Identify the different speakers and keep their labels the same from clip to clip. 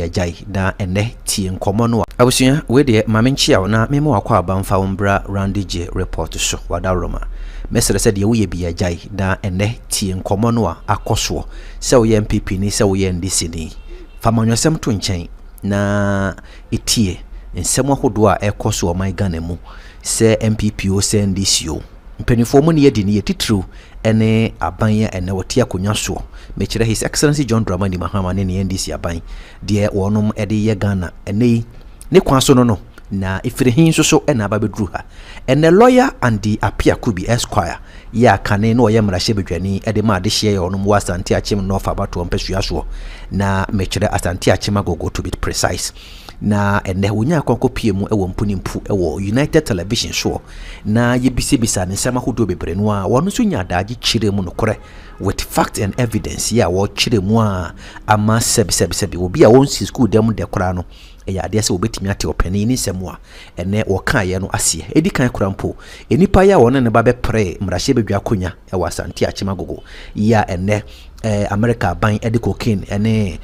Speaker 1: Agye na ene tie nkomo no abusua we de mamenchia na memo akwa abanfa wombra Randige report so wada roma mesere se de wo bi Agye na ene tie nkomo no akoso se wo NPP ni se wo NDC ni famanwasem to nchen na etie nsem ahodo a ekoso o man Ghana mu se NPP o se NDC o mpanifo mu ne yedi ne titru ene abanya ene wote akonya so mekire His Excellency John Dramani Mahama ne NDC aban de wonom ede ye Ghana ene ne kwaso no na ifirihin so ena babedru ha ene lawyer and the appear could be Esquire ya kane no ye mrahye bedwani ede ma de hye wonom wasante achim no fa bato mpesua so na mekire asante achim agogo to be precise na ene wonya akwanko piemu ewo mpunimpu ewo United Television show na yebisebisa ne sama hodo bebre no a wono so nya daagi chire mu no kore with fact and evidence ya wo chire mu a ama sebi obi a won si school dem de kora no ya ade se obetimi ate opani ni semua ene wo kan ye no ase edi kan kurampo enipa ya won ne ba be pre mrahye bedwa konya e wasante achima gogo ya ene America ban edi cocaine ene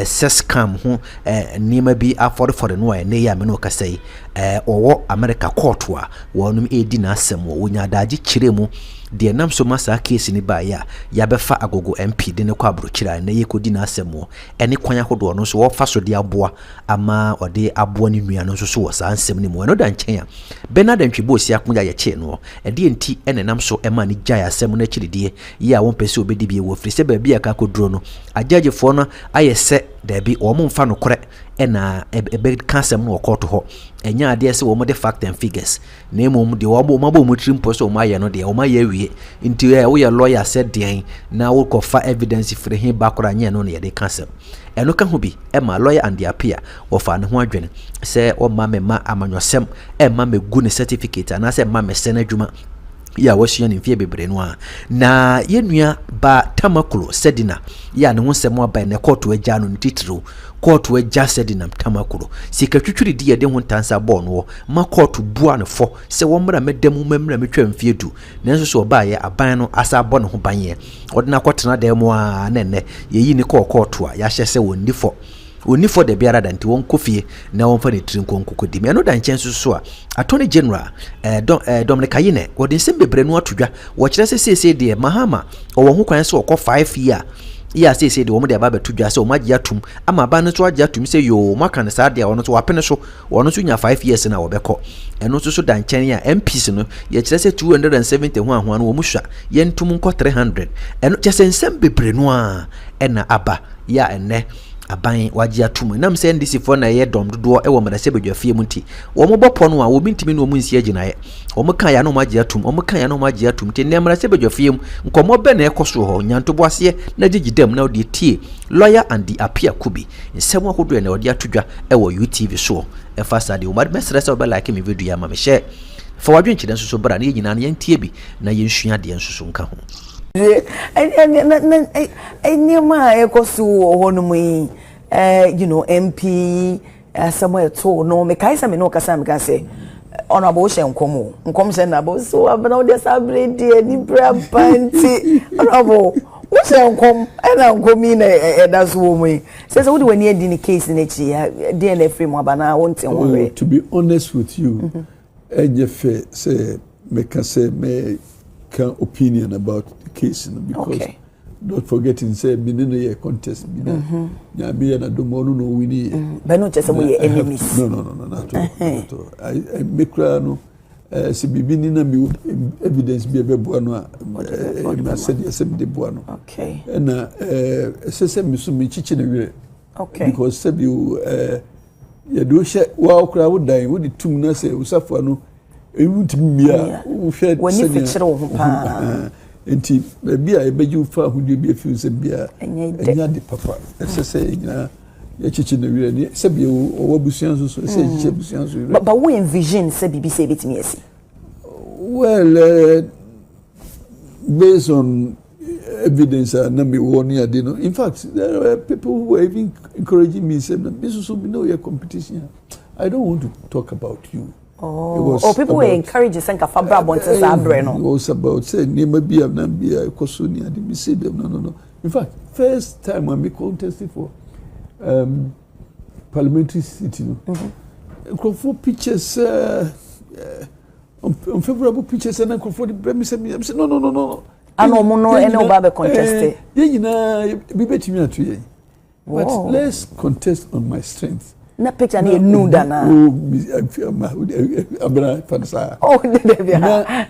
Speaker 1: sescam ho nima bi afford no ene ya me no kasai owo America court wa wonum edi na asem wo nya daagi chire mu de nam so masa case ni ba ya befa agogo MP de ne kwa abrochira na ye kodi na asemo ene kwanya hodo no so wo fa so de aboa ama ode aboa ni nua no so wo sa ansem ni mo no da nchen ya Bernard Ntwibo si akonya ye che no de enti ene nam so ema ni gya asem na chiride ye a won pese obedi bi wo firi se ba bi aka koduro no agyagefo no ayese da bi o mo mfa no kore ena ebe kansem no koto ho enya ade se wo mo de fact and figures na emom de wo mabo mo trim so mo aye no de wo ma ye wie nti wo ye lawyer said den na wo kofa evidence firi hin bakora nya no na ye de kansem eno ka ho bi e ma lawyer and the appear wo fa ne ho adwene se o ma me ma amanyosem e ma me gu ne certificate na se ma me se na adwuma ya washia ni fie bebre no na yenua ba tamakolo sedina ya ne ho semo aba ne court agya no titiro court agya sedina tamakolo sikatwitwiri di yede ho tansa bo no ma court bua ne fo se wo mra medam mamra metwa mfie du nanso so ba ye aban no asa bo ne ho banye odina kwotena da mu a nenne yeyi ni court a ya hye se wonni fo oni for the biara danti won kofie na won fa ne trin konkokodi me no dan chensu so a Attorney General Dominic Ayine wodin sem bebre no atodwa wo kire se de Mahama o ho kwan se okọ 5 year ya se de wo mo de aba betodwa se o magye atum ama aba no so agye atum se yo maka ne sa de wono so wapene so wono so nya 5 years na wo bekọ eno so dan chen ya MPs no ye kire se 270 ho ahwa no wo mu hwa ye ntum nko 300 eno kire sem bebre no a ena aba ya enne aban waji atum nam se NDC for na ye dom dodo e wo mrahye bedwa fie mu nti wo mo bopo no a wo bintimi no mu nsi agina ye wo mo kan ya no maji atum wo mo kan ya no maji atum nti ne mrahye bedwa fie mu nkomo be na ekoso ho nyantobo ase na gigidam na odi tie lawyer and the appear kubi nsem ahodo na odi atodwa e wo UTV so e fasa de wo mad mesre se wo be like me video ya ma me share for wadwen kide nso bra na ye nyina na ye ntie bi na ye nsua de nso nka ho
Speaker 2: Anyama ekosu honomu MP somewhere to no me kaisa me no kasa me ka say honorable nkom se na bo so abana de sabre de ni bra panti honorable wo se nkom na nkomi na eda so wo mu say so wo de wani edi ni case na chi de na free mo abana wonte ho
Speaker 3: to be honest with you enyefe say me can say me can opinion about the case because don't forget in say minino contest nya be na do mo no wini
Speaker 2: but no just we enemies
Speaker 3: no not at all I make no si bibini na me evidence be beboa no na said yes be beboa no
Speaker 2: okay
Speaker 3: na se me so me chichi na wire because say you ya do she wa okra wo dan wo di tum na say usafo no ewutimia wo hwe
Speaker 2: woni fikire wo ho pa
Speaker 3: enti bia ebeju fa hudi bia fi se bia enya de papa se nya ya chichi na wire ni se bia wo busuan so se chichi busuan so
Speaker 2: but we envision se bibi se betimi asi
Speaker 3: well based on evidence na me won ya de no in fact there were people who were even encouraging me say this so be no your competition I don't want to talk about you.
Speaker 2: People were encouraging Sanka Fabra Bontes Abreno.
Speaker 3: It was about saying, Nema be a Nambia, Kosuni, and we see them. No. In fact, first time when we contested for parliamentary seat, you know. For pictures, unfavorable pictures, and for the premise. I said, no.
Speaker 2: I know mono and no babe contested.
Speaker 3: You know, be better me at you. But let's contest on my strength.
Speaker 2: Na picture ni nuda na. Oh,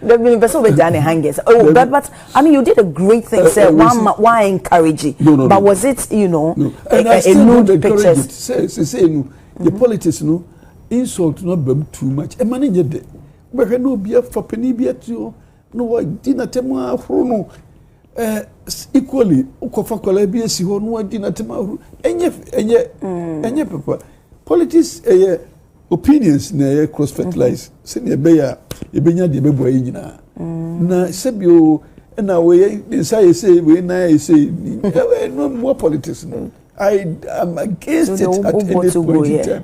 Speaker 2: there be person be done hangers. Oh, but I mean you did a great thing. Say why encourage it?
Speaker 3: No.
Speaker 2: But was it, you know,
Speaker 3: and I still
Speaker 2: nude pictures?
Speaker 3: Say no. The politics no insult no be too much. E man nye de. We no be for penny be at you. No why dinner temu afro no. Equally ukofa kola bi esi ho no dinner temu enye papa. Politics opinions na cross fertilize se ne be ya e benya de bebo ayi nyina na sebio na we inside say we na say no more politics no I am against it at any point in time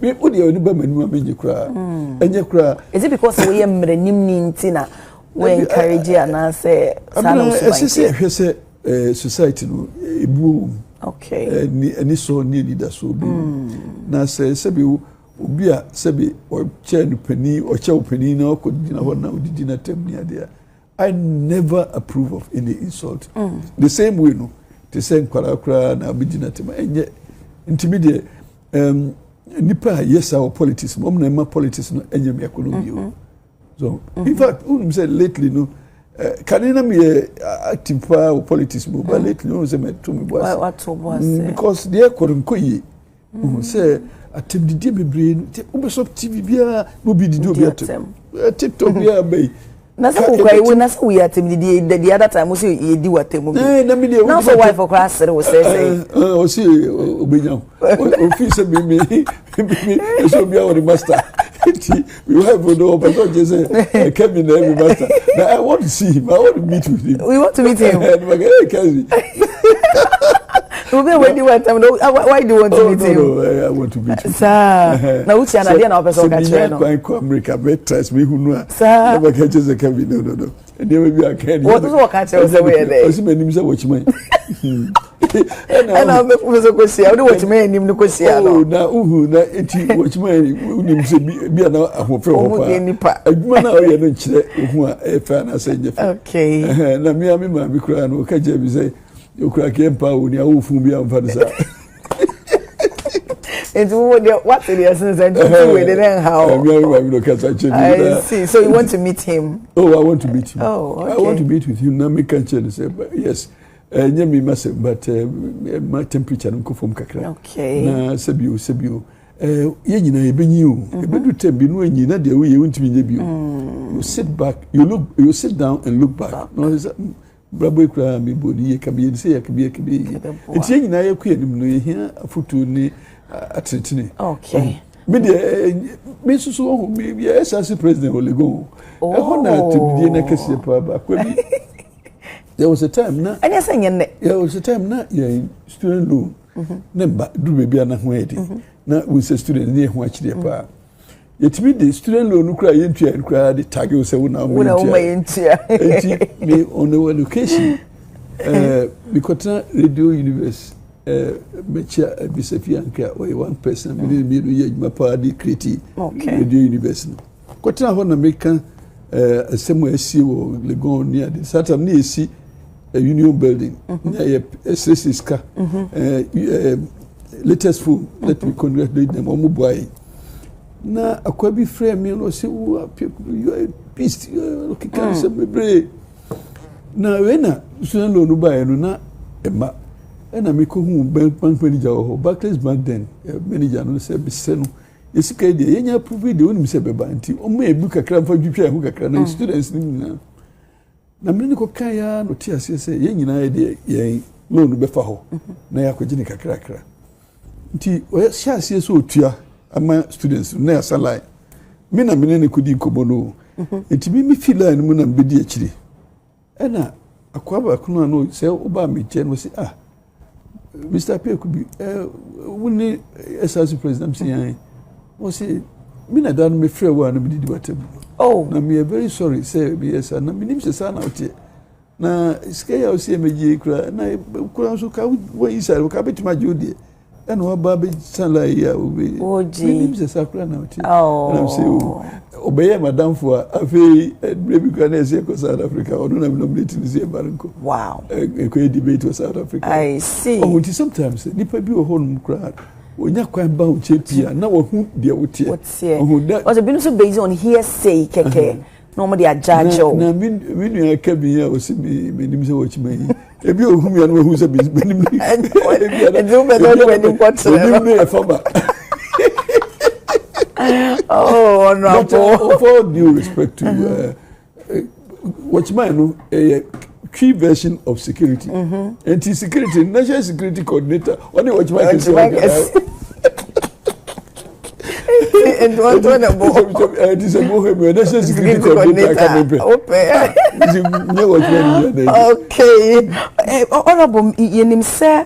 Speaker 3: me put the only manu amenye kra enye kra
Speaker 2: is it because we am mranim ni ntina we encourage and say
Speaker 3: say society no ebu
Speaker 2: okay
Speaker 3: any so near leader so be na say sebi obi a sebi o chair no pani o chair pani na ko dina ho na odidi na tem ni ade I never approve of any insult the same way no to say kwara na obidi tem enye intimidate nipa yes our politics mom na ma politics no enye me economy so in fact we say lately no Kanina me active for politics but lately no say me to me boss because they couldn't koyi say attempt bebre ubesop TV bia no be di do bia TikTok bia bay
Speaker 2: na so kwai we na so we attempt the other time we say e di watem
Speaker 3: na me dey
Speaker 2: na so wife for class we say
Speaker 3: o see obenya o fi say me so bia o master we have no but don't just say came in every master now I want to see him I want to meet with him
Speaker 2: we want to meet him why do you want to meet him
Speaker 3: no I want to meet him
Speaker 2: sir na uchi na dia na person ka chere no
Speaker 3: go America bet trust me who know
Speaker 2: sir
Speaker 3: never catch say come no and there maybe I can
Speaker 2: what is what catch say we there
Speaker 3: o si menim say watch man
Speaker 2: and I make for so kwesi I watch man nim no kwesi no
Speaker 3: na enti watch man unim say bia na ahofe ho pa adwuma na o ye no nkire ohu a e fa na say nyefe
Speaker 2: okay
Speaker 3: na me ma bi kura no ka je bi say okura ke mpa wo ni awofu bi amfa de sa
Speaker 2: and what the essence and we didn't how I see so you want to meet him
Speaker 3: I want to meet him
Speaker 2: okay.
Speaker 3: I want to meet with him na me can say yes nyemi mase but my temperature nko from kakra
Speaker 2: okay
Speaker 3: na sebio ye nyina ye benyi o ebedu tembi no anyi na de we ye untimi nye bio you sit back you sit down and look back no brabo ekura me bodi ye kabe ye say ye kabe enti ye nyina ye ku anim no ye hia afutu ni atretine
Speaker 2: okay
Speaker 3: me de me susu ho me ye SRC president Olegon e ho na tibidi na kese pa ba kwa bi there was a time na
Speaker 2: anya sanye
Speaker 3: there was a time na yeah student loan number do baby na ho edi na we say student ni ho akire pa yetimi the student loan kura yentua kura the tag you say una
Speaker 2: mo yentua
Speaker 3: enti me on the location because radio universe mecha bisafia nka we one person me no ye adwuma pa di create radio universe no kotena ho na meka asemu asi wo Legon near the satam ni esi a union building near SSSK latest food let me congratulate them omo boy na akwabi frame me no say you are beast okay can say bebre na we na so no buy no na ema na me ko hu bank manager ho Barclays Bank then manager no say be se no esika de yenya approve de woni se beba nti omo ebu kakra mfa dwitwa hu kakra na students ni na me ni ko kan ya no ti ase se ye nyina de ye loan be fa ho na ya kwagini kakra kakra nti o sha ase so otua ama students na ya salai me na me ne kudi kobo no nti mi feel line mu na be di akiri na akwaba kuno no se oba me che no se Mr. P could be woni SRC president say o say me na dan me free one me di watem
Speaker 2: oh
Speaker 3: na me very sorry say yes na me nim se sa na otie na sika ya osi emeji kura na kura so ka wo isa ka betima jodi e no ba be sala ya obi
Speaker 2: oji
Speaker 3: se sakura na oti na say obeye madam fo afi brebi kura na se ko South Africa onu na nominate ni se baranko
Speaker 2: wow
Speaker 3: e ko debate to South Africa
Speaker 2: I see
Speaker 3: sometimes nipa bi o honum kura onya kwan ba o chepia na wo hu de wotie
Speaker 2: was been so based on hearsay keke normally a judge
Speaker 3: na min ya kabi ya o si me nim se wo chima yi ebi o hu ya no hu se bi nim ni
Speaker 2: do me don't when you got
Speaker 3: nim ni e fama
Speaker 2: oh no
Speaker 3: for all due respect to watchman no a key version of security anti-security national security coordinator only watchman is
Speaker 2: and what
Speaker 3: this is Mahama national security coordinator
Speaker 2: okay honorable yenim say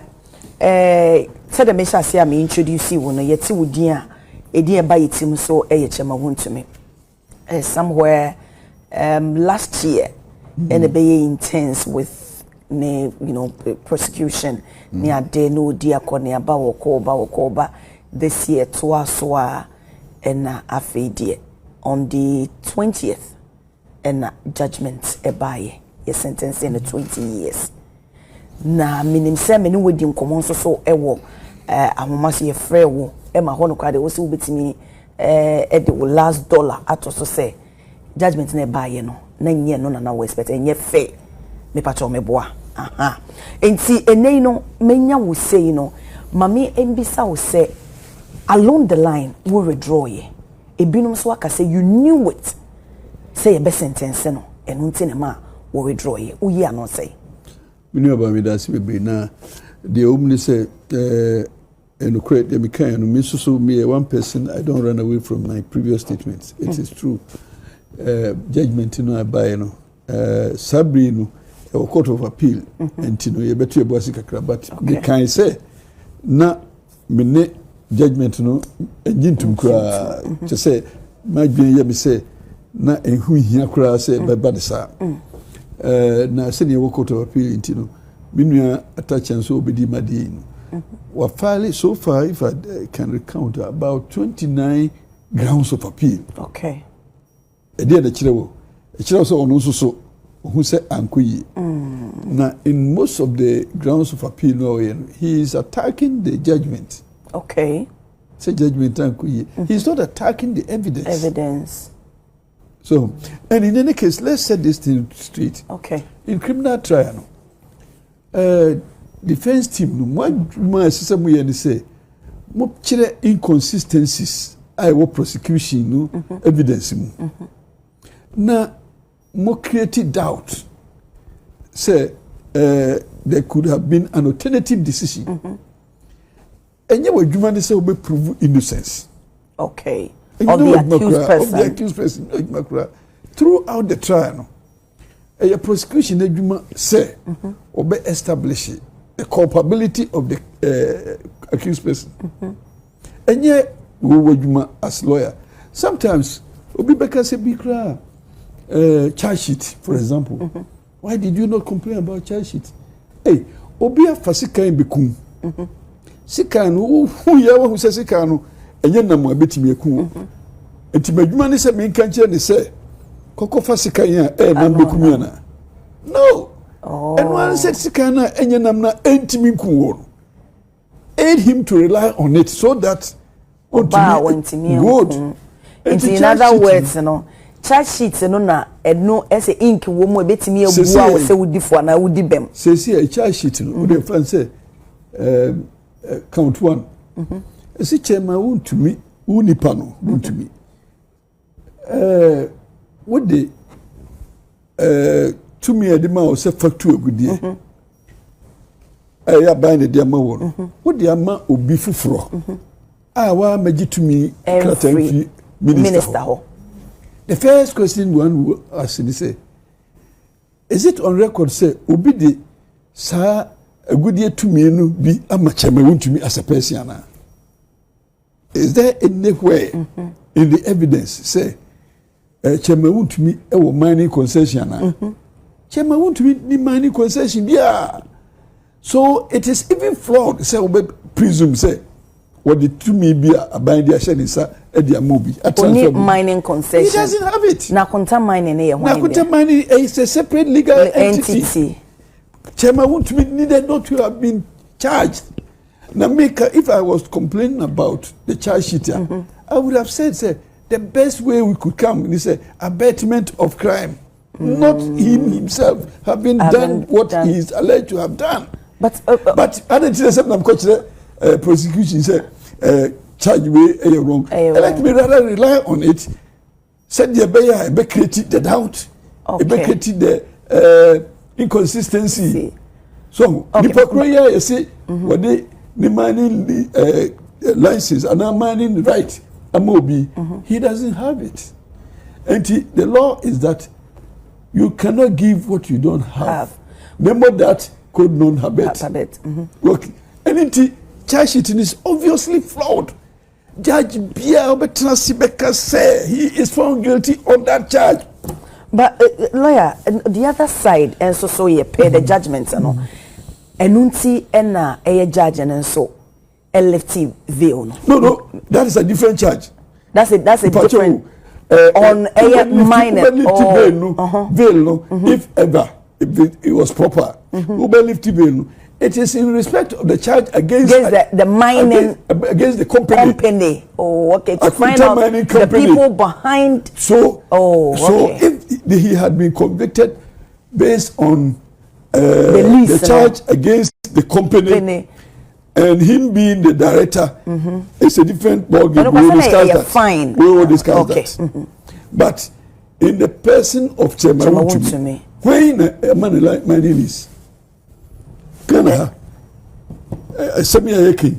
Speaker 2: said the mesha say am introduce you no yeti wudin a edi e ba yetim so e ye chema wontumi somewhere last year and be intense with prosecution ni ade no di akone aba wokoba this year twa and afedie on the 20th and judgment ebaye ye sentence in 20 years na minim se me ni wodi nkomo so ewo ahomase ye frɛ wo e ma ho no kwade wo se wo betimi the last dollar atoso se judgment na ebaye no na nye no na we expect enye fair me pacho me boa aha enti enei no menya wo sei no mami embisa wo se along the line we withdraw ye ebinum so aka say you knew it say be sentence no enu nti ne ma we withdraw ye uyi ano say
Speaker 3: we knew about me that be na the omni say and create the kind me so me one person I don't run away from my previous statements it is true judgment no buy no sabri no a court of appeal and no ye betu e boasi kakra but the kind say na me ne judgment no enjintum kra to say my dwen ye me say na enhu hia kra say beba de sa na say ne court of appeal intino minua attachment so obedi madi no wa file so far if I can recount about 29 grounds of appeal
Speaker 2: okay
Speaker 3: e dey the chirewo so onu so who say ankoyi na in most of the grounds of appeal no he is attacking the judgment.
Speaker 2: Okay.
Speaker 3: Say judgment ankoyi. He's not attacking the evidence. So, and in any case, let's set this thing straight.
Speaker 2: Okay.
Speaker 3: In criminal trial, defense team no mo system we say mo chire inconsistencies I wo prosecution no evidence mu. Na mo created doubt say there could have been an alternative decision. And you were human say we prove innocence.
Speaker 2: Okay. Of the
Speaker 3: accused person. Throughout the trial, a prosecution say obe establish the culpability of the accused person. And yet we were as lawyer. Sometimes obi beka say be cry. Charge sheet, for example. Why did you not complain about charge sheet? Hey, obia fasika imbekum. Sika no who ya who say sika no enye na mo abetimi ekum. Enti madwuma ne se me kan kire ne se kokko fasika ya na bekum ya na. No. Oh. And one said sika na enye nam na entimi kum wo. Aid him to rely on it so that good.
Speaker 2: In other words, charge sheet no na no ese ink wo mo betimi agu a wo se wudi fo na wudi bem
Speaker 3: say a charge sheet no the fan say count 1 ese chairman won to me unipa no won to me what the to me the man say factor agudie ya ban the dia ma wo what the ama obi fufuro wa magi to me
Speaker 2: every minister ho.
Speaker 3: The first question one will ask is it on record say obi de sa agudie to me no bi amachama won to me as a person na? Is there anywhere in the evidence say chama won to me e wo mining concession na? Chairman want to be mining concession. Yeah. So it is even flawed. Say, we presume say, what the two may be a bind the ashen is a movie.
Speaker 2: Only mining concession.
Speaker 3: He doesn't have it.
Speaker 2: Nakunta mining here.
Speaker 3: Nakunta mining is a separate legal entity. Chairman want to be needed not to have been charged. Now, if I was complaining about the charge sheet, I would have said, say, the best way we could come is abatement of crime. Not him himself having done what he is alleged to have done. But I didn't say something. I'm prosecution said charge way wrong. Let me rather rely on it. Said the bear be created the doubt. Be created the inconsistency. So the you say what they mining license and now mining right. He doesn't have it. And the law is that you cannot give what you don't have. Remember that code non-habet. Okay. And charge sheet is obviously flawed. Judge Bia Betrasibeka say he is found guilty on that charge.
Speaker 2: But lawyer, the other side, and so you pay the judgments and all. Enunti ena a judge and so LFT veil.
Speaker 3: No, that is a different charge.
Speaker 2: That's a different. On a minor veil, if ever it was proper, it is in respect of the charge against the mining
Speaker 3: against the company.
Speaker 2: Oh, okay. To find out the people behind.
Speaker 3: So if he had been convicted based on the charge against the company. And him being the director, it's a different ballgame. We will discuss that.
Speaker 2: Fine.
Speaker 3: We will discuss that. But in the person of Chairman Wontumi, when a man like my name is Ghana, Samia Yeki,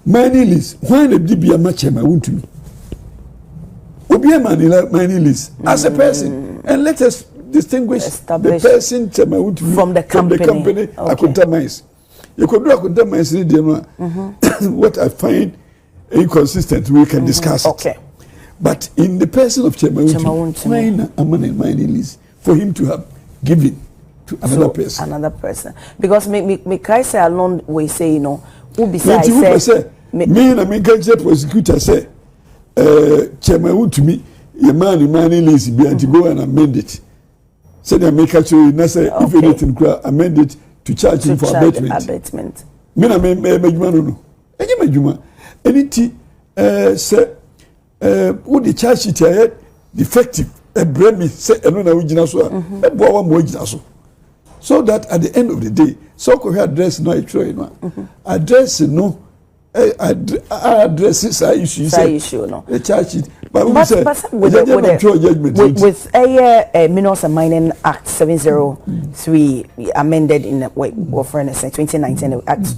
Speaker 3: my name is when a DBA Chairman Wontumi, Obi a man like my name is as a person, and let us distinguish the person Chairman Wontumi
Speaker 2: from the company.
Speaker 3: Akunta Mines. You could do a what I find inconsistent, we can discuss it. But in the person of Chairman Wontumi, a man in mining list for him to have given to another person.
Speaker 2: Another person. Because me say alone we say, who besides say
Speaker 3: me and I can't prosecutor say Chairman Wontumi, your man in mining list be to go and amend it. Say they make actually if anything amend it to charge him for abatement. Me na me no. Enye medjuma. Anything say who the charge sheet here defective bremi say eno na wigina so e bo wa mo wigina so. So that at the end of the day, so ko address no address no addresses issue no. The charge sheet but
Speaker 2: with a Minerals and Mining Act 703 amended in 2019 Act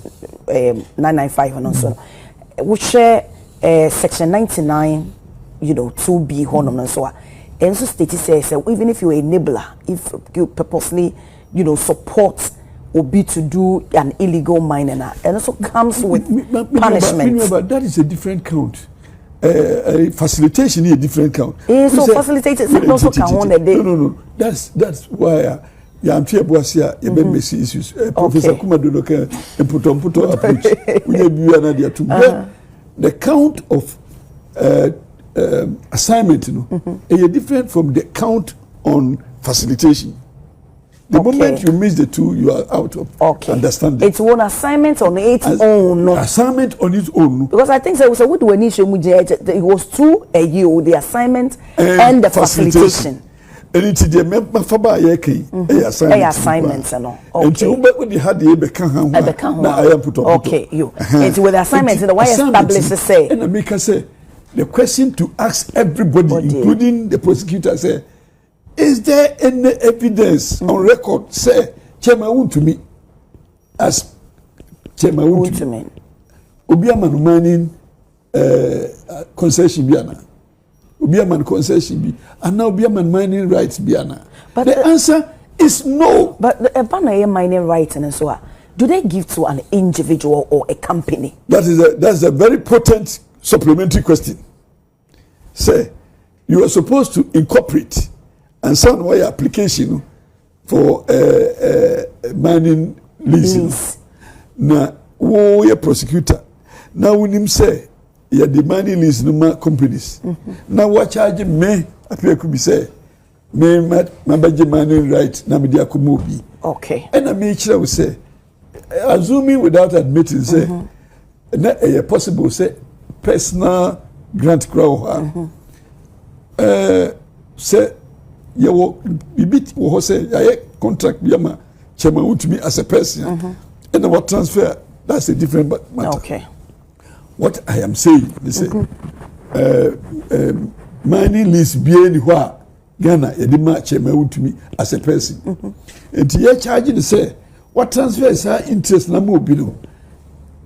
Speaker 2: 995 and also which section 99 2B honor and so and so state says even if you're a enabler, if you purposely support or be to do an illegal mining, and also comes with punishment.
Speaker 3: But that is a different count. Facilitation is a different count.
Speaker 2: So facilitated also can hold a day.
Speaker 3: No. That's why I'm here Boasia Messy issues. Professor Kumado put approach. The count of assignment is different from the count on facilitation. The moment you miss the two, you are out of understanding.
Speaker 2: It's one assignment on its own.
Speaker 3: Assignment on its own.
Speaker 2: Because I think there was a good one issue. It was two a year, the assignment and the facilitation.
Speaker 3: And it's the member for
Speaker 2: assignments and all.
Speaker 3: And you had the
Speaker 2: okay, you. It's with assignments in the way established say.
Speaker 3: And the maker say the question to ask everybody, including the prosecutor, say, is there any evidence on record say Chairman Wontumi as Chairman Wontumi obi amanu mining concession biana obi amanu concession bi and now obi amanu mining rights biana? But the answer is no.
Speaker 2: But the Ebana mining rights and so on, do they give to an individual or a company?
Speaker 3: That's a very potent supplementary question. Say you are supposed to incorporate and send your application for mining lease. Na wo ye prosecutor. Na wonim say ye the mining lease no ma companies. Na what charge me appear could be say me my budget mining right na me dia komobi.
Speaker 2: Okay.
Speaker 3: And I me chira we say assuming without admitting say na possible say personal grant crowd say you will be wo say I contract bi ama chairman utumi as a person and what transfer that's a different matter.
Speaker 2: Okay.
Speaker 3: What I am saying they say mining lease bi any wha Ghana edima chairman utumi as a person and you charge the say what transfer is our interest na mo bi no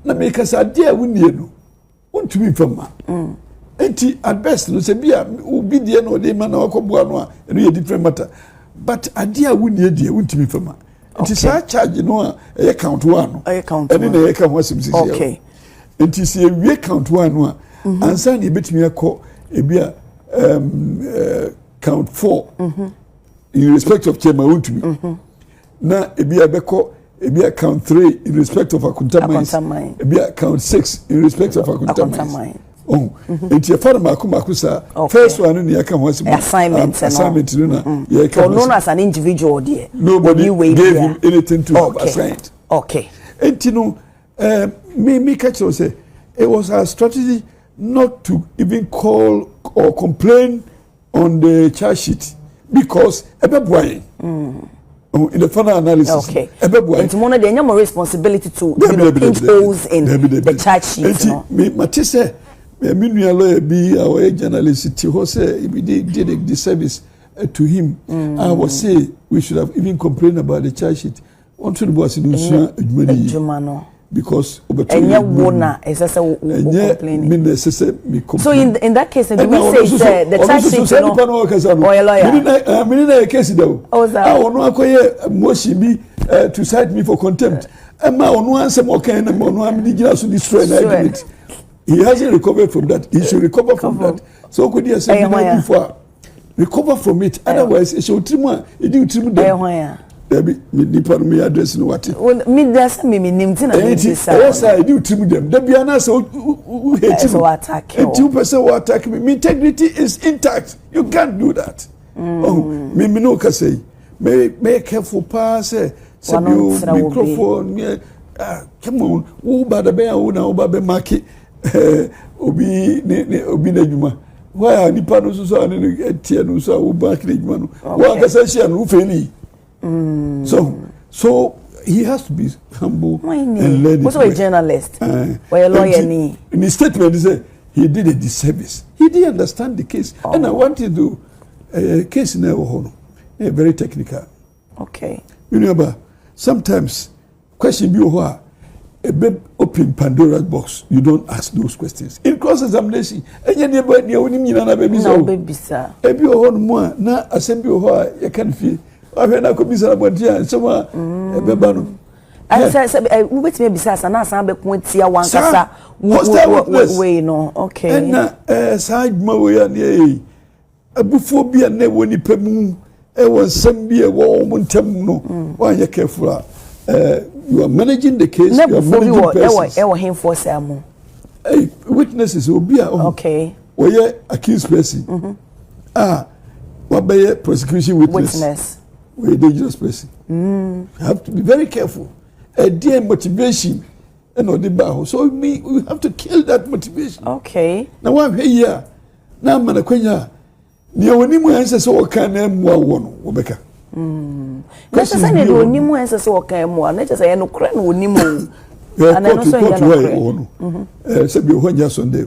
Speaker 3: na make us a dear wunie no untumi fama enti at best no say bia obi de no de man na wakoboa no a no ye different matter but a dear wunie de untumi fama enti sa charge no a e count one no
Speaker 2: e count
Speaker 3: one eni na e ka ho sim sisi
Speaker 2: okay
Speaker 3: enti se we count one no a ansa na e betumi akọ e bia count 4 in respect of chairman untumi na e bia beko e bia count 3 in respect of Akunta Mines e bia count 6 in respect of Akunta Mines. Oh, enti e fara maku sa first one no yaka ho assignment no na yaka
Speaker 2: known as an individual there.
Speaker 3: Nobody gave him anything to have assigned.
Speaker 2: Okay.
Speaker 3: Enti no me catch you say it was our strategy not to even call or complain on the charge sheet because ebeboy in the final analysis.
Speaker 2: Okay. And tomorrow they have more responsibility to pinch holes in the charge sheet.
Speaker 3: Me say me new lawyer be our journalist he say we did the service to him. I was say we should have even complained about the charge sheet. On to the boss in Usman because
Speaker 2: so in that case do we say the charge sheet no or your lawyer
Speaker 3: case though to cite me for contempt he hasn't recovered from that. He should recover from that. So could you say before recover from it? Otherwise it should trim it do trim them. Me address no what
Speaker 2: me that's me name tin
Speaker 3: yes I do trim them there be an so hate
Speaker 2: so attack
Speaker 3: and 2% will attack me. My integrity is intact. You can't do that. Oh me no can say me careful pass microphone come on who bad be na be market obi na juma why ni pa no so ani tie no so wo back na juma no wa ka say share no feli so he has to be humble and learn.
Speaker 2: Also a journalist or a lawyer ni
Speaker 3: in his statement he said he did a disservice. He didn't understand the case and I wanted to case na ho no very technical.
Speaker 2: Okay.
Speaker 3: You know about sometimes question be ho a big open Pandora's box. You don't ask those questions. In cross-examination, any neighbor near winning you na baby
Speaker 2: sir.
Speaker 3: Ebi o more na assembly o you can feel. I heard na komisa about here so ebeba no.
Speaker 2: I say we wait me bisa na san be ko tia wan kasa we no. Okay.
Speaker 3: And na side ma we ya ne abufo bia na woni pemu e won sam bia wo mo ntam no. Wan ye careful you are managing the case. You are managing persons. Witnesses will be
Speaker 2: okay.
Speaker 3: Or yeah, accused person. What by a prosecution witness? We're a dangerous person. You have to be very careful. A dear motivation and not the bar. So we have to kill that motivation.
Speaker 2: Okay.
Speaker 3: Now I'm here. Now I'm going to the only answer so can one Rebecca.
Speaker 2: Let's say no onimu ense so okan mu a na che say no kra no onimu and no so ya no kra
Speaker 3: say be ho nya Sunday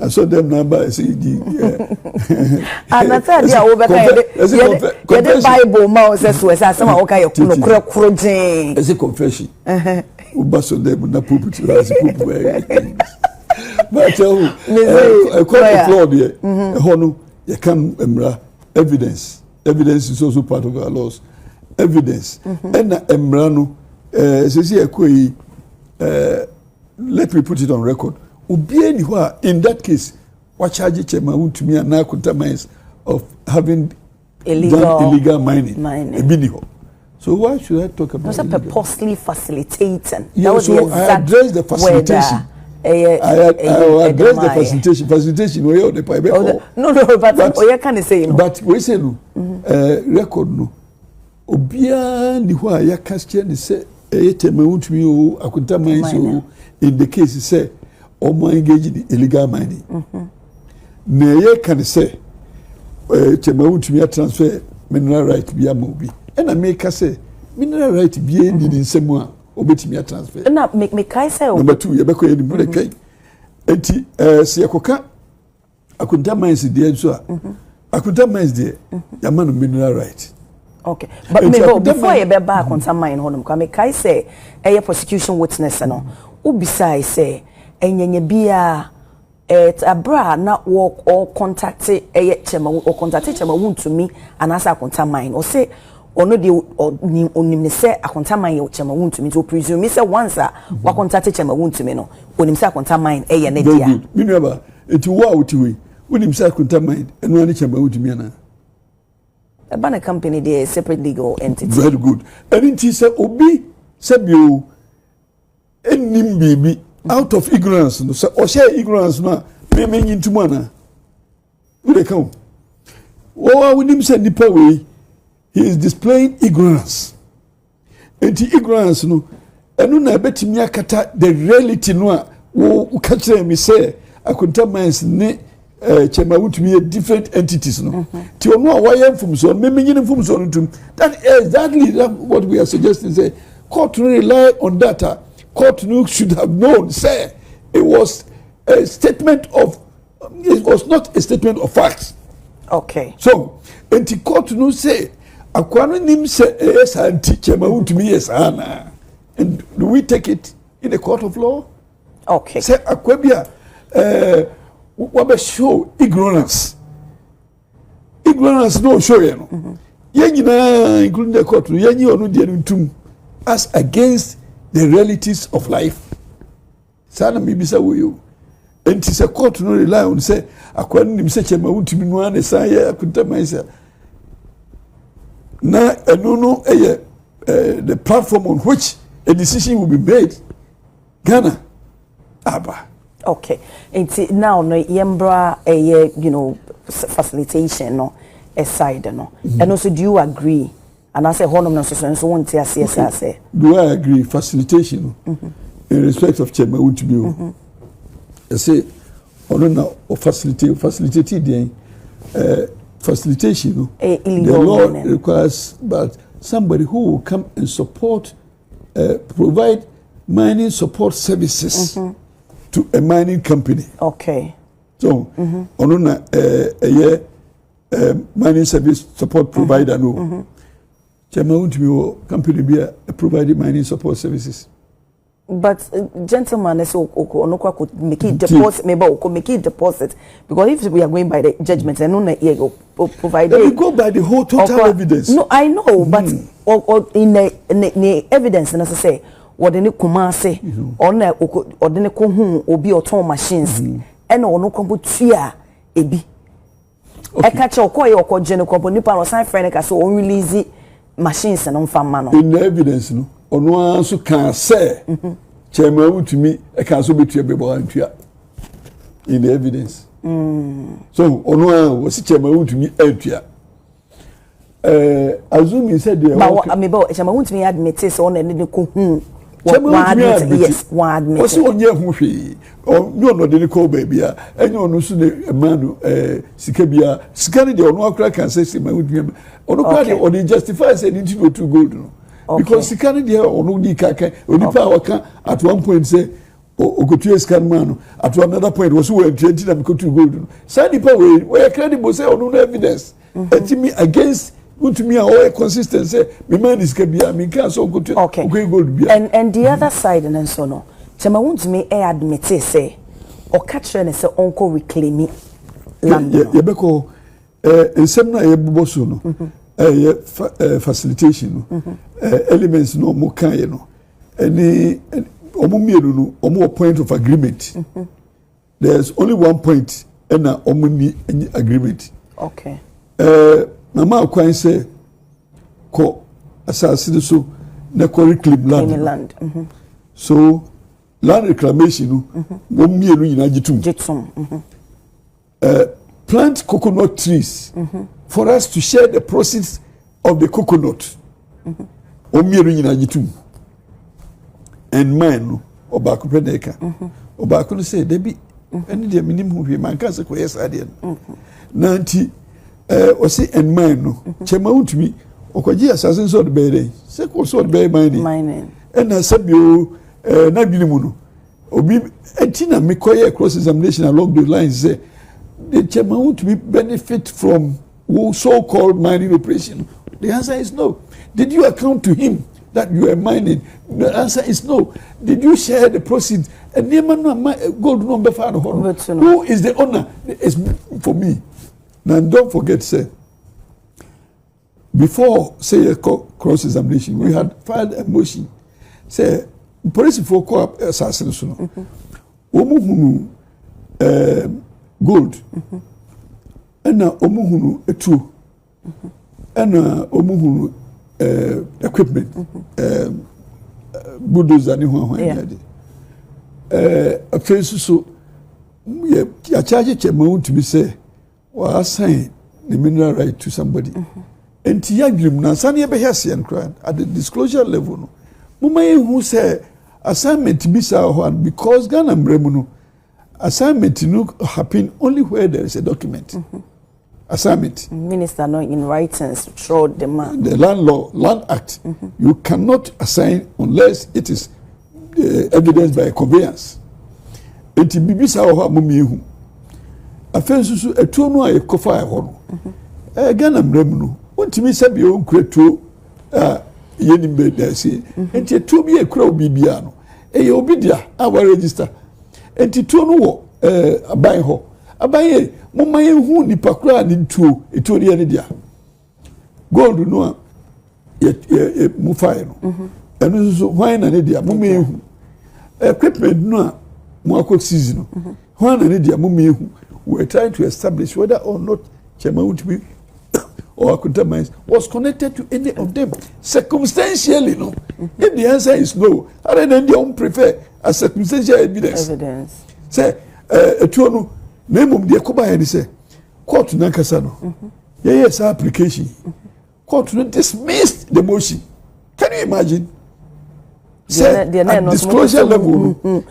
Speaker 3: I saw them number say di
Speaker 2: and na tell dia wo be ka the Bible ma o say so say asema o ka ye no kro jin
Speaker 3: is a confession o ba so dem na pulpit rise pulpit but tell court here ho no you can evidence is also part of our laws. Evidence. And emrano let me put it on record. In that case, what charge chairman to me and Akunta Mines of having illegal mining. So why should I talk about
Speaker 2: it? Purposely facilitating.
Speaker 3: Yeah, so I address the facilitation. I address the facilitation. Facilitation,
Speaker 2: no, but you can say
Speaker 3: but we say no. Record no. Obia ni ho ya kastia ni say etema untumi o akunta mine so in the case say omo engage in illegal mining. Na ye can say etema untumi transfer mineral right bia ma obi. And I make say mineral right bia ni nsemu a obetimi transfer.
Speaker 2: Na me kai say
Speaker 3: number 2 ye be ko ye ni bude kai. Enti se yakoka akunta mines dey so a akunta mines dey ya man mineral right.
Speaker 2: Okay, but before you be back on some mine honum come kai say prosecution witness no ubisa say enyenye bia abra na work or contact chema or contact chema won to me and asa akunta mine or say ono de onim say akunta mine chema won to me to presume say once wa contact chema won to me no onim say akunta mine ne dia
Speaker 3: me never it wa utiwe onim say akunta mine eno ani chema won to me na
Speaker 2: a banner company, they are a separate legal entity.
Speaker 3: Very good. And it is a obi sebio enim baby out of ignorance. No, so or share ignorance na me me into mana. Who they come? Oh, when him say nipa way, he is displaying ignorance. And the ignorance no, enu na betimi akata the reality no wo catch me say akunta mines ne chema wutumi different entities no ti ono a why from so me nyini from so no that is exactly what we are suggesting say court rely on data court should have known say it was a statement of it was not a statement of facts.
Speaker 2: Okay,
Speaker 3: so enti court no say akwano nim say yes anti chema wutumi yes ana, and do we take it in the court of law?
Speaker 2: Okay,
Speaker 3: say akwabia what show ignorance no show you know yenina including the court yenyi onu de ntum as against the realities of life sana mibisa wo enti se court no rely on say akwani nim se chema wuntumi no an say akunta mansa na eno no the platform on which a decision will be made Ghana aba.
Speaker 2: Okay, it's now no yembra facilitation no aside no, and also do you agree? And I say honor no so won't say.
Speaker 3: Do I agree? Facilitation in respect of Chema Utubio. I say honor now or facilitate the facilitation. The law requires but somebody who will come and support, provide mining support services. To a mining company.
Speaker 2: Okay.
Speaker 3: So, onuna mining service support provider no. Chema untimi company be providing mining support services.
Speaker 2: But gentlemen, so onokwa could make it deposit, maybe make it deposit because if we are going by the judgment, and no go provide.
Speaker 3: We go by the whole total evidence.
Speaker 2: No, I know, but or in the evidence, and as I say. What the Kumase on or the Kuhun or be auto machines and no computer ebi. I catch your coy or general company or sign friend so release machines and on farm man.
Speaker 3: In the evidence, no, on one so can say, Chairman to me, I can't so be to a in the evidence. So, on one was Chairman to me, Azumi he said,
Speaker 2: but I mean, Chairman to me admit this on the Kuhun.
Speaker 3: Yes, one admit. What's on your movie? Or no, didn't call baby. And you know, so the man, Sikabia, Scandi or no crack and say, my would be or they justify saying it to go to because Sikandi or no Dika or the power can at one point say, or go to a scan man, at another point was who had treated them go to go. Sandy Power, where credible say or no evidence. And me against. To me, all consistent say, my man is Kabia, me can't so good. Okay,
Speaker 2: and the other side, and so no. Chema won't me admit say, or catch and say, uncle reclaim me.
Speaker 3: Yabeko, and some bosono, facilitation, elements no more kind, any or more point of agreement. There's only one point and only agreement.
Speaker 2: Okay.
Speaker 3: Mama kwan say ko asase so na ko reclaim land. So land reclamation no wo mienu nyina gitum. Plant coconut trees for us to share the proceeds of the coconut. Omienu nyina gitum. And mine no obako peneka. Obako no say debi eni de minim hu hwe man kan se ko yes ade no. Nanti o say and mine no chema untumi okoji assassin so de be say ko so de be mining. And na sabio na binimu no obi etina me koye cross examination along the lines say the chema untumi benefit from so-called mining operation. The answer is no. Did you account to him that you are mining? The answer is no. Did you share the proceeds? And gold number who is the owner? It's for me. Now don't forget, say, before say a cross examination, we had filed a motion. Say, police for co-op assassination. Gold. And now omuhunu a true. And omuhunu equipment. Bulldozer ni ho a face so ya charge chema to be say wa assign the mineral right to somebody. Enti ya dwim na san ye be hase en kran at the disclosure level no. Muma ye hu say assignment be sa ho because Ghana mremu no assignment no happen only where there is a document. Assignment. Minister
Speaker 2: no in writings show the man.
Speaker 3: The Land Act. You cannot assign unless it is evidenced by conveyance. Eti bibisa ho amumi ehu. Afensusu etuo no aye kofa ho no. Ghana mremu no. Wontimi sabi o nkretuo yeni mbe dasi. Enti etuo bi ekura obibia no. Eye obi dia a wa register. Enti tuo no wo aban ho. Aban mama yehu nipa kura ni tuo etuo de ne dia. Gold no ye mu fire no. Eno so hwan na ne dia mama yehu. Equipment no mo akọ season no. Hwan na ne dia mama yehu. We are trying to establish whether or not Chema would be or Akunta was connected to any of them circumstantially. No, if the answer is no, other than they prefer a circumstantial evidence. Say, a tuno name of the Akoba and say, court Nankasano. Yes, application. Court dismissed the motion. Can you imagine? Say, at disclosure level,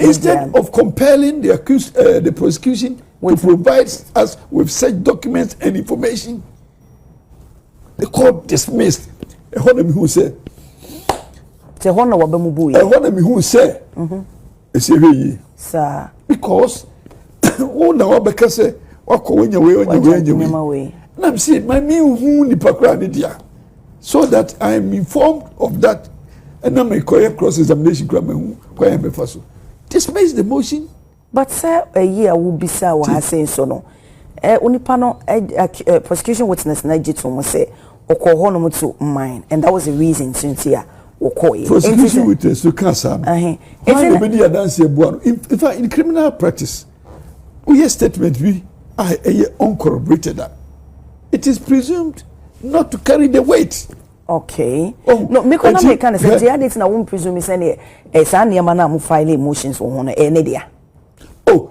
Speaker 3: instead of compelling the accused, the prosecution to provide us with such documents and information, the court dismissed. Who said, who said, because oh now because what when you way, and I'm saying my me who ni pakra ni dia. So that I am informed of that, and now my cross examination dismiss the motion.
Speaker 2: But sir, a year will be sir was saying so no. Unipano prosecution witness Najitum say or call to mine, and that was the reason since here or call
Speaker 3: prosecution witness to cancer. In fact, in criminal practice, we have statement we are uncorroborated that it is presumed not to carry the weight.
Speaker 2: Okay. No, me kono me kan say the edit na won presume say ne sa niam na mo file emotions wo hono ne dia.
Speaker 3: Oh,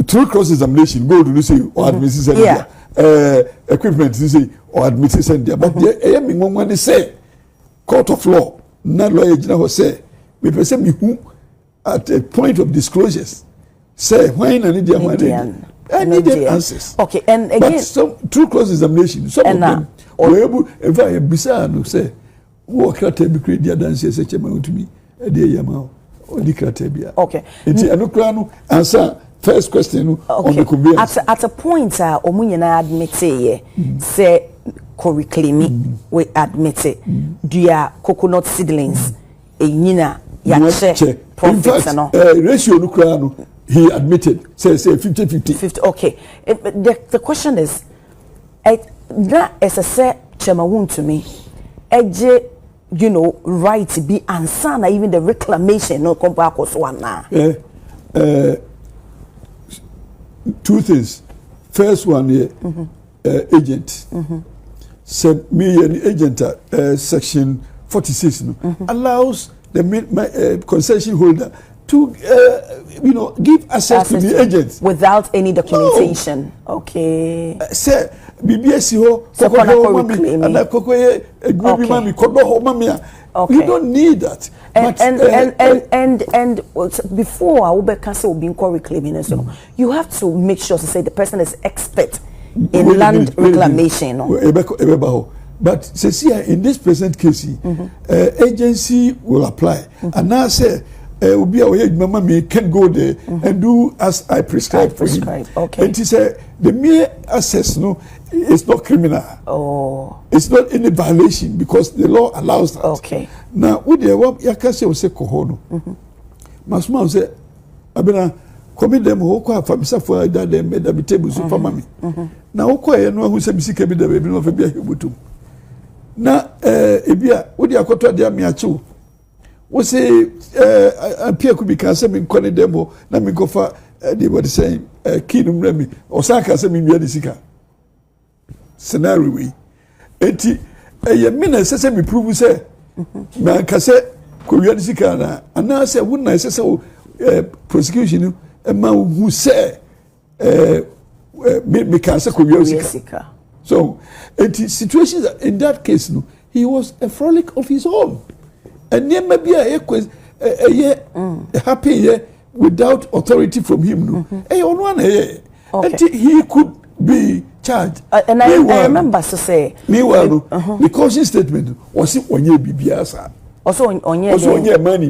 Speaker 3: through cross examination go to say or admit say equipment say or admit say dia but e me won say court of law na lawyer gina ho say me person me hu at a point of disclosures say when na dia one I need the answers.
Speaker 2: Okay, and again,
Speaker 3: but some through cross examination, some of them were able. If I bizarre no say, "Who can't be create the dance?" Say, "Chema to me, a day yamao or the kratabia."
Speaker 2: Okay.
Speaker 3: It's a no answer. First question on the conveyance.
Speaker 2: At a point, Omunyana admit say, co-reclaiming, we admit it. Do ya coconut seedlings? Nina, yache profits and all.
Speaker 3: Ratio no he admitted, say 50-50.
Speaker 2: Okay. The question is, that as I said, Chema won to me, Agye, you know, right to be answer, even the reclamation, no come back was one now.
Speaker 3: Two things. first one here, agent. So me an agent section 46 allows the concession holder to give access to the agent
Speaker 2: without any documentation. No. Okay.
Speaker 3: Say BBS ho
Speaker 2: okay.
Speaker 3: You don't need that.
Speaker 2: And before I will be reclaiming, so you have to make sure to say the person is expert in land reclamation.
Speaker 3: But say in this present case, agency will apply, and now say mama me can go there and do as I prescribe for him.
Speaker 2: Okay.
Speaker 3: And he said the mere access is not criminal.
Speaker 2: Oh.
Speaker 3: It's not any violation because the law allows that.
Speaker 2: Okay.
Speaker 3: Now, what you can say, say kohono. Masuma say, abena commit them who kwa famisa for that they made the table so for mommy. Now, okwa no who say bisika bi da be no fa bia hebutum. Na ebia what you akotwa dia me achu. We say appear could be cancer me kone demo na me go for they were saying kinum remi osaka say me bia sika. Scenario we enti me say me prove say me can say ko wi sika na ana say wo na say prosecution ma who say me can say ko wi sika. So enti situations in that case he was a frolic of his own and maybe happy without authority from him and he could be charged.
Speaker 2: And I remember to say
Speaker 3: meanwhile the caution statement was it onye bibiasa
Speaker 2: also onye money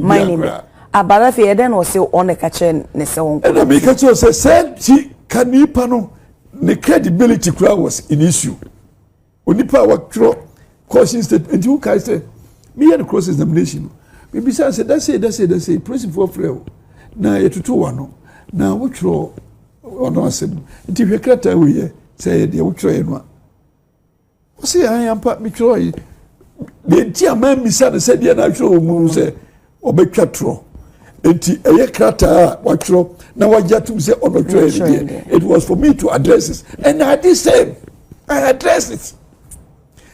Speaker 2: abarafi then was on a catcher ne se won
Speaker 3: and make it say she kanipa no the credibility was in issue onipa wa caution statement you guys say me and cross examination maybe say that's it prison for frail na yetutu wano na wotro ono asem nti hwekrata we say de wotro eno o say ayampa me tro yi de nti ama mi sa say de na tro mu say obetwa tro nti eye krata wotro na wajatum say ono tro it was for me to address it and I did same I addressed it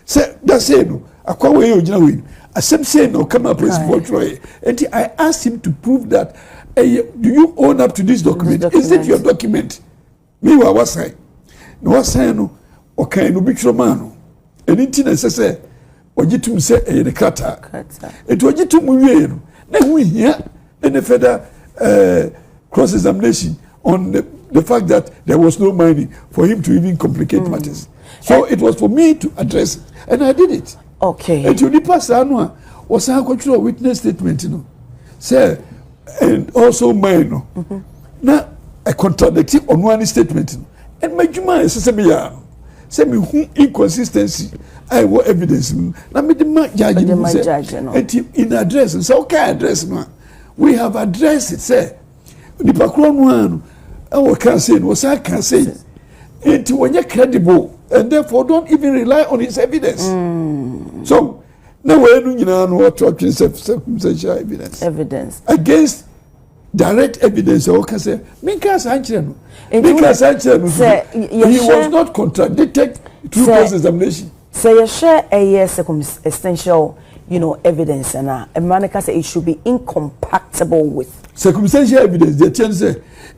Speaker 3: say that's it no akwa we ogina we asem say no come up principal Troy and I asked him to prove that do you own up to this document? Is it your document? Me wa say no say no okay no big man anything say ogitum say e the kata it ogitum wie no na hu here in the further cross examination on the fact that there was no money for him to even complicate matters. So it was for me to address it and I did it.
Speaker 2: Okay.
Speaker 3: And you pass anwa was a control witness statement say and also mine na a contradicting on one statement and my juma is say me who inconsistency I want evidence na me the judge and in address and say okay address no we have addressed it say the background one I can say was I can say it when you're credible and therefore don't even rely on his evidence. So now we're talking circumstantial
Speaker 2: evidence
Speaker 3: against direct evidence. Okay, say because he was not contradicted through cross examination.
Speaker 2: So you share a circumstantial, evidence, and Monica say it should be incompatible with
Speaker 3: circumstantial evidence. The chance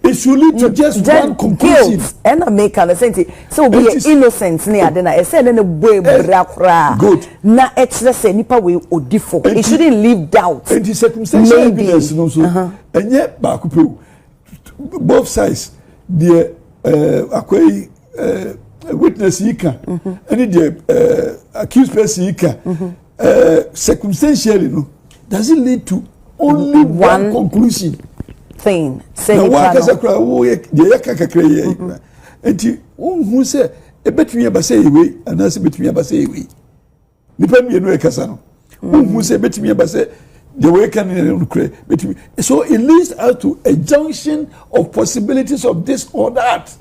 Speaker 3: it should lead to just one conclusion.
Speaker 2: And I make an sense. So be innocent near then I said in a way brakra.
Speaker 3: Good.
Speaker 2: Na let's say nipa we odifo. It shouldn't leave doubt.
Speaker 3: And the circumstantial evidence and yet both sides the witness yika and the accused person yika circumstantially does it lead to only one conclusion
Speaker 2: thing say
Speaker 3: na wa kasa kra wo ye kakakra ye enti who say e betumi abasa ewe anase betumi abasa ewe nipa mienu e kasa no who say betumi abasa the way can betumi so it leads us to a junction of possibilities of this or that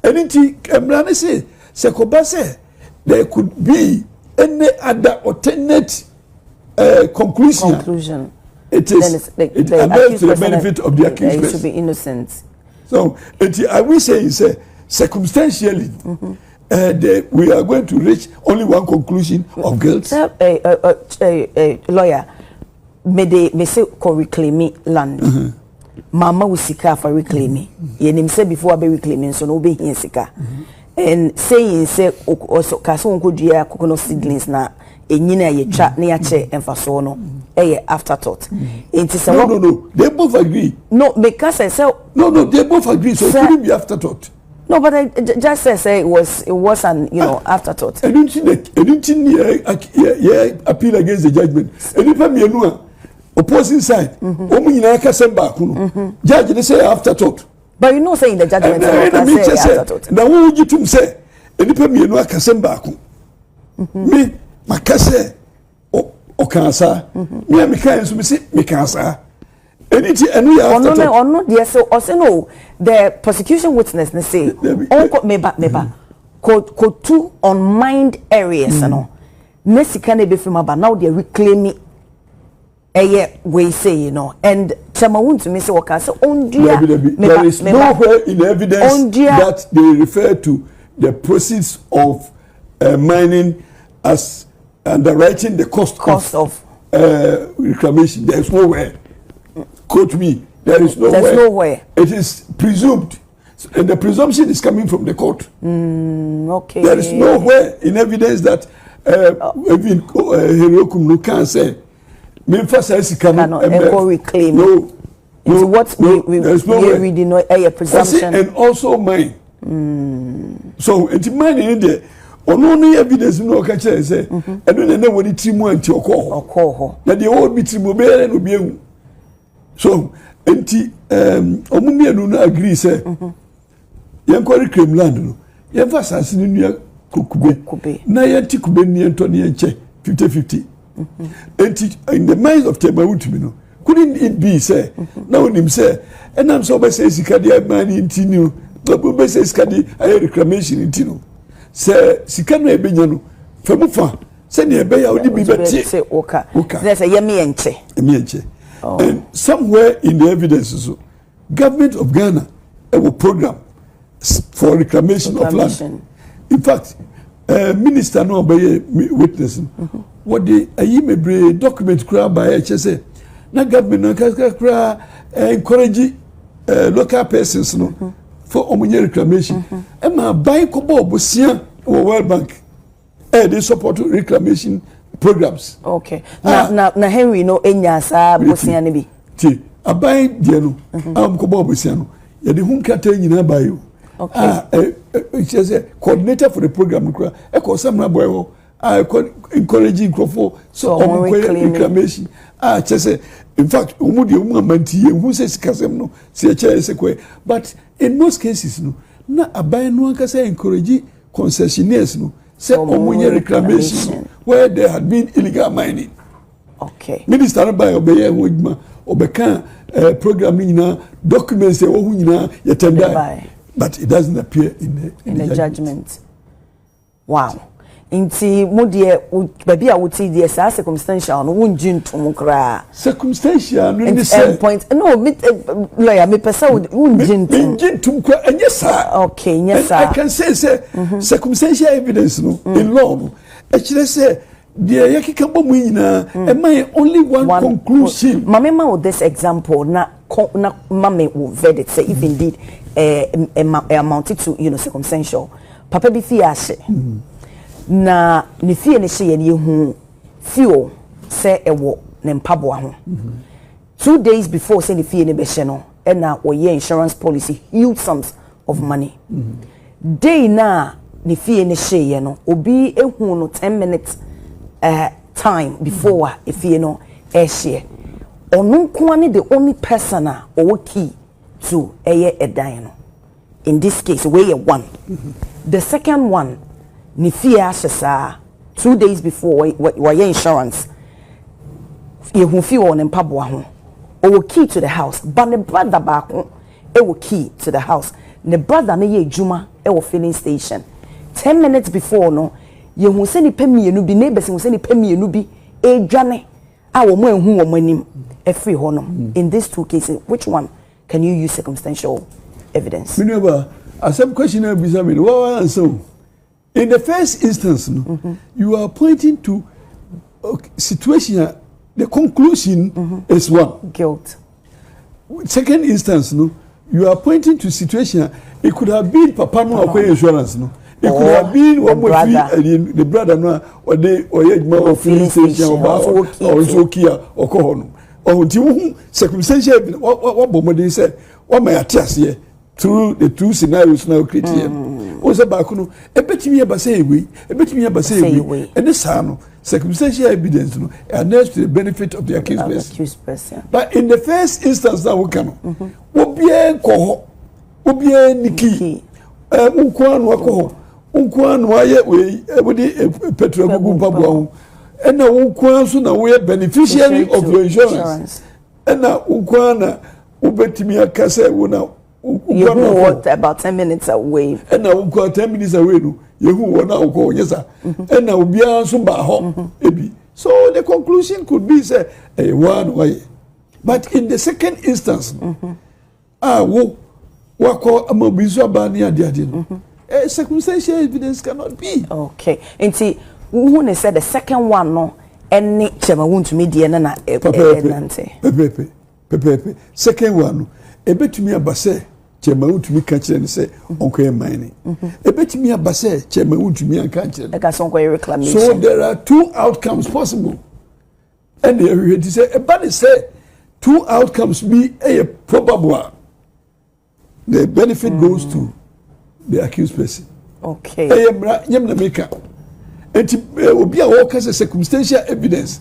Speaker 3: and enti emrane say sekobase there could be any other alternate conclusion. It is it amounts to the benefit of the accused person.
Speaker 2: Should be innocent.
Speaker 3: So I will say circumstantially, we are going to reach only one conclusion of guilt.
Speaker 2: Lawyer, me say ko reclaim land. Mama usika for reclaiming. Yenim say before be reclaiming, so no be here sika. And saying say also kaso nko dua kokono seedlings na enyina ye twa na ya che emfaso no afterthought.
Speaker 3: No, they both agree.
Speaker 2: No, because I say
Speaker 3: no, they both agree, so it couldn't be afterthought.
Speaker 2: No, but I just say it was an afterthought.
Speaker 3: I didn't appeal against the judgment. And opposing side, judge they say afterthought.
Speaker 2: But you know saying the judgment say afterthought.
Speaker 3: Now what would you say? Me makase o kansa. Me amika so me say me kansa.
Speaker 2: No, yes, so also no, the prosecution witness they say meba could two on mind areas no. Nesi can be from about now they reclaim we say, you know, and Chamawun to me say okay, so
Speaker 3: there is nowhere in evidence that they refer to the proceeds of mining as underwriting the cost of reclamation. There is nowhere. Quote me. There is nowhere.
Speaker 2: There's nowhere.
Speaker 3: It is presumed, and the presumption is coming from the court.
Speaker 2: Okay.
Speaker 3: There is nowhere in evidence that even Herokum no can say. Memphis cannot
Speaker 2: reclaim.
Speaker 3: No.
Speaker 2: What we reading no a presumption.
Speaker 3: And also mine. So it's mine in there. Only evidence no catch say. I don't know what it's more until call. Now the old bit mobile and be. So, omumi no agree say, yanko reclaim land no. Yanfa asase ni nua kube. Na yanti kube ni ento ni enche 50-50. In the minds of Temawutumi no, couldn't it be say, now him say, and I'm so by say sikadi money intinu, but be say sikadi aye reclamation intinu. Say sikano ebenya no, femufa, say ne ebeya odi bi beti.
Speaker 2: Say oka. There's a yemi enche.
Speaker 3: And somewhere in the evidence, government of Ghana have a program for reclamation of land. In fact, minister no obey witness. What the ayime document crowd by HSA. Na government no encourage local persons no for omunye reclamation. Emma buy kobo bosia or World Bank. They support reclamation programs. Okay.
Speaker 2: Na Henry no enyasa bosia ne bi.
Speaker 3: Ti abai die no am ko bo bosia no. Ye de hunkata nyina bai o. Okay. It say coordinator for the program no kra. E ko samra boy ho. Encouraging crofo so reclamation. Say in fact umudi amanti ye hu say sikasem no se say kwe. But in most cases no na abai no anka say encourage concessionaires no say omunye reclamation where there had been illegal mining.
Speaker 2: Okay.
Speaker 3: Minister by obey wojma obeka program ni documents e wo hu nyina yetenda, but it doesn't appear in the judgment.
Speaker 2: Wow. Inti modie baby a wuti die sa circumstantial no wunji ntom kra.
Speaker 3: Circumstantial no ni say
Speaker 2: point no lawyer me pesa wunji
Speaker 3: ntom kra enye sa.
Speaker 2: Okay, yes sir.
Speaker 3: I can say circumstantial evidence no in law no actually say the yakika bomu nyina am only one conclusion.
Speaker 2: Mama with this example na mama will verdict say if indeed amounted to circumstantial papa bi fi ase na ne fie ne hye ne hu fuel say ewo ne mpaboa ho 2 days before say ne fie ne be hye no e na oye insurance policy huge sums of money day na ne fie ne hye no obi ehu no 10 minutes time before e fie no e hye onu nko ane the only person o key to eye edan no in this case we one the second one ni fie asesa 2 days before why insurance ye hu fie on mpaboa ho o key to the house but the brother back e wo key to the house the brother na ye adwuma e wo filling station 10 minutes before no ye hu se ni pemienu bi neighbors hu se ni pemienu bi e dwane a wo mo ehu wo manim e free ho no in these two cases which one can you use circumstantial evidence?
Speaker 3: Remember As some question I be what answer. In the first instance, no, you are pointing to situation. The conclusion is one.
Speaker 2: Guilt.
Speaker 3: Second instance, no, you are pointing to situation. It could have been Papa no acquire insurance, no. It could have been the brother no, or they or your filling station or also Kia or Kohono. Or until circumstantial what Bomadi said, what may attest here through the two scenarios now created. Was a bakuno, a bit me about say we, a bit me about say we, and this sano, circumstantial evidence, no, and next to the benefit of the accused person. But in the first instance, that we can, Obie Koho, Obie Niki, Unquan Wako, Unquan Wyatt, we petrol Pabua, and now Unquan soon we are beneficiary of your insurance, and now Unquana, Ubetimia Casa, now.
Speaker 2: You walked about 10 minutes away.
Speaker 3: And now we 10 minutes away. You who now go, yes, sir. And now we are some home. So the conclusion could be say a one way. But in the second instance, what call a mobizo bania diadin. Circumstantial evidence cannot be.
Speaker 2: Okay. And see, who said the second one, no, and nature won't to me, dear Nana,
Speaker 3: Pepe. Second one, a bit to me abase. Chema to me catch and say, Uncle Mining. A bit to me abase, Chema to me and catch it. So there are two outcomes possible. And they say, a body say, two outcomes be a probable one. The benefit goes to the accused person.
Speaker 2: Okay.
Speaker 3: Yamna maker. And it will be a all kinds of circumstantial evidence.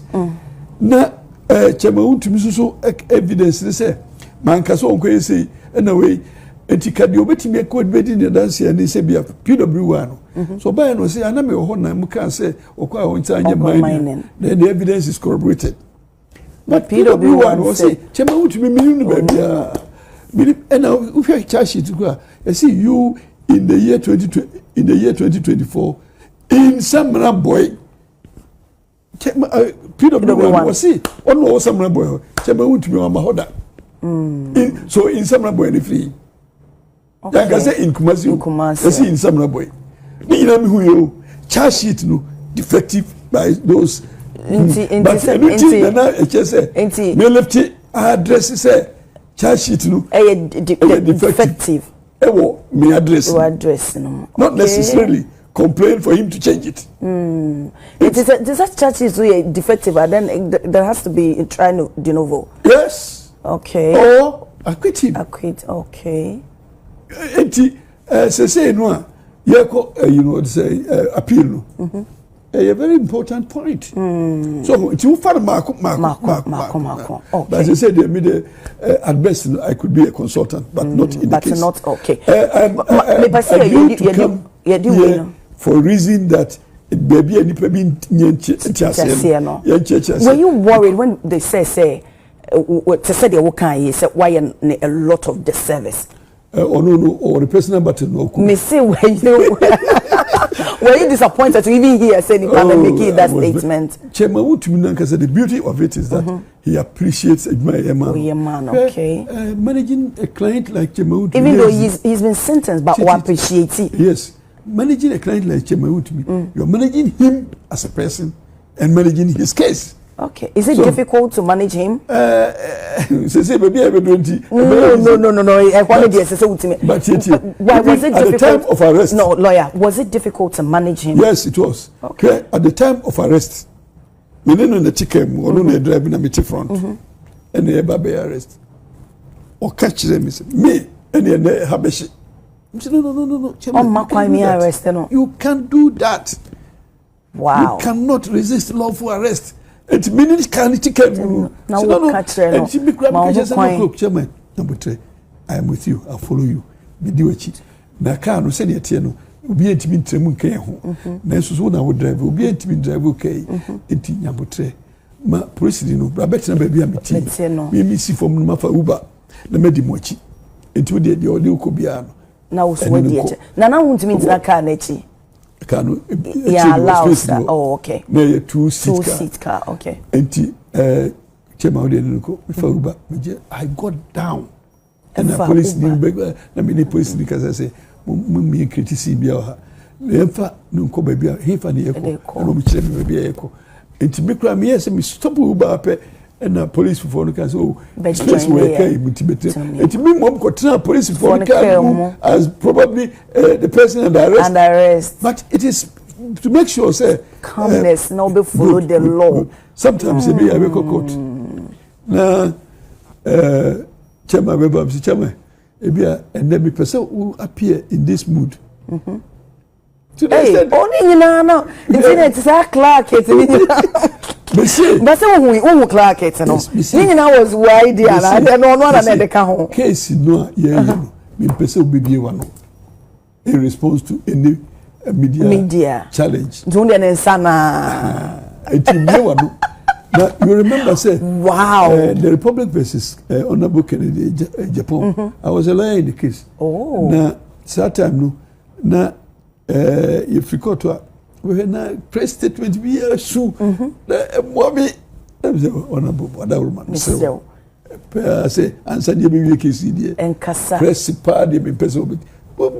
Speaker 3: Na Chema to me so evidence, they say, man, Casso, Uncle say, and away. And he can do a code bed in the dance and they say, be a PW1. So by no say, I know what I can say, or quite on mining. Then the evidence is corroborated. But PW1 was say, Chema to be million, and now if you charge it to go, I see you in the year 2024 in some boy. PW1 was see, one was some boy, Chema to be on my order. So in some boy, free. Like I say in Kumasi, I see in some boy. Me know who you charge sheet no defective by those. But anything na just say. Me left address say charge sheet no.
Speaker 2: Defective.
Speaker 3: Ewo me address.
Speaker 2: Address no.
Speaker 3: Not necessarily complain for him to change it.
Speaker 2: It is that charge sheet so defective, and then there has to be trying to de novo.
Speaker 3: Yes.
Speaker 2: Okay.
Speaker 3: Or acquit him.
Speaker 2: Acquit. Okay.
Speaker 3: Say no, you know, say appeal no. A very important point. So you find Marco.
Speaker 2: Okay.
Speaker 3: But as I said, they made at best I could be a consultant, but not in the case.
Speaker 2: But not okay.
Speaker 3: I to come here for a reason that baby and
Speaker 2: were you worried when they say to say they work on say why a lot of the service?
Speaker 3: Or the personal button. No.
Speaker 2: Me say were you disappointed to even hear saying making that statement?
Speaker 3: Chairman Utiminanka said the beauty of it is that he appreciates my man.
Speaker 2: Okay.
Speaker 3: Managing a client like Chairman,
Speaker 2: even though he's been sentenced, but we appreciate it.
Speaker 3: Yes, managing a client like Chairman Utimi, you're managing him as a person and managing his case.
Speaker 2: Okay. Is it difficult to manage him?
Speaker 3: No. I
Speaker 2: wanted to say ultimate.
Speaker 3: But
Speaker 2: why was it difficult?
Speaker 3: At the time of arrest?
Speaker 2: No, lawyer. Was it difficult to manage him?
Speaker 3: Yes, it was. Okay. At the time of arrest, we didn't know the ticket, we don't know driving a meeting front, and the baby arrest. Or catch them, me, and the Habeshi.
Speaker 2: No.
Speaker 3: You can't do that.
Speaker 2: Wow.
Speaker 3: You cannot resist lawful arrest. It means can it take no. And she be chairman. Number 3, I am with you. I'll follow you. Be do it. Na car no send it no. Obi entimi ntremu nkan ho. Na so na wo drive. Obi entimi drive okay. Enti number 3. Ma police no bra betina ba bia meti. Me si form no mafa Uber. Na medi mochi. Enti wo de odi ukobia no.
Speaker 2: Na wo so we de. Na wuntimi ntina car na echi.
Speaker 3: Can
Speaker 2: allows that. Oh, okay.
Speaker 3: No, two-seat
Speaker 2: car. Okay.
Speaker 3: And I got down, and the police didn't beg. I mean, the police because I say, me criticize bia Nefa no ko bia he fa ne yeko no me kire me bia yeko enti me kra me yes me stop Uber pe na police for no can so space where kai mutibete enti me mom ko tena police for no can as probably the person under arrest but it is to make sure say
Speaker 2: calmness no be follow the law
Speaker 3: sometimes e be a court na chama beba bi chama e bia and then me person who appear in this mood
Speaker 2: hey, only no. Internet is a Clark it. But say who Clark it no. Was wide and I don't know another can
Speaker 3: case no me person be one in response to any media challenge.
Speaker 2: Don't den sana.
Speaker 3: Now you remember say
Speaker 2: wow
Speaker 3: the Republic versus Honorable Kennedy Japan. I was a lawyer in the case.
Speaker 2: Oh.
Speaker 3: Now that time no na if you go to we na press statement we are sue mommy honorable woman say answer the be case there
Speaker 2: en kasa
Speaker 3: press party be person be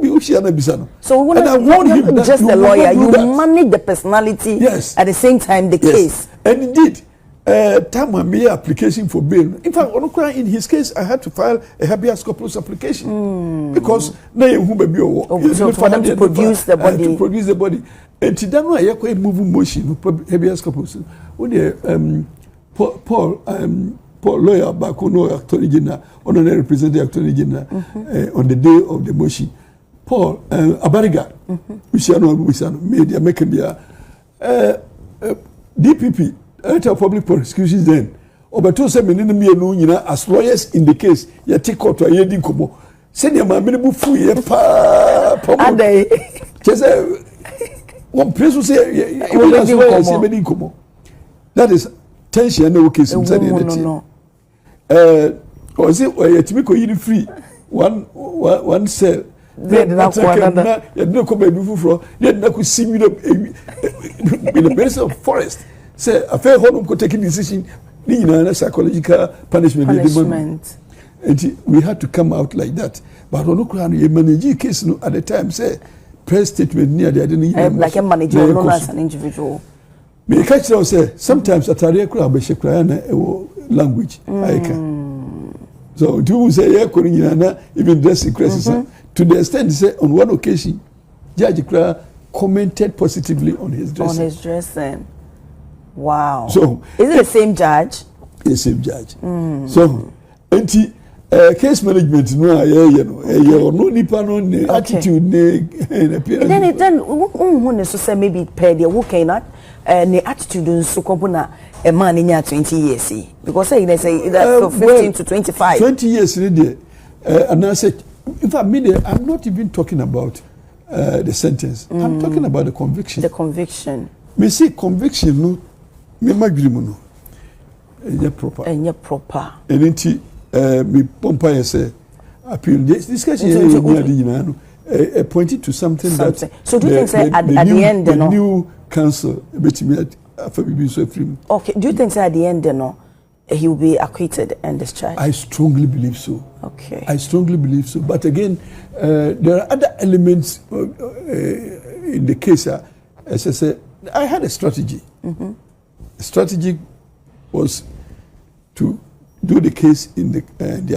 Speaker 3: ushia bisa no
Speaker 2: so when you're just a lawyer you manage the personality at the same time the case
Speaker 3: and indeed time when me application for bail. In fact, in his case, I had to file a habeas corpus application because now who may be
Speaker 2: so for them to produce the body.
Speaker 3: To produce the body. And today, no, I quite moving motion habeas corpus. When Paul lawyer back on Attorney General, honorary representative Attorney General on the day of the motion. Paul Abariga, which are not media making their DPP. Enter public prosecutions then. Obato say me no nyina as lawyers in the case ya take court ya di komo. Say dia ma me bu fu ye pa
Speaker 2: adai.
Speaker 3: Chese one place say me di komo. That is tension na case in say
Speaker 2: no.
Speaker 3: O say ya timi ko yiri free one cell.
Speaker 2: Then na ko another.
Speaker 3: Ya no ko be bu fro. Ya na ko see me in the base of forest. Say a fair home could take a decision, psychological punishment. And we had to come out like that. But on the managing case at the time, say, press statement near the identity.
Speaker 2: Like a manager, not as an individual.
Speaker 3: Me catch them say, sometimes at a crowd, language. So, do say, even dressing crisis. To the extent, they say, on one occasion, Judge Kra commented positively on his dressing.
Speaker 2: On his dressing. Wow.
Speaker 3: So
Speaker 2: is it the same judge?
Speaker 3: The same judge. So case management no nipa no attitude ne appearance.
Speaker 2: Then who so say maybe per the who cannot the attitude so compona a man in 20 years because they say that 15 to 25.
Speaker 3: 20 years there and I said in fact I'm not even talking about the sentence. I'm talking about the conviction.
Speaker 2: The conviction.
Speaker 3: Me see conviction no me madwirimu no enye proper enenti me pompa say appeal this discussion pointed to something that
Speaker 2: so do you think say at the end
Speaker 3: the new council betimi afa bibi so free.
Speaker 2: Okay, do you think say at the end he will be acquitted and discharged?
Speaker 3: I strongly believe so.
Speaker 2: Okay,
Speaker 3: I strongly believe so, but again there are other elements in the case as I say I had a strategy. The strategy was to do the case in the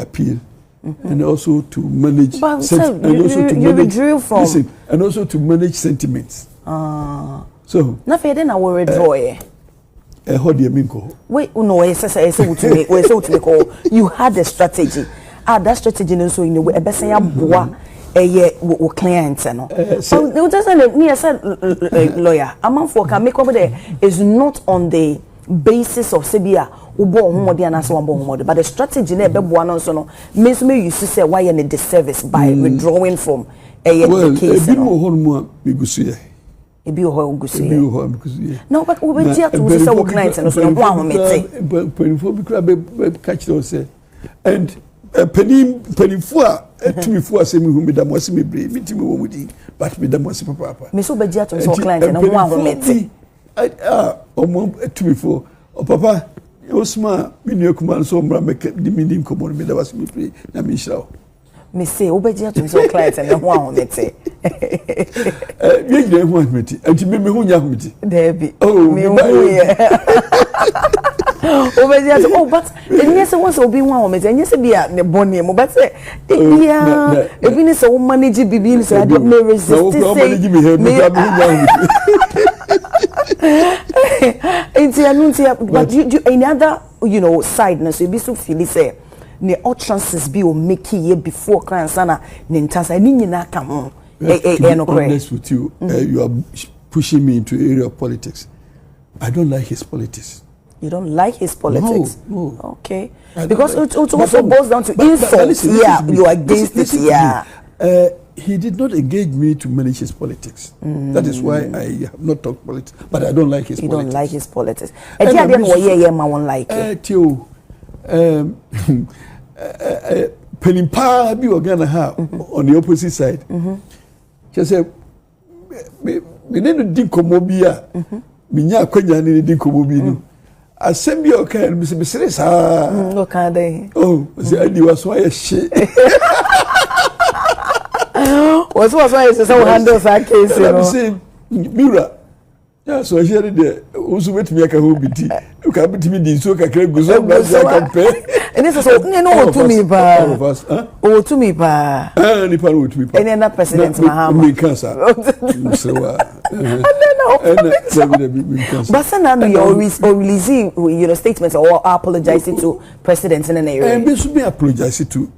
Speaker 3: appeal, and also to manage.
Speaker 2: But you withdrew from.
Speaker 3: Listen, and also to manage sentiments. So.
Speaker 2: Nothing. Then I will withdraw. Wait, no, you had a strategy. That strategy also in the way. Wo clients no so they just say me as a lawyer amount for can make over there is not on the basis of sebia wo bo homode and so bo homode but the strategy na be boa no so no me you say why any disservice by withdrawing from the case
Speaker 3: no
Speaker 2: ebi ho gusuye no but we be to say wo clients no so ho ahomete
Speaker 3: penifo bi kra be catch them say and penifo tumifo asemi hu medam wase mebre mitimi wo mudi but medam wase papa
Speaker 2: me so be to so clients no ho ahomete
Speaker 3: omo tumifo papa osma minu kuma so mra make di minim komo medam wase mebre na mi shao
Speaker 2: me say obeji atum so client and ho ahomete
Speaker 3: me gire ho ahomete anti me ho nya ahomete
Speaker 2: there be
Speaker 3: oh
Speaker 2: me ho obeji atum oh but enye se won so obi ho ahomete enye se bia ne bone mo but say bia ebi ni so manage bibi ni so ade me resist say me but you any other side na so be so feel say ne utterances be o make ye before client sana ne ntasa ni nyina ka ho no
Speaker 3: honest with you you are pushing me into area of politics. I don't like his politics.
Speaker 2: You don't like his politics?
Speaker 3: No.
Speaker 2: Okay. Because it also boils down to insults. You are against it. Yeah.
Speaker 3: He did not engage me to manage his politics. That is why I have not talked politics. But I don't like his politics.
Speaker 2: You don't like his politics. And I don't like it.
Speaker 3: Penimpa bi ogana ha on the opposite side. Just say me no din komo bi a me nya akwanya ni din komo bi no. Asem bi o kan me se sa.
Speaker 2: No kan dey.
Speaker 3: Oh, say adi was why she.
Speaker 2: Was why you say handle that case, you know.
Speaker 3: Say Mira. Yeah, so here the also wait me aka ho biti. You can be me din so kakra guzo na campaign.
Speaker 2: And this is so no to me ba.
Speaker 3: All of us, huh?
Speaker 2: Oh to me ba.
Speaker 3: Ni pa to me pa.
Speaker 2: Any other president Mahama.
Speaker 3: Me cancer. So
Speaker 2: but now you're releasing statements or apologizing to president in an area.
Speaker 3: And this should be apologizing to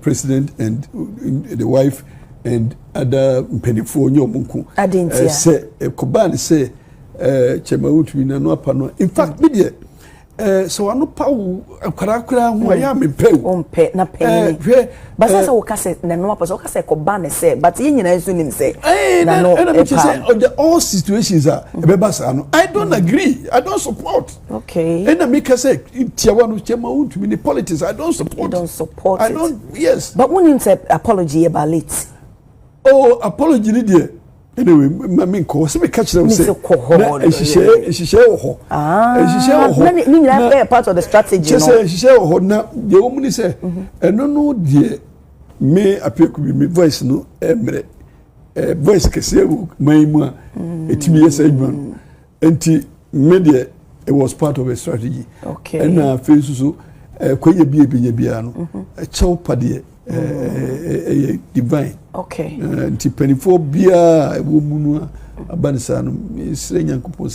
Speaker 3: president and the wife and other penifo nyomunku. Say Kobani say chema utwi na no apano. In fact media so anu pa akwarakura ho ya me
Speaker 2: pe na pe but say wo ka say na no apa so ka say Kobani say but ye nyina nso nim say
Speaker 3: na no say on the all situations are ebebasa no I don't agree. I don't support.
Speaker 2: Okay.
Speaker 3: And make say tiawa no chema utwi ni politics I don't support.
Speaker 2: You don't support
Speaker 3: I don't yes.
Speaker 2: But when you say apology about it.
Speaker 3: Oh, apology ni there. Anyway, me ko se me catch them say. She ho.
Speaker 2: Ah. Part of the strategy.
Speaker 3: She ho na the woman say no there me appear could be me voice no emre. Voice kese maimu a etimi yesa adwan. Enti media it was part of a strategy.
Speaker 2: Okay.
Speaker 3: And na face so koye bia no. Chew pade divine.
Speaker 2: Okay.
Speaker 3: Nti penifo bia womunu abanisa no sire nyankopon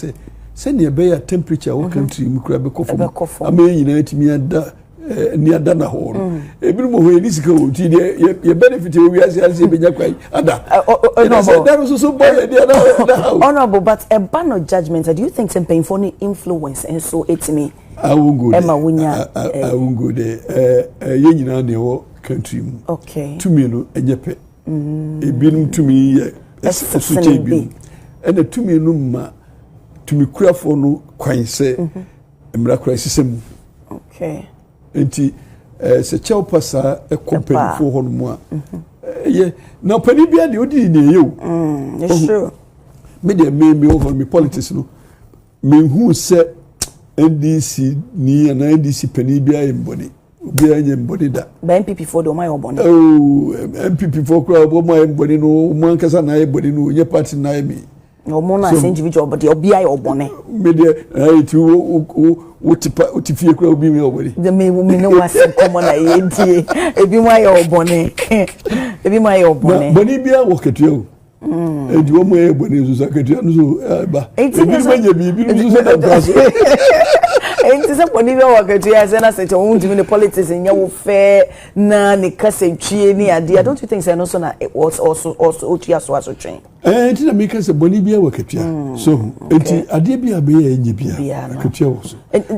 Speaker 3: se ne be ya temperature wo country mu kura be kofo amenyina atimi ada ni ada na ho no ebiru mo ho ni sika wo ti de ye benefit we wiase ase be nya kwai ada no so boy de ada
Speaker 2: honorable but a ban of judgment do you think some painful influence and so etimi
Speaker 3: I won't go
Speaker 2: Emma Wunya
Speaker 3: I won't go there ye nyina ne wo country mu
Speaker 2: okay
Speaker 3: to me no enyepe ebinum to me ye esuche bi ene to me no ma to me kurafo no kwan se emra kura sisem
Speaker 2: okay
Speaker 3: enti se chew pasa e company fo ho no mu a ye na pani bia de odi ne ye o
Speaker 2: sure
Speaker 3: me de me over me politics no me hu se NDC ni na NDC pani bia e mboni obi anye mboni da
Speaker 2: ba NPP for do my oboni
Speaker 3: oh NPP for kwa bo my mboni no mo ankasa na e boni no ye party na e mi
Speaker 2: no mo na individual but obi aye oboni
Speaker 3: me de ti wo ti fie kwa obi me oboni
Speaker 2: the me no was common na ye die ebi mo aye oboni ebi mo aye oboni
Speaker 3: boni bia wo ketua o edi wo mo aye boni so saketua no so ba ebi manya bi so da braso
Speaker 2: enti se poni bi wa ketua se na se che won timi ne politics nya wo fe na ne kase twie ni ade I don't you think say no so na it was also otua so aso twen
Speaker 3: enti na me kase boni bi wa ketua so enti ade bi abe ya enye bia ketua wo so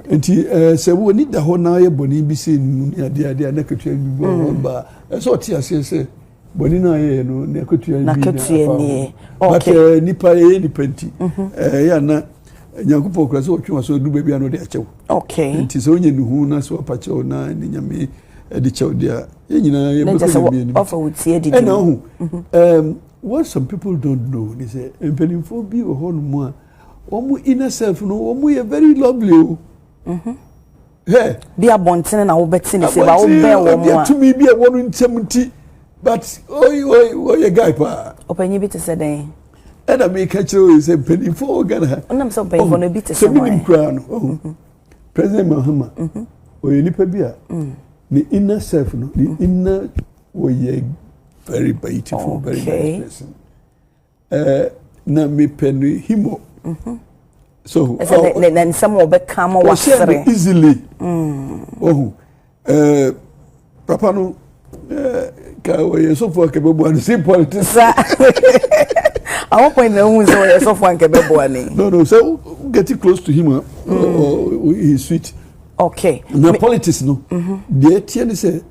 Speaker 3: enti se wo ni da ho na ye boni bi se ni ade na ketua bi ba so tia se boni na ye no ne ketua bi
Speaker 2: na ketua ni
Speaker 3: okay but nipa ye ni penti ya na nyankopɔ kura so otwe so du baabi ano de achew
Speaker 2: okay
Speaker 3: nti so onye nuhu na so apachew na ni nyame de chew dia ye nyina ye
Speaker 2: beko bi ni offer with ye didi
Speaker 3: what some people don't know they say empenifo bi wo honu mu a omu inner self no omu ye very lovely o hey
Speaker 2: bi abontene na wo betini se ba wo be wo mu a
Speaker 3: to me bi e wonu ntem nti but oh you guy pa
Speaker 2: opanyi bi te say den
Speaker 3: and I make catch you say penny for Ghana
Speaker 2: onam so penny for no bi te say
Speaker 3: so me crown President Mahama o ye nipa bi a the inner self no the inner we very beautiful very nice person na me penny himo so
Speaker 2: then some will become wasere
Speaker 3: easily papa no ka we so for kebebo and see politics
Speaker 2: I won't point the ones where so for kebebo ani
Speaker 3: no so getting close to him he's sweet
Speaker 2: okay
Speaker 3: na politics no the tie say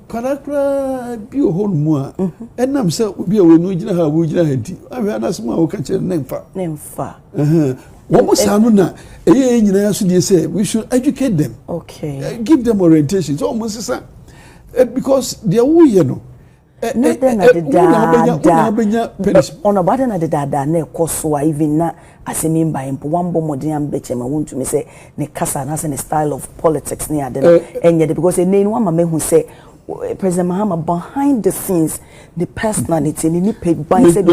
Speaker 3: parakra bi o hon mu a enam say obi a we no gina ha wo gina ha nti ahwe anasem a wo ka kire nemfa what sanu na eye nyina so dey say we should educate them
Speaker 2: okay
Speaker 3: give them orientation so almost say because they are who you know
Speaker 2: no then on about na the dada na ekoso even na asemi mba impo wambo modern ambeche ma wontu me say ne kasa na say ne style of politics ne ade enye because e nenu ama mehu say President Mahama behind the scenes the personality ni pe ban say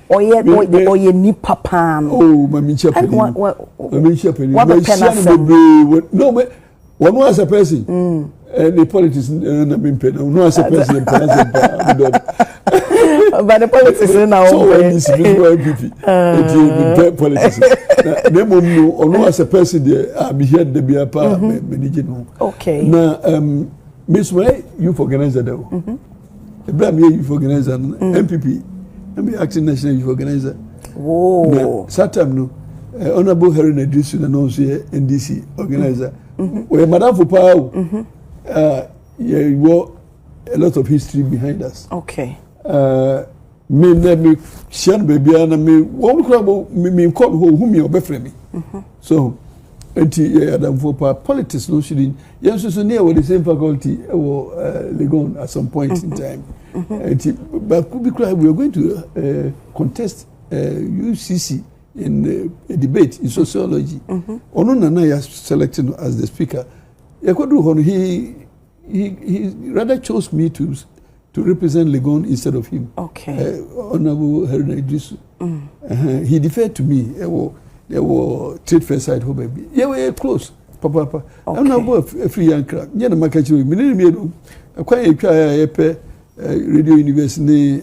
Speaker 2: oye ni papa
Speaker 3: oh mami chapeni no me one was a person the politics na bimpe no as a person
Speaker 2: but the politics na
Speaker 3: so NDC NPP politics na mo no no as a person there be here the be pa manage no
Speaker 2: okay
Speaker 3: na Miss Way youth organizer there Ibrahim youth organizer NPP be acting national youth organizer
Speaker 2: oh
Speaker 3: satam no honorable Harry Nadrisu na no so NDC organizer we madam for power you were a lot of history behind us
Speaker 2: okay
Speaker 3: me shan baby and me one crab me call who me obefre me so anti adam for politics no shouldn't yes so near with the same faculty Legon at some point in time but could be we are going to contest UCC in a debate in sociology ono nana ya selected as the speaker he rather chose me to represent Legon instead of him.
Speaker 2: Okay.
Speaker 3: Honorable Harry Nadrisu. He deferred to me. There were trade fair side for baby. Yeah, we were close. Papa. I'm not a free young crowd. Yeah, my country. Me quite a Radio University,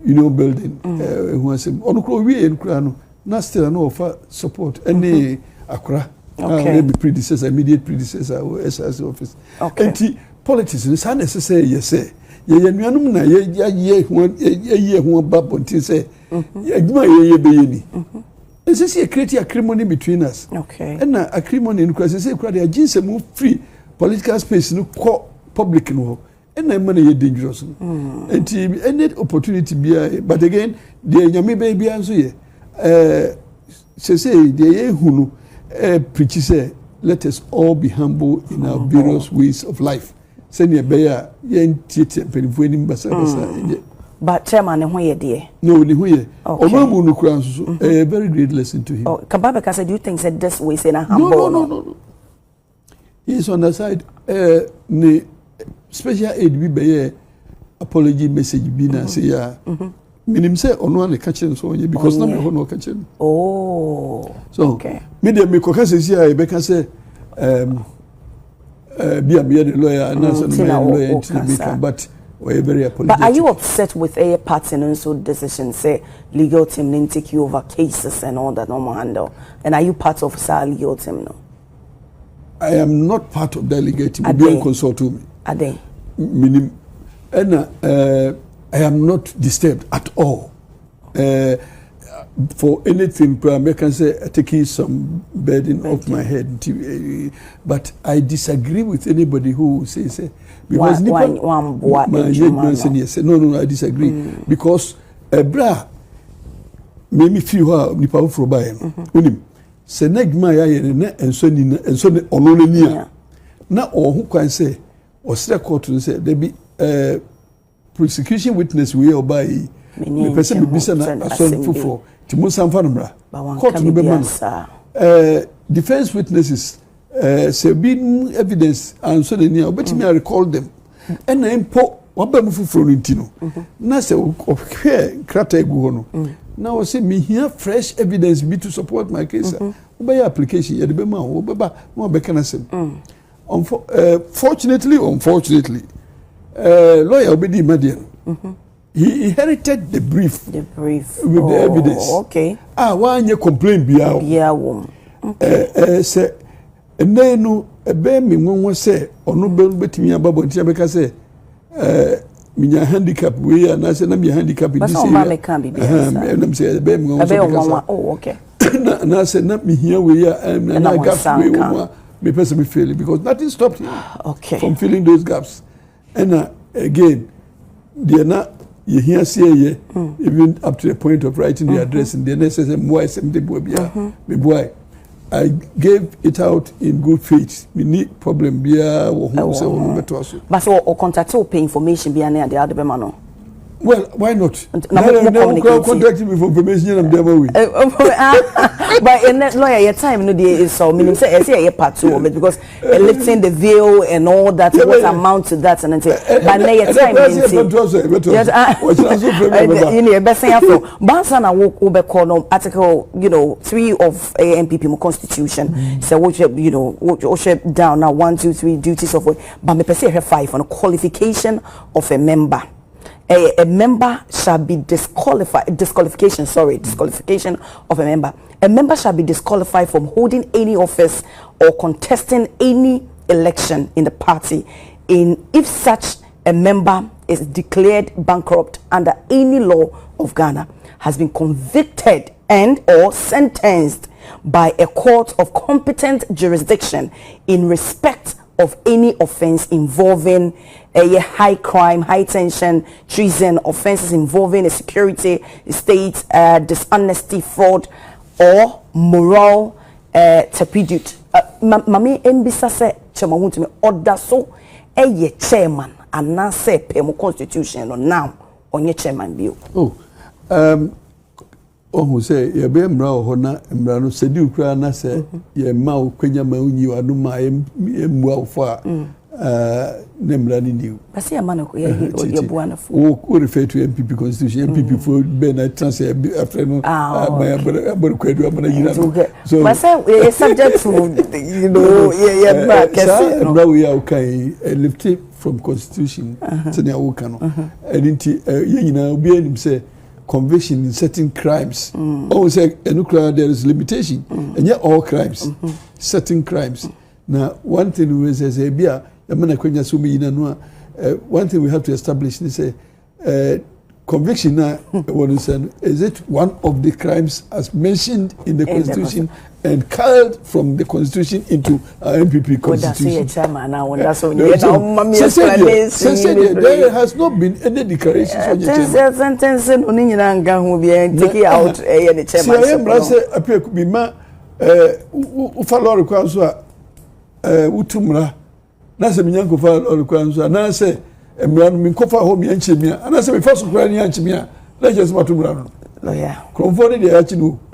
Speaker 3: building. Who was on we in Krano. Not still no offer support. Any Accra. Maybe predecessor, immediate predecessor, or SRC office.
Speaker 2: Okay.
Speaker 3: And politics is unnecessary, yes, say. Ye nuanum na ye who babonti say. Ye be ni. And since you create acrimony between us.
Speaker 2: Okay.
Speaker 3: And acrimony in crisis, say, crowd, jeans move free political space, no public no. And I'm money dangerous. And any opportunity be, but again, the Yami baby answer ye. Say, the Hunu. Preach say, let us all be humble in our various ways of life. Send your bear, yen teacher, penny basa.
Speaker 2: But chairman, and where dear?
Speaker 3: No, the way. A very great lesson to him.
Speaker 2: Oh, Kababa said, do you think that this way is in a humble?
Speaker 3: No. He's on the side. Special aid be by apology message be na say ya. Minim say ono an catching so because na me ho no catching.
Speaker 2: Oh.
Speaker 3: So okay. Me dey me koka say e be can say be a the lawyer and answer the lawyer but we are very apologetic. But
Speaker 2: are you upset with a party and so decision say legal team didn't take you over cases and all that normal handle? And are you part of our legal team now?
Speaker 3: I am not part of that legal team. Be consult to me.
Speaker 2: Are they?
Speaker 3: Minim and I am not disturbed at all for anything. I can say taking some burden off my head. But I disagree with anybody who says because
Speaker 2: no,
Speaker 3: I disagree because bra made me feel how nipa for buy unim se negma ya na enso ni ono ni a na who can say or court to say there be prosecution witness we obey me person be bisa na ason fufo ti mo samfa no mra court no be man defense witnesses say be evidence and so they obey me recall them And impo waba mu fufuro ntino na se okwe krata egu ho no na wo say me here fresh evidence be to support my case oba your application ye de be ma wo beba no be kana sem fortunately unfortunately lawyer obedi madian he inherited the brief with the evidence.
Speaker 2: Okay.
Speaker 3: One year complaint biya.
Speaker 2: Yeah, wom.
Speaker 3: Say, no, a bear me one say, or no bell between about Tiabeka say, minya handicap, we are not saying I'm your handicap in this area. And I'm saying,
Speaker 2: oh, okay.
Speaker 3: And I said, not me here, we are, and I got me personally failing because nothing stopped him from filling those gaps. And again, they are not. You hear say even up to the point of writing the address in the necessary boy. I gave it out in good faith. We need problem
Speaker 2: but so contact pay information be the other man.
Speaker 3: Well, why not? Now contacting me for information and the way.
Speaker 2: But in that lawyer, your time no dey is so meaning say a part 2 of it because lifting the veil and all that what amount to that and then but now your time you know best say afro bansa na wo be call no article 3 of NPP constitution so what you know what down now 1 2 3 duties of but me person 5 on a qualification of a member. A member shall be disqualification of a member. A member shall be disqualified from holding any office or contesting any election in the party if such a member is declared bankrupt under any law of Ghana, has been convicted and or sentenced by a court of competent jurisdiction in respect of any offense involving a high crime, high tension, treason, offenses involving a security state, dishonesty, fraud, or moral turpitude. Mami embisa se chema huntu me order so ye chairman and na se pemo constitution no now onye chairman bio.
Speaker 3: Who say ye be mra ho na mra no sedi ukra na se ye ma okwanya ma unyi wanu ma emu afo a ne mra ni new
Speaker 2: basi ya mana ye bua na fo
Speaker 3: who refer to NPP constitution NPP for be na transfer after no my abor kwadu amana yina
Speaker 2: so but say subject to ye back
Speaker 3: mra we are okay lift from constitution tanya wo kan no and ye nyina obi anim say conviction in certain crimes. Always say there is limitation, and yet all crimes, certain crimes. Now, one thing we say, one thing we have to establish is conviction. Is it one of the crimes as mentioned in the Constitution and carried from the Constitution into our NPP Constitution? There has not been any declaration.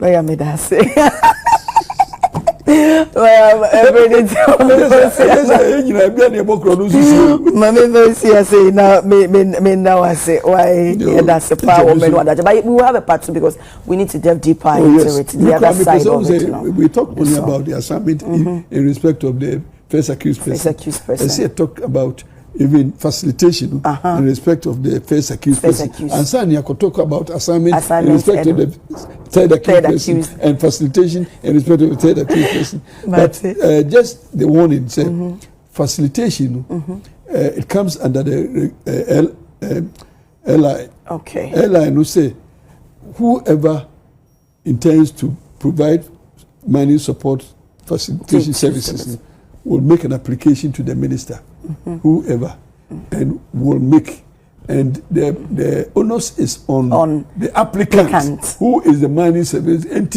Speaker 2: Lawyer made us say. Why that's a power but we will have a part 2 because we need to delve deeper into it. The other side of it.
Speaker 3: We talked only about the assignment in respect of the first accused person. I see I talked about even facilitation in respect of the first accused person. And Sani I could talk about assignment in respect of the third accused person and facilitation in respect of the third accused person. But just the warning said facilitation it comes under the LI.
Speaker 2: Okay.
Speaker 3: LI no say whoever intends to provide money support facilitation services will make an application to the minister, whoever, and will make, and the onus is on the applicant, who is the money service. And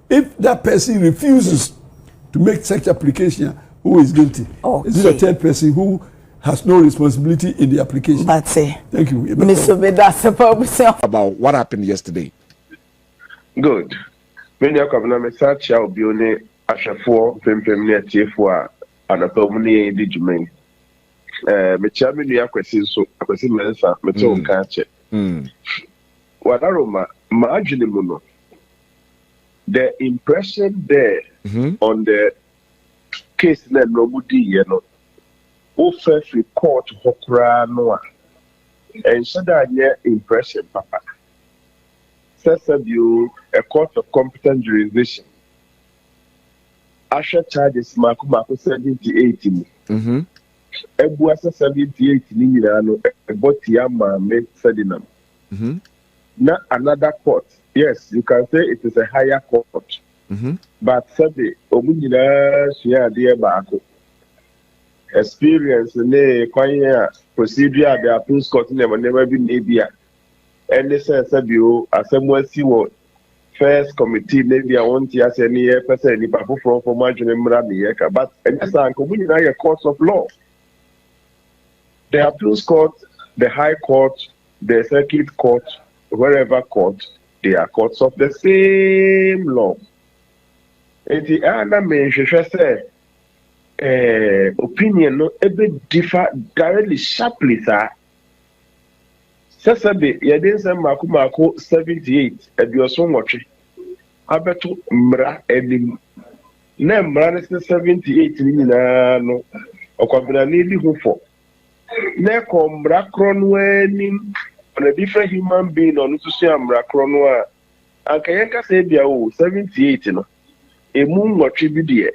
Speaker 3: if that person refuses to make such application, who is guilty? Is it a third person who has no responsibility in the application? Thank you.
Speaker 4: About what happened yesterday.
Speaker 5: Good. Many of them message shall be only Ashafo, Pempemnia Tifua, and a Pomuni Digimen. me chairman ya kwesi so kwesi mensa me to nka che wadaroma ma adwene mu no the impression there on the case na no mudi ye no o fa fi court hokra no a and should impression papa says you a court of competent jurisdiction Asha charges Maku 78 Ebu asa 78 ni nyina no eboti ama me sedinam na another court yes you can say it is a higher court but sabi omu nyina sua de baako experience ne kwanya procedure the appeals court never been ebia and they say sabi o asemwasi wo first committee maybe I want to say any person any people from margin but and that's a community a courts of law. The appeals court, the high court, the circuit court, wherever court, they are courts of the same law. And the other mention say opinion no ebe differ directly sharply sir. Sasabe yɛde nsɛm mako 78 aduoso nwɔtwe abeto mmara anim na mmara ne 78 ni nyinaa no ɔkwabena ne di ho fo na kɔ mmara kro no anim on a different human being ɔno nso so mmara kro no a anka yɛn kasa bia o 78 no emu nwɔtwe bi deɛ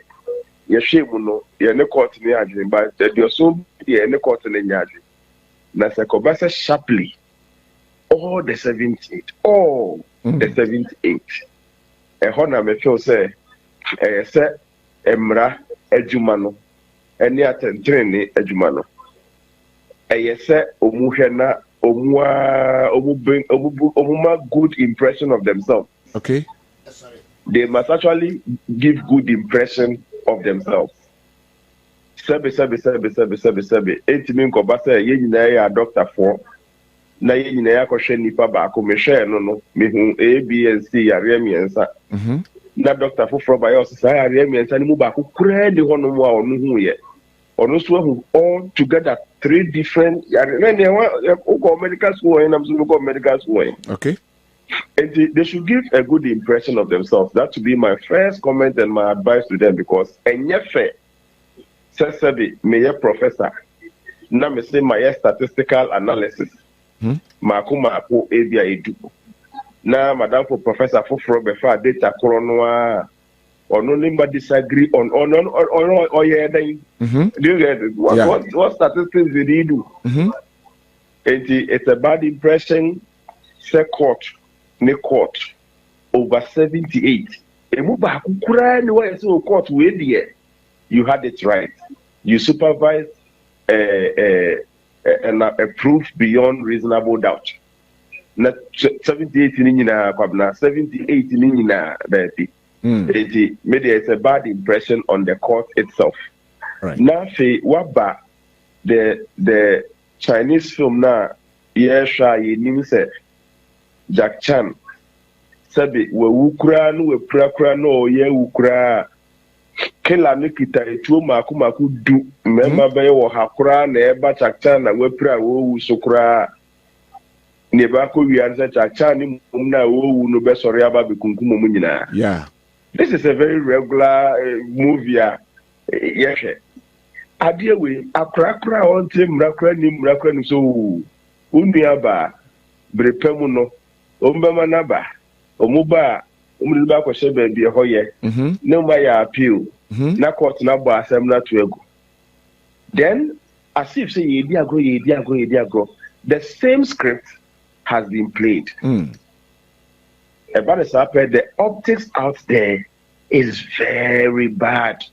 Speaker 5: yɛhwɛ mu no yɛne court ne adwene ba aduoso bi deɛ yɛne court ne nyadwe na sɛ kɔbasa sharply all the 78 all the 78 hona me feel say say emra adwuma no eni atentrene adwuma no say omuhwe na omuma good impression of themselves.
Speaker 4: Okay,
Speaker 5: they must actually give good impression of themselves. Sabe etimi nkoba say ye nyina ya doctor for na ye nyina ya kɔhwɛ nipa baako mehwɛ no mehu ABNC yare miensa na doctor foforo ba yo sisa yare miensa ni mu baako kura ni hɔ no mu a ɔno hu ye ɔno so hu all together 3 different yare na ne go medical school and am so go medical school.
Speaker 4: Okay,
Speaker 5: and they should give a good impression of themselves. That would be my first comment and my advice to them, because enyefe sabi me professor na me say my statistical analysis Mako ebia edu na madam for professor for befa data corona or no limba disagree on yeah then do you get it? What statistics did he do? It's a bad impression. Say court over 78 emu ba kukura ni wa so court we there you had it right, you supervised and approved beyond reasonable doubt. Not 78 ni na kwabna 78 ni na that maybe it's a bad impression on the court itself.
Speaker 4: Right.
Speaker 5: Now fe waba the Chinese film na yesha yenim se Jack Chan sabi we wukura no we kura no ye wukura kela ne kita etuo maku du memba be wo hakura na eba Jack na we pra wo wu sokura ne ba ko wi anza Jack ni mum na wo wu no be sori aba be kunkum mu nyina.
Speaker 4: Yeah,
Speaker 5: this is a very regular movie yeshe adie we akra on tem rakra ni so unua ba brepemu no ombama na ba omuba umliba ko shebe bi hoye no ma ya appeal na court na bo asem na to ego, then as if say yedi agro the same script has been played. About the optics out there is very bad.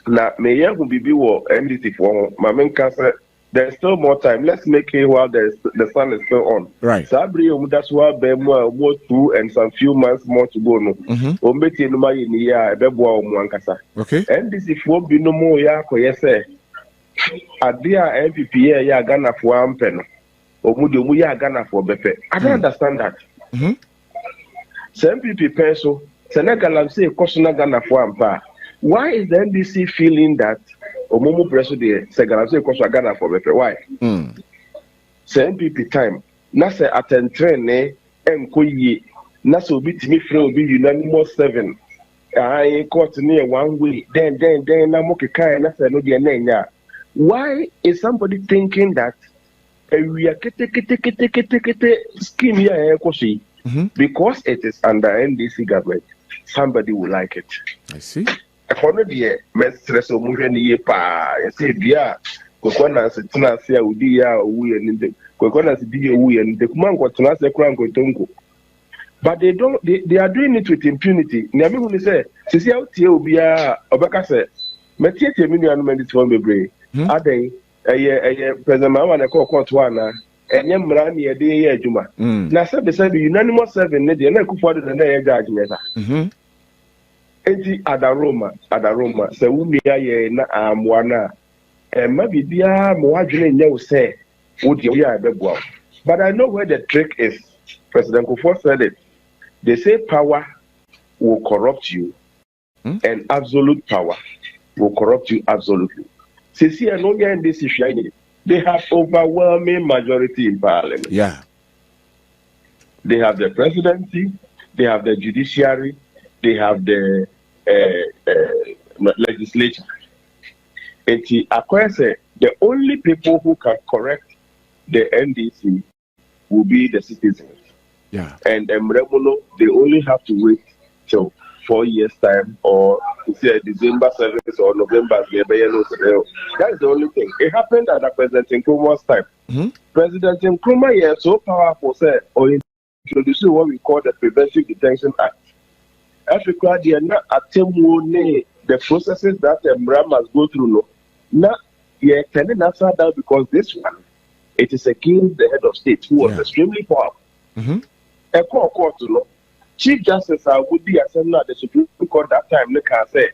Speaker 5: Now me ya go bibi wo NDC for my main cancer. There's still more time. Let's make it while the sun is still on.
Speaker 4: Right.
Speaker 5: Sabri that's why be more 2 and some few months more to go no. Ombeti no ma ni ya be boa omu ankasa.
Speaker 4: Okay.
Speaker 5: And this if wo bi no mo ya ko yese. Adia NPP ya Ghana for ampe no. Omu ya Ghana for bepe. I don't understand that. Some NPP peso Senegal am say kosuna Ghana for ampa. Why is the NDC feeling that Omomo preso de se garanti ko so Ghana for befe why se NPP time na se atentrene ne enko yi na se obi timi frɛ obi unanimous 7 I court near 1 way then na mo kekai na se no de na nya. Why is somebody thinking that we are kete scheme here ekoshi because it is under NDC government somebody will like it.
Speaker 4: I see.
Speaker 5: Ekono de me stress o mu hwe ne ye pa e se bia kokona se tena se a udi ya owu ye nde kokona se di owu ye nde kuma nko tena se kura nko tonko. But they are doing it with impunity. Niami hu ni se sisi autie obi a obeka se metietie mi nuanu mendit fo bebre aden eye president Mahama na call court wana enye mra ne ye de ye adwuma na se be unanimous 7 ne de na kufu ade na ye judge meta enti adaroma se wumia ye na amwa na ma bibia mo adwene nya wo se wo de ye abegwa. But I know where the trick is. President Kufuor said it. They say power will corrupt you and absolute power will corrupt you absolutely. See, I know in this issue, they have overwhelming majority in parliament.
Speaker 4: Yeah.
Speaker 5: They have the presidency, they have the judiciary, they have the legislature. And the only people who can correct the NDC will be the citizens.
Speaker 4: Yeah.
Speaker 5: And Mremono, they only have to wait till 4 years' time or December 7th or November. That is the only thing. It happened at President Nkrumah's time. President Nkrumah is so powerful, sir, or introducing what we call the Preventive Detention Act. Africa, they are not attempting the processes that Mra must go through. No, now, yeah, can answer that because this one, it is against the head of state who was extremely powerful. A court, Chief Justice Agye Assembly at the Supreme Court that time, they can say,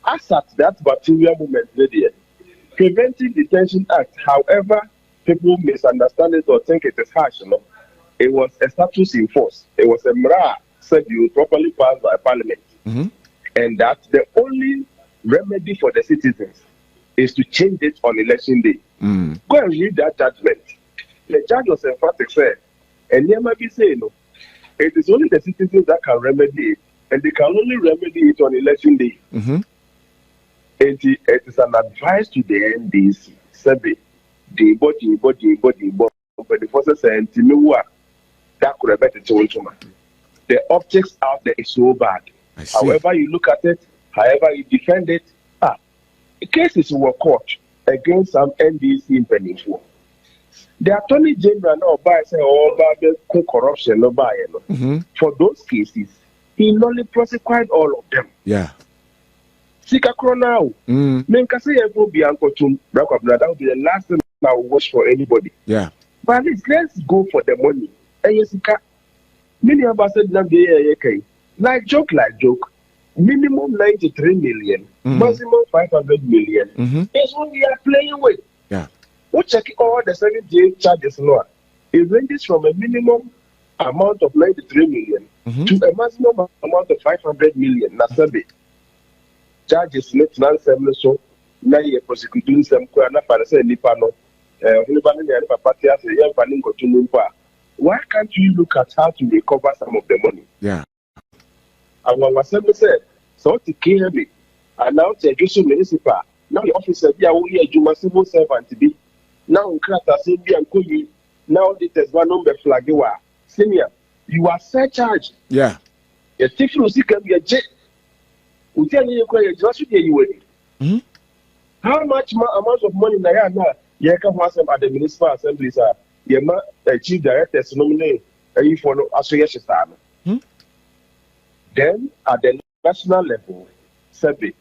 Speaker 5: as at that material moment, Preventive Detention Act, however, people misunderstand it or think it is harsh, it was a status in force. It was a MRA said you properly passed by Parliament. And that the only remedy for the citizens is to change it on election day. Go and read that judgment. The judge was emphatic, said, and never be saying, no, it is only the citizens that can remedy it, and they can only remedy it on election day. It is an advice to the NDC. Sabi, the body, but the forces and that could have better told to man. The optics out there is so bad. However you look at it, however you defend it, the cases were caught against some NDC in Peninsula. The Attorney General now by say corruption no by for those cases, he only prosecuted all of them.
Speaker 4: Yeah.
Speaker 5: Sika Kronao. Menka say ever be uncle to Rajab, that will be the last thing I will watch for anybody.
Speaker 4: Yeah.
Speaker 5: But let's go for the money. And yes, many of us said like joke. Minimum 93 million, maximum 500 million. Is what we are playing with.
Speaker 4: Yeah.
Speaker 5: We check all the 78 charges now. It ranges from a minimum amount of 93 million to a maximum amount of 500 million. Nasabi charges net non-semi so now you're prosecuting some na parase nipano. Why can't you look at how to recover some of the money?
Speaker 4: Yeah.
Speaker 5: And when Assembly said, so to kill me, and now to Agye municipal, now the officer be a Juma civil servant to be. Now in Krata Simbi and Koyi, now it is one number flagiwa. Senior, you are surcharged.
Speaker 4: Yeah.
Speaker 5: A thief will see can be a jet. We tell you just you wait. How much amount of money now? You can have some at the municipal assemblies are Yema chief directors nominate a for association. Then at the national level, Sebi,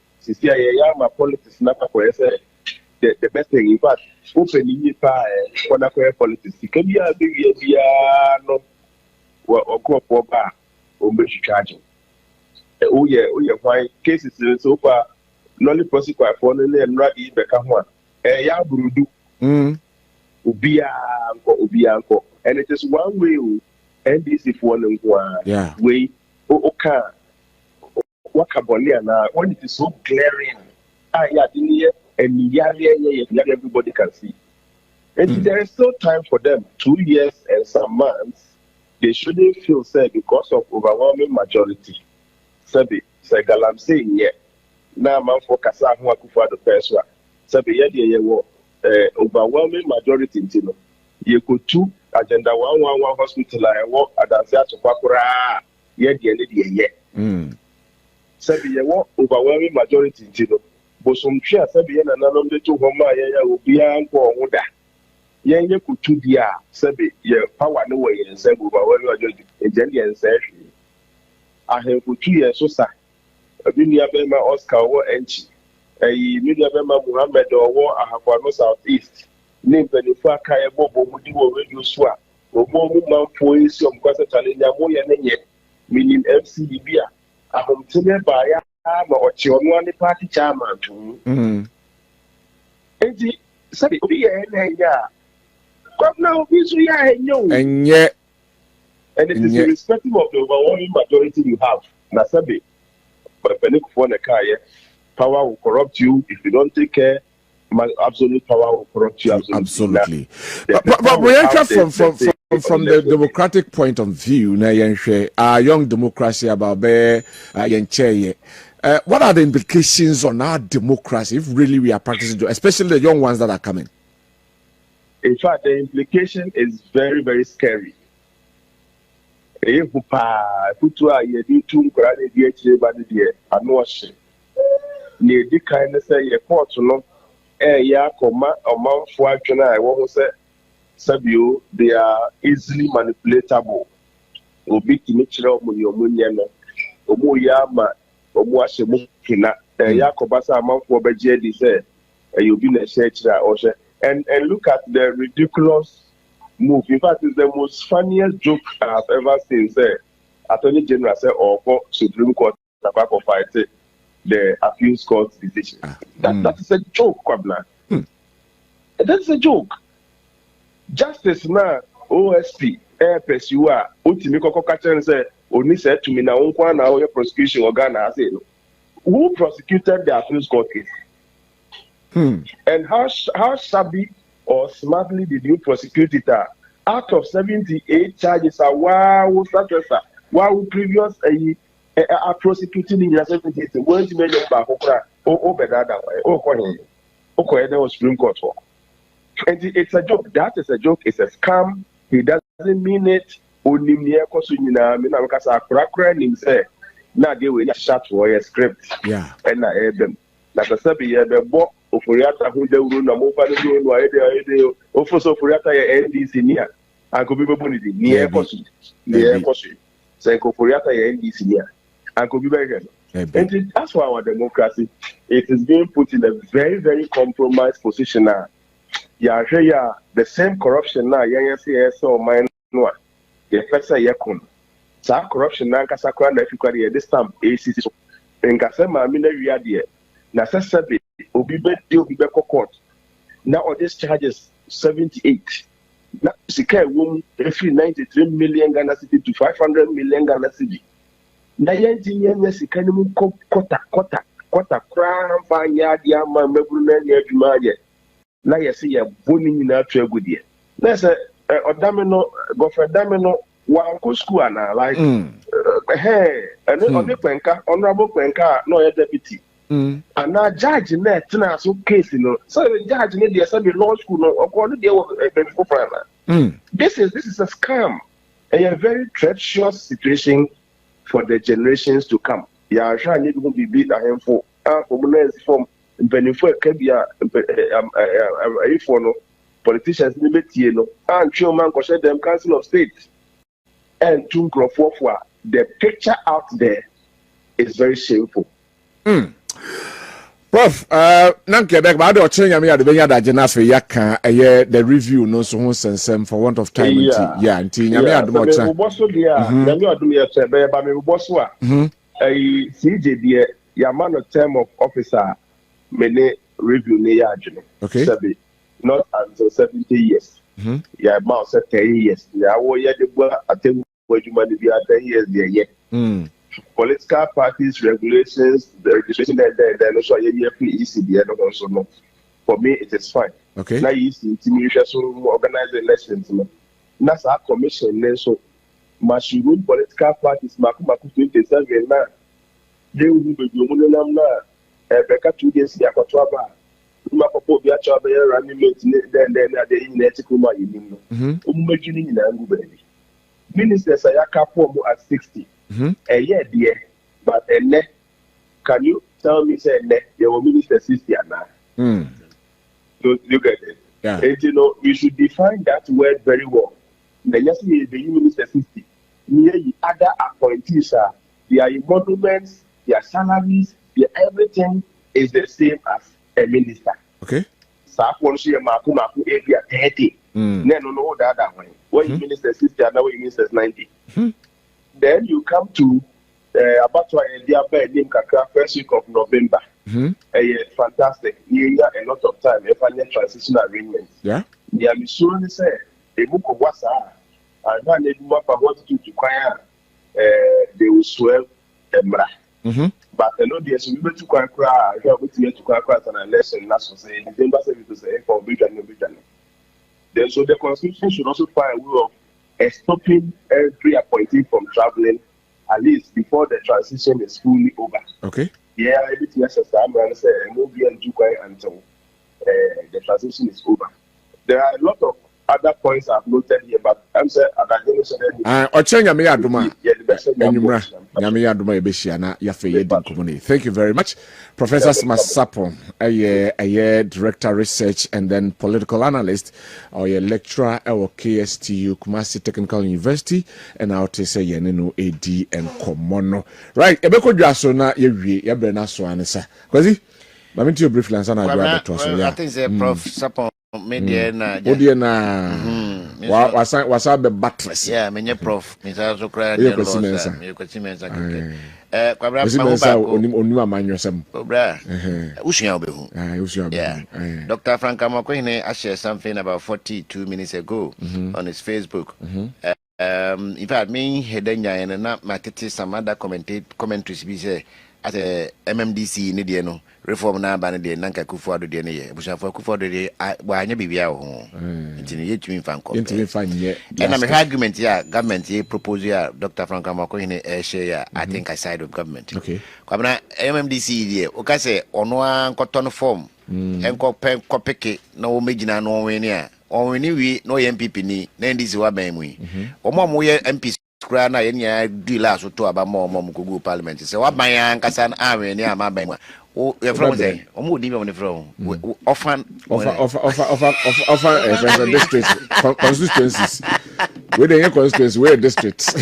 Speaker 5: my politics not the best thing. In fact, opening for politics. It can be a big no or go for bar or make charging. Oh yeah, why cases so far not prosecuted for and ready become one. Ya burudu. Ubianko. And it is one way NDC for one way. What when it is so glaring, and everybody can see. And there is still time for them, 2 years and some months. They shouldn't feel sad because of overwhelming majority. Sabi, I'm saying, yeah. Now, man, for Kasa, who are the first one. Sabi, yeah, overwhelming majority, you know. You could two agenda 111 hospital, I walk at the Kwakura, yeah. Sabi, you overwhelming majority, you know. But some share, Sabi, and another to Homa, yeah, will be uncle. Yenge kutudia sabi ye power no way and say overwhelming majority agenda and say I have kutu ye so sa Abinia Bema Oscar or Enchi a Media Bema Muhammad or Ahakwano Southeast name Benifa Kaya Bobo Mudiwo Radio Swa or Momu Poise of Kwasa Talina Moya Nenye meaning FCDB a home tenure by or Chionwani party chairman. Enti sabi obi ya now,
Speaker 4: and yet,
Speaker 5: and it is irrespective of the overwhelming majority you have. Nasabi, but power will corrupt you if you don't take care. Absolute power will corrupt you.
Speaker 4: Absolutely. But we enter from the democratic point of view, our young democracy about what are the implications on our democracy if really we are practicing, especially the young ones that are coming?
Speaker 5: In fact, the implication is very, very scary. If you do two granny DHA by the dear, I know she near the kind of say a court to know ya coma or mount for action. I won't say Sabio, they are easily manipulatable. Obi Kimichira Munyomunyano, Omuyama, Omuashemukina, Yakobasa amount for Bajedi said, you'll be a church or and look at the ridiculous move. In fact, it's the most funniest joke I've ever seen. Say, Attorney General said, "Or Supreme Court to fight the appeals court decision." That is a joke, Kwabna. That's a joke. Justice now, OSP, APSUA, Utimiko Kokachan said, "Oni said to me now, now your prosecution organ has it." Who prosecuted the appeals court case? And how shabby or smartly did you prosecute it? Out of 78 charges, wow, previous prosecuting in the 78, where to make them back over that was Supreme Court for. And it's a joke. That is a joke. It's a scam. He doesn't mean it. Only near Kosunina, Minamaka, Krakran himself. Now they will shut for a script.
Speaker 4: Yeah.
Speaker 5: And I heard them. Like I said, the book. Ofuriata who they will know more Ofuriata NDC near. And could be bonity near Kosu. Near Kosu. So Ofuriata NDC near. And could be very and that's why our democracy it is being put in a very, very compromised position now. The same corruption now, so mine no. The effects are yakun. So corruption now Kasakra Nafikari this time ACC. And Kasema Mina Riadia. Necessarily. Obi court. Now all these charges 78. Now Sika womb every 93 million Ghana city to 500 million Ghana city. Now engineer Sika quarter crown fanya diama mebuna nejumaje. Now you see a boning in our trade good year. Let's say Odamino Gofredamino Wanko school like hey and honorable Penka no deputy. And now judge net now so case so the judge need the law school according to this is a scam and a very treacherous situation for the generations to come. Yeah, I need to be beat a handful from benefit politicians and chairman them council of state and the picture out there is very shameful.
Speaker 4: Prof, Quebec, but I don't change me at the Benya Janafe Yaka, the review no so sense for want of time. Yeah, and Yamia
Speaker 5: CJ dear, Yamano term of officer, many review near
Speaker 4: okay,
Speaker 5: not until 70 years. Yeah, about 10 years. Yeah, I think what you might be at 10 years there. Political parties regulations, the registration that also ECD also no. for me it is fine.
Speaker 4: Okay.
Speaker 5: Now you see to organize elections. That's our commission. So must rule political parties. Maku 27 now. They will be doing now. Becca 2 days here for trouble. Mapo be a trouble running mate. Then at the ethical money. Making in a baby. Ministers are capable at 60. A year, dear. But can you tell me, say, there were minister 60 now? So you get it.
Speaker 4: Yeah.
Speaker 5: And you know, you should define that word very well. Then just say the minister 60. Near the other appointees are their emoluments, their salaries, their everything is the same as a minister.
Speaker 4: Okay.
Speaker 5: So I want to see a maku area 30. No, the other way. When you minister 60 and now you minister 90. Then you come to about the name Kakra first week of November. Fantastic. You have a lot of time. If I need transition arrangements.
Speaker 4: Yeah.
Speaker 5: Yeah, I'm sure they say a book of what's I know they do what I want to choir. They will swear Emra. But I know there's a little to cry. I have to cry and a lesson. That's what say. December 7 to say for big and big. Then so the constitution should also find a way of stopping every appointee from traveling at least before the transition is fully over.
Speaker 4: Okay.
Speaker 5: Yeah, everything else is I'm going to say move and do until the transition is over. There are a lot of other points I've noted here, but I'm saying
Speaker 4: thank you very much, Professor Smasapon, a director research and then political analyst, or a lecturer at KSTU Kumasi Technical University, and out to say Yenino AD and Komono. Right, Ebeko Jasona, Yabrena Swanesa. Quasi, I'm into your brief lens and I
Speaker 6: think Prof. Sapon. Media na
Speaker 4: was the buttress.
Speaker 6: Yeah, many prof. Mr. Socrates, you could see me. Dr. Frank Amakwene shared something about 42 minutes ago on his Facebook. In fact, me heading and not my some other commentaries be say at a MMDC in the reform na ban de nanka kufu ado de ne ye bushafo kufu ado de wa anya bibia ho ntini yetumi fan ko
Speaker 4: ntini fan ye
Speaker 6: and am argument ya government ye propose ya Dr. Frank Amakwene share ya I think I side with government. Okay, kwabna MMDC die o ka se ono an koton form enko pen ko peke na wo megina no weni a onweni wi no NPP ni na NDC wa ban mu omo ye MP kura na yenya do last to aba mo ko parliament se wa ban an kasa na aweni ama ban mu o from say omo di me on the from offer districts constituencies we dey constituencies we districts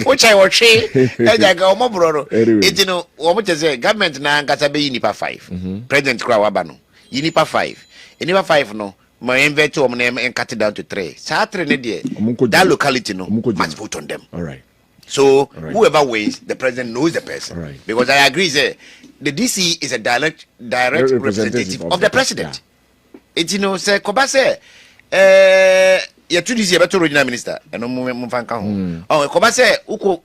Speaker 6: which I watch e ga omo bro it no omo say government na nkasa be nipa 5 president kura wa ba no nipa 5 nipa 5 no my invite omo na cut it down to 3 sa 3 ne dey that locality no must vote on them.
Speaker 4: All right.
Speaker 6: So whoever wins, the president knows the person.
Speaker 4: Right.
Speaker 6: Because I agree that the DC is a direct representative of the president. It's say Kobase ya tu DC beto regional minister eno mo fanka ho. Oh Kobase uko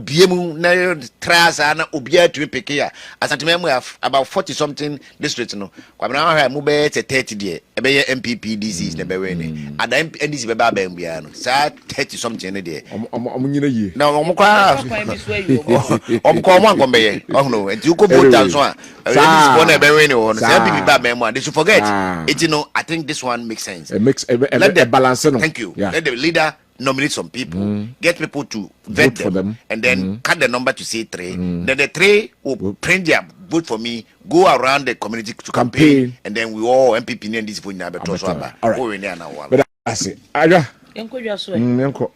Speaker 6: biemu na trasa na obia tu peke ya. Asanteme mu about 40 something districts no. Kwa na ha mu be 30 de e be NPP DCs na be we ni. Ada NDC be ba ba bia no. Sa 30 something ne de.
Speaker 4: Omo nyina yie.
Speaker 6: Na omo kwa omo ko mo anko be ye. Oh no, enti uko vote down so a. NDC one be we ni ho. Sa NPP ba ba mu. They should forget. I think this one makes sense.
Speaker 4: It makes a balance.
Speaker 6: Thank you. Yeah. Let the leader nominate some people, get people to vet them, and then cut the number to say 3. Then the 3 will print their vote for me, go around the community to campaign, and then we all MPP and this point now.
Speaker 4: All right. But I say, Agye.
Speaker 2: Enko jwa so.
Speaker 4: Enko.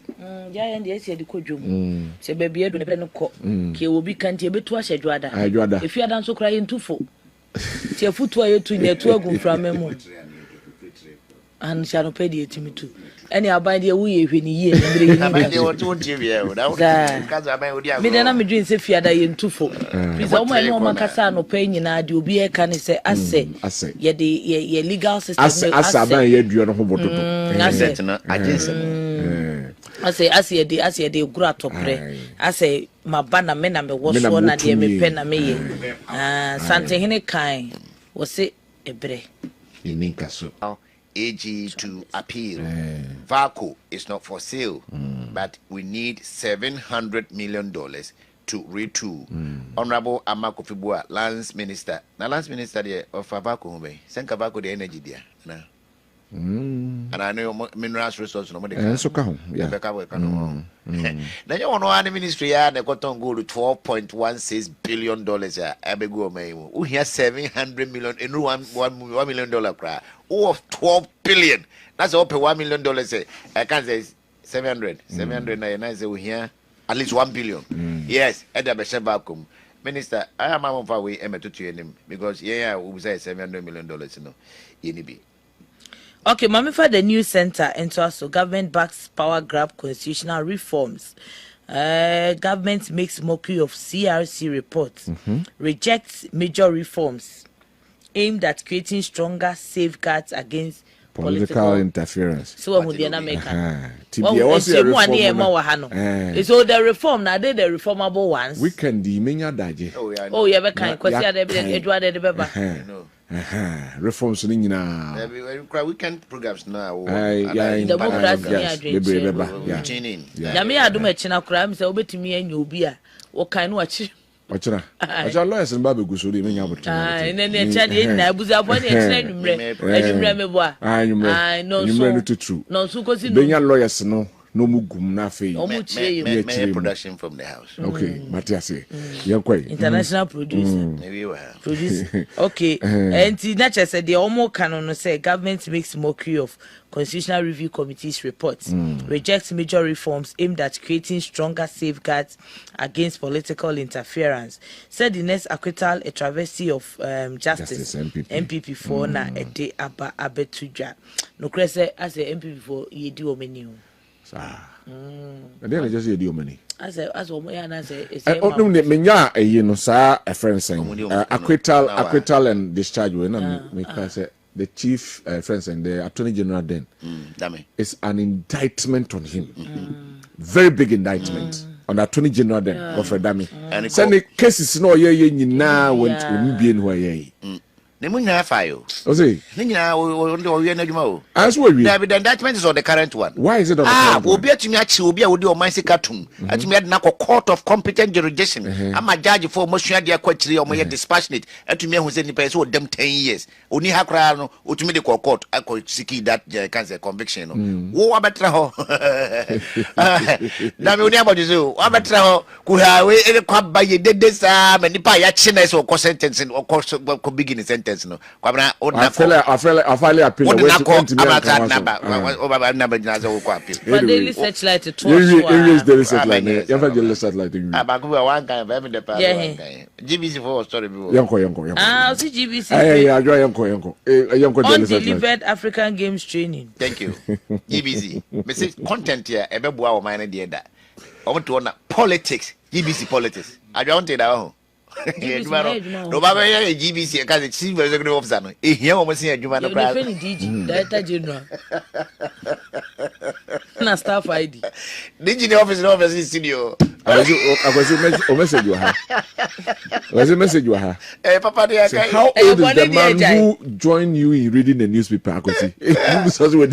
Speaker 2: Ja yen de ese de kodwom. Se bebia do ne be no ko. Ke obi kanti e betu ahye dwada. Efi adan so kra ye ntufo. Ti afutu ayetu nyetu agum framemu. And shall pay the etimitu. Any abide the we hweni ye
Speaker 6: abide what won't you because I would me then me dream say fiada ye ntufo please o ma no makasa no pay nyina de obi e kan say ase ye de ye legal system
Speaker 4: ase aban ye duo no ho bododo
Speaker 6: asset na agents
Speaker 2: ase ye de gura topre ase mabana me na me wo so na de me pe na me ye sante hene kan wo se
Speaker 7: ebre
Speaker 4: Ininkaso.
Speaker 6: AG to appeal. VACO is not for sale, but we need $700 million to retool. Honorable Amako Fibua, Lance Minister. Now, Lance Minister there of VACO, Senka VACO the energy there. Now. And I know minerals resources no more.
Speaker 4: So come, yeah.
Speaker 6: Then you want to ministry and they got on go to $12.16 billion. I beg you, we have $700 million in $1 million cry. Oh, 12 billion. That's all per $1 million. I can't say 700. 799 say we here at least 1 billion. Yes, at the best vacuum. Minister, I am on my way to him because we say $700 million.
Speaker 7: Okay, Mami for the new center and also government backs power grab constitutional reforms. Government makes mockery of CRC reports, rejects major reforms aimed at creating stronger safeguards against
Speaker 4: political interference.
Speaker 7: So what would the American? So the reform now they the reformable ones.
Speaker 4: We can dimenya daje.
Speaker 7: Oh yeah, but kind because yeah, Edward the
Speaker 4: reforms ni nyina.
Speaker 6: We can programs now.
Speaker 7: Democracy
Speaker 6: yeah.
Speaker 7: Yami adum e china kura mi se obetimi anya obi a wo kan no achi.
Speaker 4: Ochira. Acha lawyers nba be gusori menya botre.
Speaker 7: Ne cha de na abuza abo ne china nwumre me bo a. No so. No so kosi no.
Speaker 4: Benya lawyers no mugum na fe.
Speaker 6: Production from the house.
Speaker 4: Okay, Matias. Yankwe.
Speaker 7: International producer. Okay. And nature said the omo canon say government makes mockery of Constitutional Review Committee's reports, rejects major reforms aimed at creating stronger safeguards against political interference. Said the next acquittal a travesty of justice NPP for na a day abetuja. No crese as a NPP for yedi omeni.
Speaker 4: And then I just hear the money.
Speaker 7: As one and say,
Speaker 4: menya no sa a friend saying acquittal and discharge when because the chief friend and the attorney general then it's an indictment on him, very big indictment on the attorney general then of Dami. And send the cases no ye now when be in where
Speaker 6: Nemunya file.
Speaker 4: Ose.
Speaker 6: Ninya we na dwuma o.
Speaker 4: As we.
Speaker 6: The indictment is on the current one.
Speaker 4: Why is it on the current one?
Speaker 6: Obi atumi achi obi a wodi o man sika tum. Atumi ade na court of competent jurisdiction. Ama judge for mosua de akwachiri o moye dispassionate. Atumi ehun se nipa so dem 10 years. Oni ha kra no otumi de court akọ siki that cancel conviction no. Wo abetra ho. Na me oni abodi so abetra ho ku ha we ele kwa baye dede sa me nipa ya chi na so ko sentence ko begin sentence. No, I
Speaker 4: finally appeal.
Speaker 6: What about number?
Speaker 7: But daily searchlight to
Speaker 4: daily searchlight. Daily searchlight.
Speaker 6: One kind of GBC for story.
Speaker 4: Yonko.
Speaker 7: Ah, see GBC.
Speaker 4: Yonko.
Speaker 7: Undelivered African Games training.
Speaker 6: Thank you, GBC. Message content here. Ebebua o mind there that. I want to know politics. GBC politics. I don't think that. No baba ya GBC ka the chief executive officer no e hia o mo sin adwuma no pra
Speaker 7: DG director general na staff ID
Speaker 6: DG the office in studio
Speaker 4: o message you ha was a message you ha
Speaker 6: papa dey
Speaker 4: how old is the man who joined you in reading the newspaper akosi because we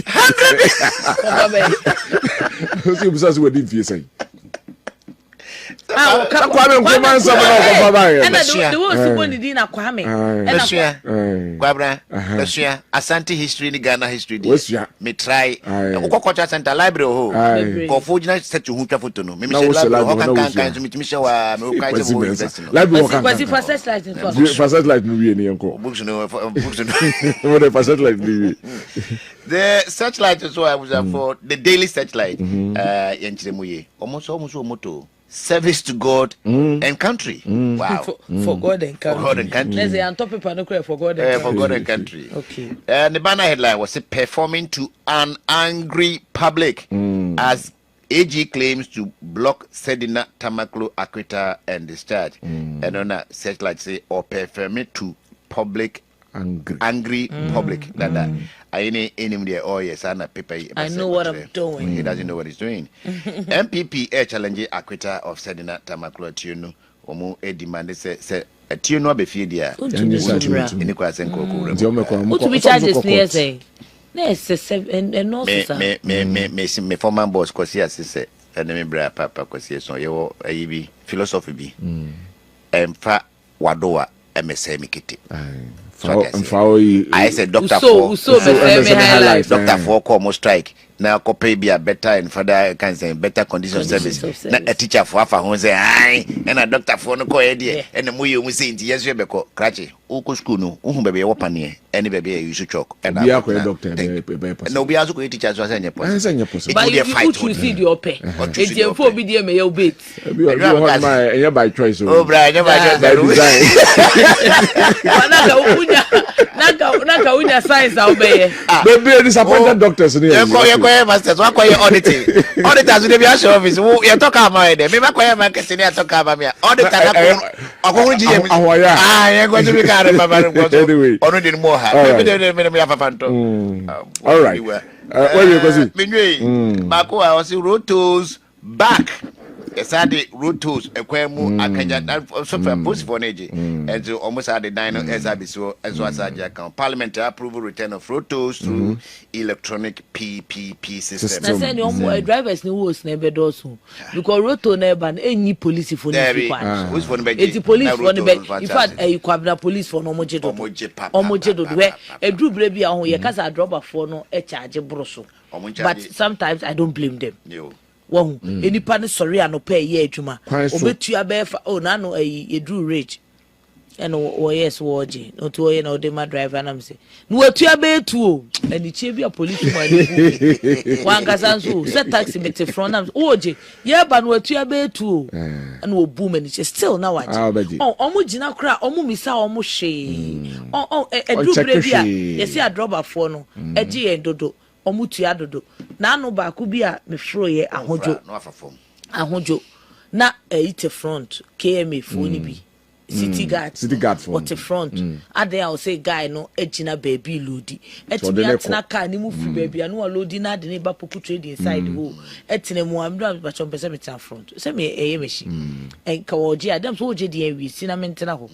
Speaker 4: because we didn't feel say
Speaker 7: Kwame Nkrumah the one who did na Kwame
Speaker 6: Kwabra Asante history ni Ghana history me try Okokocha Center library ho ko fojina set hu twa photo no me say library ho kan so me show me kai so invest no
Speaker 7: library ho kan first
Speaker 4: light no we ni enko
Speaker 6: books no
Speaker 4: what the first light ni
Speaker 6: the searchlight is what I was for the daily searchlight yenchiremuye almost moto service to God and country. Wow.
Speaker 7: For God and country.
Speaker 6: For God and country.
Speaker 7: Let's say on top of for God and country.
Speaker 6: For God and country.
Speaker 7: Okay.
Speaker 6: The banner headline was performing to an angry public as AG claims to block Sedina Tamaklo Acquittal and discharge. And on that searchlight say or performing to public angry public. That I there. Oh yes, I
Speaker 7: know what I'm doing.
Speaker 6: He doesn't know what he's doing. NPP challenge acquittal of Sedina Tamaklo Tiunu. Omo demand say tie no abefie dia ni kwa senko ko
Speaker 4: nti o meko
Speaker 7: to be charges near say and no
Speaker 6: me former boss kwasi asese and me bra papa kwasi so ye ayi philosophy bi emfa wadoa emese mikiti I said doctor for doctor for come strike na ko pay be a better and further can say better condition of service na a teacher for afa ho say ai and a doctor for no ko e dey and mu you mu say nti yesu be ko krache u ko school no hu be wo pane any be you should chalk and
Speaker 4: be a doctor
Speaker 6: no be aso ko teacher so say nye
Speaker 4: possible
Speaker 7: but you see the open e dey for be dey me you bet
Speaker 4: you by choice
Speaker 6: oh bra you by choice
Speaker 7: naka unya science au be
Speaker 4: baby disappointed doctors ni
Speaker 6: ye masters wa kwa auditing auditors dey be show office you talk about them me ba kwa market ni talk about me auditor na ko akohun ji ye ye go to be carry baba go onu dey mo ha me papa nto
Speaker 4: all right where you go see
Speaker 6: me ba ko I was rotos back Esade rotos ekwemu akanya so for post for neji and almost had the dino esabiso as was account parliament approval return of rotos through electronic PPP system.
Speaker 7: Na say no drivers ni wo na be do so because roto na ban enyi police for ni kwa.
Speaker 6: Who's for be?
Speaker 7: It's police for ni be. In fact kwabna police for no moje do. Omoje do we edru bre bia ho ye kasa driver for no e charge broso. But sometimes I don't blame them. Won enipa ne sori anope ye adwuma obetua be fa na no edru rage and yes woje no to ye na the driver na mse no atua be tu ani chie bia police man wan kasanso set taxi mete front na woje ye ba no atua be tu and wo boom ani still na waje omo gina kra omo misa omo hwe edru bre bia yes ya driver for no eje endodo omutua dodo na anu ba ku bia me fro ye ahojo na ite front KMA phone bi city guard for what front ade I will say guy no ejina baby loadi etimi atena car ni mu free baby anu loadi na de ne ba poku trade inside ho etene mu amdo ba chom pese metan front se me eye meshi en ka woje adam so woje de wi si na mentena ho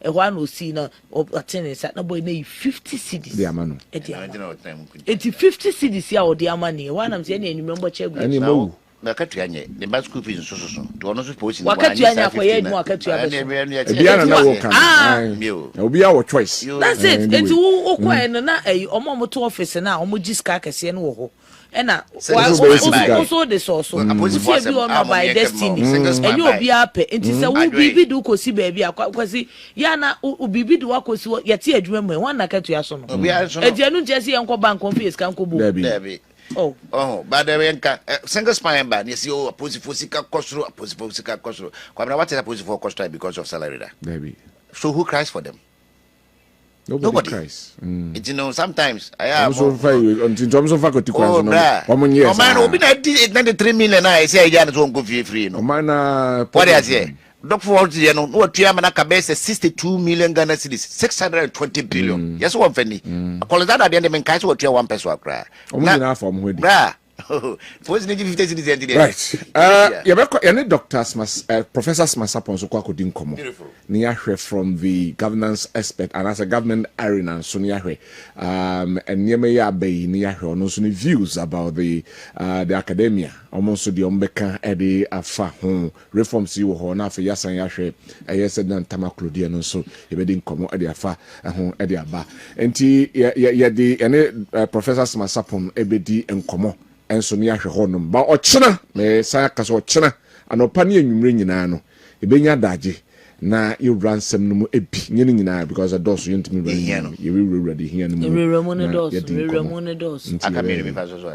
Speaker 7: one will see now attendance at no boy 50 cities.
Speaker 4: The amano.
Speaker 7: 50 cities here or the amani. One I'm saying, and remember check.
Speaker 6: Any more. Nakatuanye, the bad school fees so. Do not suppose.
Speaker 7: Wakatuanya for ye more Katuanya.
Speaker 4: Will be our choice.
Speaker 7: That's it. It's who na a omomoto office na omojiska kese no ho. Ena also the source by destiny and you be happy nti say wo bibi do kosi baby akwasi ya na bibi do akosi yete adwuma mu wan na katua so no edi anu je se yenko bank confuse kan ko bu oh
Speaker 6: but there enka single spine ban you see opposite sika kosoro opposite sika kosoro kwabra what is opposite for cost because of salary da so who cries for them? Nobody cries. You know, sometimes I have.
Speaker 4: In terms of faculty,
Speaker 6: oh man, obi na 93 million. I say I just won't go free. No
Speaker 4: man,
Speaker 6: what I say? Doc for you know, what Tiamana Kabese 62 million Ghana cedis, 620 billion. Yes, one penny. Call that at the end of the case. What you 1 peso cry? Right.
Speaker 4: Any doctors must professors must upon so kwa kodin komo. Near from the governance expert and as a government arena so near and near me ya be near no so views about the academia almost the ombeka edi afa ho reforms you ho na fa yasan yahwe yes na tamaklodi no so e be din komo edi afa ho edi aba enti ya di any professors must upon ebedi enkomo enso ni ahwe honum ba ochena me sa ka so ochena anopa ne anwumre nyina no ebenya daje na you ransom no ebi nyene nyina because a dos yentimi ba you will ready here no
Speaker 7: Ramon dos
Speaker 6: akamere me fa so so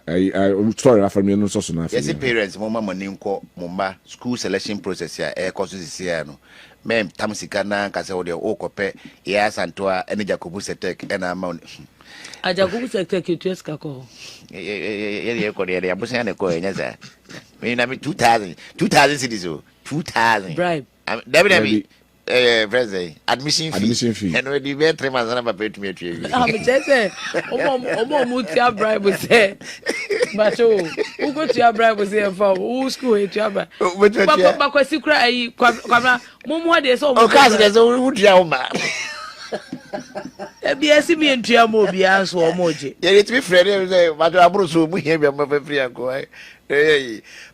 Speaker 4: I story after me no so so na
Speaker 6: yes parents mo mama ni nko mo ma school selection process ya e course sisia no mem tamsika na ka se wo de o kope ya santoa ene jacobu setek ena amount
Speaker 7: ajakubu sekte kitu ko
Speaker 6: ye ko ya busa ne ko nyaza me na me 2000 cities 2000
Speaker 7: bribe
Speaker 6: David president admission fee and we be 3 months na pay to me
Speaker 7: I'm just say omo mutia bribe say Bacho, who go to your bribe was here for who school at your back? But secret, I come, Momo, there's all
Speaker 6: there's only Jama.
Speaker 7: BSC me and Tiamo be answer or moji.
Speaker 6: Yeah, it's me, Freddy, but I'm also here, I'm free and go.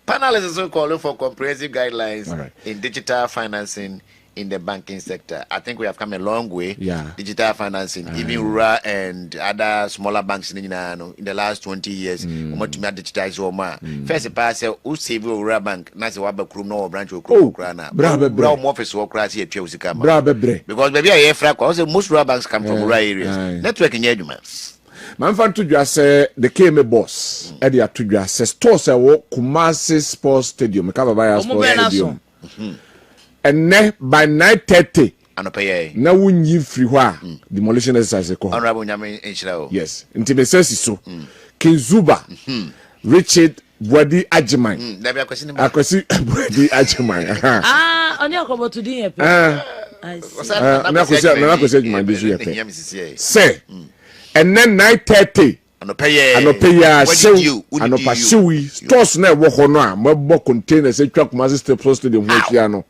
Speaker 6: Panel is also calling for comprehensive guidelines in digital financing in the banking sector. I think we have come a long way.
Speaker 4: Yeah.
Speaker 6: Digital financing, even rural and other smaller banks in the last 20 years. What to digitize Oma. First, pass who save rural bank, Nasi Waba Krum no branch of Krana. Brown office or class here, Chelsea. Because maybe I hear frack, also most rural banks come from rural areas. Network in Edumans.
Speaker 4: Man to just say the KM boss. Eddie to just say stores Kumasi Sports Stadium, Kabaya Sports Stadium. And by 9:30, now we need free demolition exercise.
Speaker 6: Honorable Nyame Enchilao.
Speaker 4: Yes, intimacy so. King Zuba, Richard Bwadi Ajiman. Akwesi Bwadi Ajiman.
Speaker 7: On your cover today.
Speaker 4: Say, and then 9:30. Anopeya Anopashi stores na wo ho no a mabo containers etwa Kumasi Sports Stadium ho hia no.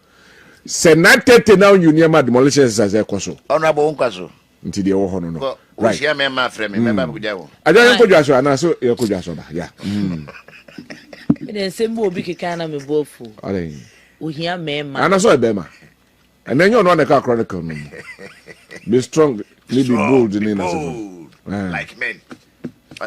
Speaker 4: Say 9:30 now you near my demolition exercise ekoso.
Speaker 6: Honorable Nkwaso.
Speaker 4: Nti de wo ho no no.
Speaker 6: Right. Share me ma frame me member bujawo.
Speaker 4: Adan ko dwaso ana so e ko dwaso ba. Yeah.
Speaker 7: Den sembo obi keka na me bofu.
Speaker 4: Ale.
Speaker 7: O hia me ma.
Speaker 4: Ana so e be ma. And then you know the chronicle no. Be strong, be bold in
Speaker 6: like men.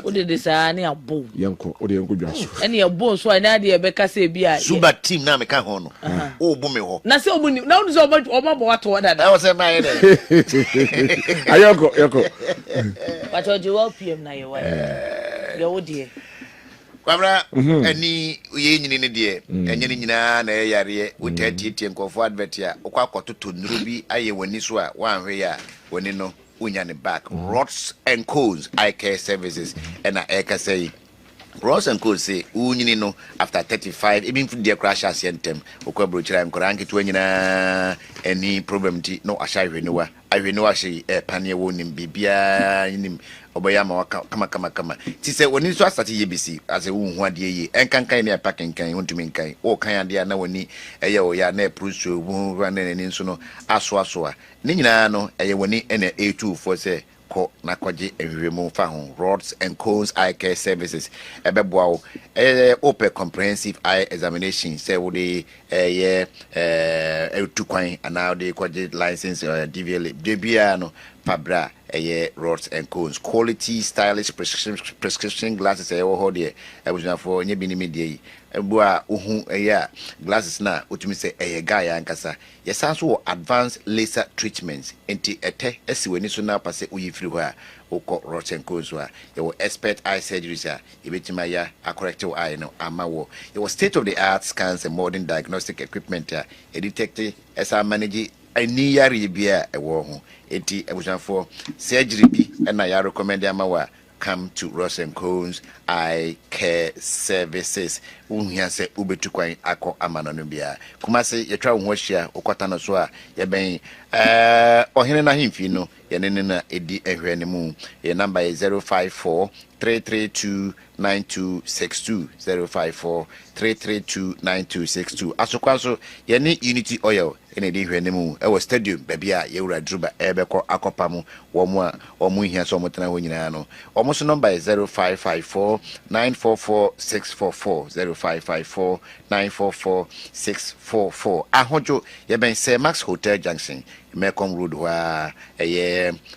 Speaker 7: What did this any abo?
Speaker 4: Yanko, or the uncle Josh.
Speaker 7: Any abo so I na dey beka say bia.
Speaker 6: Super team na me ka ho no. O bu me ho.
Speaker 7: Na say obuni, now so omo what that.
Speaker 6: That was my day.
Speaker 4: Ayoko.
Speaker 7: But you will PM na your wife. Your dear.
Speaker 6: Kwabra ani ye nyini ne de enye ni nyina na yare wo tatietie nkofo advert ya okwa kototo nuru bi aye wani so a wanhwe ya wani no unya ne back rods and cones eye care services and I say rods and cones say unyini no after 35 even for the crash asientem okwa brochira nkoranke to nyina any problem ti no ahwehwenuwa ahwenuwa hye panie wo nim bibia nim obayama kama ti se woni so asate yebisi ase wo hu ade yi enkankan ne apakenkan wontumi nkan o kan ade na woni eye o ya na pruso wo na nani nso no aso a ne nyina no eye woni ene A2 for say ko na kwaje enwemu fa ho rods and cones eye care services ebeboa wo open comprehensive eye examination say wo de etu kwan ana de kwaje license DVL debia no fabra rods and cones quality stylish prescription glasses ho de for nye binimi de ebua ohu glasses na otumi say guy ankasa yesanso advanced laser treatments enti ete esiweni so na pase uyi free ho a ukọ rods and cones wa your expert eye surgeries a ebetima ya corrective eye no amawo your state of the art scans and modern diagnostic equipment a detect esa manage ani yare bia ewo ho enti ebusanfo surgery bi na ya recommend amawa come to Ross and Cones Eye Care Services. Unhia se ubetu kwan akọ amano no bia. Kumase yetwa wo hwahia okota no so a ye ben ohene na himfi no ye ne na edi ehwe ne mu. Ye number is 054 332 9262 054 332 9262. Asokwanso ye ne Unity Oil ene di hwe ne mu e wo stadium babia ye wura druba ebekọ akọpam wo mu a omu hia so motena ho nyina no. Omo so number is 0554 944 644 0554 944 644. Ahojo ye ben say Max Hotel Junction Mekong Road wa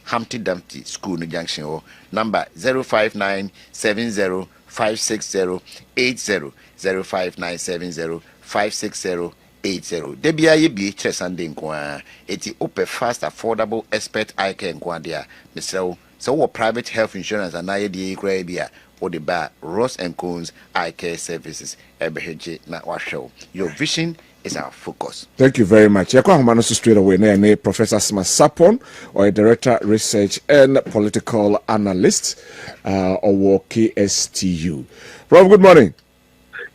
Speaker 6: Humpty Dumpty School no junction o number 05970 560 80 05970 560 80. Debia ye be Sunday nkwa eti open fast affordable expert eye care nkwa dia Mr. So what private health insurance and I de kra bia or the bar Ross and Cones Eye Care Services ebeheje na washow. Your vision is our focus.
Speaker 4: Thank you very much. Yakwa humano straight away na Professor Sapon or a director research and political analyst or KSTU. Prof, good morning.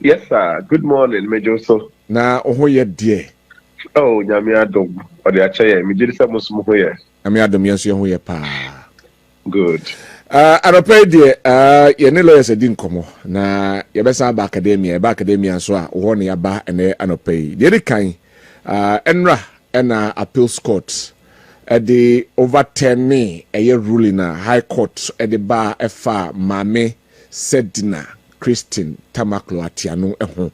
Speaker 5: Yes sir, good morning Major so.
Speaker 4: Na oho ye die.
Speaker 5: Oh nyame adom. O de acha ye me jiri se musumu ho ye.
Speaker 4: Nyame adom yenso ye ho ye pa.
Speaker 5: Good.
Speaker 4: Anɔpɛ deɛ yɛne lawyers adi nkɔmmɔ na yɛbɛsan aba academia nso a wɔhɔ ne yɛaba ɛnɛ anɔpɛ yi deɛ de kan ɛnra ɛna appeals court ɛde overturn ɛyɛ ruling a high court ɛde ba ɛfa maame Sedina Christine Tamaklo Atiano ɛho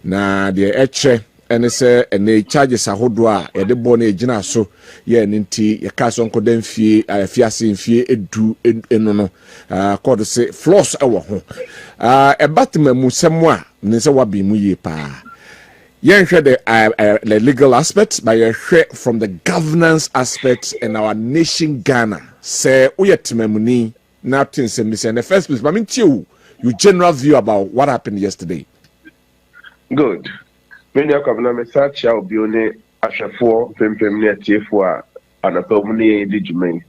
Speaker 4: na deɛ ɛkyerɛ ɛne sɛ ɛne charges ahodoɔ a yɛde bɔ no ɛgyina so yɛ ne nti yɛka so nkɔda mfie afiase mfie edu eno no court sɛ flaws ɛwɔ ho ɛbatema mu sɛm a ne sɛ wabi mu yie paa yɛnhwɛ the legal aspect but yɛhwɛ from the governance aspect in our nation Ghana sɛ woyɛ temamuni na aten sɛ mi sɛ in the first place mame ntie wo your general view about what happened yesterday.
Speaker 5: Good. Many of them are such a beauty, a chauffeur, Pempemnia Tifua, and a Pomini Digimay.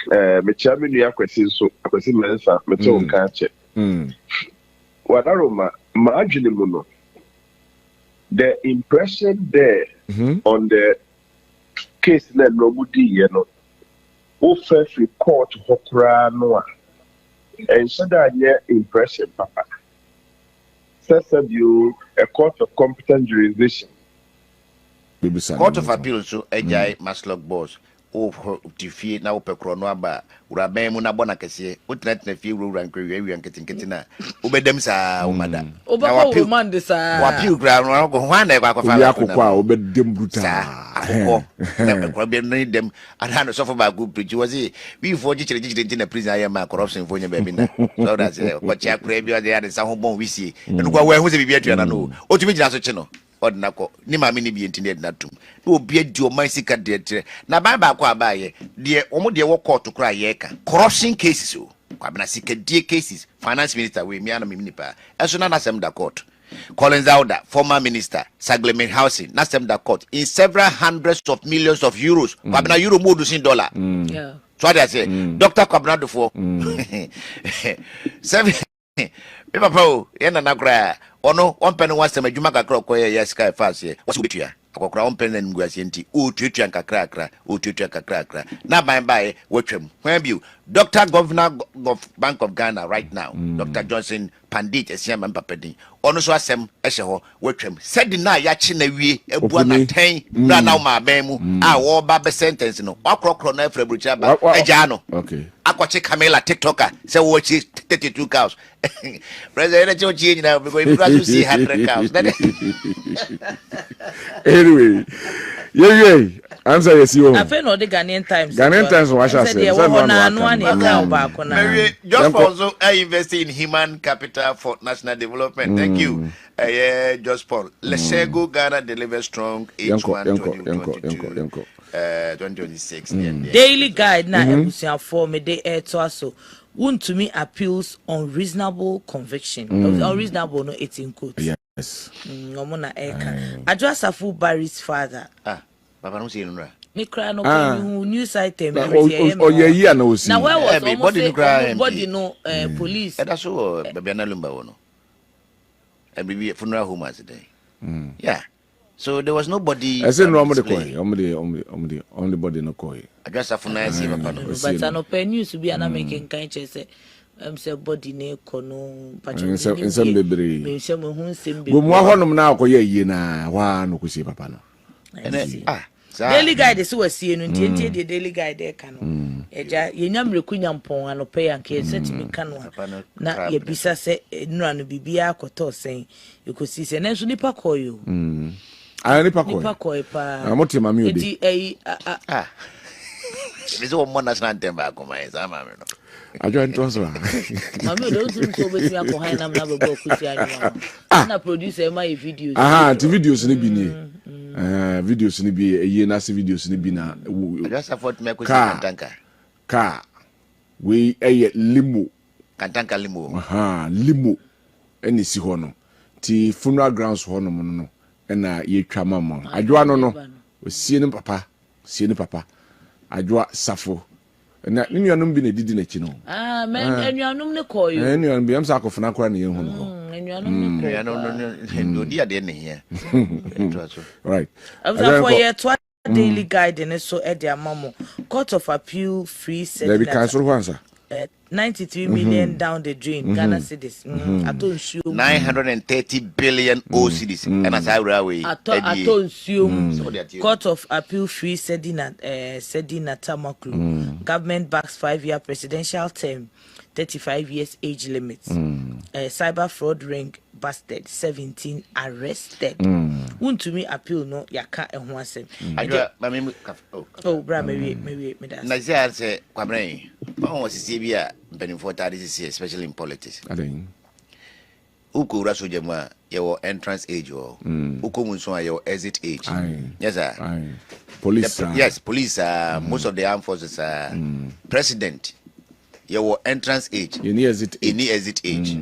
Speaker 5: Mechamin Yaquasin, so a question, Metal catch it. What aroma, Marginimuno. The impression there on the case that nobody, you know, who first report Hokra Noah. And so that your impression, Papa. Says you a court of competent jurisdiction.
Speaker 6: Court of appeal so Agye Maslog boss. Oh, defeat now per chronoba. Urabe Munabona Cassie, would let the few run career and getting Ketina. Ubedem sa, Umada.
Speaker 7: Oba Mandis,
Speaker 6: appeal ground, one ever
Speaker 4: obed them brutal.
Speaker 6: Need them and hand us off about good bridge was it. We for in a prison. I am a corruption for your baby. So that's what Jack Rabia there and some home we see. And where was the better? I know. What to be just a channel. Nako ni ma mini bi internet na tum no obi adi o man sika de na ba ba kwa ba ye de omo de wo court kra ye ka corruption cases o kwa bena sika die cases finance minister we mi ana mi pa eso na sem da court Collins Auda former minister Saglemen housing na sem da court in several hundreds of millions of euros kwa bena euro mo do dollar yeah so I say Dr. Kwabnado for 7 papa ye na nakra ono one penny was some adwuma kakra koye yes sky fast here what's with you akokra one penny nguase nti o tutua kakra na by watwam when be Dr. Governor of Bank of Ghana right now Dr. Johnson Pandit esiam mpapedi ono so asem ehye ho watwam said na ya chi na wie ebua na 10 na na ma ban mu a wo ba be sentence no akrokro na afrebucha ba agya no
Speaker 4: okay
Speaker 6: akwache Camilla TikToker say watch 32 cows president change now because if you see 100 cows
Speaker 4: anyway yeah answer yes you
Speaker 7: I feel no the Ghanaian Times
Speaker 4: what I say
Speaker 6: Mary just also invest in human capital for national development thank you just Paul Lesego Ghana deliver strong H1 2026
Speaker 7: daily guide na ebusia for me dey to aso want to me appeals on reasonable conviction unreasonable no 18 quotes
Speaker 4: yes
Speaker 7: ngomo na eka Adwasafu Barry's father
Speaker 6: Papa no say no
Speaker 7: me cry no news item
Speaker 4: na where was
Speaker 7: body no police
Speaker 6: that's so baby na lumba wono e be funeral home as today yeah so there was nobody
Speaker 4: I said no only body no koi
Speaker 6: Adwasafu na say papa no
Speaker 7: but no pen news be na making kind say say body na kono pacho
Speaker 4: nsem bebre
Speaker 7: me say mo hu nsem bebre
Speaker 4: go mo honom na akoye yi na wa no kusi papa no
Speaker 7: daily guide is we see no ntie the daily guide e ka no eja yenyamreku nyampon anope yanke set me ka no na ye bisa se nura no bibia akoto sen ekosi se nanso nipa koyo
Speaker 4: nipa koyo
Speaker 7: pa
Speaker 4: amoti mami odi
Speaker 6: bizo o mona san temba akoma esa mami no
Speaker 4: ajo entonso
Speaker 7: mami do tun so be tia ko han nam na be bo kuti anyo na producer my videos
Speaker 4: ti videos ni bi ni videos ni bi eye na se videos ni bi na
Speaker 6: just afford me ko kantanka
Speaker 4: ka we limo
Speaker 6: kantanka limo
Speaker 4: limo eni si ho no ti funeral grounds ho no no na ye twa mama adwa no sie ni papa adwa safo na nuanum bi na didi na chi no
Speaker 7: men nuanum ne koyo
Speaker 4: nuanum bi am sa akofuna kora na ye hu no
Speaker 7: nuanum ne
Speaker 6: no odi ade ne here
Speaker 4: right
Speaker 7: for your daily guide and so e dia mamo court of appeal free set
Speaker 4: there be cancel answer
Speaker 7: 93 million down the drain. Ghana cedis. I don't assume
Speaker 6: 930 billion cedis. And as I railway.
Speaker 7: I don't assume Court of Appeal free Sedina Tamaklu. Government backs 5-year presidential term. 35 years age limit. Cyber fraud ring busted. 17 arrested. To me appeal no yaka and one sem. Oh, bra maybe me that.
Speaker 6: Nazia say Kwabray. One was Sibia Benefort RDC, especially in politics. Uku Rasu Jama, your entrance age or Uku Munswa, your exit age. Yes, sir.
Speaker 4: Police.
Speaker 6: Yes, police are most of the armed forces are president. Your entrance age,
Speaker 4: any exit
Speaker 6: age,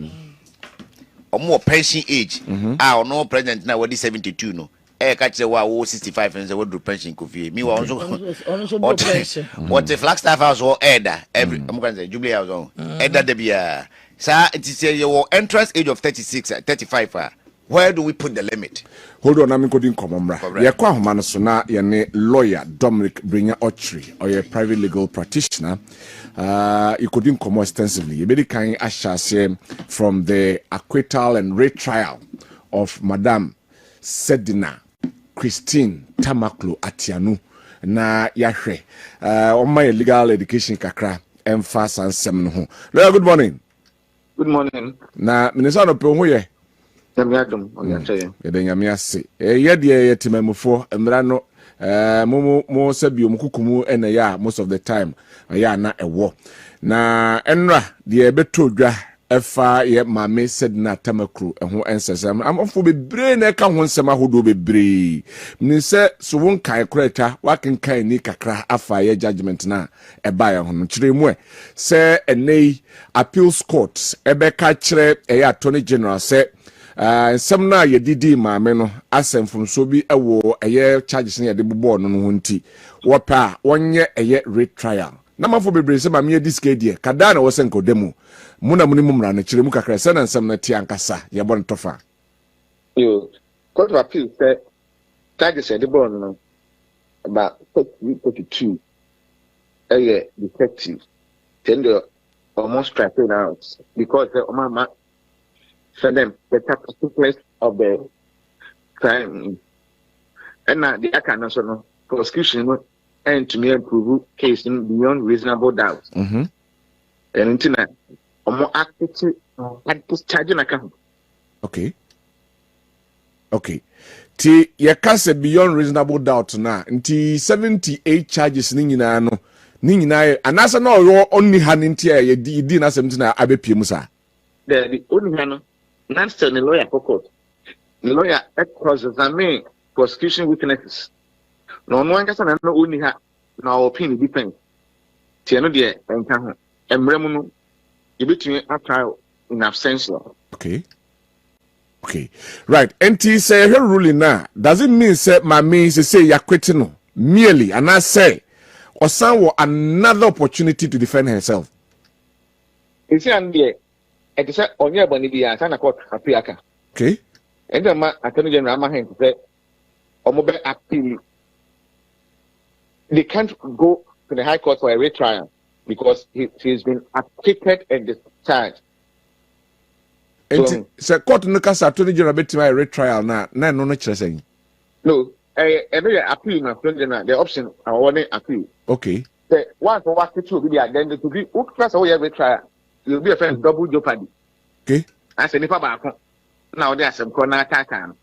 Speaker 6: or more pension age. Our no president now, what is 72 no? Catch the wow 65 and the word pension could be me also what the Flagstaff house or Edda every I'm going to say Jubilee house on Edda de Bia. Sir, it is your entrance age of 36, 35. Where do we put the limit?
Speaker 4: Hold on, I'm going to come on. Yakwa Humanasona, your lawyer Dominic Bringer Otri, or your private legal practitioner. You couldn't come more extensively. You very kind Asha from the acquittal and retrial of Madame Sedina Christine Tamaklo Atianu na Yahwe. On my legal education kakra emphasis and seminho. Lawyer, good morning.
Speaker 8: Good morning.
Speaker 4: Na Minister no pe ye.
Speaker 8: Yamiadum oyache.
Speaker 4: Yedanyame ase. Ye de yetimamufo emra no mo sabi omukukumu ena ya most of the time ya na ewo na enra de beto dwa efa ye mame Sedina Tamakru eho ensesem amfo bebre na ka ho nsem ahodo bebre ni se so won kan kreta wakenkan ni kakra afa ye judgment na eba ye ho kiremu se enei appeals court ebeka kire eya attorney general se nsem na yedidi maame no asem so bi ewo eye charges na yede bobo no ho nti wopa wonye eye retrial na mafo bebre se maame diske die kada na wo se nkodemu muna muni mumra na kiremu kakra se na nsem na ti ankasa ye bon tofa
Speaker 8: yo court of appeal say charges yede bobo no about 42 detective tend to almost strike it out because mama for them the particulars of the crime and the national prosecution and to me improve case beyond reasonable doubt. And internet more active charging account.
Speaker 4: Okay. Ti yakase beyond reasonable doubt na nti 78 charges ni nyina no ni nyina anasa na oyo onni haninti ya di na 17 na abepie musa.
Speaker 8: The only hano not the lawyer court. The lawyer cross-examine prosecution witnesses. No one can say no only ha no opinion depends. Tiano de enka emremuno you between a trial in absentia.
Speaker 4: Okay. Right. NT say her ruling now doesn't mean say my means say you're quitting no merely and I say or some another opportunity to defend herself.
Speaker 8: Is it it is on your money be answer court appeal.
Speaker 4: Okay.
Speaker 8: And the attorney general Mahama say or mobile appeal. They can't go to the high court for a retrial because he's been acquitted and discharged.
Speaker 4: So court no case attorney general bet my retrial na no chere say.
Speaker 8: No, every appeal na attorney general the option I want appeal.
Speaker 4: Okay.
Speaker 8: The one for what to be then to be who class or retrial. You'll be a friend double jeopardy.
Speaker 4: Okay.
Speaker 8: I say nipa ba ko. Now there's some corner attack am.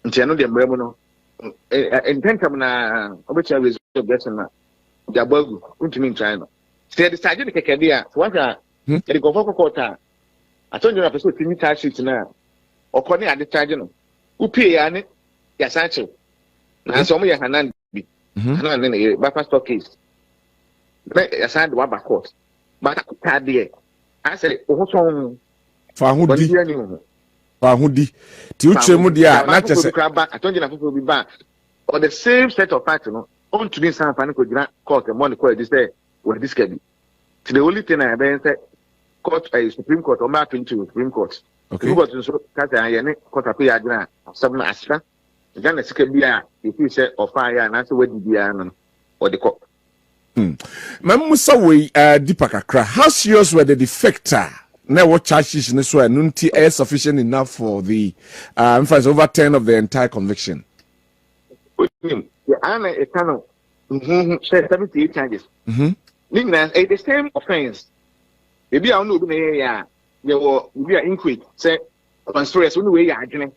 Speaker 8: Nti no de mbremo no. Intentam na obecha result objection na. Ya bagu untimi ntran no. Say the sergeant kekede a what a the go for court a. Attorney general person timi charge sheet na. Okoni ade charge no. Upie ya ne ya sanche. Na so mo ya hanan bi. Hanan ne ba stock case. Na ya sand wa ba court. But I said, oh,
Speaker 4: Fahudi. Ti uchemu dia na chese.
Speaker 8: I told you na be back. Or the same set of facts, no. On to be some panic court and money court this day where this can be. To the only thing I then said court a Supreme Court or mapping to Supreme Court.
Speaker 4: Okay.
Speaker 8: You got to so cut a court appeal agna 7 astra. Then the second beer if you say or fire and answer where the or the court.
Speaker 4: Mamusa we Deepa kakra. How serious were the defector? Now what charges in this way? Nunti is sufficient enough for the inference over 10 of the entire conviction.
Speaker 8: The Anna a kind of 78 charges. The same offense. Maybe I know there were we are inquiry say conspiracy only way arguing.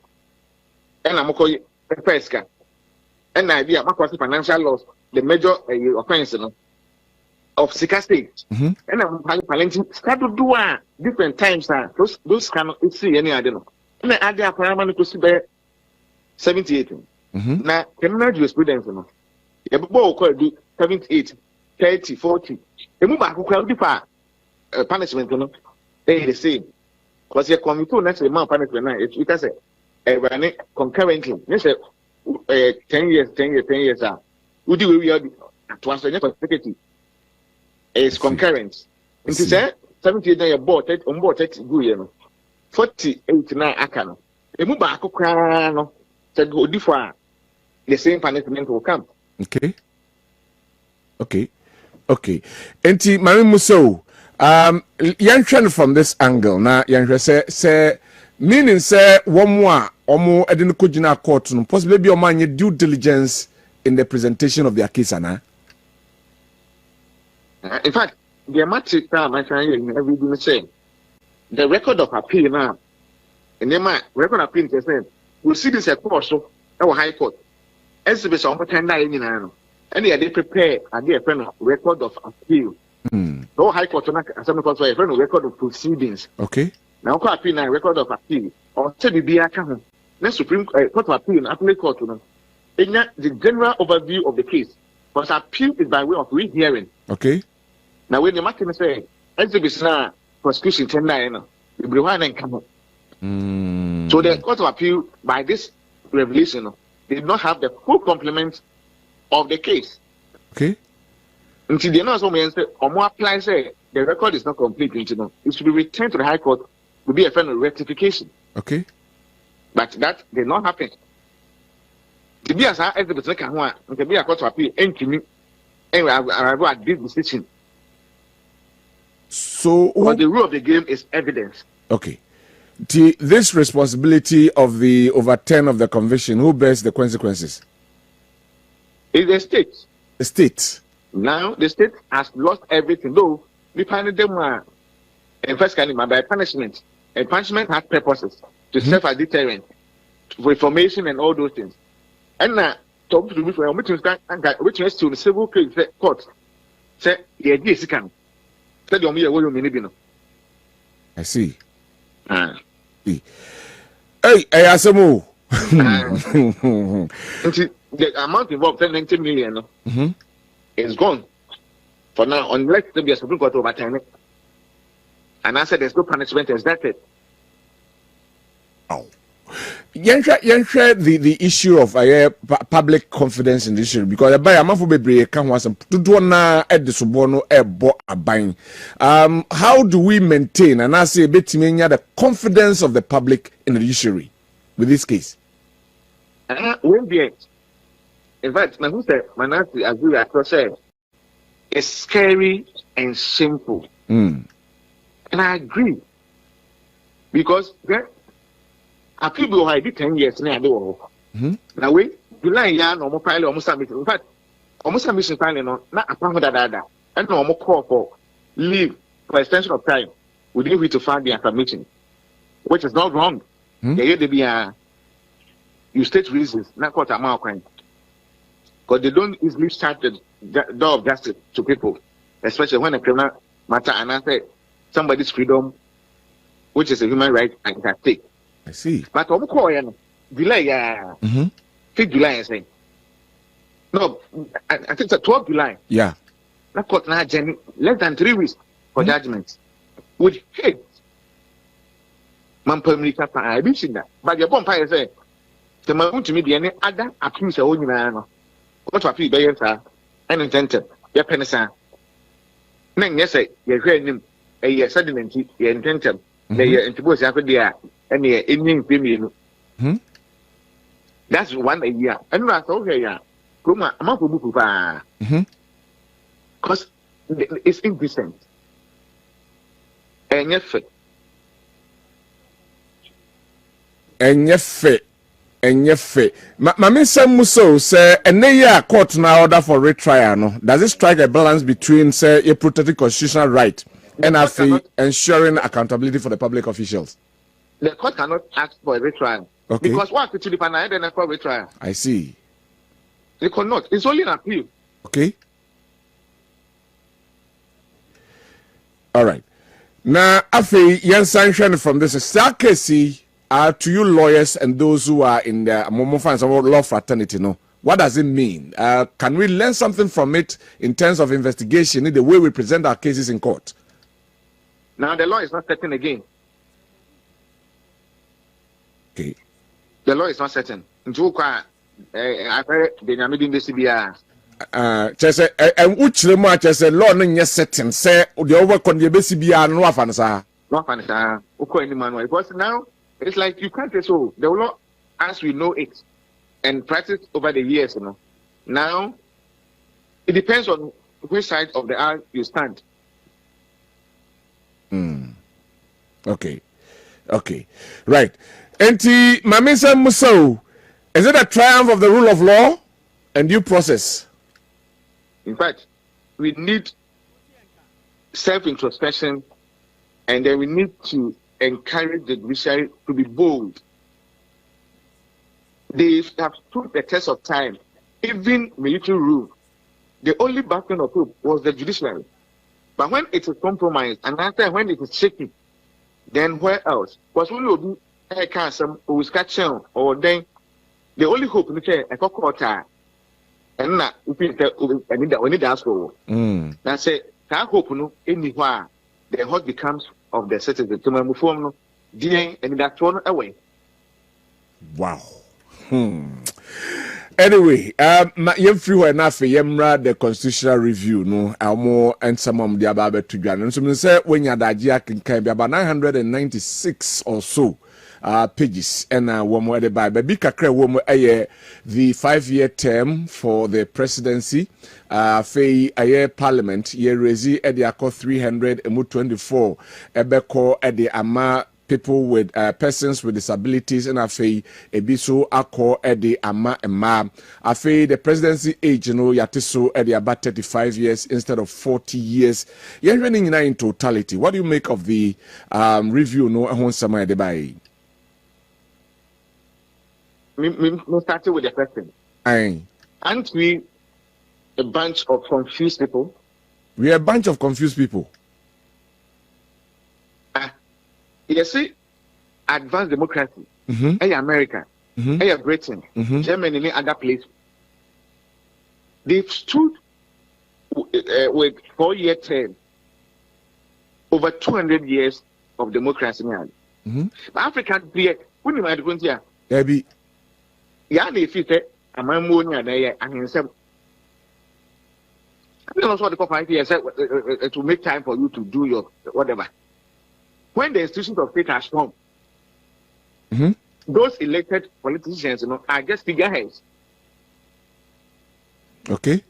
Speaker 8: And I'm calling a first car. And idea my financial loss, the major offense of Sika State. And I'm palenting start to do different times. Those cannot see any idea. And the idea paramount to see 78. Now, criminal jurisprudence, you have do 78, 30, 40. The move back will be far punishment, they the same. Because you come to next month punishment, it's because concurrently, you say 10 years, 10 years. Would you be at once consecutive? It's concurrent. It is 78 day bought it on board it good 48 now akano. The move back crown said go differ. The same punishment will come.
Speaker 4: Okay. Enti Mami Muso, yan from this angle na yan say meaning say one more omo edin kujina court no possibly be omanye due diligence in the presentation of their case na.
Speaker 8: In fact, the matter I'm saying everything saying the record of appeal now in the record of appeal is saying we'll see this court so our high court exhibits on pretender and they prepare a friend of record of appeal. No high court assembly court a friend of record of proceedings.
Speaker 4: Okay.
Speaker 8: Now court appeal now record of appeal or say be a next Supreme Court of Appeal and appellate court in the general overview of the case. Because appeal is by way of rehearing.
Speaker 4: Okay.
Speaker 8: Now when the matter say exhibits now prosecution tender everyone and come up. So the court of appeal by this revelation did not have the full complement of the case.
Speaker 4: Okay.
Speaker 8: Until the announcement when say or more apply say the record is not complete, it should be returned to the High Court to be a final rectification.
Speaker 4: Okay.
Speaker 8: But that did not happen. To be as I exhibit like one, to be a court of appeal entry anyway I at this decision.
Speaker 4: So
Speaker 8: but the rule of the game is evidence.
Speaker 4: Okay. This responsibility of the over 10 of the conviction, who bears the consequences?
Speaker 8: It's the state.
Speaker 4: The state.
Speaker 8: Now the state has lost everything. Though we punished them in first by punishment. And punishment has purposes to serve as deterrent, reformation and all those things. And now talk to the which is to the civil case court. Say the idea is can. Say the only
Speaker 4: I see. Hey, Asamo.
Speaker 8: The amount involved, 90 million, is gone for now, unless there be a Supreme Court overturn it. And I said there's no punishment exacted.
Speaker 4: Oh. Yansha the issue of public confidence in this issue because by a month be can was to do na at the subono buying. How do we maintain and I say the confidence of the public in the judiciary with this case?
Speaker 8: Won't be it. In fact, my who said Manasi agree across said it's scary and shameful. And I agree. Because people who did 10 years now do now we July ya no more pilot almost submission. In fact, almost submission filing no not a pound that and no more call for leave for extension of time within which to find the information, which is not wrong. There be you state reasons, not quite a mile crime. Because they don't easily shut the door of justice to people, especially when a criminal matter and I say somebody's freedom, which is a human right, and can take.
Speaker 4: I see.
Speaker 8: But I'm calling July, 5th July, I say. No, I think it's 12th July.
Speaker 4: Yeah.
Speaker 8: Not court now, less than 3 weeks for judgment. With hate. Man, permanently, I be seen that. But your bumpire say, the man to me be any other accused of owning man. What to appeal by sir, and intended, your penisa. Nang, yes, you're hearing him, a year suddenly, you're intended, they interpose after the and the Indian premium. That's 1 a year. And that's okay, yeah. Kuma, I'm not going to Because it's indecent. And yet,
Speaker 4: Mami Muso say a court now order for retrial. No, does it strike a balance between say a protected constitutional right and ensuring accountability for the public officials?
Speaker 8: The court cannot ask for a retrial.
Speaker 4: Okay.
Speaker 8: Because what to the panel then for retrial?
Speaker 4: I see.
Speaker 8: They cannot. It's only an appeal.
Speaker 4: Okay. All right. Now, Afi, yen sanction from this case to you lawyers and those who are in the Momo law fraternity, no. What does it mean? Can we learn something from it in terms of investigation, in the way we present our cases in court?
Speaker 8: Now, the law is not certain again.
Speaker 4: Okay.
Speaker 8: The law is not certain. I've heard Benjamin DCBR.
Speaker 4: Chese and which the much as a law in setting say the overcon the BCBR no afansa.
Speaker 8: No afansa. Because now it's like you can't say so. The law as we know it and practice over the years, you know. Now it depends on which side of the aisle you stand.
Speaker 4: Okay. Right. Enti Mamisa Muso, is it a triumph of the rule of law and due process?
Speaker 8: In fact, we need self-introspection, and then we need to encourage the judiciary to be bold. They have stood the test of time. Even military rule, the only bastion of hope was the judiciary. But when it is compromised, and after when it is shaky, then where else? Because when you do a cancer or or then the only hope in the court and now we need to ask for. That's it. That hope no anywhere the heart becomes of the citizen to move form and that one away.
Speaker 4: Wow. Anyway, yem free when afi yemra the constitutional review no almo and some of the ababe to gwan. So me say when ya Agye can be about 996 or so pages and one more the Bible. Be kakra one the 5-year term for the presidency. Fei aye parliament ye rezi e de akọ 324 ebeko e de ama people with persons with disabilities and afei ebiso akọ e de ama ema afei the presidency age no yatiso e de about 35 years instead of 40 years. You're running in totality. What do you make of the review no ehon sama e de bai?
Speaker 8: We started with the question. Aren't we a bunch of confused people?
Speaker 4: We are a bunch of confused people.
Speaker 8: You see, advanced democracy, America, Britain, Germany, and other places, they've stood with 4-year term over 200 years of democracy. But Africa, when you are going here, if you say, I'm there, and I don't know what the 5 years to make time for you to do your whatever. When the institutions of state are strong, those elected politicians, are just figureheads.
Speaker 4: Okay.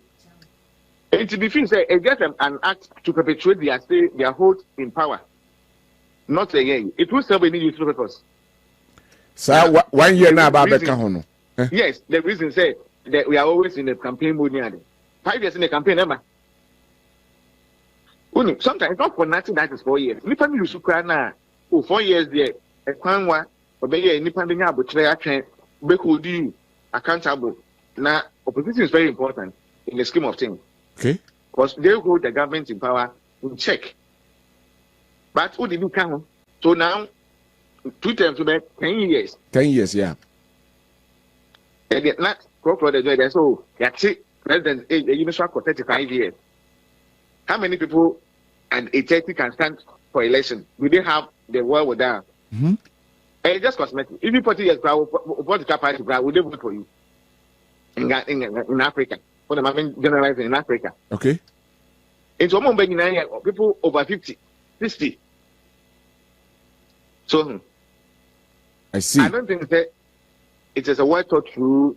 Speaker 8: And to be fair, it's just an act to perpetuate their hold in power. Not a year. It will serve any useful purpose.
Speaker 4: So 1 year now about Bekahono.
Speaker 8: Yes, the reason say that we are always in the campaign mode. 5 years in the campaign, never. Sometimes not for nothing that is 4 years. Nipa mi yusu kra na 4 years there. Ekwanwa obeye nipa bi nya abotre atwen be hold you accountable. Now opposition is very important in the scheme of things.
Speaker 4: Okay.
Speaker 8: Because they hold the government in power in check. But who did you come? So now 2 terms to 10 years.
Speaker 4: 10 years, yeah.
Speaker 8: And yet not for the joy. So that's it. President you for 35 years. How many people and a 30 can stand for election? We didn't have the world with that. And it's just cosmetic. If you 40 years, political party, would they vote for you in Africa? For the moment, generalizing in Africa.
Speaker 4: Okay.
Speaker 8: It's almost people over 50, 60. So
Speaker 4: I see.
Speaker 8: I don't think that it is a well thought through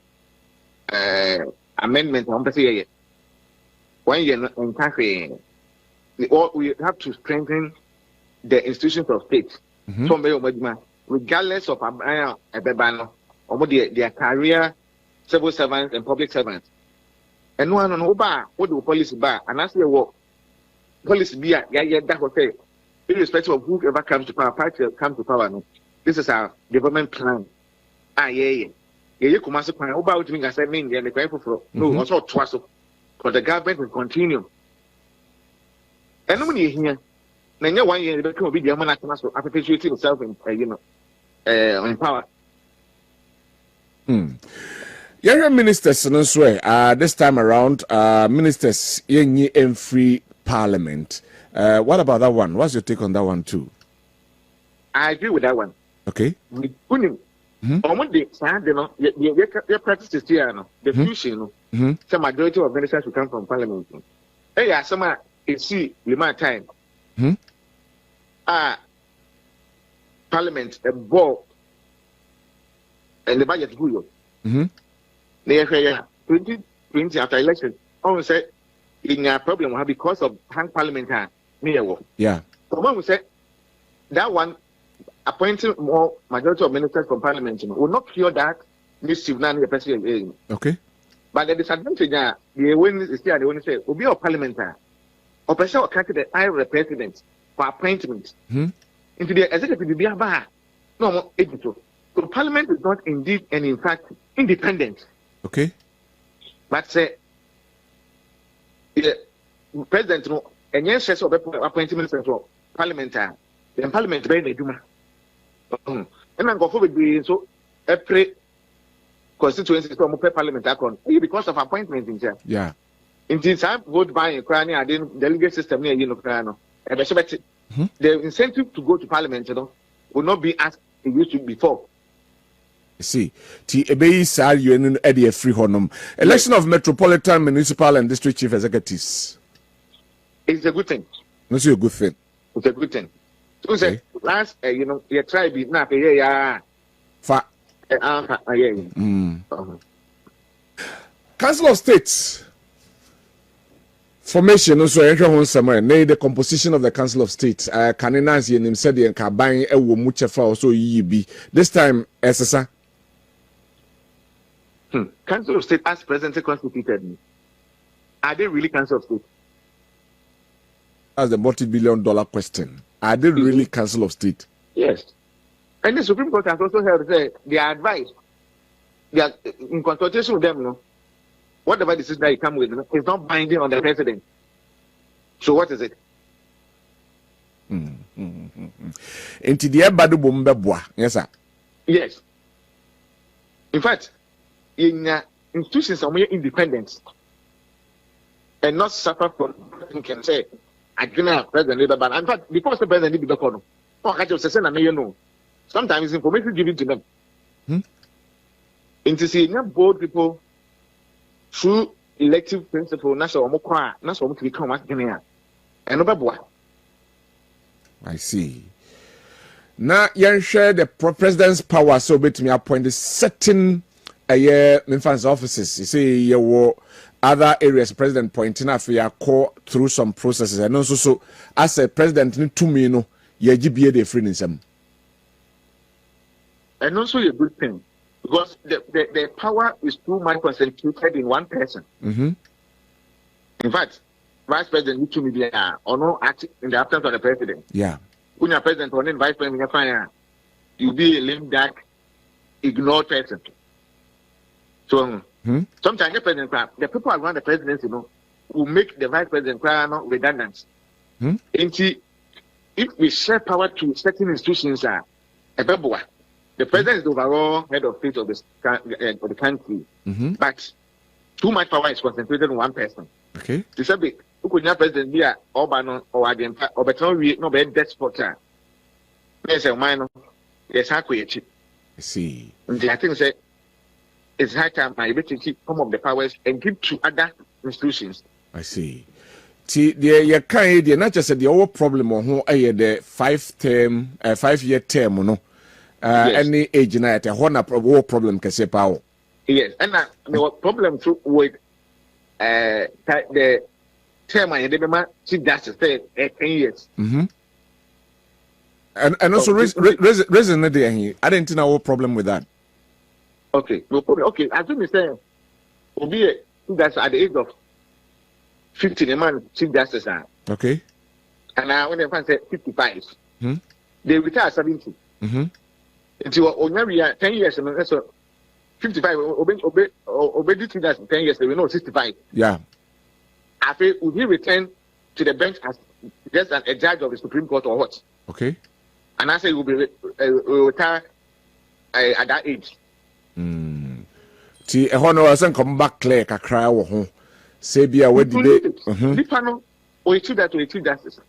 Speaker 8: amendment. 1 year in country, we have to strengthen the institutions of state. Regardless of their career, civil servants and public servants. And one on what the policy bar, and as they work, policy be that will say, irrespective of whoever comes to power, party comes to power. No, this is our development plan. You come as a plan. About me, I said, mean, the for no, also twice. But the government will continue. And when you hear, then 1 year, the will be the man after perpetuating itself in, in power.
Speaker 4: Young ministers, this time around, ministers in free parliament. What about that one? What's your take on that one too?
Speaker 8: I agree with that one.
Speaker 4: Okay.
Speaker 8: Your practices here, the fusion, some majority of ministers will come from parliament. Hey, some see limited time. Parliament, a ball, and the budget good. 2020 after election, I say in a problem because of hang parliament.
Speaker 4: Yeah.
Speaker 8: Someone say that one appointing more majority of ministers from parliament will not cure that mischief now the president.
Speaker 4: Okay.
Speaker 8: But the disadvantage the win is still the one say will be a parliamentary. Or president or candidate the president for appointment. Into the executive be a bar. No more editor. So parliament is not indeed and in fact independent.
Speaker 4: Okay.
Speaker 8: But say the president no and yes says of appointment for parliamentary. Then parliament by the Duma. And then go forward so every constituency from parliament because of appointment in there.
Speaker 4: Yeah.
Speaker 8: In this time, vote by Ukraine, I didn't delegate system near Ukraine. And the incentive to go to parliament will not be as it used to before.
Speaker 4: See, free honum. Election of metropolitan, municipal, and district chief executives.
Speaker 8: It's a good thing.
Speaker 4: It's a good thing.
Speaker 8: It's a good thing. So say last, you try be not a
Speaker 4: Council of States formation also the composition of the Council of State. Kaninazi and him said the Kabang ewo muchefa also yibi. This time SSA.
Speaker 8: Council of State as presently constituted. Are they really Council of State?
Speaker 4: That's the multi-billion-dollar question. Are they really Council of State?
Speaker 8: Yes. And the Supreme Court has also held their advice. They are in consultation with them, whatever decision that you come with is not binding on the president. So what is it?
Speaker 4: Into the badu bombebwa, yes, sir.
Speaker 8: Yes. In fact, in institutions are more independent and not suffer from can say I cannot president, but in fact, because the president need to be sometimes information given to them. And to see bold people through elective principle, national to become and
Speaker 4: I see. Now, you share the president's power so bit me appoint the certain influence offices. You see, you were other areas president pointing out for your call through some processes, and also so as a president need to me, you GBA the free in
Speaker 8: and also a good thing. Because the power is too much concentrated in one person. In fact, vice president need to be there or no act in the absence of the president.
Speaker 4: Yeah.
Speaker 8: When you're president or then vice president, you'll be a lame duck, ignored person. So sometimes the president, the people around the presidency, will make the vice president redundant. If we share power to certain institutions, the president is the overall head of state of the country, but too much power is concentrated on one person.
Speaker 4: Okay.
Speaker 8: To say, who could not president be Obama or Agye or Beton, no better despot. There's a minor, there's a quiet.
Speaker 4: I see.
Speaker 8: I think say it's high time I bet to keep some of the powers and give to other institutions.
Speaker 4: I see. See, the kind not just the whole problem on who the 5-year term, no. Any age na at a whole problem can say power.
Speaker 8: Yes, and the problem with the term I did my Chief Justice 10 years.
Speaker 4: And also reason I didn't know what problem with that.
Speaker 8: Okay, no problem. Okay, as you say, will be that's at the age of 50, a man Chief Justice.
Speaker 4: Okay.
Speaker 8: And I when they say 55, they retire 70. Until only 10 years, and that's 55. Obey Chief Justice 10 years, they will know 65.
Speaker 4: Yeah.
Speaker 8: After would he return to the bench as just as a judge of the Supreme Court or what?
Speaker 4: Okay.
Speaker 8: And I say he will be retire at that age.
Speaker 4: See, a honor doesn't come back clear. A cry or home. Say, be a wedding day.
Speaker 8: Panel or a that to a Chief Justice.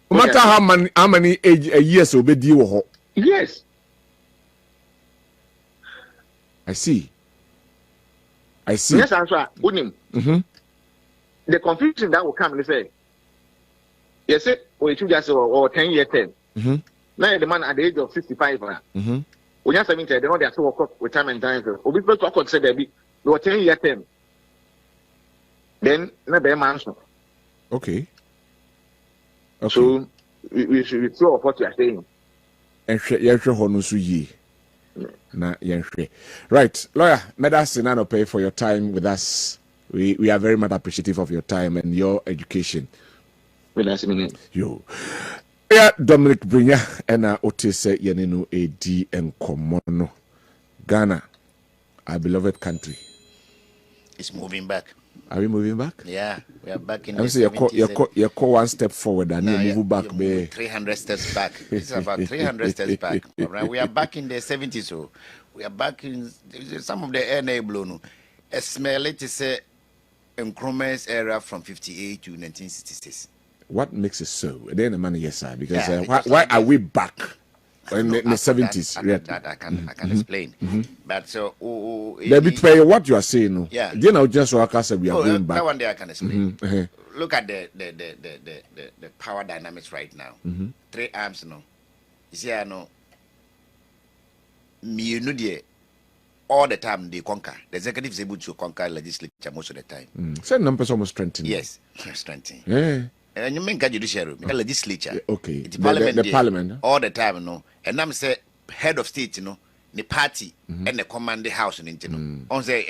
Speaker 4: No matter how many years will be due.
Speaker 8: Yes.
Speaker 4: I see.
Speaker 8: Yes, answer. The confusion that will come, they say, yes, or a Chief Justice or 10 year term. Now the man at the age of 65. When you're 70, they know they are so work with time and time. Or be first to say they were 10 year term. Then never answer.
Speaker 4: Okay.
Speaker 8: So we should be sure of what you are saying.
Speaker 4: And right, lawyer, Medassinano pay for your time with us. We are very much appreciative of your time and your education. You. Yeah, Dominic Brinya and Otise Yaninu AD and Komono. Ghana, our beloved country.
Speaker 6: It's moving back.
Speaker 4: Are we moving back?
Speaker 6: Yeah, we are back in
Speaker 4: the 70s. You call one step forward and you move back.
Speaker 6: 300 steps back. It's about 300 steps back. Right? We are back in the 70s. So we are back in some of the NA blown. A smell it is a Nkrumah's era from 58 to 1966.
Speaker 4: What makes it so? Then the money, yes, sir. Because why are we back in the 70s?
Speaker 6: That I can explain. But so
Speaker 4: what you are saying,
Speaker 6: yeah.
Speaker 4: You know, just so I say we are going back.
Speaker 6: That one day I can explain. Look at the power dynamics right now. 3 arms, no. You see, I know. Me, you all the time they conquer. The executive is able to conquer legislature most of the time.
Speaker 4: Certain numbers almost strengthening.
Speaker 6: Yes, strengthening.
Speaker 4: Yeah.
Speaker 6: And you mean judiciary, legislature.
Speaker 4: Okay.
Speaker 6: The
Speaker 4: parliament.
Speaker 6: All the time, no. And I'm say head of state, you know, the party and the command the house, you know. On say,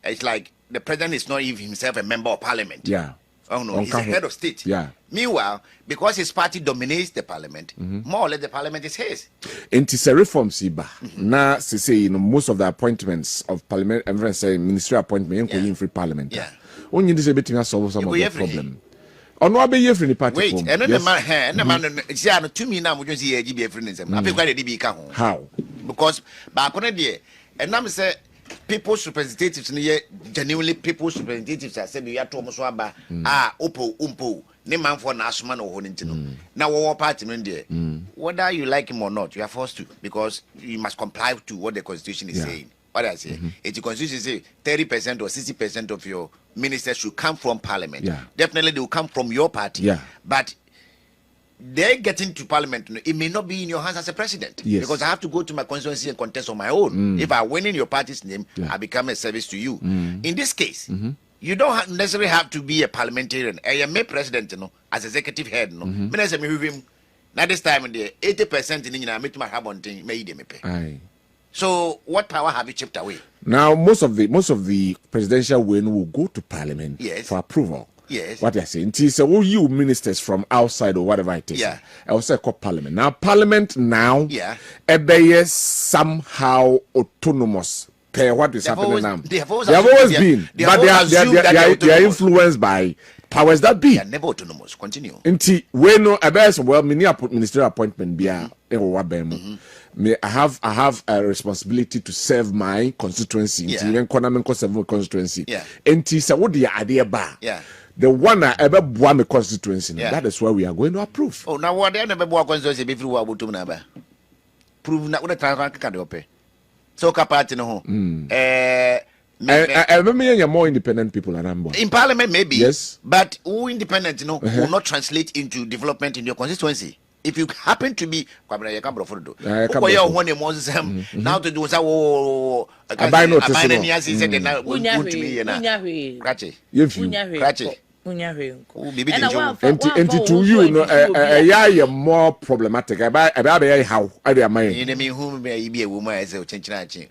Speaker 6: it's like the president is not even himself a member of parliament.
Speaker 4: Yeah.
Speaker 6: Oh no, he's a head of state.
Speaker 4: Yeah.
Speaker 6: Meanwhile, because his party dominates the parliament, more or less the parliament is his.
Speaker 4: Into the reform, Siba. Now, say most of the appointments of parliament, everyone say ministerial appointment, in free parliament.
Speaker 6: Yeah.
Speaker 4: Only this ability to solve some of the problem. Or no, be here for the party.
Speaker 6: Wait, and then the man, it's to me now. We just see Agye friends. I think why they
Speaker 4: how?
Speaker 6: Because back on the day, and now say people's representatives genuinely people's representatives are saying you are to almost opo umpo ne man for national or honintino. Now our party there, whether you like him or not, you are forced to, because you must comply to what the constitution is saying. What I say, if the constitution say 30% or 60% of your ministers should come from parliament, definitely they will come from your party. But they get into parliament, it may not be in your hands as a president, because I have to go to my constituency and contest on my own. If I win in your party's name, I become a service to you. In this case, you don't necessarily have to be a parliamentarian. I am a president, as executive head. Now this time, the 80% in India, make my habit made them. So what power have you chipped away?
Speaker 4: Now most of the presidential win will go to parliament for approval.
Speaker 6: Yes.
Speaker 4: What they're saying. So all you ministers from outside or whatever it is. I will say call parliament. Now parliament now they somehow autonomous. What is happening now? They have always been. But they are influenced by powers that be.
Speaker 6: They are never autonomous. Continue.
Speaker 4: Well, ministerial appointment be I have a responsibility to serve my constituency. Constituency. And so what the idea ba? The one I ever bought my constituency. That is why we are going to approve.
Speaker 6: Oh, now what they never bought constituency before we to never prove not what the can do. So party no.
Speaker 4: I remember you're more independent people around.
Speaker 6: In parliament maybe.
Speaker 4: Yes.
Speaker 6: But who independent will not translate into development in your constituency. If you happen to be now to do so I buy no
Speaker 4: and to you no more problematic about how I be my
Speaker 6: enemy who may be a woman as a chinchinachi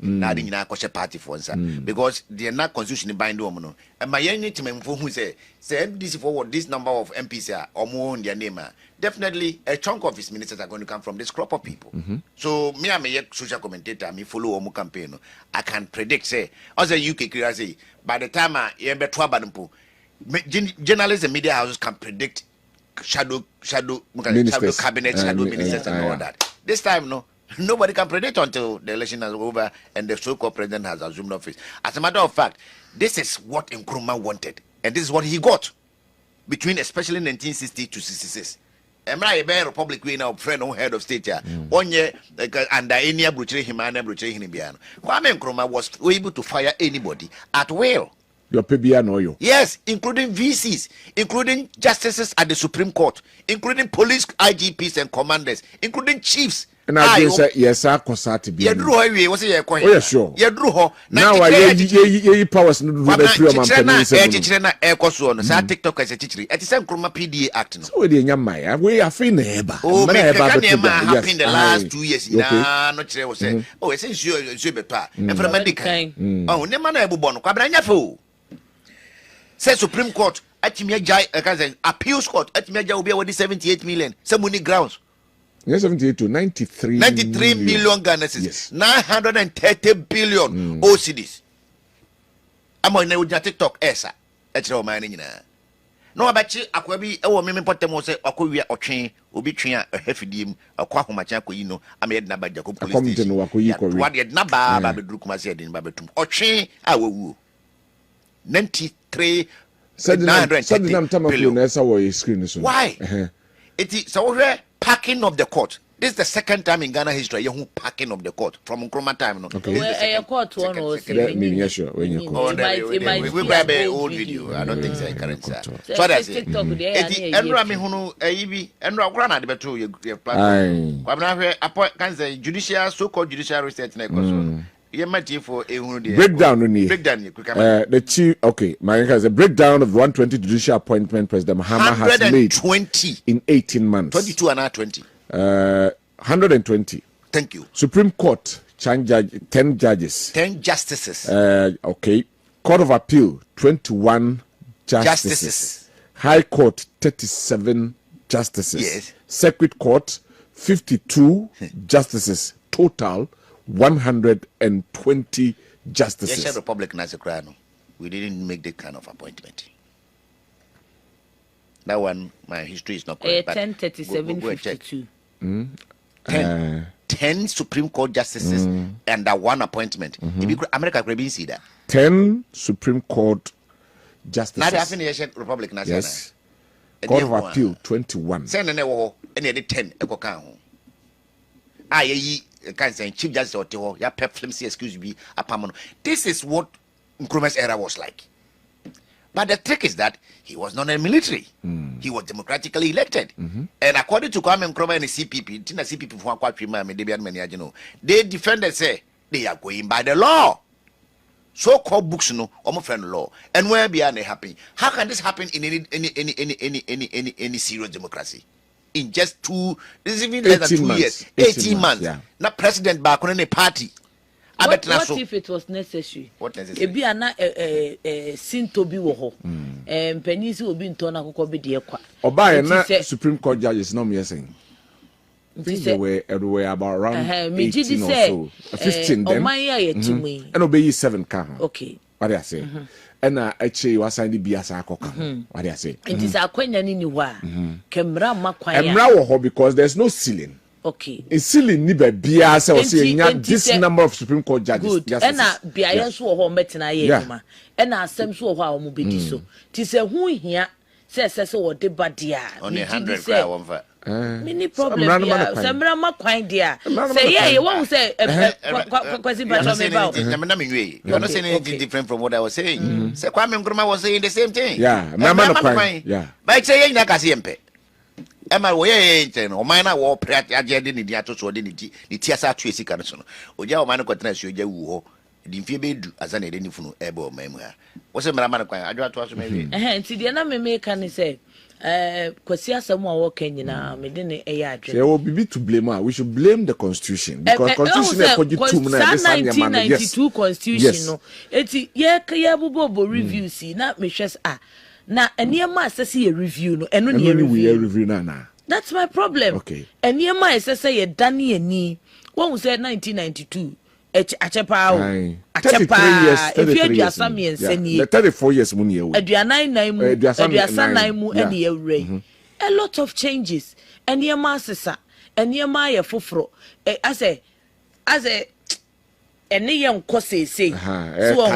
Speaker 6: now in a party for because they are not constitution bind woman and my young who say NDC forward this number of MPs are or more in their name definitely a chunk of his ministers are going to come from this crop of people. So me I'm a social commentator, me follow Omo campaign. I can predict say as a UK say by the time I be journalists and media houses can predict shadow cabinet, shadow ministers and all that. This time no. Nobody can predict until the election is over and the so-called president has assumed office. As a matter of fact, this is what Nkrumah wanted. And this is what he got between especially 1960 to 66. Emra Ebe Republic we now friend on head of state here. 1 year under any brutality Kwame Nkrumah was able to fire anybody at will.
Speaker 4: Your PBA know you.
Speaker 6: Yes, including VCs, including justices at the Supreme Court, including police IGPs and commanders, including chiefs.
Speaker 4: And I say yes, I consult to be.
Speaker 6: You drew away, was it? Oh,
Speaker 4: yeah, sure.
Speaker 6: You drew her.
Speaker 4: Now I powers no do the three man.
Speaker 6: TikTok as a teacher. At the same Nkrumah PDA Act.
Speaker 4: So we nyama we are free neighbor.
Speaker 6: Oh, me happened in the last 2 years. Not sure was say. Oh, it's you better. And from America. Oh, ne man ebu bono. Kwabranya fo. Say Supreme Court Atimi Jai appeals court Atimi Jai will be awarded 78 million. Some money grounds.
Speaker 4: Yes, 78 to 93
Speaker 6: million Ghana cedis. Yes. 930 billion OCDs. I'm on the TikTok esa. That's all my name. No, about you, Aquabi, a woman potemo say, Aquia or train, Ubi train a heavy dim, a quackumachaco, you know, I made Naba Jacob police. What yet Naba, Baby Drukma said in Babatum, or train, I will woo. 93 billion. Why? It is so rare. Packing of the court. This is the second time in Ghana history you packing of the court from Nkrumah time. No.
Speaker 7: Okay. Where court one was.
Speaker 4: Yes, sure. When you court.
Speaker 6: We grab an old video. I don't think so. Current sir. So that's it. Enra me hunu ebi enra grana de beto you plan. Kwabna hwe appoint can say judicial so-called judicial research na ekoso.
Speaker 4: Breakdown the chief my has a breakdown of 120 judicial appointment President Mahama has made in 18 months.
Speaker 6: 22 and 20.
Speaker 4: 120.
Speaker 6: Thank you.
Speaker 4: Supreme Court 10 judges.
Speaker 6: 10 justices.
Speaker 4: Court of Appeal 21 justices. High Court 37 justices.
Speaker 6: Yes.
Speaker 4: Circuit Court 52 justices. Total 120 justices.
Speaker 6: Yes, Republic Nasekrano. We didn't make that kind of appointment. That one, my history is not correct.
Speaker 7: 10, 37, 52.
Speaker 6: 10 Supreme Court justices and that one appointment. America could see that.
Speaker 4: 10 Supreme Court justices.
Speaker 6: Now they have in Republic Nasekrano.
Speaker 4: Yes. Court of Appeal 21.
Speaker 6: Send an and the 10 Ekokano. Can say Chief Justice or ya pep flimsy excuse me apamano. This is what Nkrumah's era was like. But the trick is that he was not a military. He was democratically elected. And according to Kwame Nkrumah and the CPP, they defended say they are going by the law. So-called books, almost friend law. And where beyond they happen? How can this happen in any serious democracy? In just this is even less than 2 years, 18 months. Yeah. Not president back on any party.
Speaker 7: What if it was necessary?
Speaker 6: What necessary?
Speaker 7: Ebi ana sin to be wo ho. Penisi obi nto na kokko be de kwa.
Speaker 4: Oba na Supreme Court judges no me saying. They were about around 18 or so. 15 then. And obey 7 car.
Speaker 7: Okay.
Speaker 4: What do I say? And actually was signed the biasa coca. What do I say?
Speaker 7: It is a quenya ni wa. Kemra makwa.
Speaker 4: Emra because there's no ceiling.
Speaker 7: Okay.
Speaker 4: A ceiling ni be biasa or say this number of Supreme Court judges.
Speaker 7: Good. And biasa so ho metina ye ma. And asem so ho a omo bedi so. Ti se hu hia say o de badia.
Speaker 6: On 100 cry one for.
Speaker 7: Mini problem ya. Semra makwan dia. Say yeah, you won't say kwasi patro me ba.
Speaker 6: You're not saying anything different from what I was saying. Say Kwame Nkrumah was saying the same thing.
Speaker 4: Yeah,
Speaker 6: yeah. But say you na kasi empe. Emma, we ain't, or mine, or Pratt, Agye, didn't the atos or didn't the Tiasa to a sick. Oja, man, quatres, you go. The Phoebe as an identical ebo memoir. What's a man? I do to ask maybe.
Speaker 7: And see, the enemy make can say, Quasia someone walking now, medine a yard.
Speaker 4: There will be to blame. We should blame the Constitution because Constitution for you
Speaker 7: 1992 Constitution. No, it's yeah, Kayabubo review. See, not me just now, and near my say a review, no, and only
Speaker 4: review now.
Speaker 7: That's my problem.
Speaker 4: Okay,
Speaker 7: and near my say a Danny and knee. One was said 1992. Achepa,
Speaker 4: 33 years.
Speaker 7: If you are some years,
Speaker 4: 34 years, money.
Speaker 7: A lot of changes. And your master, and your Maya Fufro. As a young Cosse say, so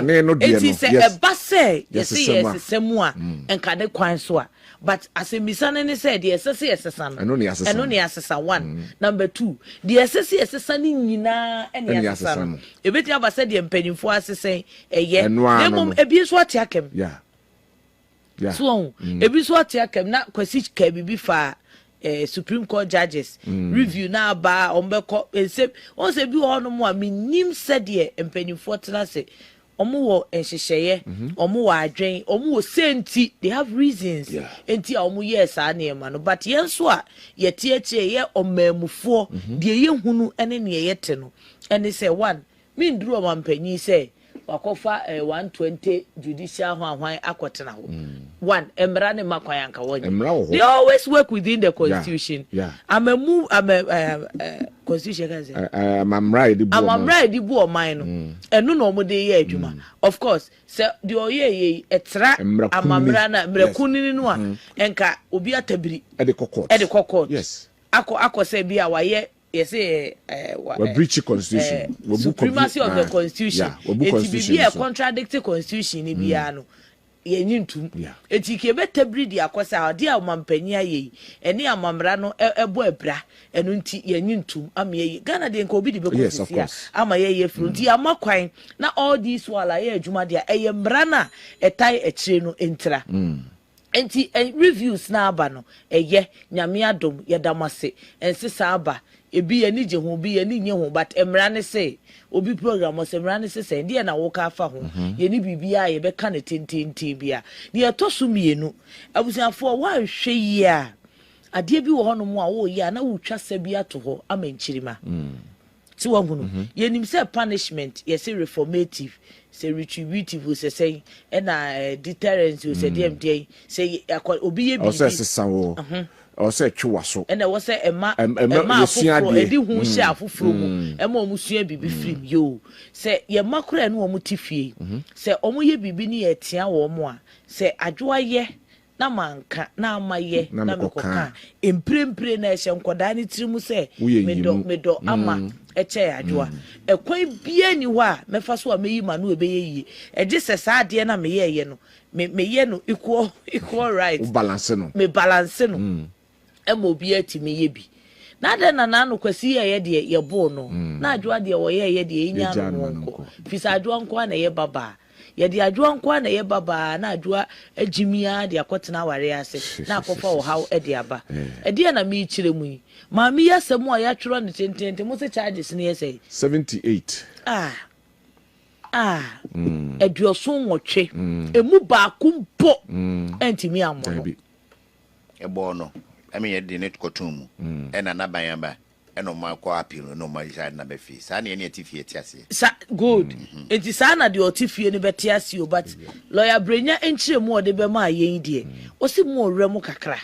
Speaker 7: it is a basse, yes, Semua, and Kade Quanswa. But as a misson said, the SSC son, and only as a one. Number 2, the SSC son in Nina and the son. A bit of a said the penny for us to say, a year, a beer swat yakem.
Speaker 4: Yeah.
Speaker 7: So, a beer swat yakem, not quasich cabby before. Supreme Court judges review now bar on Beko except once a be on more. I mean, Nim said ye and penny fortuna say. Omo and sheye, omo adwen, omo senti. They have reasons. Enti omo yes ane man. But yenswa ye tietie ye omemufo de ye hunu ene ne yete no. And they say one, me ndru omampanyi say wakofa 120 judicial hwan akotena ho. One, emra ne makwayanka wonye. They always work within the constitution. I'm a constitution can say.
Speaker 4: I'm right
Speaker 7: the bo mine no. And no mo dey ye adwuma. Of course, say the oye etra amamra na mrakuni no a enka obi atabiri
Speaker 4: e de
Speaker 7: kokot.
Speaker 4: Yes.
Speaker 7: Ako say bia waye say
Speaker 4: we breach constitution.
Speaker 7: Supremacy of the constitution. It be a contradictory constitution ni bia no. Yenyintum etike betabri di akosa ade a mampanya ye ene amamra no ebo abra eno nti yenyintum amaye Ghana de nka obi di bekosia amaye frunti amakwan na all these wala ye adwuma de eye mra na etai ekire no entra enti reviews na aba no eye nyame adom yedamase ensesa aba ebi ye ni je ho bi ye ni nye ho but emra ne say obi program was emra ne say dey na wo ka fa ho ye ni bibia ye be ka ne tententi bia ne ye to so mienu abusiafo wa hwe yi a ade bi wo ho no mu a wo yi na wo twa sabia to ho amanchirima ti wo hunu ye nim say punishment ye say reformative say retributive say na deterrence say dem dey say obi ye bi
Speaker 4: or say chuwaso
Speaker 7: and there was a ma edi hu hye afoforo mu ema omusua bibi film yo say ye makura no omutifie say omo ye bibi ni etia wo mo a say adwoa ye na manka na amaye na mekoka emprempre na ehye nkoda ni tirimu say medo ama eche adwoa ekwan bia ni ho a mefa so a meyi ma no ebe ye eje se sa ade na meye ye no meye no equal right me balance no emo bi atimi ye bi na de na no kwasi ye de ye bo no na adwoa de wo ye de enya no nko fisa adwoa nko na ye baba ye de adwoa nko na ye baba na adwoa agimia de akotena ware ase na akofa wo haw e de aba e de na mi kire mu yi ma mi yasem a ya tworo ne tentente mo se charges ne ye say
Speaker 4: 78
Speaker 7: eduoso nwotwe emu ba kumpo entimi amono
Speaker 6: ebo no I mean, the net cotum, and another bayamba, and on my co-appeal, no my side number fee. Sunny any tifia.
Speaker 7: Good. It is Anna the Otifia and Betiasio, but lawyer Brenya and she more the Bema ye dear. Was it more Remo Cacra?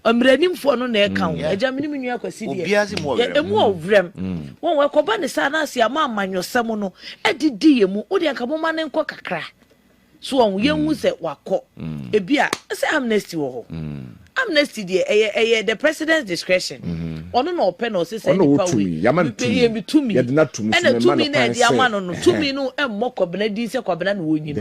Speaker 7: I'm ready for no account. A German York City, a more of Rem. One were Cobani Sanas, your mamma, your samono, and the dear Mudia Caboman and Cocacra. So we young say wako. A beer, say amnesty. Amnesty the president's discretion. Ono no open or say
Speaker 4: nipa we.
Speaker 7: Pay to me.
Speaker 4: Not to me.
Speaker 7: And 2 minutes the amano no 2 minutes e mo kwabena din se kwabena no wonyi.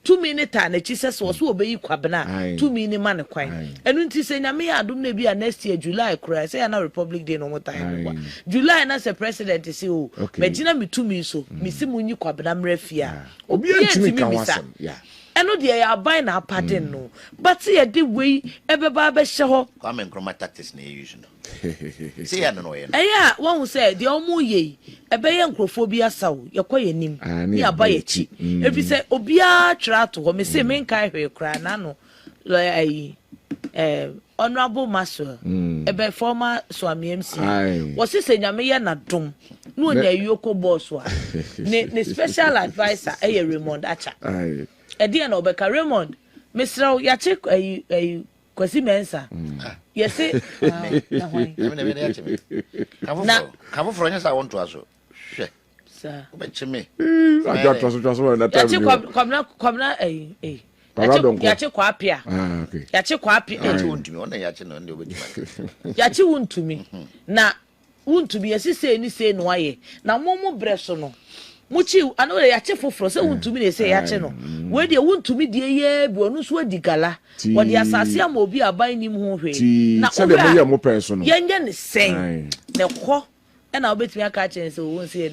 Speaker 7: 2 minutes na Jesus was so obeyi kwabena. 2 minutes man kwan. Enu nti se nyame adom na bi next year July kura say na Republic Day no mo time. July na say president say o megina me 2 minutes so me si munyi kwabena mrafia.
Speaker 4: Obi antimi kan wasam. Yeah.
Speaker 7: eno de ya aban na apaden no but ye de we ebeba be hye ho
Speaker 6: Kwame Nkrumah tactics na use no say ya no ye
Speaker 7: eya won hu say de omo ye ebe ye nkrofo bi asaw ye koye nim ni aba ye chi ebi say obia tra to ho me say men kan hwe kra na no honorable Maswell ebe former Swami MC was say nyame ye na dom no nya yoko boss wa ne special advisor Raymond Acha e dia na obeka Raymond Mr. Yache Kwasi Mensa yes
Speaker 6: na kamo fronya sa won to aso hwe
Speaker 7: sir
Speaker 6: obeche me
Speaker 4: I just na time
Speaker 7: kwamna yache kwa apia
Speaker 4: okay
Speaker 7: yache kwa apia
Speaker 6: wontumi ona yache no ndi obetuma
Speaker 7: yache wontumi na wontumi yesise ni se no aye na momo breso no muchi ano yache foforo se wontumi ne se yache no we de wontumi de ye bi onu so adigala wo de asase am obi aban nim ho hwe
Speaker 4: na se de mo ye mo person no
Speaker 7: yenye ne sen ne kho na obetumi aka chen se won se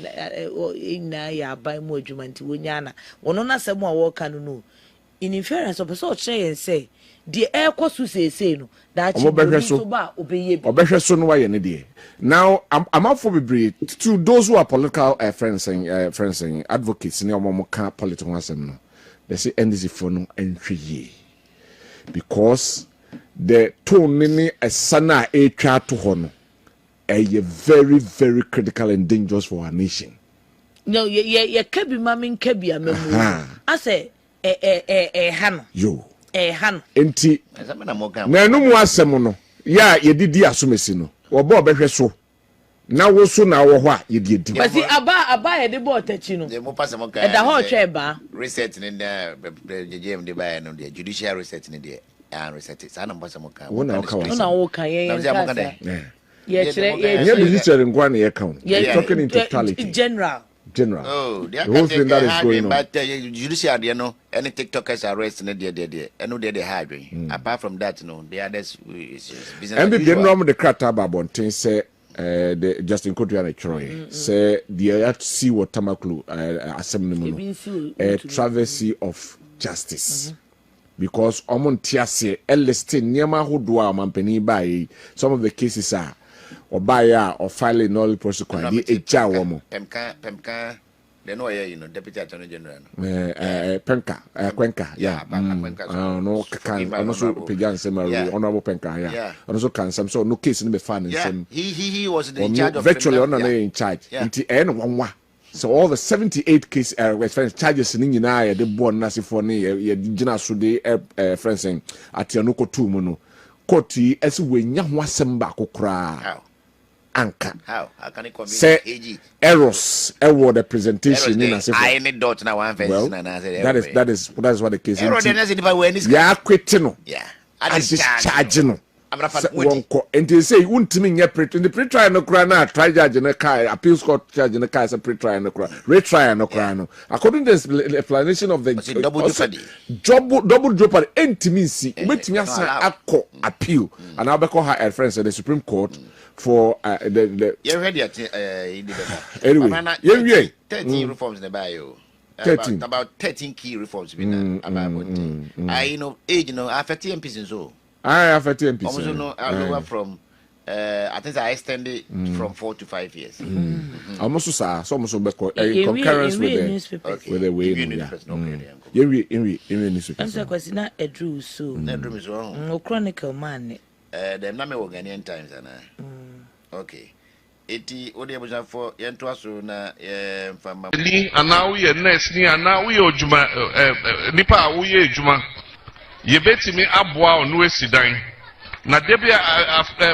Speaker 7: na ya aban mo adwuma nti wonya na wono na se mo a wo ka no in inference of so say say the air cost say no that so ba
Speaker 4: obehwe so no waye ne de now I'm out for be to those who are political friends and advocates ne omo ka political asem no they say NDC for no entry because the tone ni esana e twa to ho no very very critical and dangerous for our nation
Speaker 7: no ye kabi mamin kabi amemu I say hano
Speaker 4: yo
Speaker 7: hano
Speaker 4: enti na no mu asem no ya ye didi asomesi no obo obehwe so na wo so na wo ho a ye di edi
Speaker 7: basi aba ye de bo tachi no
Speaker 6: mo pass mo ka
Speaker 7: e da ho twa ba
Speaker 6: research ni na JM de ba no de judicial research ni de and research sa na mo pass mo ka
Speaker 7: wona wo ka ye ye chere
Speaker 4: ye judicial ngwa na ye ka talking in totality
Speaker 7: general
Speaker 6: oh the
Speaker 4: whole thing that is going on
Speaker 6: but judicial there no any tiktokers arrest in there and no they hard apart from that no the others business
Speaker 4: NPP no the crata babontin say the Justin Kodua na Troy say the have to see what tamaklu assembly no travesty of justice because omontiase elestin niema hodo a mampani bai some of the cases are or buyer or filing all prosecute the eja womo
Speaker 6: pemka they know deputy attorney general
Speaker 4: penka kwenka no can also pejan semari honorable penka also can some so no case in be fan
Speaker 6: he was in charge of
Speaker 4: virtually in charge until one so all the 78 case charges in nyina the born nasi for ni ye gina so de friends atianoko 2 mu no court yi esi wenya ho asem ba kokora anka
Speaker 6: how can it come
Speaker 4: Agye errors the presentation in as if
Speaker 6: I need dot na one verse na
Speaker 4: that is what the case
Speaker 6: error dey say the way
Speaker 4: ya quit no
Speaker 6: I
Speaker 4: discharge no wonko enti say wontimi nya the pre-trial no kra na trial judge na kai appeals court judge na kai say pre-trial no kra retrial no kra no according to the explanation of the double jeopardy entimi si ubetimi asa akọ appeal and abeko ha friends the Supreme Court for the
Speaker 6: you ready
Speaker 4: anyway
Speaker 6: 13 reforms in the bio
Speaker 4: 13
Speaker 6: about 13 key reforms been about I age affect MPs so
Speaker 4: I affect MPs
Speaker 6: also lower from I think I extended from 4 to 5 years
Speaker 4: almost so concurrence with the way in
Speaker 7: answer question na edru so no chronicle man
Speaker 6: them na me Ghanaian times and okay eti odi ebuja for yento aso na mfama
Speaker 9: ni ana wo ye nurse ni ana wo ye odwuma nipa wo ye edwuma ye betimi aboa ono esidan na debia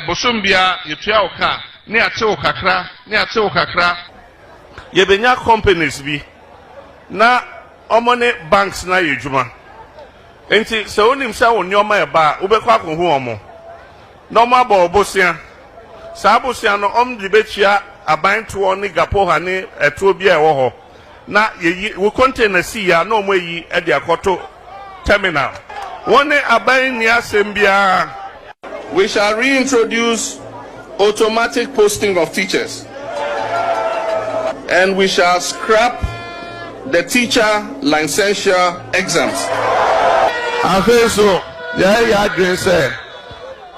Speaker 9: bosombia yetua oka ni ate okakra ye benya companies bi na omone banks na ye edwuma enti se onim sha wonyoma e ba wo bekwa ko hu omo no ma bo bosia sabosia no di betua abanto ni gapo ha ni eto bia e wo ho na ye wo container si ya no mo yi e de akoto terminal one aban ni asembia. We shall reintroduce automatic posting of teachers and we shall scrap the teacher licensure exams. afei so yɛyɛ adwene sɛ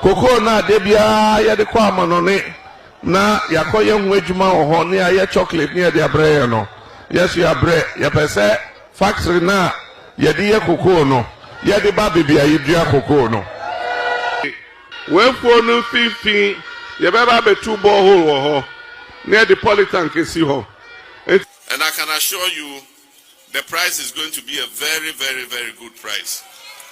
Speaker 9: kokoo na de bia yɛde kɔ amanɔne na yakɔ yɛ ho adwuma wɔ hɔ ne ayɛ chocolate ne yɛde abrɛ yɛ no yɛso yɛabrɛ yɛpɛ sɛ factory na yɛde yɛ kokoo no yɛde ba beebi a yɛdua kokoo no wɛmfuo no mfimfini yɛbɛba abɛtu borehole wɔ hɔ ne yɛde polytank esi hɔ. And I can assure you the price is going to be a very, very, very good price.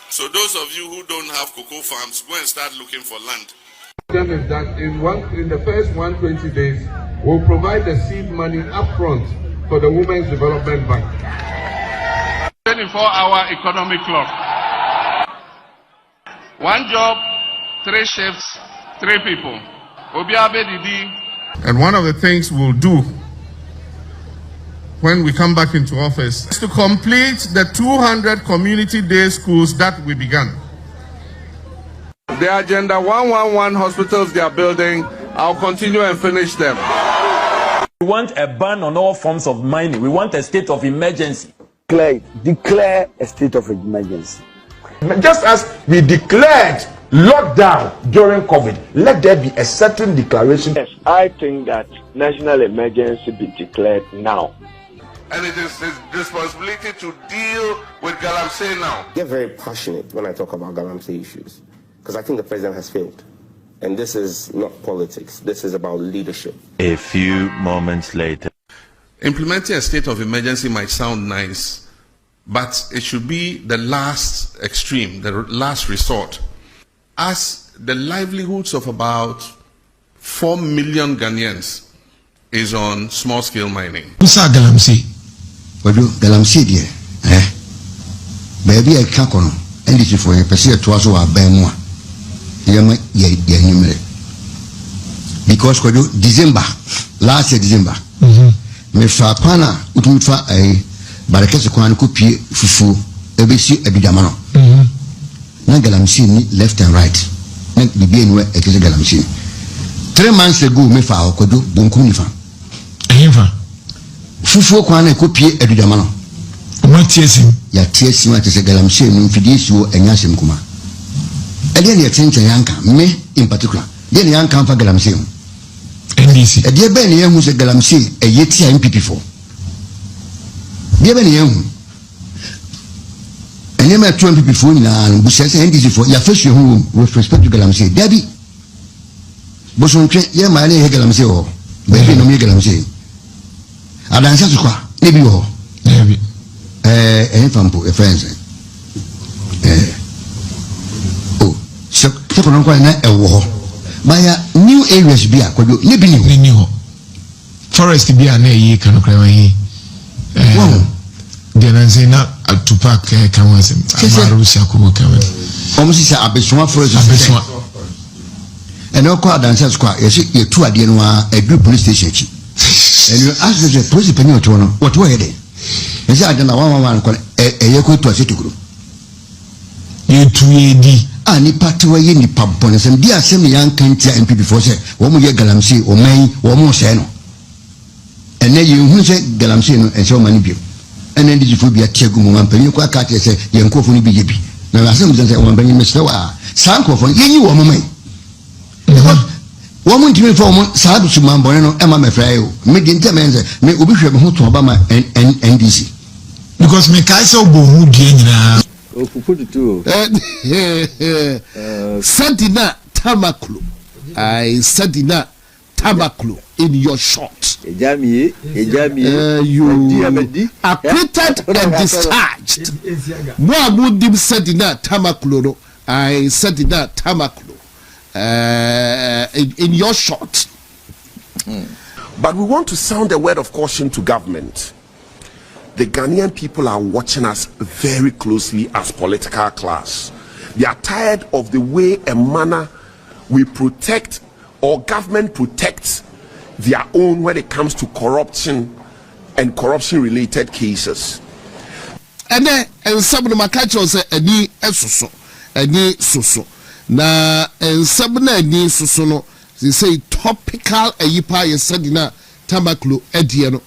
Speaker 9: So those of you who don't have cocoa farms, go and start looking for land. Is that in the first 120 days, we'll provide the seed money upfront for the Women's Development Bank. 24-hour economic clock. 1 job, 3 shifts, 3 people. And one of the things we'll do when we come back into office is to complete the 200 community day schools that we began. The Agenda 111 hospitals they are building, I'll continue and finish them.
Speaker 10: We want a ban on all forms of mining. We want a state of emergency.
Speaker 11: Declare a state of emergency.
Speaker 12: Just as we declared lockdown during COVID, let there be a certain declaration.
Speaker 11: Yes, I think that national emergency be declared now.
Speaker 9: And it is his responsibility to deal with Galamsey now.
Speaker 13: I get very passionate when I talk about Galamsey issues because I think the president has failed. And this is not politics. This is about leadership.
Speaker 14: A few moments later.
Speaker 9: Implementing a state of emergency might sound nice, but it should be the last extreme, the last resort. As the livelihoods of about 4 million Ghanaians is on small-scale mining.
Speaker 15: Galamsey. Galamsey dear, baby I can't on NDC for a person to us who are Benwa. Because December, last year December, me fa pana utumfa barakese kwan ko pie fufu ebesi abidamano. Na Galamsey ni left and right. Na bibi enwe ekese Galamsey. 3 months ago me fa okodo bonku ni fa. Efa. Fufu kwan ko pie abidamano. Matiesim. Ya tiesim atese Galamsey no mfidie suo enyasem kuma. Ede ne yetente yanka me in particular. De ne yanka fa Galamsey. NDC. Ede be ne yehu se Galamsey eyeti NPP for. De be ne yehu. Ene ma 2 NPP for nyina bu se NDC for ya fasu hu with respect to Galamsey. Debi. Bosontwe ye ma ne he Galamsey ho. Be bi no me Galamsey. Adansa su kwa ne bi ho. Debi. Fampo e friends. So kono kwa na ewo ho. Baya new areas bi akodo ne bi ni ho. Forest bi a na yi kan kra wan yi. De na say na atupak kan wan sem. Amaru sia ko kan. Omo si say abeswa forest abeswa. Eno kwa dancer square ye tu ade no a edu police station chi. And you ask the police penny to no what we heading. Ese adana one ko eye ko to ase to group. You tu edi ani party we ni pabon sem dia sem yan kantia NPP for say wo mo ye Galamsey o man wo mo se no. Ene ye hu se Galamsey no e se o mani bio. Ene ndi fo bia tiagu mo man penny ko aka te se ye nkofo ni bi ye bi. Na asem ze o man penny mesle wa san nkofo ye yi wo mo man. Woman to me for Sabu Sumambano, Emma Mefrayo, made intermense, may Ubi who to Obama and NDC. Because me Kaiso Bohudina put it to Santina Tamaklu. I Santina Tamaklu in your short. You acquitted and discharged. More Mudim Santina Tamaklu. I Santina Tamaklu. In your short.
Speaker 16: But we want to sound a word of caution to government. The Ghanaian people are watching us very closely as political class. They are tired of the way and manner we protect or government protects their own when it comes to corruption and corruption related cases.
Speaker 9: And then some of my catchers any so. Na ensabna ni soso they say topical ayipa yesadina tamaklo edie no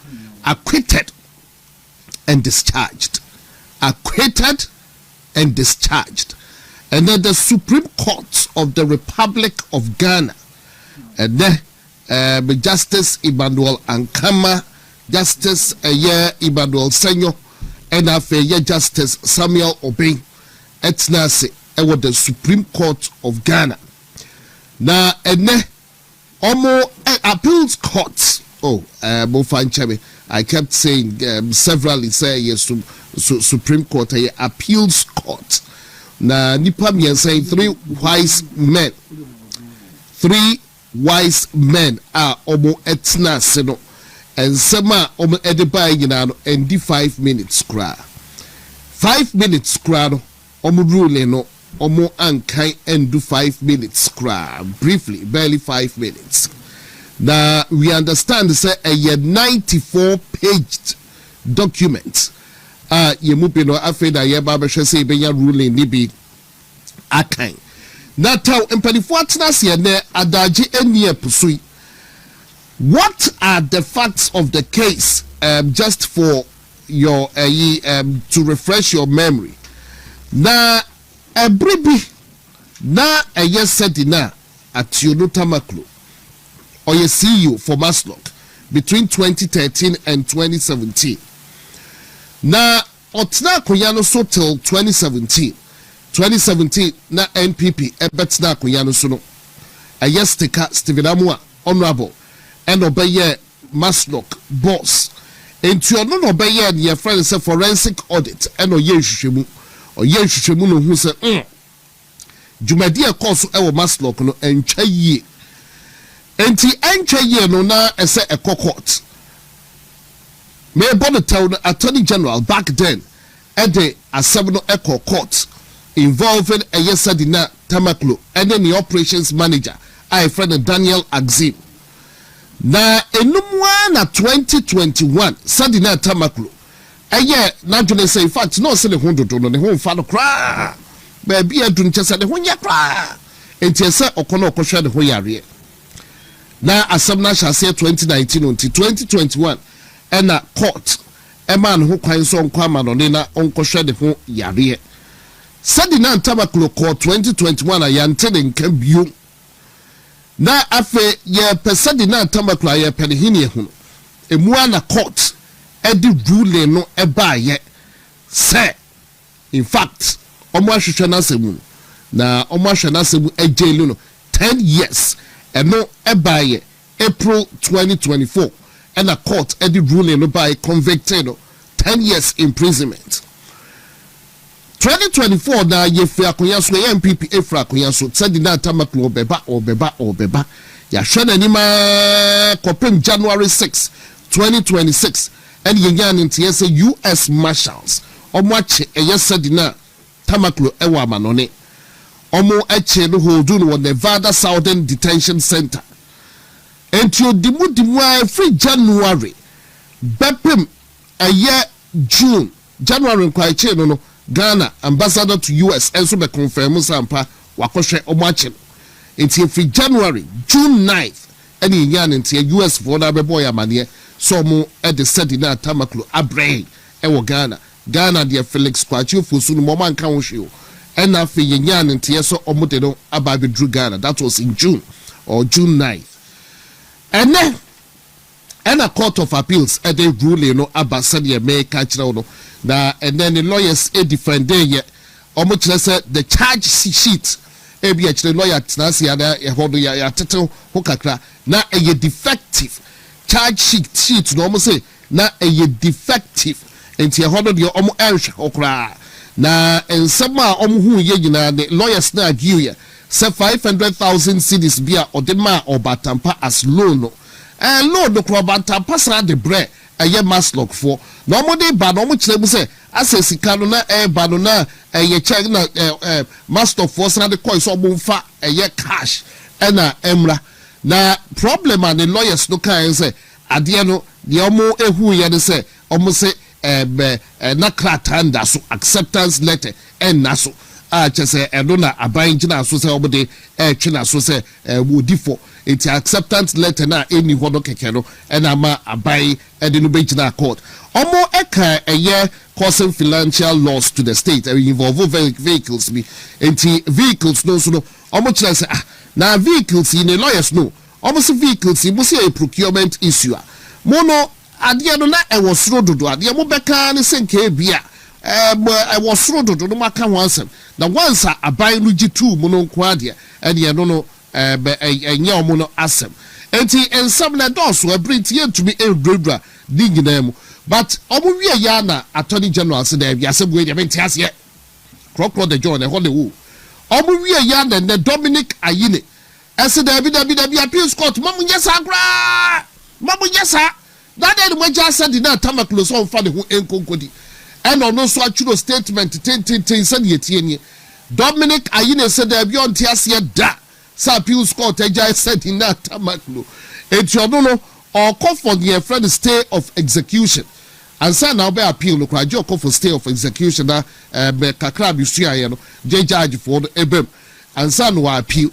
Speaker 9: acquitted and discharged
Speaker 17: and discharged. And then the Supreme Court of the Republic of Ghana, and then Justice Emmanuel Ankama, Justice Emmanuel Senyo, and after Justice Samuel Obey, etnase with the Supreme Court of Ghana. Now, and then appeals courts. I kept saying severally say yes to Supreme Court, appeals court. Na nipa mi saying three wise men are omo etna seno and sema omo edeba yina no endi 5 minutes kra 5 minutes kra no omo rule no omo ankai endu 5 minutes kra briefly barely 5 minutes. Now we understand say a 94 paged document yemupino afeda yeba behwe say benya ruling ni bi akan na taw empanifo atena se ne adaje enie pusui. What are the facts of the case, just for your to refresh your memory? Na ebribi na yesedina ationu tamaklo or you see you for Maslock between 2013 and 2017. Now, Otna Koyano so till 2017. 2017 na NPP ebetna Koyano sono. A yes tika Stephen Amua, honorable, and obey Maslock boss. And to no obey your friend say forensic audit and or yeshimu no who say Jumadia course ewo Maslock no and chaye. Enti enche ye no na ese a court. Me bone tell the Attorney General back then at the Assemble Echo Court involving a Yesadina Tamaklo and then the operations manager, I friend Daniel Agye. Na enumwa na 2021 Sadina Tamaklo. Aye na jone say in fact no say the hondo no the home fa no kra. Ba bia dun chese the honya kra. Enti ese okono okosha the hoyare. Na Assemble shall say 2019 until 2021 and a court a man who can so kwama no na onko hwede ho yare sadi na Tamaklo court 2021 ayante nka bio na afe ye pesadi na Tamaklo ye penihini hu emu na court edi rule no eba ye say in fact omo ahwehwe na asemu na omo ahwe na asemu ejelu no 10 years eno eba ye April 2024 and a court edit ruling by convicted 10 years imprisonment. 2024 na yefe akonyaso NPP efra akonyaso said na Tamaklo obeba ya hwena nima kopem January 6 2026 and yenyan ntie say US Marshals omo ache said na Tamaklo ewa manone omo ache no hold on Nevada Southern Detention Center. And you dimu free January bepem a year June January kwa chain no Ghana ambassador to US and so be confirm sampa wakoshe omache nti free January June 9th any yan nti US for na be boy amane so mo e de said na Tamaklo abrain e wo Ghana de Felix Kwachi fosu no mo man kan wo hwe and na fe yan nti so omode no aba be drew Ghana. That was in June or June 9th. And then a court of appeals at the ruling no abasadi may catch no na and then the lawyers a defend ye almost say the charge sheet e be actually lawyer tnasi ya hodo ya tetel hokakra na a defective charge sheet no almost say na a defective enti hodo de omo elhwe okra na ensema omo hu ye nyina the lawyers na Agye say 500,000 cedis bia odema obatampa as loan loan no obatampa sa de bre eye Maslock for no mo de ba no mo kire mu say asesika no na ba no na eye check na Maslock for sa de coin so bomfa eye cash na emra na problem and the lawyers no kan say ade no de omo ehu ye de say omo say na kratanda so acceptance letter na so chese edona abanjina so se obode twina so se wodi for it acceptance letter na eni hodo keke no na ma abai ede no begina court omo eka eye causing financial loss to the state involve vehicles be enti vehicles no so no omo kire say na vehicles in the lawyers no almost vehicles mo say a procurement issue mono ade no na e wo soro dodo ade mo beka ne senke bia e wo soro dodo no maka ho ansem na once aban no gitu mo no nko ade ade no no enye omo no asem enti ensam na doso abrinti yentumi edrodra di nyina mu but omo wie ya na attorney general say da bia asem we de menti ase krokro de john e ho de wo omo wie ya na Dominic Ayine ese da bi appeals court mamu nyesa kra mamu nyesa that day we just said na tamaklo so fa de ho enkonkodi and ono so atwuro statement ten said yetie ni Dominic Ayine said da bi on tiase da sa appeals court eja said na tamaklo etiono no or call for the friend stay of execution and say now be appeal no kwa jo call for stay of execution na be kakra bi sua ye no judge for ebem and say no appeal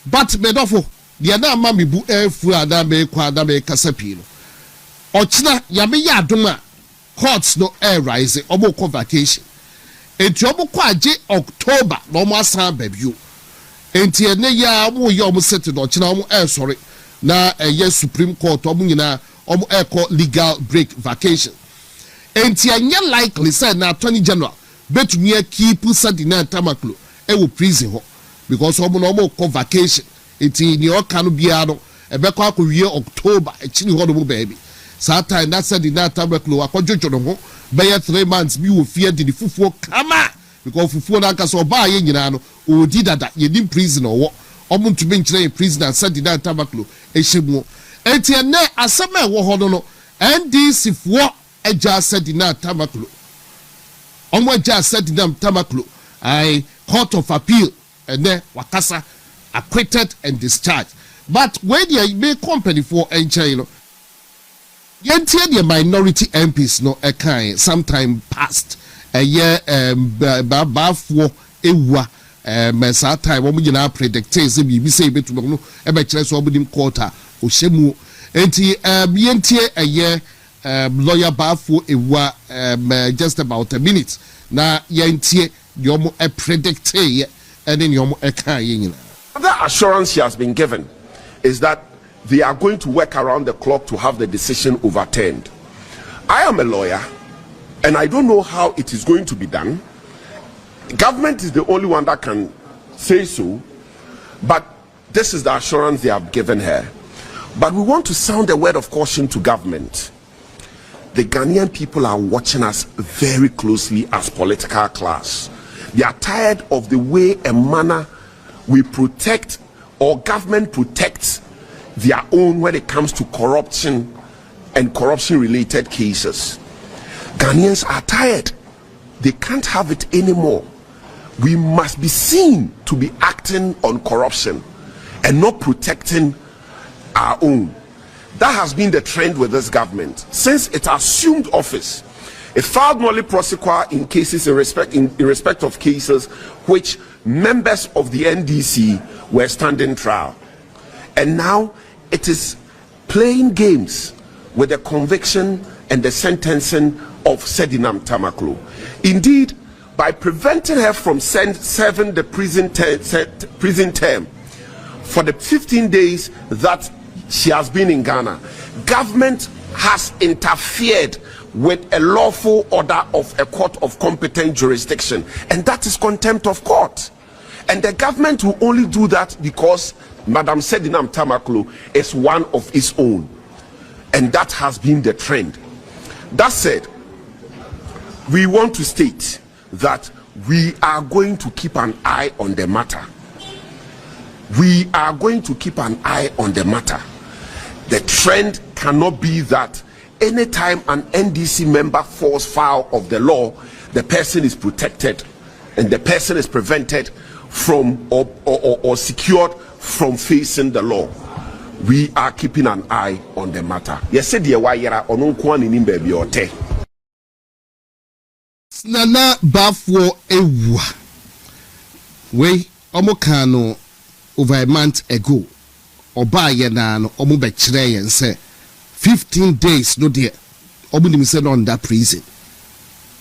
Speaker 17: but medofo de na ma me bu afu ada me kwa ada me kasa pi no ochina ya me ya adoma courts no air rise obo ko vacation enti obo ko Agye October no mo asan babio enti ene ya obo ye omo set no ochina omo air sorry na ye Supreme Court omo nyina omo air ko legal break vacation enti anya likely say na Attorney General betumi keep Sadina Tamaklo e wo prison ho because omo no mo ko vacation enti ni o kanu bia no e be ko akowie October e chini ho no mo baby that time that said Sadina Tamaklo akojojo no ho be 3 months bi wo fie de fufuo kama because fufuo na kasa oba ye nyina no odi dada ye dim prison owo omo ntumi nkyere prison and Sadina Tamaklo e hyemu enti ene asema e wo ho no NDC fo eja Sadina Tamaklo omo eja Sadina Tamaklo I Court of Appeal and then wakasa acquitted and discharged but when they make company for enche you know yentie the minority MPs no ekan sometime past a year babafo ewa mesa time wo nyina predict say bi say betu no e be kire so obudim quarter o hyemu enti yentie a year lawyer bafo ewa just about a minute na yentie yomo e predict and then yomo e kan nyina.
Speaker 16: The assurance she has been given is that they are going to work around the clock to have the decision overturned. I am a lawyer and I don't know how it is going to be done. Government is the only one that can say so, but this is the assurance they have given her. But we want to sound a word of caution to government. The Ghanaian people are watching us very closely as political class. They are tired of the way and manner we protect or government protects their own when it comes to corruption and corruption related cases. Ghanaians are tired. They can't have it anymore. We must be seen to be acting on corruption and not protecting our own. That has been the trend with this government since it assumed office. It filed nolle prosequi in cases in respect of cases which members of the NDC were standing trial, and now it is playing games with the conviction and the sentencing of Sadina Tamaklo. Indeed, by preventing her from serving the prison term for the 15 days that she has been in Ghana, government has interfered with a lawful order of a court of competent jurisdiction, and that is contempt of court. And the government will only do that because Madam Sadina Tamaklo is one of its own, and that has been the trend. That said, we want to state that we are going to keep an eye on the matter. We are going to keep an eye on the matter. The trend cannot be that anytime an NDC member falls foul of the law, the person is protected and the person is prevented from or secured from facing the law. We are keeping an eye on the matter. Yes, said the wayera onunkwan ni baby ote.
Speaker 17: Nana bafo ewa. We omokano over a month ago. Oba ye na no omo be kire yen say 15 days no dear. Omo nim say no under prison.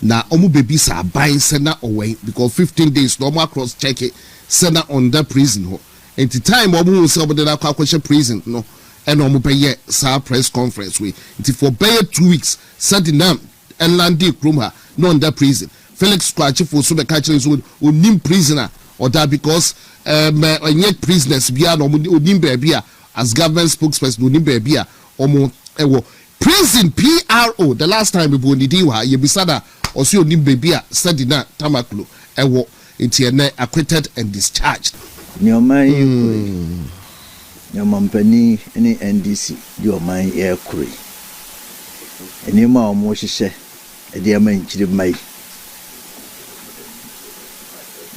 Speaker 17: na omu baby sa buy sena away because 15 days no more cross check it sena under prison ho and the time omu say omu na kwa prison no and omu pay sa press conference we it for pay 2 weeks sadinam and landi krumha no under prison Felix Kwachi for so be catch would nim prisoner or that because yet prisoners bia no nim baby as government spokesperson nim baby omu ewo prison PRO the last time we boni diwa ye bisada osi onim baby a sadina tamaklo ewo entiene acquitted and discharged
Speaker 18: nyomai nyomampani any NDC nyomai air kuri eni ma omo hihye ede ama nchire mai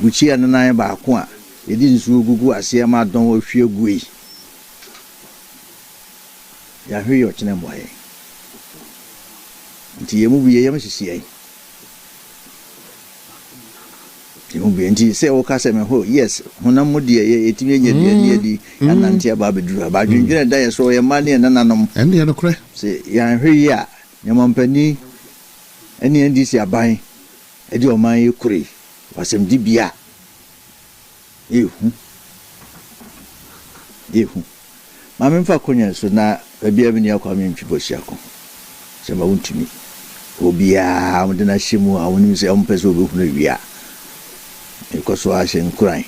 Speaker 18: buchi anan ba ko a edi nsu gugu ase ma don ohwie gui ya hwe yo chine moye nti yemu biye yam hihye yemu biye nti se o ka se me ho yes honam mo de etimi nya de di anantia ba beduru ba dwendwene da ye so ye ma ne nananom
Speaker 17: ende ye no kre
Speaker 18: se ya hwe ya nyampani eni NDC aban edi o man yekure wasem di bia ehu mama mfa konya so na bia bi ni akwa me ntwi boshiako se ma wontumi obia mo de na hyimu a woni se am pese obi hunu wia ekoso a hye nkuran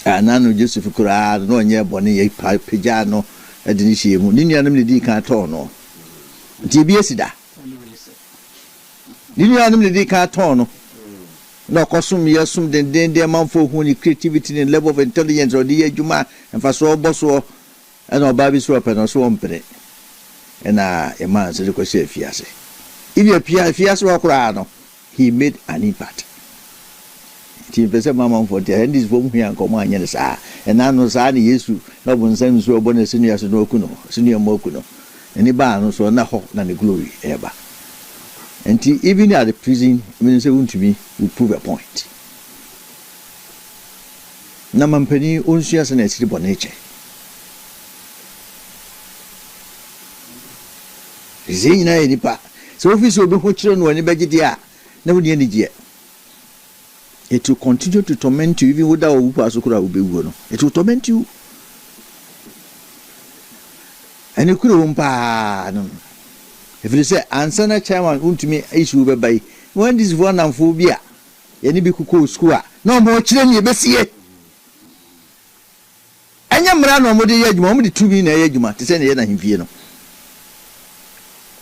Speaker 18: ananu Joseph kura no onye bone ye pagya no edi ni hyimu ni nuanum ne di kan to no nti bi esida ni nuanum ne di kan to no no kosum yesum den manfo hu ni creativity and level of intelligence or the adwuma emfa so oboso and obabi so pe no so ompere na e man se ko se fiase if you fiase wa kura no he made an impact ti pese mama for the and this vom hu an komo anya ne sa na no sa ne Yesu na bonsan so obo na sinu yaso no okuno sinu ya mokuno eni ba no so na ho na ne glory eba. And even at the prison, Minister Untumi will prove a point. Namampani unsias and a nature. Zina nipa. So if you will be children when you budget there, never the energy. It will continue to torment you even without Upasukura will be one. It will torment you. And you could umpa. If you say answer na chairman untumi issue be by when this one and phobia ye ni bi kuko school no mo kire ni be sie anya mra no mo de ye adwuma mo de tubi na ye adwuma te say na ye na himfie no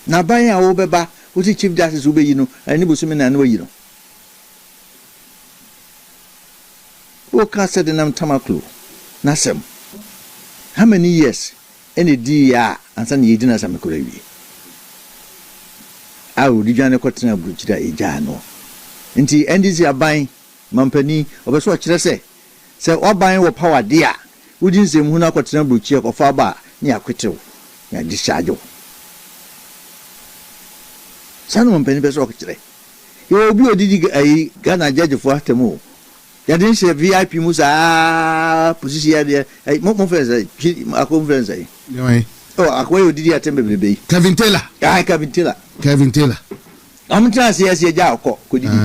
Speaker 18: na ban a wo be ba wo ti chief justice wo be yi no ani bosumi na na wo yi no wo ka say de nam tamaklo na sem how many years any di ya ansa na ye di na sam ko rewi awu di jane kwatena buchira ejano nti NDC aban mampani obeso kire se oban wo power dia wudi nsem hu na kwatena buchira ko fa ba ni akwetew ya discharge sanu mampani beso kire yo obi odidi ai Ghana judge for atemu ya din se VIP musa position ya dia ai mo conference a conference ai oh akwa odidi atembe bebe
Speaker 17: Kevin Taylor
Speaker 18: am trans yes ye ja akọ kodidi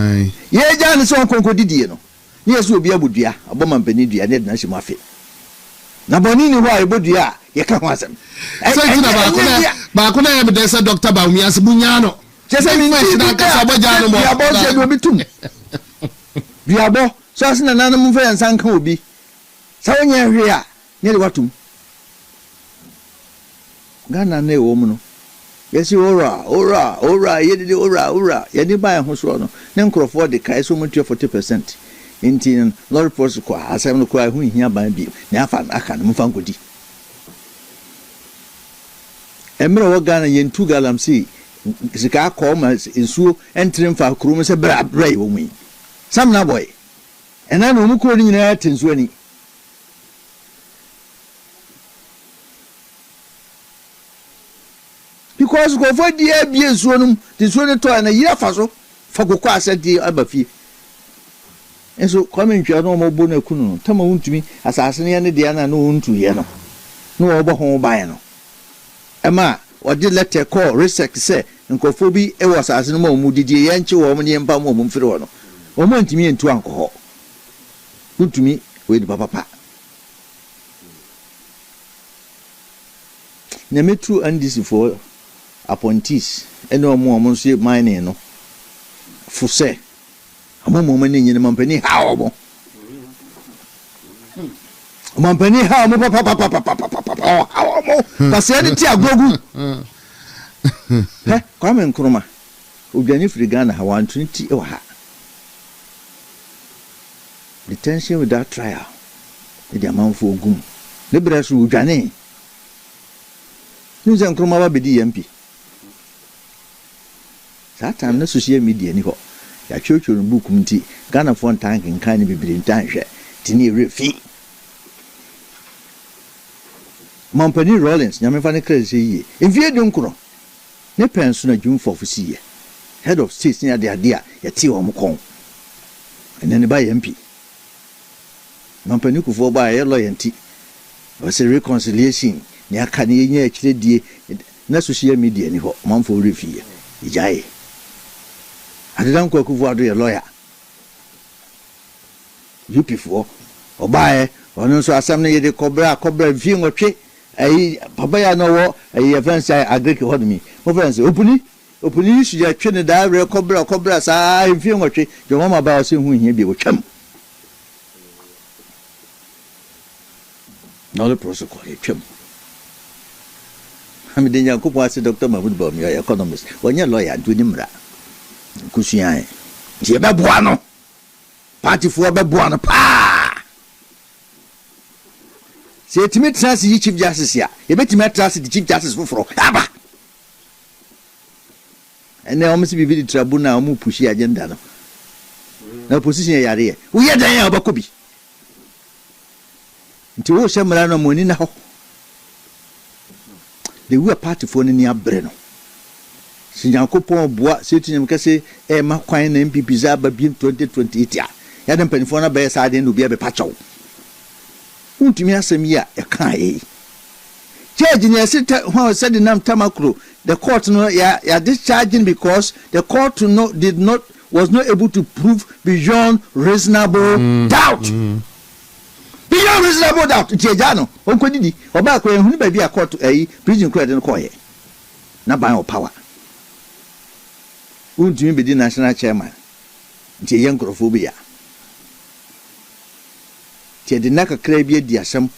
Speaker 18: ye ja ne so konko didi no ne yeso obi abodua aboma mpani dua ne na hyimu afi na boni ni ho a ebodua ye ka ho asem
Speaker 17: sai ba ko na ya be say Dr. Bawumia se bunya no
Speaker 18: se mi na ka sa boja no mo ya bo se do bitum bia bo so asena na mu fa yansan ka obi sa wonya hwe a ne de watum Ghana na ewo mu no yesi ora yedidi ora yedi buy ho so no ne nkrofo de kai so mutu 40% intin lord post ko asem no ko hu hia ban bi ne afa aka no mfa nkodi emre wo Ghana yentu galam si sika ko ma ensuo entrim fa krum se bra wo mu sam na boy ena no mu ko ni nyina tensuo ni because go for the abie suonum the suonu to na yira faso fa go kwa asedi abafie enso kwame ntwa no mo bo na kunu tama wuntumi asase ne de na no wuntu ye no no obo ho ban no ema ɔde letter call research sɛ nkɔfo bi ɛwɔ asase no ma ɔmu didi yɛnkye wɔn ne yɛmpa mu ɔmu mfiri hɔ no ɔmu ntumi ntu ankɔ hɔ ntumi wei ni papa na metru NDC for appointees ɛne ɔmu nso yɛ mining no fo sɛ ɔmu ne nyina mampani ha ɔmo mampani ha ɔmo papa ɔmo pasɛ de ti agogu Kwame Nkrumah odwane firi Ghana ha 120 ɛwɔ ha detention without trial the amount for ogum ne bresu odwane nse Nkrumah ba bedi MP that time na social media ni ho ya chocho no book mti Ghana fon tank nkan ni bibiri ntan hwe tini refi Mampani Rollins nyamefa ne crazy yi enfie de nkro ne penso na dwumfo fusiye head of state ni ade a yati wo mkon ene ne ba MP Mampani kufo ba ye loyalty was a reconciliation ni aka ne nya akire die na social media ni ho manfo refi ijaye adedan kwa kufo ado ye lawyer UP4 obae ono so asam ne ye de kobra vi ngotwe ai papa ya no wo ai offense agree ho me offense opuni su ya twe ne da re kobra sa vi ngotwe jo mama ba so hu hia bi wo twam no le protocol e twam amide nya ko ase Dr. Mahmoud Bawumia economist wonya lawyer do ni mra kusuan je be boa no party for be boa no pa se timi trust yi chief justice ya e betimi trust the chief justice foforo aba ene o msi bibi tribunal o mu push agenda no na position yare ye wo ye dan ya obakobi nti wo hye no moni na ho the we party for ni abre no sinyankopon boa se tunyem kase e ma kwan na NPP za ba bi 2028 ya dem panifo na be sa de no bia be pacho untumi asem ya e kan e charge ni asita how said nam tamakro the court no ya discharging because the court was not able to prove beyond reasonable doubt beyond reasonable doubt tieja no onkodidi oba akwa ehunu ba bi a court prison court no koye na ban o power untumi be di national chairman tie yankrofobia tie de naka kra bi adi asem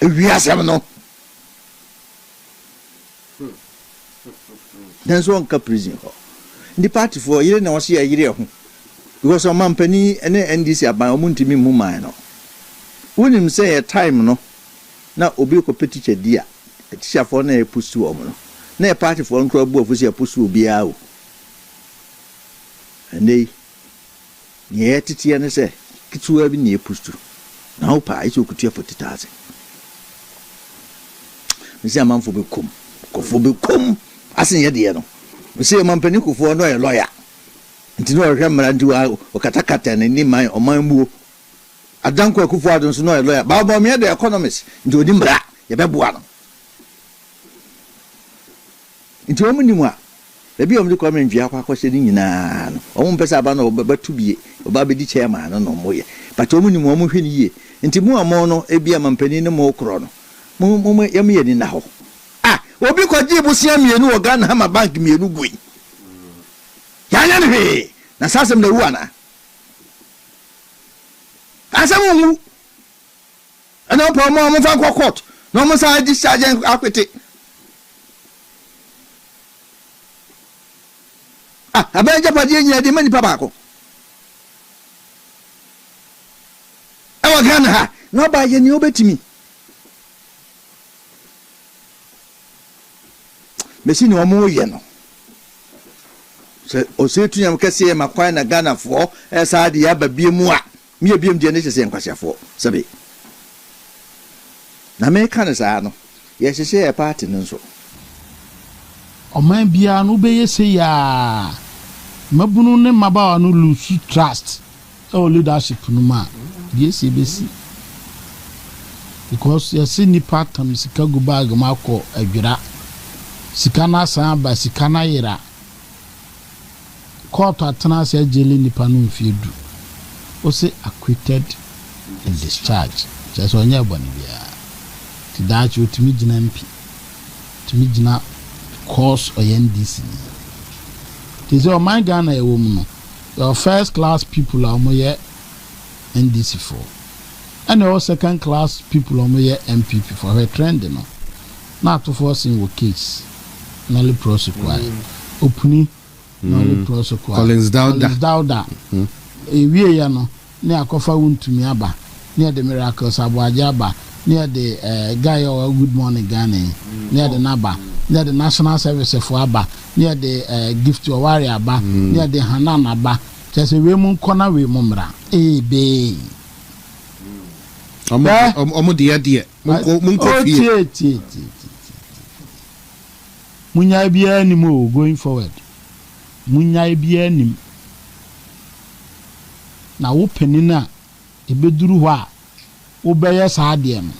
Speaker 18: ewi asem no dan so onka prison ho ndi party for yire na wose ya yire ho because o mampani ene NDC aban o muntimi mu man no wonim say a time no na obi ko petiche dia teacher for na e pusu o no na e party for nkro bu ofusi e pusu obi a o ene ye titie ne se kituwa bi na e pusu na o pa iso kutua 40,000 misi amanfo be kom kofo be kom asen ye de no misi mampani kofo no e lawyer ntino ohwe mra ndi wa okatakata na ni man omanbuo adanko akufo adon so no e lawyer ba ba me the economist ndi odi mra ye be boa no nti o muni mu a ebi o mdi kwa menvia akwa kwose ni nyina no o mo pesa ba no batu bie o ba be di chairman no moye but o muni mu o mo hwe ni ye nti mu amo no ebi amampani ne mo kro no mo yam ye ni na ho obi kwaji busia mienu o Ghana Hama Bank mienu gui yanya ne na sasem na ruana asem mu ana po mo fa kwa court no mo sa discharge akwete abeja padi nya de mani papa ko awa Ghana ha no ba ye ni obetimi mesi ni omo ye no se o se tunyam kase ma kwan na Ghana fo esa de ya ba biemu a me biem de ne se nkwasiafo sabe na me kan sa no ye hye ye party no so
Speaker 19: oman bia no be ye se ya mabunu ne mabawa no lose trust o leadership no ma ye se be si because ye se ni part tam sika go bag ma ko adwira sikana samba sikana yira court atena se jeli nipa no mfiedu o se acquitted and discharged just onye boni bia ti dachi otimi gina mp timi gina course or NDC ti say o man Ghana e wo mu no your first class people are moye NDC for and your second class people are moye MPP for her trend no not to force in your case nolly prosecute opuni nolly prosecute
Speaker 17: Collins Dauda
Speaker 19: ewie ya no ne akofa wuntumi aba ne the miracles Agye aba ne the guy or good morning Ghana ne the naba ne the national service for aba ne the gift or warrior aba ne the hanan aba just we mun kona we mumra be
Speaker 17: omo de mun ko fi
Speaker 19: munya bia ni mo going forward munya bia ni na wo penina ebeduru ho a wo beye saa de no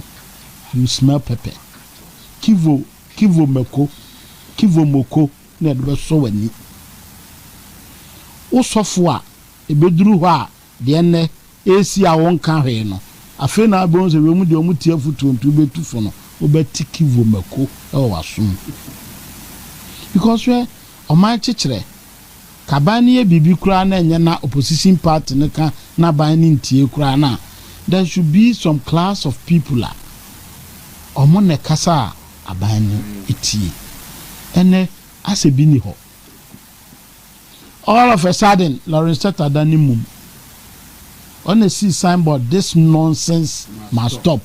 Speaker 19: you smell pepper kivo moko na de so wani wo sofo a ebeduru ho a de ne esi a won ka hwe no afi na abon se we mu de omu tie futuntu betu fo no wo beti kivo moko e wo wasom because we o ma chichire kabani e bibi kura na enye na opposition party ne ka na ban ni ntie kura na there should be some class of people la omo ne kasa abani etie ene asebi ni ho all of a sudden Lawrence Tadani mum on a see signboard this nonsense must stop.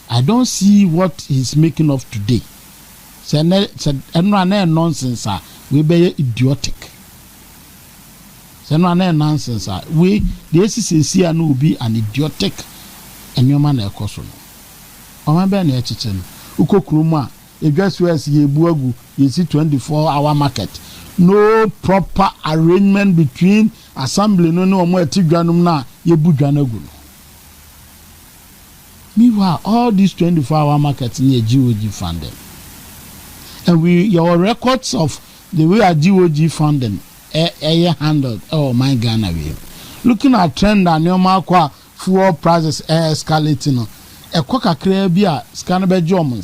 Speaker 19: I don't see what he's making of today. Say nonsense we be idiotic. Say nonsense we the ACC no be an idiotic and your man ekoso no. O ma be na echiche no. Ukokruma e just wes ye buagu ye see 24-hour market. No proper arrangement between assembly no omo etigwanum na ye budwanagu no. Meanwhile, all these 24-hour markets near GOG funding. And your records of the way a GOG funding handled, oh my Ghana way. Looking at trend and your mark fuel prices escalating. A coca crabia scanable German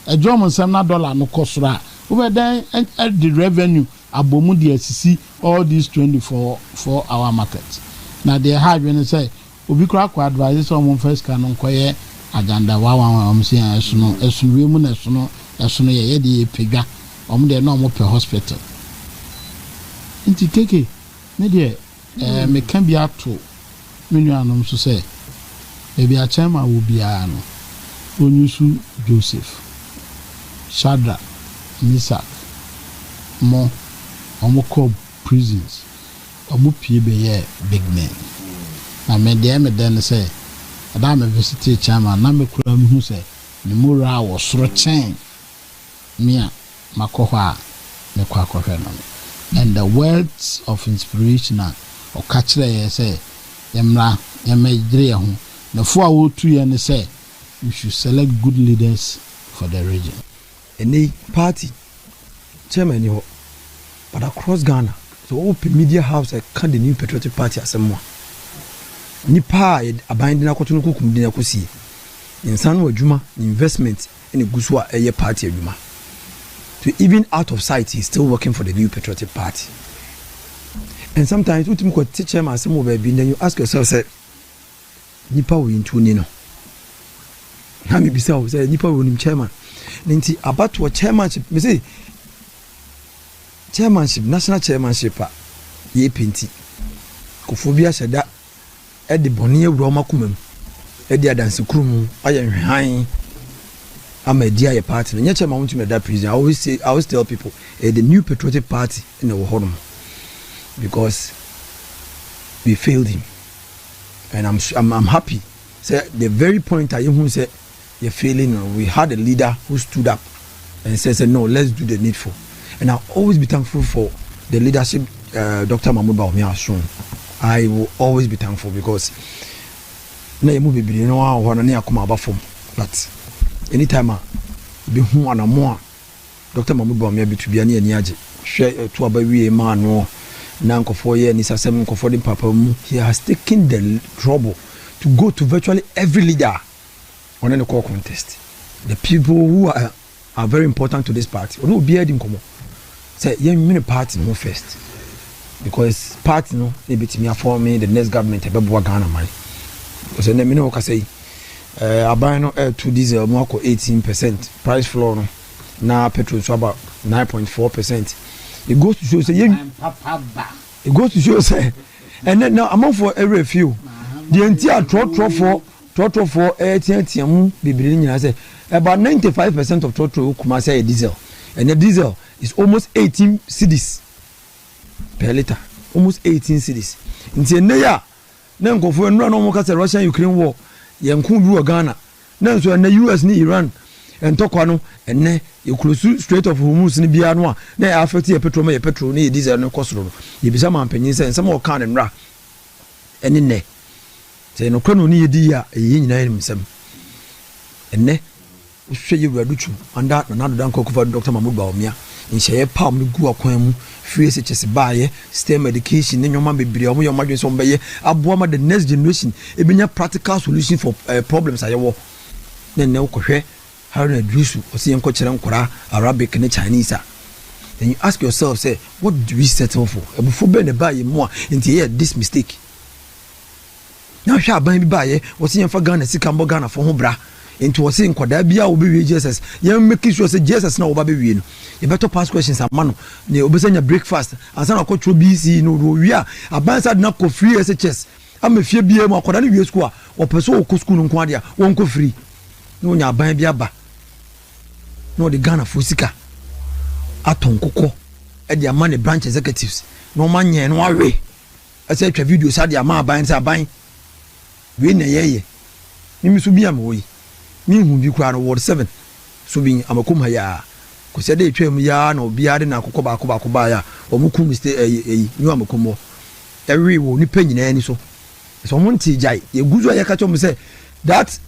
Speaker 19: a German $7 no cost ra. Over there and at the revenue abomudi SC all these 24-hour markets. Now they have when they say obi kura kwa advise someone first canon kwaye agenda wa say esuno mu na esuno ye de pegwa de na omo pe hospital nti keke me de me kan bi ato menu anom so say e bi a chema wo bia no onyusu Joseph Shadra Misak mo omo ko prisons omo pie be ye big men na me den say adam visit chairman na me kura me hu say me mura wo soro chen mia makohwa me kwakohwe no and the words of inspiration o kachire ye say yemra yemedire ho na fo a wo tu ye ne say we should select good leaders for the region.
Speaker 20: Any party chairman ni ho but across Ghana so open media house can the new patriotic party asemwa nipa abandon akoto no kukum din akosi insan wa djuma investment in gusu a eye party adwuma so even out of sight he's still working for the new patriotic party. And sometimes utim ko teacher ma asem oba bi then you ask yourself say nipa wo into ni no na me bisa wo say nipa wo nim chairman nti about what chairmanship me say chairmanship national chairmanship a ye penti kofobia sheda e de boni ewro makumam e de adanse kurum aye nhwan amadia ye party no chairman want to make that prison. I always tell people the new patriotic party in the world because we failed him and I'm happy say the very point I even say you're failing we had a leader who stood up and said no, let's do the needful. And I'll always be thankful for the leadership Dr. Mahmoud Baomi has shown. I will always be thankful because na you move be no one na come about from but anytime be who and more Dr. Mahmoud Bawumia bitubiani ani agye hwɛ to aba wie ma no na nkɔfoɔ yɛ nisasɛm nkɔfoɔ de papa mu. He has taken the trouble to go to virtually every leader on the core contest. The people who are very important to this party. Ono obi edi nkomo. Say yen party no first. Because party no they betimi form the next government ebeboa Ghana man. Because na me no ka say aban no to diesel mo akọ 18%, price floor no na petrol so about 9.4%. It goes to show say it goes to show say and then now among for every few the entire trot for tiam bibiri nyina say about 95% of trotro kuma say diesel, and the diesel is almost 18 cedis per liter, almost 18 cedis. Nti ne ya na nkofo enura no mo ka say Russia Ukraine war yenku bi Ghana na so na US ni Iran entokwa no enne you close Strait of Hormuz ni bia no a na ya affect your petrol na petrol na diesel no kosoro no ye bisa man panyin say nsem o kan nra enne ne say no kwano ni yedi ya ye nyina nim sem enne hwe ye wuraduchu anda na nado dan kokufa Dr. Mahmoud Bawumia nhye pam no gu akwan mu free SHS baaye STEM education ne nyoma bebre omo yoma dwen so mbeye aboa ma the next generation ebenya practical solution for problems ayewo ne ukohwe how to address osi enko kire nkora Arabic ne Chinese. Then you ask yourself, say, what do we settle for? Before be ne baaye mo a nti here this mistake. Now hwa ban bi baaye osi enfa Ghana sika mbo Ghana for ho bra. Into was saying kwada bia obi Jesus you make sure say Jesus na oba be wie no you better pass questions amano ne obesanya breakfast ansa na kwotro BC no wi a abansa na ko free SHS am fie bia mu akwada ne wie school a opeso okọ school nko ade a wonko free no nya ban bia ba no the Ghana for sika aton kokọ e dia man branch executives no man yen no awe ase twa video sa dia ma ban sa ban we na yeye nimi so bia mo yi mi hu bi kwa no ward 7 so bi amakum ha ya ko se de twam ya na obi ade na akokọ ba ya omukum stay nyu amakum every wo ni panyina ani so mo nti jai ye guzo ya ka chom say that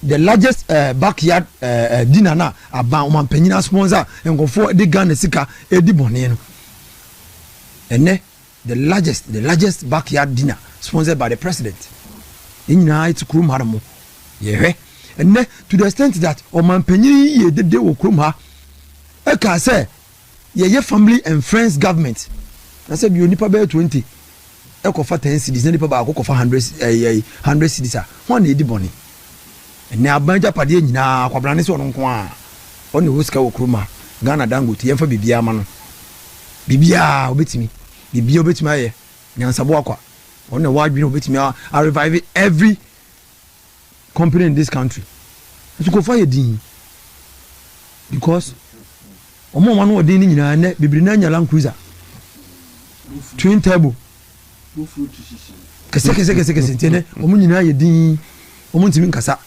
Speaker 20: the largest backyard dinner na aba o man panyina sponsor engofo de Ghana sika edi bone no ene the largest backyard dinner sponsored by the president inyina it krum haramo ye and to the extent that man penyi ye de wo krum ha e ka say ye family and friends government na say bi onipa be 20 e ko fa 10 cedis na nipa ba ko fa 100 cedis a won edi boni and abanja pade nyina kwabrane se ono nko a on wo sika wo krum ha Ghana Dangote ye fa bibia ma no bibia obetimi aye nyansabo akwa on wa adwene obetimi a revive every company in this country. So go for your din because omo wan wo din ni nyina na bibiri na nya Land Cruiser twin turbo kese ntene omo nyina ye din omo ntimi nkasa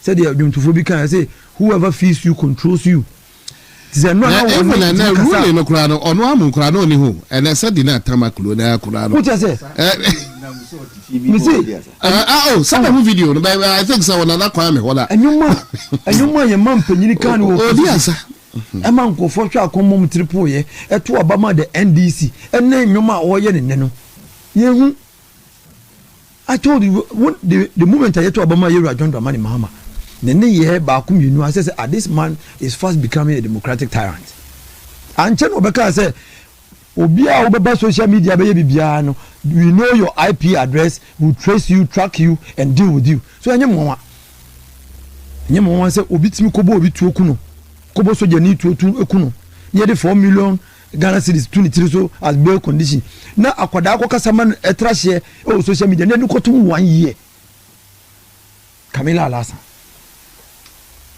Speaker 20: said the adwumtufo bi kan say whoever feeds you controls you. Ze no na wo na rule no kura no ono amu kura no ni ho ene said di na tamaklo na kura no. What you say? Some video no I think so na kwa me hola. Anyuma ye man panyini kan wo odiasa. E man ko fo twa akomom triple ye eto obama the NDC ene anyuma wo ye ne no. Ye hu I told you the moment I to obama ye Rajab Mahama. Nene ye ba kum yinu I say this man is fast becoming a democratic tyrant. And chen obeka say obia obeba social media be bibia no we know your IP address, we trace you, track you and deal with you. So anya mo say obitimi kobo obitu okuno kobo soja ni tu okuno near the 4 million Ghana cedis 23 so as bail condition na akwada akokasa man etra share o social media na nukotum 1 year. Camilla Alasa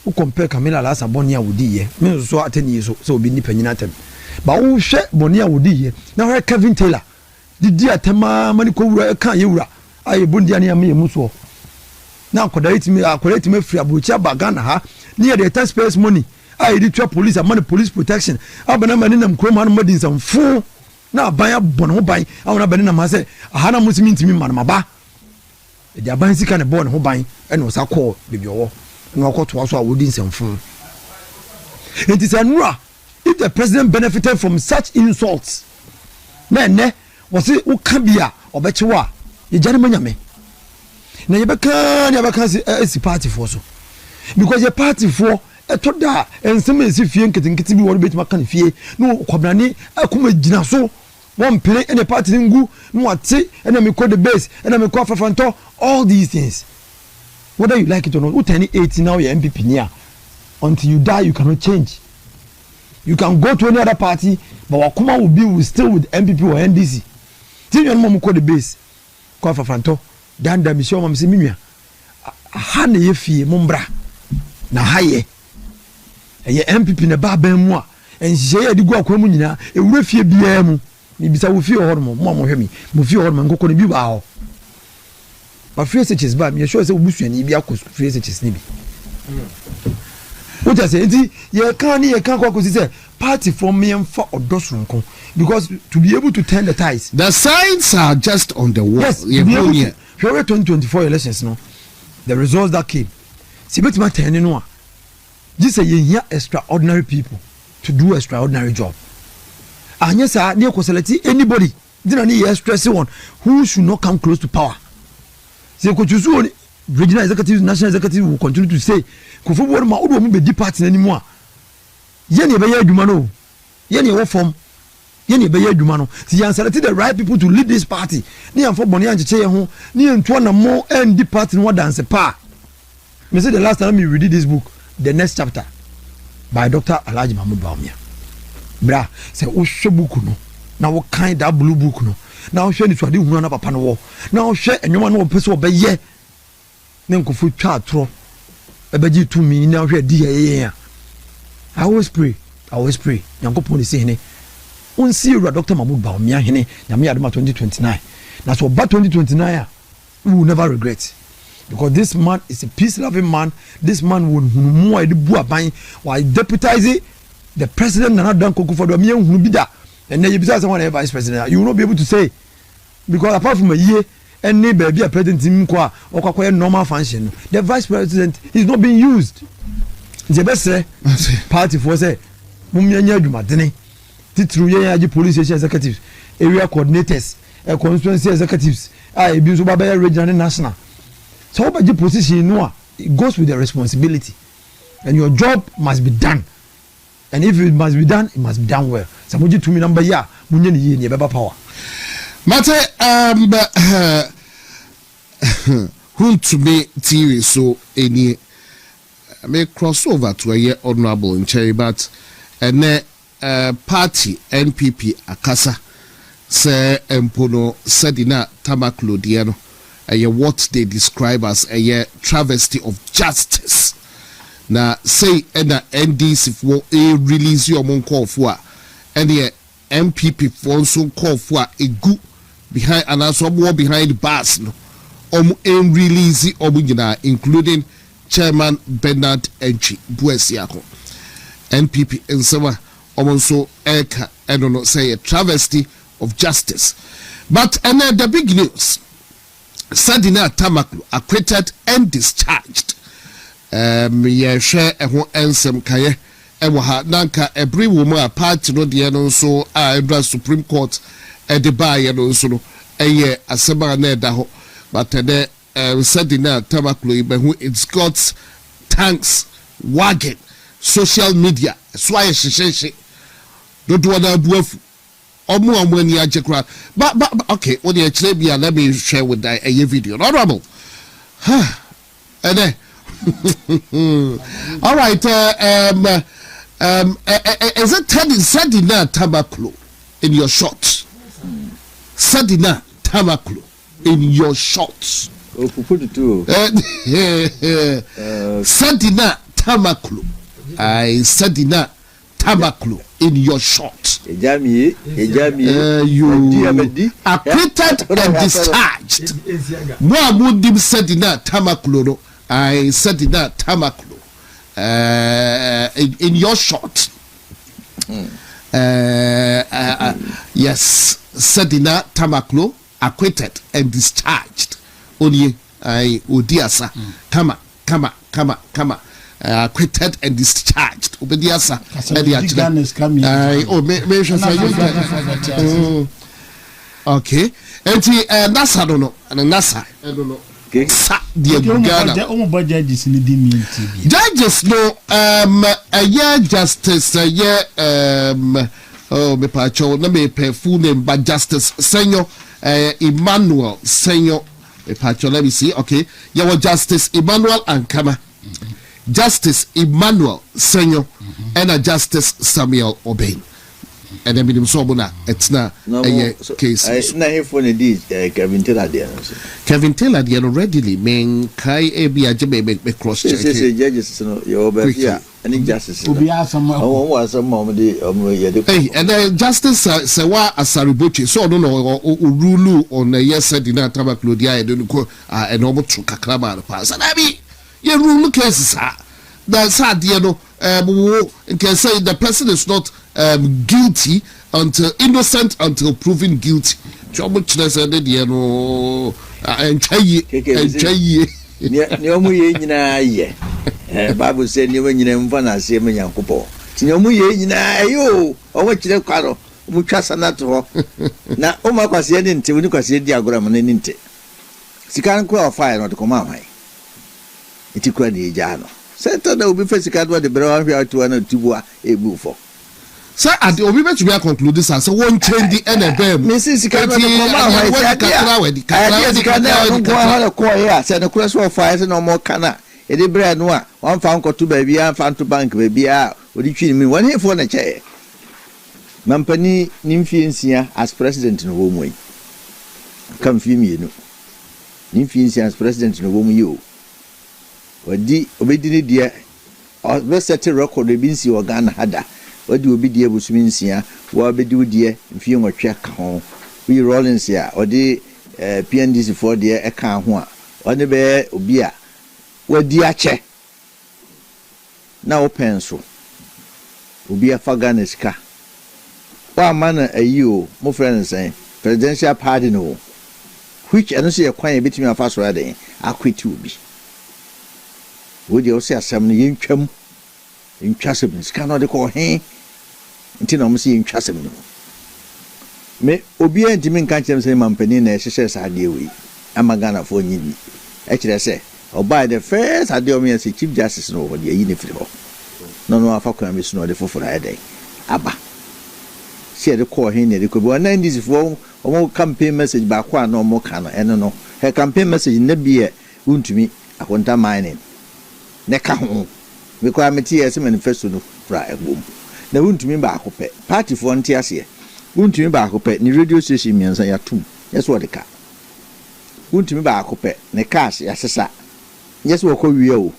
Speaker 20: who compare Camilla Alasa bonia wudi ye me so ateni so obi ni panyina atem ba wo hwe bonia wudi ye na ho Kevin Taylor didi atema mani ko wura kan ye wura aye bondia ne am ye muso na akwada itimi free abucha ba Ghana ha near the taxpayers money aye di twa police amani police protection abana mani nam kroma no madin sam fu na aban abono ban awona bani na ma say ahana musimi ntimi man maba e aban sika ne bo ne ho ban e no sa call bebi owo na okoto aso awodi nsem fu enti se nura if the president benefited from such insults ne was it ukabia obechewa ye jare manyame na ye beka si party for so because your party for etoda ensem esi fie nketenkete bi wo betima kan fie no kwabrane akuma gina so one play in the party ngu no ate and me call the base and me call fafanto all these things whether you like it or not who turn 80 now your MPP near until you die you cannot change. You can go to any other party but wakuma will still with MPP or NDC till you no call the base call fafanto dan da mission mam se minua ha na ye fie mombra na haye eye MPP na ba ban mu a enhye ye di go akwa mu nyina ewura fie bia mu ni bisa wo fie ho mo mo hwemi mo fie ho mo nkoko ne bi ba ho ba fie seches ba me sure say obusuani bi akọ fie seches ni bi what I say ye kan kwa kosi say party from me for odosunko because to be able to turn the ties
Speaker 17: the signs are just on the wall.
Speaker 20: Yes, February 2024 elections no the results that came sibetima turn no a just say ye extraordinary people to do extraordinary job. Anya sa ne koseleti anybody dina ne ye stress on who should not come close to power. Say ko chusu on regional executive national executive will continue to say ko fo bo ma odo mu be di party nanimu a ye ne be ya adwuma no ye ne wo form ye ne be ya adwuma no si yan select the right people to lead this party ne yan fo bone an cheche ye ho ne yan to na mo and di party no dance pa. Me say the last time me read this book the next chapter by Dr. Alhaji Mahmoud Bawumia bra say o hwe book no na wo kan that blue book no na wo hwe ni tuade hunu na papa no wo na wo hwe enwoma no wo pese wo be ye ne nkofu twa atro ebeji tu mi na hwe di ye I always pray yankopon dey say hene unsi ura Dr. Mahmoud Bawumia hene nyame adoma 2029 na so ba 2029 we will never regret because this man is a peace loving man. This man will hunu ide bu aban why deputize the president Nana Dan Akufo do me hunu bida and then you be someone vice president you will not be able to say because apart from a year any baby a president him kwa okwakoye normal function the vice president is not being used. The best party for say mumyanya adwumadene titru yen Agye police station executives area coordinators constituency executives ebi nso ba regional and national. So what the position no it goes with the responsibility and your job must be done and if it must be done it must be done well. So moji to me number ya munye ni ye ni beba power
Speaker 17: mate who to me TV so any may cross over to a year honorable in cherry but and party NPP akasa se empono sedina tamaklo diano what they describe as a travesty of justice. Now say NDC for a release your own call for and the MPP for also call for a good behind and also more behind bars no release including Chairman Bernard Agye Buesiako NPP and so also eka I don't know say a travesty of justice. But and the big news Sadina Tamaklo acquitted and discharged. Ye share a one ansem kaye ewa nanka every woman a party no de no so a Supreme Court e de ba ye no so no eye asema na da ho but the Sadina Tamaklo ibe who it's got tanks wagon social media so aye sheshe do do na buafu omo ani agye but okay what the actually be let me share with that a video honorable and then all right is it Sadina Tamaklo in your shorts? Sadina Tamaklo in your shorts. Sadina Tamaklo Sadina Tamaklo in your shorts. You acquitted and discharged. Muamudim Sadina Tamaklo. I Sadina Tamaklo in your short. Yes, Sadina Tamaklo acquitted and discharged. Only I Udiasa. Kama. acquitted and discharged. Obediasa. Okay. And NASA don't know. And NASA. I don't know. Okay. Judges no a year justice a year me pacho na me pe full name but Justice Senor Emmanuel Senor me pacho, let me see. Okay. You were Justice Emmanuel Ankama. Justice Emmanuel Senor and a Justice Samuel Obain. And then with Sobona, it's not a case.
Speaker 18: I know for the deed, Kevin Taylor.
Speaker 17: Kevin Taylor, they readily mean Kai Abi Ajame make cross check.
Speaker 18: Judges, yeah, any justice. Hey,
Speaker 17: and then Justice Sawa Asaribochi, so I don't know, Rulu on a yes, said in that Tabak Ludia, I don't go a normal Trukakrama pass. And I mean, you rule cases, that's hard, you know. Can say the person is not guilty until innocent until proven guilty. Trouble said, you know, and
Speaker 18: Bible said, you when you never see me, Yankopo. You, or what you call Muchasanato. Now, Oma Quasian into when you can see diagram and into. She can't qualify not to come out. It is quite the Jano. Santa will be physical what the brown here to one or two a bufo.
Speaker 17: Sir, at the Obi to conclude this as a one change the NFM.
Speaker 18: Mrs. Canada, send a cross for fires no more canna. A bread noir, one found to baby and found to bank baby out. Would you treat me one here for a chair? Mampani Nymphiancia as president in a home way. Come for me, no. Nymphiancia as president in a home you. Wadi obedini dia o set record e binsi o Ghana hada wadi obedi abusuminsia wa obedi udie mfie nwotwe ka ho we Rollins ya odi PNDC for dia e ka ho a oni be obi a wadi ache na open so obi afa Ghana sika wa mana ayo mo friend say presidential pardon no which anso ye kwan e betimi afa so aden akweti obi. Would you say some in chum in Chasabins cannot call him until I'm seeing Chasabin? Me Obia and Jimin can't say Mampenina, she says, I deal with. I'm a Ghana for you. Actually, I say, or by the first, I do me as a Chief Justice over the uniform. No, I fuck him, it's not the for a day. Abba. She had to call him, they could be one 94 or more campaign message back one no more canna, and no. Her campaign message in the beer, won't to me, I want to mining. Neka ho because I'm a manifesto no fra egom na wuntumi ba akopɛ party for ntia se wuntumi ba akopɛ ni radio station miansa ya tum yes what the car wuntumi ba akopɛ ne cars ya sesa yes wo ko wie o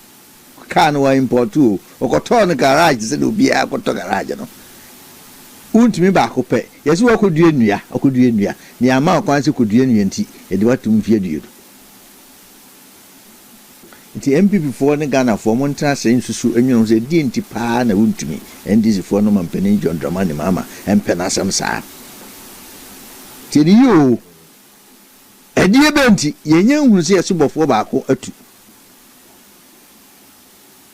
Speaker 18: car no wa import o okoto no garage se no bia akoto garage no wuntumi ba akopɛ yes wo ko due nnua ni ama kwan se ko due nnua nti e de watum fie due. The NPP for the Ghana for Montana saying Susu and you say DNT pa na wuntumi NDC for no man penny John Dramani Mama and Penasam sa. Tell you a dear Benti, Yen will say a super for Bako atu.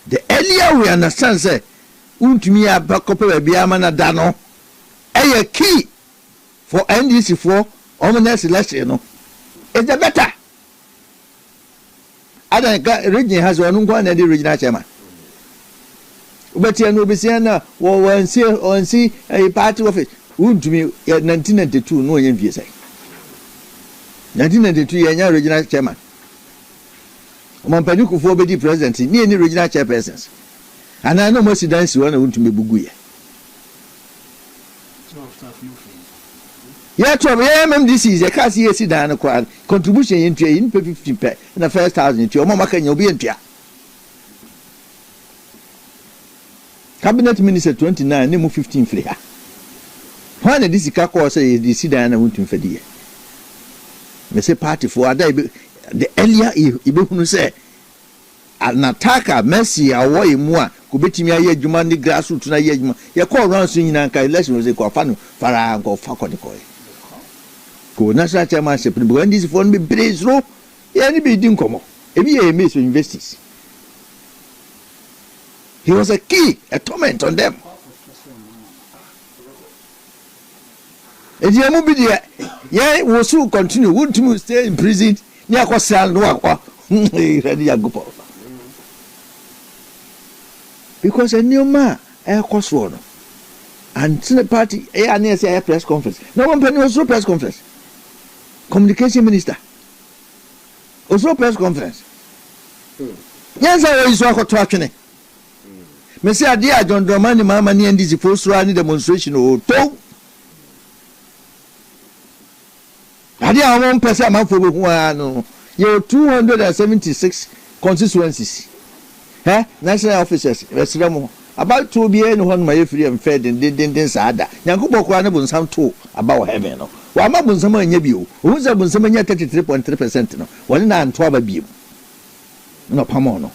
Speaker 18: The earlier we understand say wuntumi a bakope biamana dano a key for NDC for ominous election no. It's a better. Ada region has one and the regional chairman. But you know, Bessiana or see a party of it. Would to me 1992 no envy say. 1992 year regional chairman. Mampaduku for the president, near any regional chairpersons. And I know most dance one want to be Buguya. Yeah, MDC is a cast here, sit down acquired contribution into in 50 in the first 1,000 to your mama can you be in Cabinet Minister 29, name 15 free. When this is Kako say the sit down and went to Fedia. May say party for a day the earlier Ibu say an attacker, Messi, a way more, could be me a year, Jumani grassroots, and a year, you call round singing and election was a cofano for a uncle Fakonicoy. National chairmanship, but when this phone be praised, no, any be doing come. If you a miss investors. He was a key, a torment on them. And the Amubidia, yeah, will soon continue. Wouldn't you stay in prison? Because a new man, a crossroad. And the party, a press conference. No one penny was no press conference. Communication minister. Also press conference. Yes, I was so attracting it. Mr. Dear John Domani, Mamma, and NDC first running demonstration or two. I didn't want to say a month for one. You 276 constituencies. National officers, about 2 billion on my free and fed and didn't say that. Yankubo Kwanabun some two about heaven. Wamabun some in your view, who's a Bunsamania 33.3%. No, 1 and 12 beam. No, Pamono.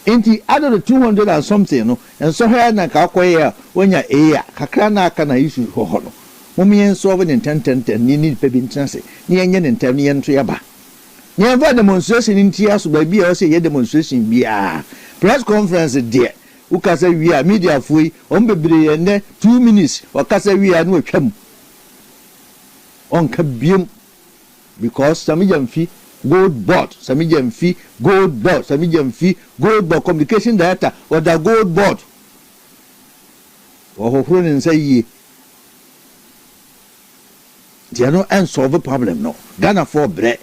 Speaker 18: Ain't the other 200 and something, and so here na Kakwaya when you're a Kakrana can I issue Hohono. Mummy and Sovereign in 10 need Pebin Chancy, near Yen and Tamian Triaba. Never demonstration in tears by be also a demonstration be a press conference, dear. Ukasa we are media free, Ombebre and 2 minutes, or Casa we are no chum. On Kabium because some fee. Gold board, Samijan fee, gold board, Samijan fee, gold board communication data, or the gold board. Or who and say ye. They are no unsolved a problem, no. Ghana for bread.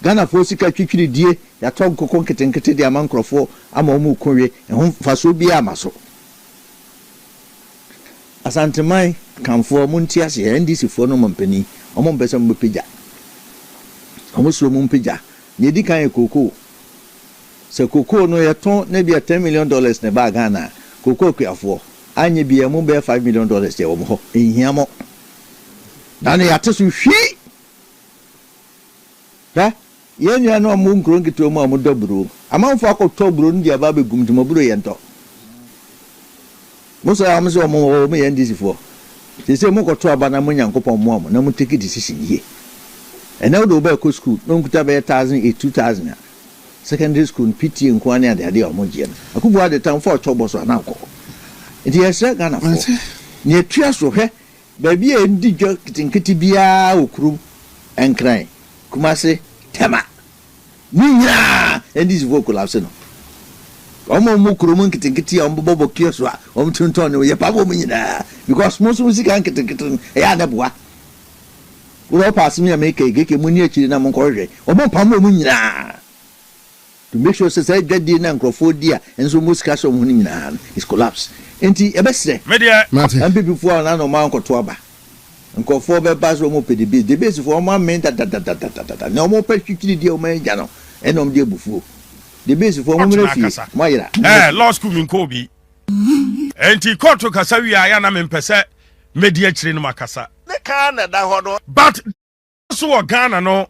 Speaker 18: Ghana for Sika Kiki dear, ya talk conquet and Katia Mancro Amomu Korea, and whom Faso Amaso. As Antamai come for Muntias, NDC for no company, or Mombesam Bupija. Almost Mumpija. Yedi kan cocoa. So cocoa no yaton maybe $10 million ne bag Ghana. Cocoa for. Anye be a mumbe $5 million there omo. In hiamo. Nane yatesu shi. Ha? Yen ya no mum kronki to mo amodobro. Amam fa ko tobro ndi ababe gumtimo bro yento. Musa amso mo me NDC for. They say mo ko to abana mo nyankopon mo am na mo take decision here. And now the Belco school, no could have 1,000 secondary school, PT and Quania, the idea of Mojian. I could go at the town for troubles or now. It is a gun of near Trias of her, baby, and did you getting Kitibia, crew, and crying. Kumase, Tama. Nina, and this vocal absent. Omo Mukrumun getting Kitty on Bobo Kioswa, Tunton, your Pabo Mina, because most music can't get a Yanabua. We pass me a make a gig munity in a moncorre, or more pamo munina. To make sure say that dinner and Crawfordia and so much cash on munina is collapsed. And the best media and before an anno mount or twaba. And call for bars or moped the base for 1 minute no more particularly dear man Jano and on dear before. The base for Moira.
Speaker 21: Law school in Kobe. And he called to Casaria Yanam in Pesa, media train Macassa. But so Ghana no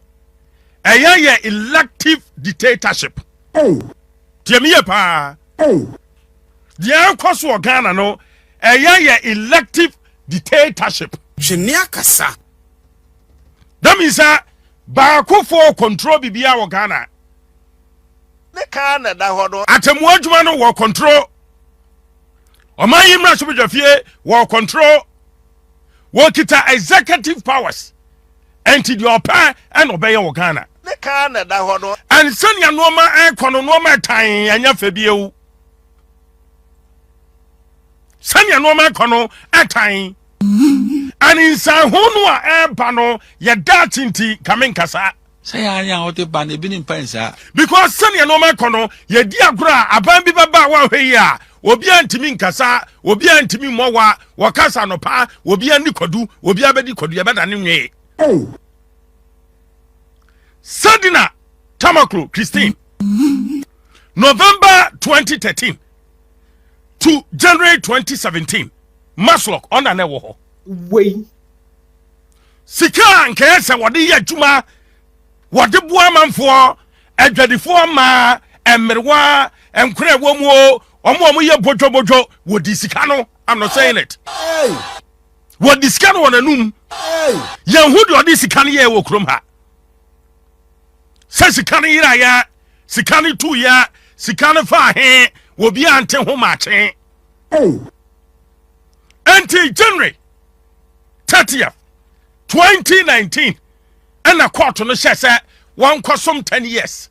Speaker 21: a elective dictatorship. Hey. Tiamia pa. Hey. The course of Ghana no a elective dictatorship. Jenia kasa. That means that Baku for control bibia of Ghana. The Canada hodo. Atemwajumano will control. Omayimra Subijafie will control. Workita executive powers and to your pa and obey your Ghana. The Canada hodo. And send your normal and normal time and your febio. Send your normal cono at time. And in San Honua air panel, your datinti coming casa. Say, I am out of Banny Binim Pensa. Because send your normal cono, your dear gra, a bambi baba here. Obi antimi nkasa, obi antimi mowa, wakasa no pa, obi ani kodu, obi abedi kodu yabada ni nwe. Hey. Sadina Tamaklo Christine. November 2013 to January 2017. Maslock on the newo. Wey. Sika nkese wodi yadwuma, wodi boa manfo, adwadifo ma, emrewa, emkure womu. Omo ye bojo wo disikano. I'm not saying it. Hey. Wo disikano wona num. Hey. Ye hu do disikano ye wo krom ha. Se sikano ira ya, sikano tu ya, sika no fa he wo bia ante ho ma chen until January 30th 2019 and a court no say one kosom 10 years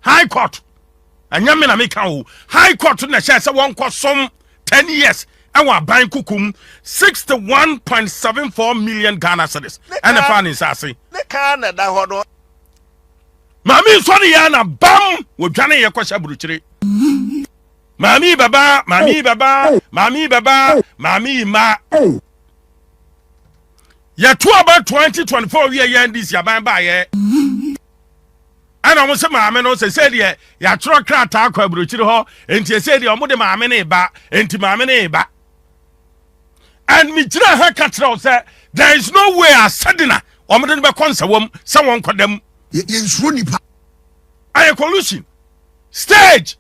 Speaker 21: high court anyame na meka wo high court na say one kosom 10 years and wa ban kukum 61.74 million Ghana cedis and the fan is asking
Speaker 6: ne ka na da hodo
Speaker 21: mami so ne ya na bam wo dwane ye kwasha buruchire mami baba mami ma ya to about 2024 we ya NDC aban ba ye ana mo se maame no se de ya tro krata akwa buruchire ho enti se de omo de maame ne ba enti maame ne ba and me jira ha katra say there is no way a sadina omo de be konsa wom se won kodam
Speaker 15: ye nsuro nipa
Speaker 21: aye collusion stage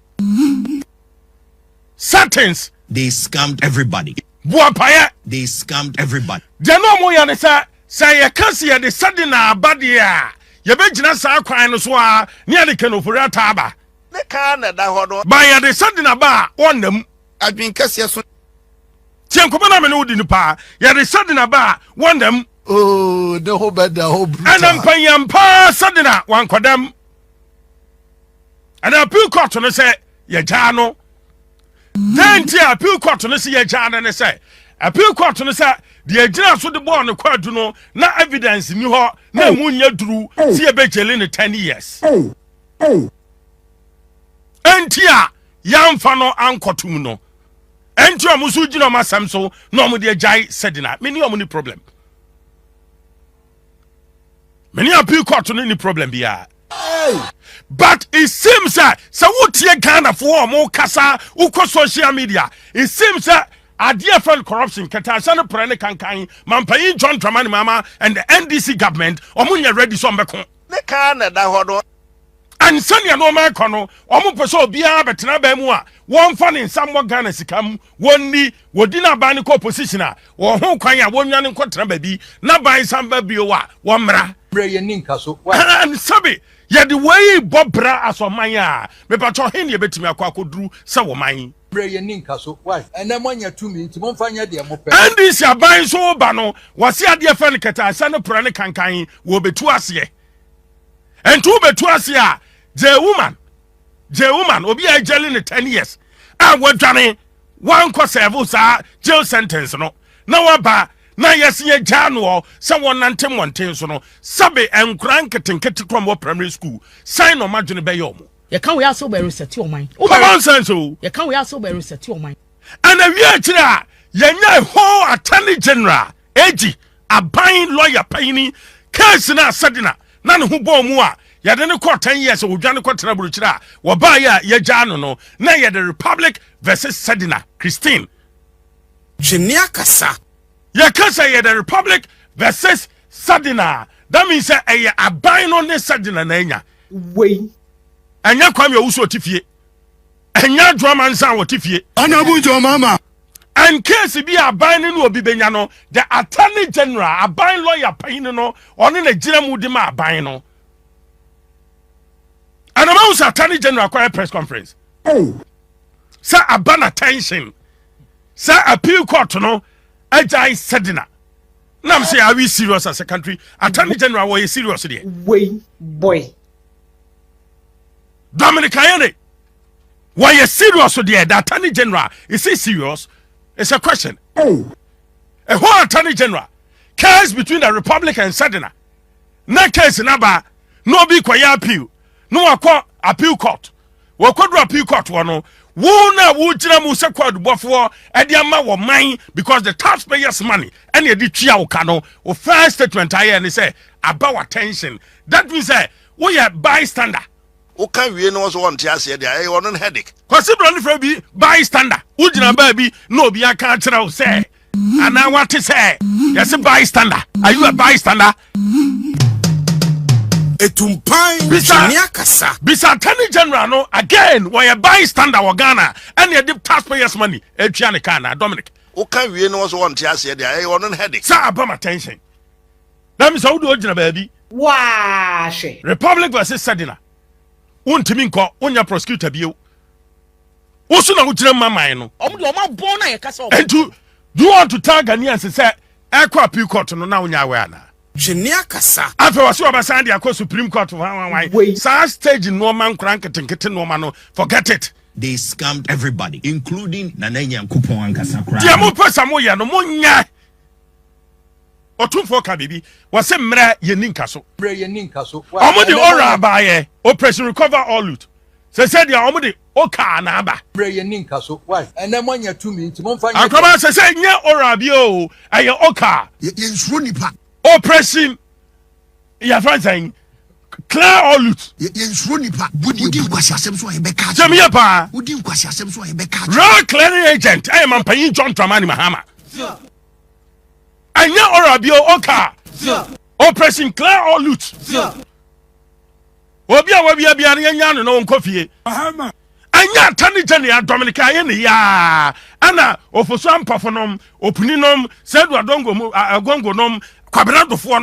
Speaker 21: settings
Speaker 1: they scammed everybody.
Speaker 21: Buapaya
Speaker 1: They scammed everybody.
Speaker 21: Jano mo ya ne say ye kasi ye de sadina abadia ye be gina sa kwan no so a ne ye de kanofura taba
Speaker 6: ne ka na da hodo
Speaker 21: ba ye de sadina ba wonnam
Speaker 6: adwin kase so
Speaker 21: tien ko na me no di ni pa ye de sadina ba wonnam
Speaker 3: oh the whole bed the whole brutal
Speaker 21: anam panyam pa sadina wan kodam ana appeal court no say ye ja no then the appeal court no say ye ja no say appeal court no say the agina so the born no kwadu no na evidence ni ho na mu nya duru see e be jele ne 10 years entia yamfa no ankotum no entia musu gina masam so no mu de jai sedina meni omu ni problem many appeal court no ni problem bia but it seems that so what ye Ghana for more kasa uko social media it seems that Agye fell corruption katasana prene kankan mampayin John Dramani Mahama and the NDC government omunya ready so mbeko
Speaker 6: ne ka na da hodo
Speaker 21: and sanya no ma kono omu peso bia betena ba mu a won fa ne nsam Ghana sikam wonni wodina ba ne ko opposition a wo ho kwan a wonwa ne nkotena ba bi na ban samba bi wa wo mra
Speaker 20: bre ye ninka so
Speaker 21: and sabi ye the way bobra asoman a me pacho hen ye betimi akwakoduru sa wo man
Speaker 20: bre ye ninka so why ena monya tumi nti momfanya de mo pe
Speaker 21: and this aban so ba no wase ade fa ne keta asa ne pro ne kankan wo betu ase and to betu ase a je woman obi a jeli ne 10 years a wadwane wan ko serve sa jail sentence no na waba na yesie jano se wonante monten so no sabe enkran ketenkete krom wo primary school sign no madwene be yomo
Speaker 22: ye kan we aso be reset o man
Speaker 21: common sense o
Speaker 22: ye kan we aso be reset o man
Speaker 21: and a year kira ye nya ho attorney general Agye aban lawyer paini case na sadina na ne ho bom mu a ye de ne court 10 years o dwane court na buruchira wo ba ya ye jano no na ye the Republic versus Sadina Christine
Speaker 6: Jenia kasa
Speaker 21: ye kasa ye the Republic versus Sadina that means say ye aban no ne Sadina na nya
Speaker 22: we
Speaker 21: anya kwam ye wuso tifie anya drama nsan wo tifie
Speaker 15: anabu jo mama
Speaker 21: and case bi aban no obi benya no the attorney general aban lawyer pain no oni na gira mu di ma aban no and about attorney general kwa press conference say aban attention say appeal court no Agye Sadina nam say are we serious as a country attorney general were serious there
Speaker 22: we boy
Speaker 21: Dominic Ayane why you serious there the attorney general is he serious it's a question a whole attorney general case between the Republic and Sadina na case naba no be kwaya appeal no akọ appeal court wo kodro appeal court wono wo na wo gira mu se kwad bofo e de ama wo man because the taxpayers money and e de twia wo ka no wo first statement aye ni say about attention that means say we are bystander
Speaker 6: wo kan wie no so won tia se de aye wono headache
Speaker 21: kwasi bro ni fra bi bystander wo gira ba bi no obi aka kira wo say ana what say yes bystander are you a bystander
Speaker 6: etumpan
Speaker 21: Jenia kasa bisa attorney general no again we are bystander wo Ghana and the taxpayers money etwa ne kana Dominic
Speaker 6: wo kan wie no so won tia se de aye wono headache
Speaker 21: sa abam attention na mi so wo do gina ba bi
Speaker 22: wa she
Speaker 21: Republic versus Sadina wontimi nkɔ wonya prosecutor bio woso na wogyina mama no
Speaker 22: born na yɛkasa
Speaker 21: and do you want to tell Ghanaians say ɛkɔ appeal court no na wonya aware na
Speaker 22: Jenia kasa.
Speaker 21: after wasi obasan de akɔ Supreme Court why sa stage no man kran ketenkete no man no forget it.
Speaker 1: They scammed everybody, including Nananya Kupon and Kasakra.
Speaker 21: Dia mo pesa mo ya no mo nya. Otumfo ka bibi, wase mra ye ninka so.
Speaker 20: Mra ye ninka so.
Speaker 21: Omo de ora abaye, operation recover all loot. Se said dia omo de oka na aba.
Speaker 20: Mra ye ninka so. Why? Ene mo nya tumi nti mo mfa nya.
Speaker 21: Akoma se say nya ora bi o, aye oka.
Speaker 15: Ye nsuro nipa.
Speaker 21: Operation ya fransan clear all loot.
Speaker 15: Ye nsuro nipa. Budi kwasi asem so ebeka.
Speaker 21: Semia pa.
Speaker 15: Budi kwasi asem so ebeka.
Speaker 21: Raw clearing agent, I am Mampanyin John Dramani Mahama.
Speaker 22: Sure.
Speaker 21: Anya orabio oka.
Speaker 22: Sure.
Speaker 21: Operation clear all loot.
Speaker 22: Sure.
Speaker 21: Obi bia nya no nkofie.
Speaker 22: Mahama.
Speaker 21: Anya tani jani ya Dominica ye ne ya. Ana ofoso ampafonom, opuninom, sedu adongo mu agongonom, kwaberadofo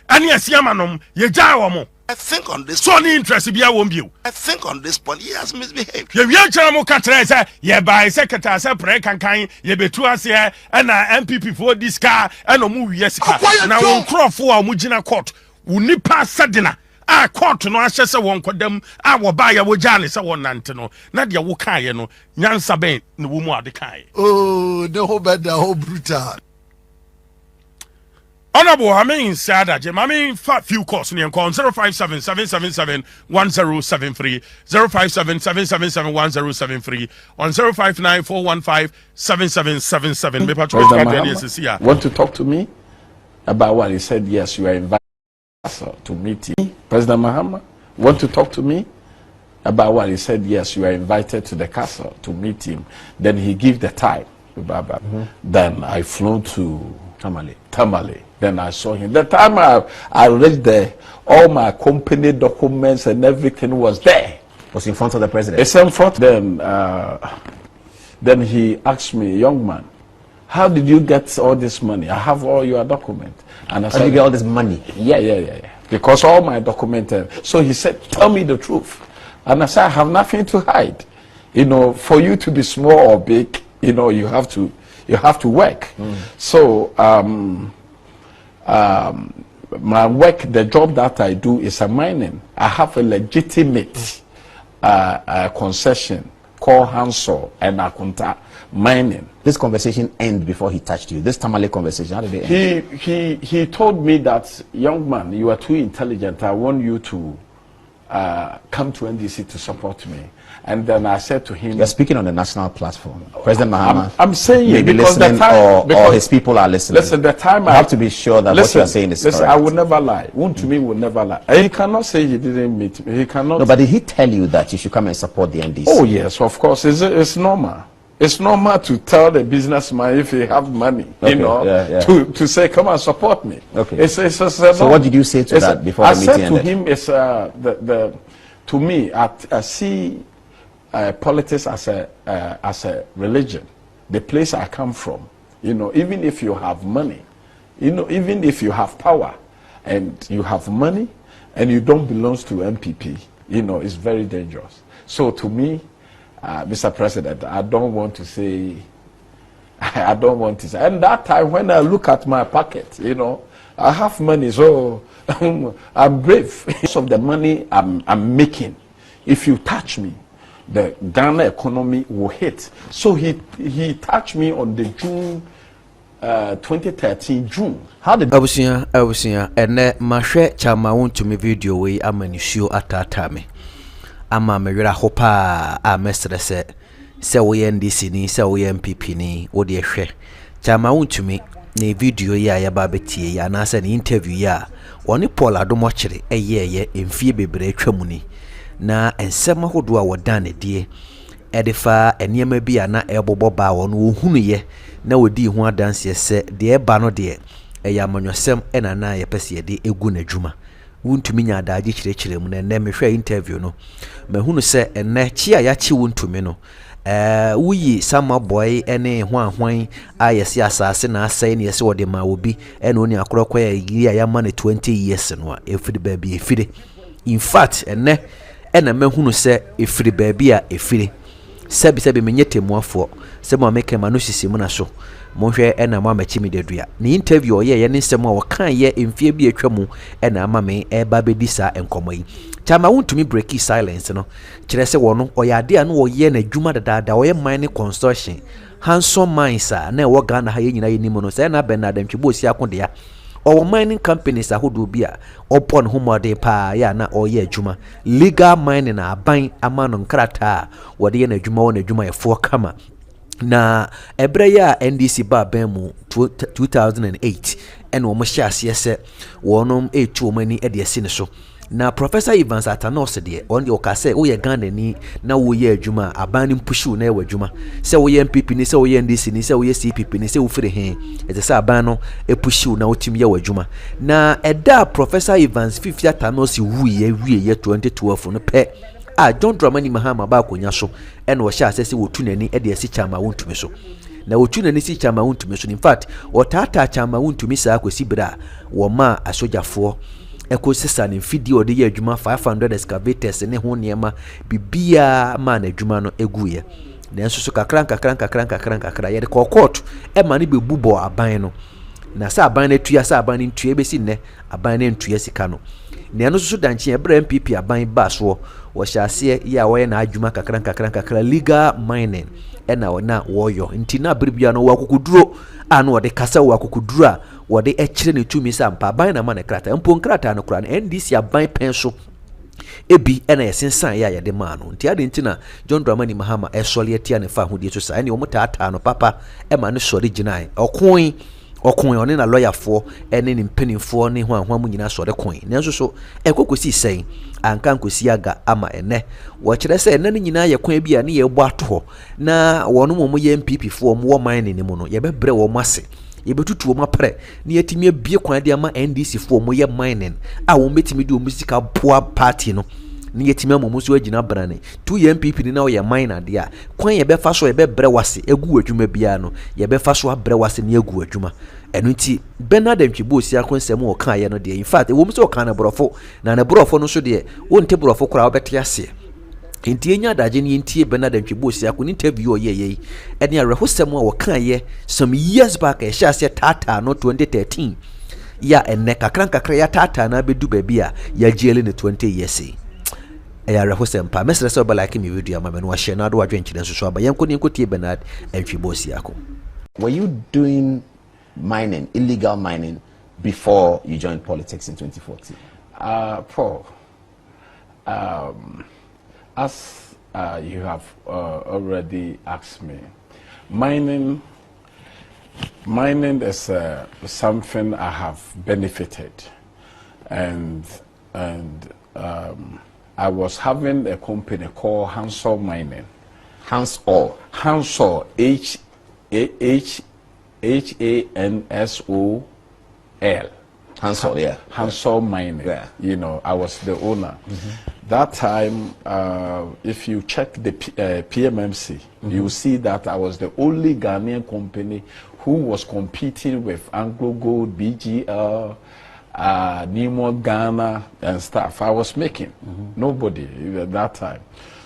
Speaker 21: ani asiamanom ye jaa wo mo.
Speaker 2: I think on this
Speaker 21: so ni interest bia wo mbio.
Speaker 2: I think on this point he has misbehaved.
Speaker 21: Ye wi chara mo ka tre say ye by secretary say pre kankan ye betu ase na NPP for this car na mo wi sika na won crofo a mo gina court woni pa sadina a court no ahye se won kodam a wo ba ya wo jane se won nante no na de wo kan ye no nyansa ben na wo mu ade kan.
Speaker 15: Oh, the whole bad, the whole brutal.
Speaker 21: Honorable, I mean, sad, I mean, few calls in 057-777-1073, 057-777-1073, on 059-415-7777.
Speaker 5: Want to talk to me about what he said? Yes, you are invited to meet him. President Mahama, want to talk to me about what he said? Yes, you are invited to the castle to meet him. Then he gave the time to Baba. Then I flew to Tamale. Then I saw him. The time I reached there, all my company documents and everything was there.
Speaker 23: Was in front of the president?
Speaker 5: It's in front. Then he asked me, young man, how did you get all this money? I have all your documents. And I said,
Speaker 23: how did you get all this money?
Speaker 5: Yeah. Because all my documents. So he said, tell me the truth. And I said, I have nothing to hide. You know, for you to be small or big, you know, you have to work. So my work, the job that I do is a mining. I have a legitimate concession called Hansel and Akunta mining.
Speaker 23: This conversation ended before he touched you. This Tamale conversation, how did it end?
Speaker 5: He told me that, young man, you are too intelligent. I want you to come to NDC to support me. And then I said to him,
Speaker 23: you're speaking on the national platform. President Mahama,
Speaker 5: I'm saying
Speaker 23: maybe
Speaker 5: because
Speaker 23: listening,
Speaker 5: the time,
Speaker 23: or his people are listening.
Speaker 5: Listen, the time
Speaker 23: I have to be sure that what you are saying is correct.
Speaker 5: I will never lie. One to me will never lie. He cannot say he didn't meet me. He cannot.
Speaker 23: No, but did he tell you that you should come and support the NDC?
Speaker 5: Oh yes, of course. It's normal. It's normal to tell the businessman if he have money, you know, to say come and support me.
Speaker 23: Okay. So what did you say to that before the meeting ended?
Speaker 5: I said to him, to me, I see politics as a religion. The place I come from, you know, even if you have money, you know, even if you have power and you have money and you don't belong to NPP, you know, it's very dangerous. So to me, Mr. President, I don't want to say. And that time when I look at my pocket, you know, I have money, so I'm brave. Because of the money I'm making, if you touch me, the Ghana economy will hit. So he touched me on the June 2013 June.
Speaker 24: How did Abusia ene mahwe chama wontumi video we amanisio atata me. Ama mewira hopa a mestre se we NDC ni se we NPP ni wo de hwe. Chama wontumi ne video ya ya ba betie ya na se ne interview ya oni Paul Adomo kire eyeye emfie bebre atwamu ni. Na ensema hodo a wodane die edifa eniema bi ana ebobo ba won wo hunu ye na wodi hu adanse se de eba no de eya manwosem ena na ye pese de egu na dwuma wontumi nya adaaje kirekire mu na enne mehwe interview no mahunu se enne chi a ya chi wontumi no wuyi sama boy ene hwan ayesi asase na asai ne yesi wode ma obi ene oni akorokwa ya yiri ya ma ne 20 years no efide ba bi efide in fact enne ɛna mahunu sɛ ɛfiri baabi a ɛfiri sɛbi menyɛ temuafoɔ sɛ mo ameka ma no sisi mu na so monhwɛ ɛna mo amachi me dedua ne interview ɔyɛ ne nsɛm a wɔka yɛ mfie bi atwa mu ɛna ama me ɛba bɛdi saa nkɔmmɔ yi chama wontumi breaki silence no kyerɛ sɛ wɔno ɔyɛ ade a no wɔyɛ n'adwuma dadaada ɔyɛ mining construction handsome mines a na ɛwɔ Ghana ha yɛ nyina yɛ nimu no sɛ na bɛn na adantwebɔ osi akodea ɔwɔ mining companies ahodoɔ bi a ɔpɔ ne ho mmɔden paa yɛ na ɔyɛ adwuma legal mining a aban ama no nkrataa wɔde yɛ n'adwuma wɔ n'adwuma yɛfoɔ kama na ɛbrɛ yɛ a NDC ba bɛn mu 2008 ɛna wɔn hyɛ aseɛ sɛ wɔnom ɛtu wɔn ani ɛde asi ne so na Professor Evans Atanos deɛ on deɛ ɔka sɛ woyɛ Ghana ni na woyɛ adwuma aban ne mpushiw na ɛwɔ adwuma sɛ woyɛ NPP ni sɛ woyɛ NDC ni sɛ woyɛ CPP ni sɛ wofiri he ɛte sɛ aban no epushiw na wotumi yɛ wɔ adwuma na ɛda Professor Evans Fifi Atanos wie 2012 no pɛ a John Dramani Mahama ba akonya so ɛna ɔhyɛ asɛ sɛ wotu n'ani ɛde asi chama wontumi so na wotu n'ani si chama wontumi so in fact ɔtaataa chama wontumi saa akosi bere a wɔma asogyafoɔ ekosisa ne fidi ode ye adwuma 500 excavators ne ho niema bibia ma na adwuma no eguye na nso so kakra ye de court e ma ne bebubo aban no na sa aban na tuya sa aban ne tuya besi ne aban ne tuya sika no na nso so danche e bra NPP aban ba so wo hyase ya wo ye na adwuma kakra legal mining e na wona woyo nti na berbia no wakukuduro anu wode kasa wakukuduro a wode ekyire ne tumi sampa ban na ma ne krata mpo nkrata no kura na NDC aban pen so ebi ena yesensan ya yede ma no nti ade ntina John Dramani Mahama esole atia ne fa hodie so sa ene omo taata no papa e ma ne sori ginai okon one na lawyer fo ene ne mpanimfo ne ho ahwa mu nyina sori kon nanso so ekokosi sen anka nkosi aga ama ene wo kire se ene ne nyina ye kon bia ne ye bo ato na wono mo ye NPP fo mo wo man ne mu no ye bebre wo mase yebetutu wo mapre ne yetimi abie kwan de ama NDC fo mo ye mining a wo metimi de o musika poa party no ne yetimi amomo so agina brane tu ye NPP ni na wo ye miner de a kwan ye befa so ye bebre wase egu adwuma bia no ye befa so abre wase ne egu adwuma eno nti Bernard Ntwibo si akonsem o kan ye no de in fact wo mso kan na borofo na na borofo no so de wo nte borofo kora wo bete ase nti enya daje ne ntie Bernard Ntwibo si akon interview o ye ene arehosem a wo kan ye some years back e sha se tata no 2013 ya ene kakra ya tata na bedu baby a ya jele ne 20 years arehosem pa mesre so ba like me video ama me no share na do adwenkyere so so aba yenko ne nkotie Bernard Ntwibo si akon.
Speaker 23: Were you doing mining, illegal mining, before you joined politics in 2014?
Speaker 5: Paul, as you have already asked me, mining is something I have benefited, and I was having a company called Hansol Mining.
Speaker 23: Hansol, Hansol. Hansol, yeah.
Speaker 5: Hansol Mining.
Speaker 23: Yeah.
Speaker 5: You know, I was the owner. That time, if you check the PMMC, you will see that I was the only Ghanaian company who was competing with Anglo Gold, BGL, Nemo Ghana, and stuff. I was making nobody at that time.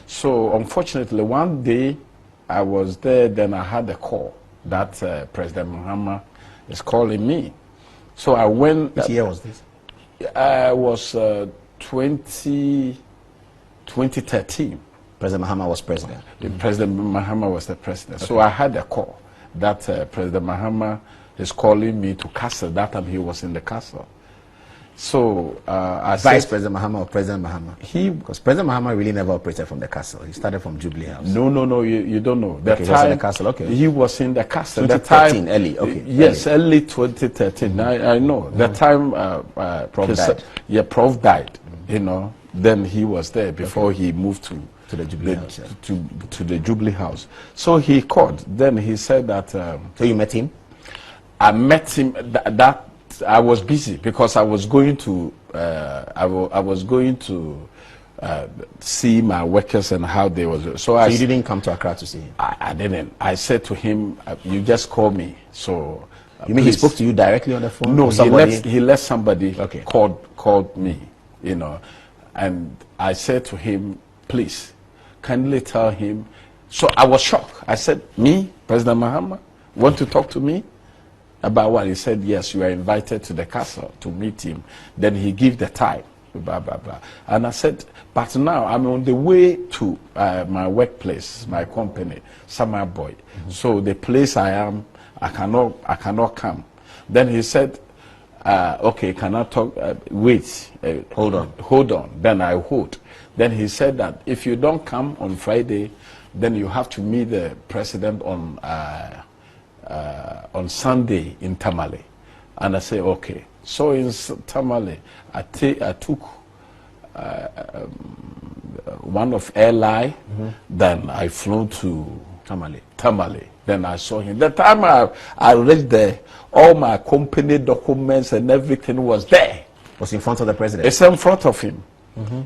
Speaker 5: So, unfortunately, one day I was there, then I had a call that President Mahama is calling me. So I went.
Speaker 23: Which year was this?
Speaker 5: I was 2013.
Speaker 23: President Mahama was president.
Speaker 5: President Mahama was the president. Okay. So I had a call that President Mahama is calling me to castle. That time he was in the castle. So
Speaker 23: Vice President Mahama or President Mahama?
Speaker 5: Because
Speaker 23: President Mahama really never operated from the castle. He started from Jubilee House.
Speaker 5: No, you don't know.
Speaker 23: Okay, he was in the castle. Okay.
Speaker 5: He was in the castle.
Speaker 23: 2013, the time, early. Okay.
Speaker 5: Yes, early 2013. I know. The time
Speaker 23: Prof died.
Speaker 5: Yeah, Prof died. You know. Then he was there before he moved to
Speaker 23: the Jubilee House.
Speaker 5: To the Jubilee House. So he called. Then he said that.
Speaker 23: So you met him?
Speaker 5: I met him. That I was busy because I was going to see my workers and how they was.
Speaker 23: So you didn't come to Accra to see him?
Speaker 5: I didn't. I said to him, "You just call me." So
Speaker 23: you mean he spoke to you directly on the phone?
Speaker 5: No, he let somebody called me. You know, And I said to him, please, kindly tell him. So I was shocked. I said, me, President Mahama, want to talk to me about what? He said, yes, you are invited to the castle to meet him. Then he gave the time, blah, blah, blah. And I said, but now I'm on the way to my workplace, my company, Summer Boy. So the place I am, I cannot come. Then he said, okay, can I talk? Wait, hold on. Then I hold. Then he said that if you don't come on Friday, then you have to meet the president on Sunday in Tamale. And I say, okay. So in Tamale, I took one of airline. Then I flew to Tamale. Then I saw him. The time I reached there, all my company documents and everything was there.
Speaker 23: Was in front of the president?
Speaker 5: It's in front of him.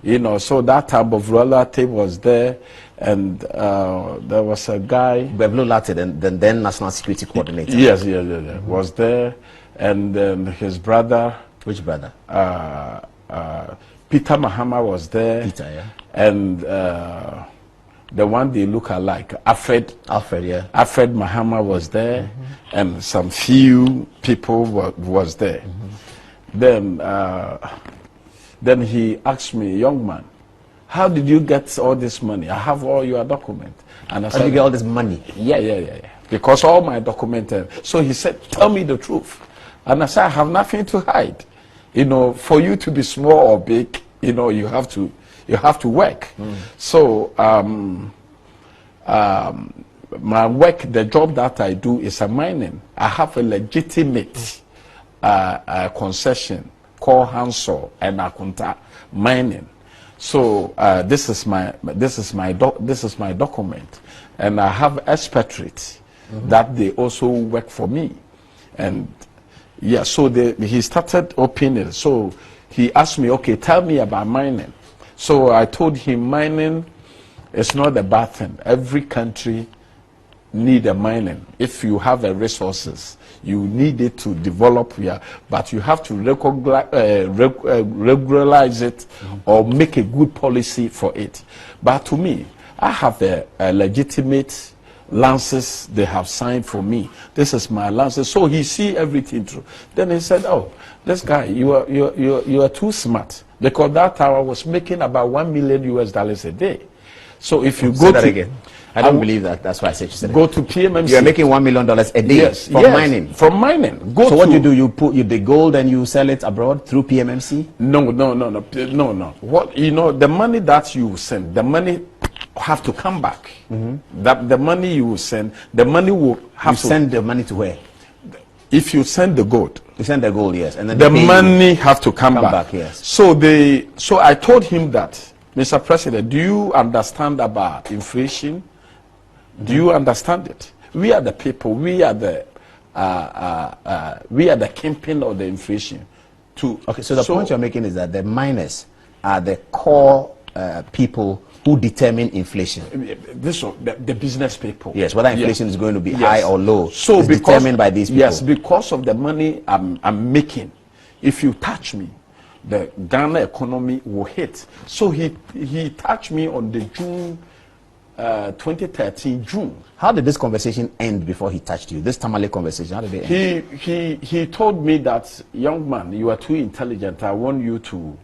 Speaker 5: You know, so that type of relative was there, and there was a guy.
Speaker 23: Beblo Latte, the then National Security Coordinator.
Speaker 5: Yes, was there, and his brother.
Speaker 23: Which brother?
Speaker 5: Peter Mahama was there.
Speaker 23: Peter, yeah.
Speaker 5: And the one they look alike, Alfred,
Speaker 23: yeah.
Speaker 5: Alfred Mahama was there, and some few people was there. Then he asked me, young man, how did you get all this money? I have all your documents. And I said,
Speaker 23: how did you get all this money?
Speaker 5: Yeah. Because all my documents. So he said, tell me the truth. And I said, I have nothing to hide. You know, for you to be small or big, you know, you have to work. So my work, the job that I do is a mining. I have a legitimate concession called Hansel and Akunta mining. So this is my document, and I have expatriates that they also work for me, and yeah. So he started opening. So he asked me, okay, tell me about mining. So I told him mining is not a bad thing. Every country need a mining. If you have the resources, you need it to develop here, but you have to regularize it or make a good policy for it. But to me, I have a legitimate lances they have signed for me. This is my lances. So he see everything through. Then he said, oh, this guy, you are too smart. Because that time I was making about $1 million US a day. So if you go
Speaker 23: that
Speaker 5: to
Speaker 23: again. I don't believe that. That's why I said you said
Speaker 5: go to PMMC.
Speaker 23: You are making $1 million a day from mining.
Speaker 5: From mining.
Speaker 23: So what do? You put the gold and you sell it abroad through PMMC?
Speaker 5: No. What the money that you send, the money have to come back. That the money you send, the money will have to
Speaker 23: send the money to where?
Speaker 5: If you send the gold.
Speaker 23: You send the gold, yes, and then
Speaker 5: the money have to come back.
Speaker 23: Yes.
Speaker 5: So I told him that, Mr. President, do you understand about inflation? Do you understand it? We are the people. We are the kingpin of the inflation.
Speaker 23: Okay, so the point you're making is that the miners are the core people who determine inflation.
Speaker 5: The business people.
Speaker 23: Yes, whether inflation is going to be high or low.
Speaker 5: So
Speaker 23: is determined by these people.
Speaker 5: Yes, because of the money I'm making. If you touch me, the Ghana economy will hit. So he touched me on the June 2013 June.
Speaker 23: How did this conversation end before he touched you? This Tamale conversation, how did it end?
Speaker 5: He told me that, young man, you are too intelligent. I want you to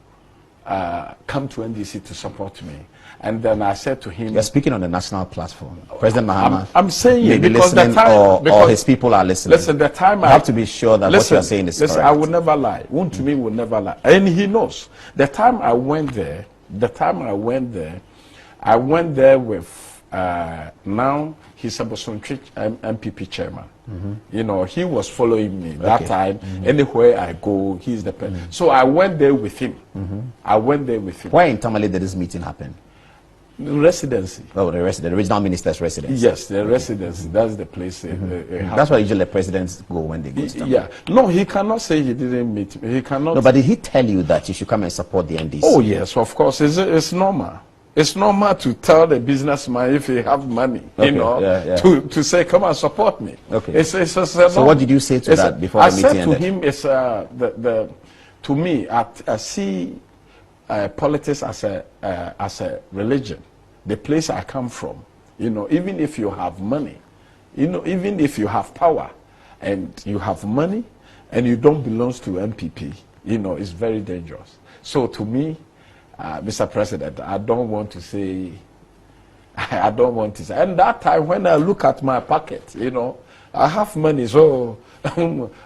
Speaker 5: come to NDC to support me. And then I said to him,
Speaker 23: you're speaking on the national platform. President Mahama,
Speaker 5: I'm saying
Speaker 23: it because the time, or his people are listening.
Speaker 5: Listen, the time
Speaker 23: I have to be sure that what you're saying is correct.
Speaker 5: I will never lie. One to me will never lie, and he knows. The time I went there, I went there with now he's a Bosontric NPP chairman. You know, he was following me that time. Anywhere I go, he's the person. So I went there with him.
Speaker 23: Why in Tamale did this meeting happen?
Speaker 5: Residency.
Speaker 23: Oh, the original minister's residence.
Speaker 5: Yes, the residency. That's the place.
Speaker 23: That's why usually the presidents go when they go to Tamale.
Speaker 5: Yeah. No, he cannot say he didn't meet me. He cannot.
Speaker 23: No, but did he tell you that you should come and support the NDC?
Speaker 5: Oh yes, of course. It's normal. It's normal to tell the businessman if he have money, to say, come and support me.
Speaker 23: Okay. So what did you say to that before the meeting ended?
Speaker 5: I said to him, to me, I see politics as a religion. The place I come from, you know, even if you have money, you know, even if you have power and you have money and you don't belong to NPP, you know, it's very dangerous. So to me, Mr. President, I don't want to say, and that time when I look at my pocket, you know, I have money, so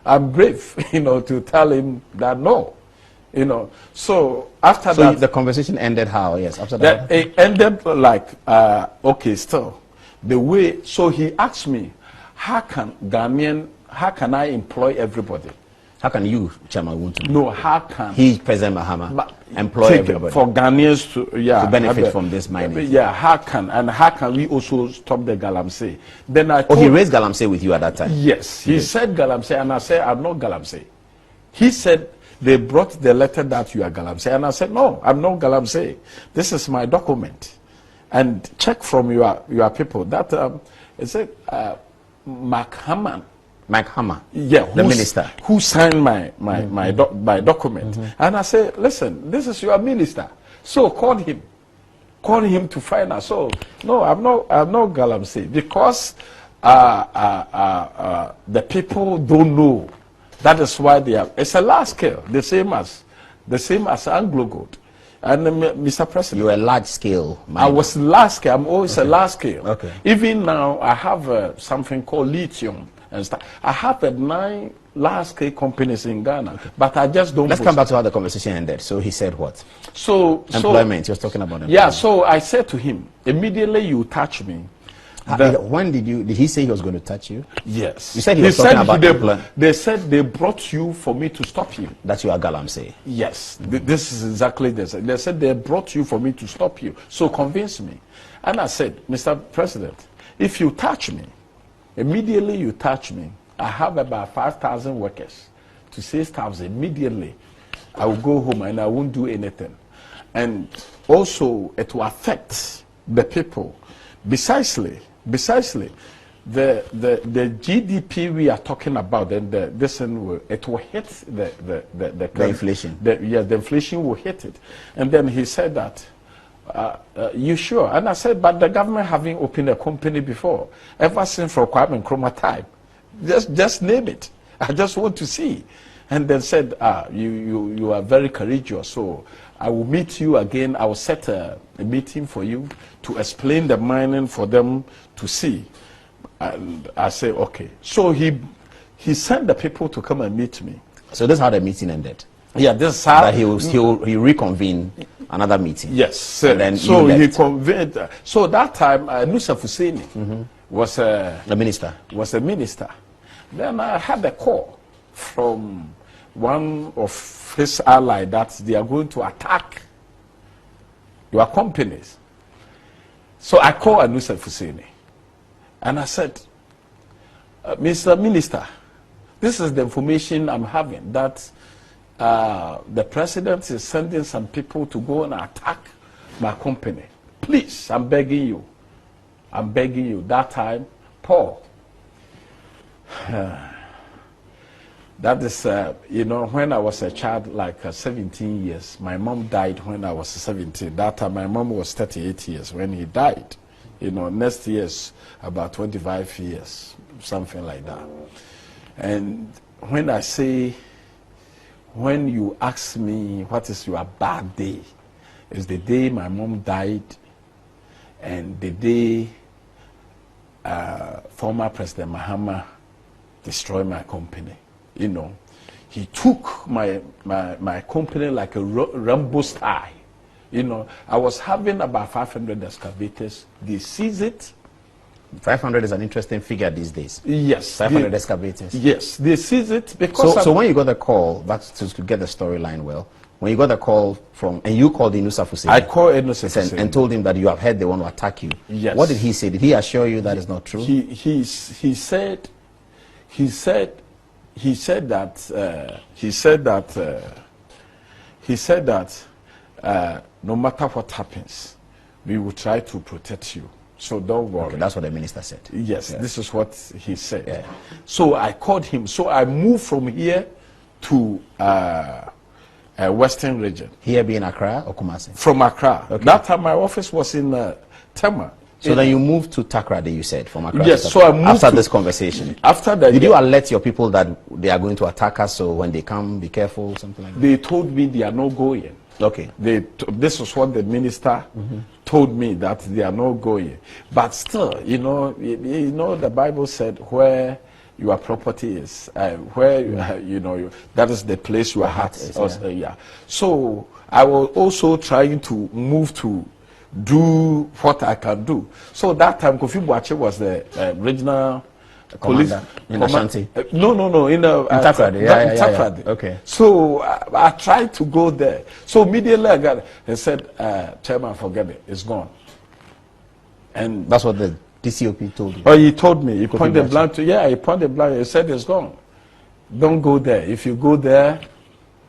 Speaker 5: I'm brave, you know, to tell him that no, you know. So after that,
Speaker 23: the conversation ended how? Yes, after that,
Speaker 5: it ended like okay, still the way. So he asked me, how can I employ everybody?
Speaker 23: How can you, Chairman Wuntu?
Speaker 5: No, how can
Speaker 23: he, President Mahama, employ everybody
Speaker 5: for Ghanaians to
Speaker 23: benefit from this mining?
Speaker 5: Yeah, how can we also stop the galamsey? Then
Speaker 23: he raised galamsey with you at that time.
Speaker 5: Yes, he said galamsey, and I said I'm not galamsey. He said they brought the letter that you are galamsey, and I said no, I'm not galamsey. This is my document, and check from your people that it said Mahama. Yeah,
Speaker 23: the minister
Speaker 5: who signed my document, and I say, listen, this is your minister, so call him to find us. So no, I'm not galamsey, because the people don't know. That is why they are. It's a large scale, the same as Anglo Gold. And Mr. President,
Speaker 23: you are large scale.
Speaker 5: I was large scale. I'm always a large scale.
Speaker 23: Okay.
Speaker 5: Even now, I have something called lithium and stuff. I have 9 large-scale companies in Ghana, but I just don't.
Speaker 23: Let's come back to how the conversation ended. So he said what?
Speaker 5: So
Speaker 23: employment. He was talking about employment.
Speaker 5: Yeah. So I said to him, immediately you touch me.
Speaker 23: When did he say he was going to touch you?
Speaker 5: Yes.
Speaker 23: You said he was talking about employment.
Speaker 5: They said they brought you for me to stop you.
Speaker 23: That you are galamsey.
Speaker 5: Yes. This is exactly this. They said they brought you for me to stop you. So convince me. And I said, Mr. President, if you touch me, immediately you touch me, I have about 5,000 workers to 6,000. Immediately, I will go home and I won't do anything. And also, it will affect the people. Precisely, the GDP we are talking about, and it will hit the
Speaker 23: inflation.
Speaker 5: The inflation will hit it. And then he said that, you sure? And I said, but the government having opened a company before, ever since for Kwame Nkrumah time, just name it. I just want to see. And then said, you are very courageous, so I will meet you again. I will set a meeting for you to explain the mining for them to see. And I say, okay. So he sent the people to come and meet me.
Speaker 23: So this is how the meeting ended.
Speaker 5: Yeah, this is how
Speaker 23: that he reconvened another meeting.
Speaker 5: Yes,
Speaker 23: and then
Speaker 5: so he convened. So that time, Nusa Fuseni was a
Speaker 23: minister.
Speaker 5: Was a minister. Then I had a call from one of his allies that they are going to attack your companies. So I called Nusa Fuseni, and I said, Mr. Minister, this is the information I'm having that the president is sending some people to go and attack my company. Please, I'm begging you. I'm begging you. That time, Paul. That is, you know, when I was a child, like 17 years, my mom died when I was 17. That time, my mom was 38 years when he died. You know, next year's about 25 years, something like that. And when I say, when you ask me what is your bad day, is the day my mom died and the day former President Mahama destroyed my company. You know, he took my company like a Rambo style. You know, I was having about 500 excavators. They seized it.
Speaker 23: 500 is an interesting figure these days.
Speaker 5: Yes.
Speaker 23: 500 excavators.
Speaker 5: Yes, they seized it because...
Speaker 23: So when you got the call, that's to get the storyline well, when you got the call from, and you called Nusa Fuseni.
Speaker 5: I called Nusa Fuseni.
Speaker 23: And told him that you have heard they want to attack you.
Speaker 5: Yes.
Speaker 23: What did he say? Did he assure you that is not true?
Speaker 5: He said that no matter what happens, we will try to protect you. So don't worry.
Speaker 23: Okay, that's what the minister said.
Speaker 5: Yes, this is what he said. Yeah. So I called him. So I moved from here to Western region.
Speaker 23: Here being Accra or Kumasi?
Speaker 5: From Accra.
Speaker 23: Okay.
Speaker 5: That time my office was in Tema.
Speaker 23: So then you moved to Takrady, you said, from Accra.
Speaker 5: Yes, so I moved
Speaker 23: after this conversation.
Speaker 5: After that,
Speaker 23: did you alert your people that they are going to attack us? So when they come, be careful, something like that.
Speaker 5: They told me they are not going.
Speaker 23: Okay.
Speaker 5: This was what the minister told me, that they are not going. But still, you know, the Bible said where your property is, where you know, that is the place your heart is. Yeah. So I was also trying to move to do what I can do. So that time Kofi Boakye was the regional police
Speaker 23: in Ashanti.
Speaker 5: No, in
Speaker 23: Takrady.
Speaker 5: Takrady.
Speaker 23: Okay.
Speaker 5: So I tried to go there. So immediately I got it. He said, Chairman, forget it. It's gone. And
Speaker 23: that's what the DCOP told you.
Speaker 5: Oh, he told me. He pointed blank to he pointed blank. He said it's gone. Don't go there. If you go there,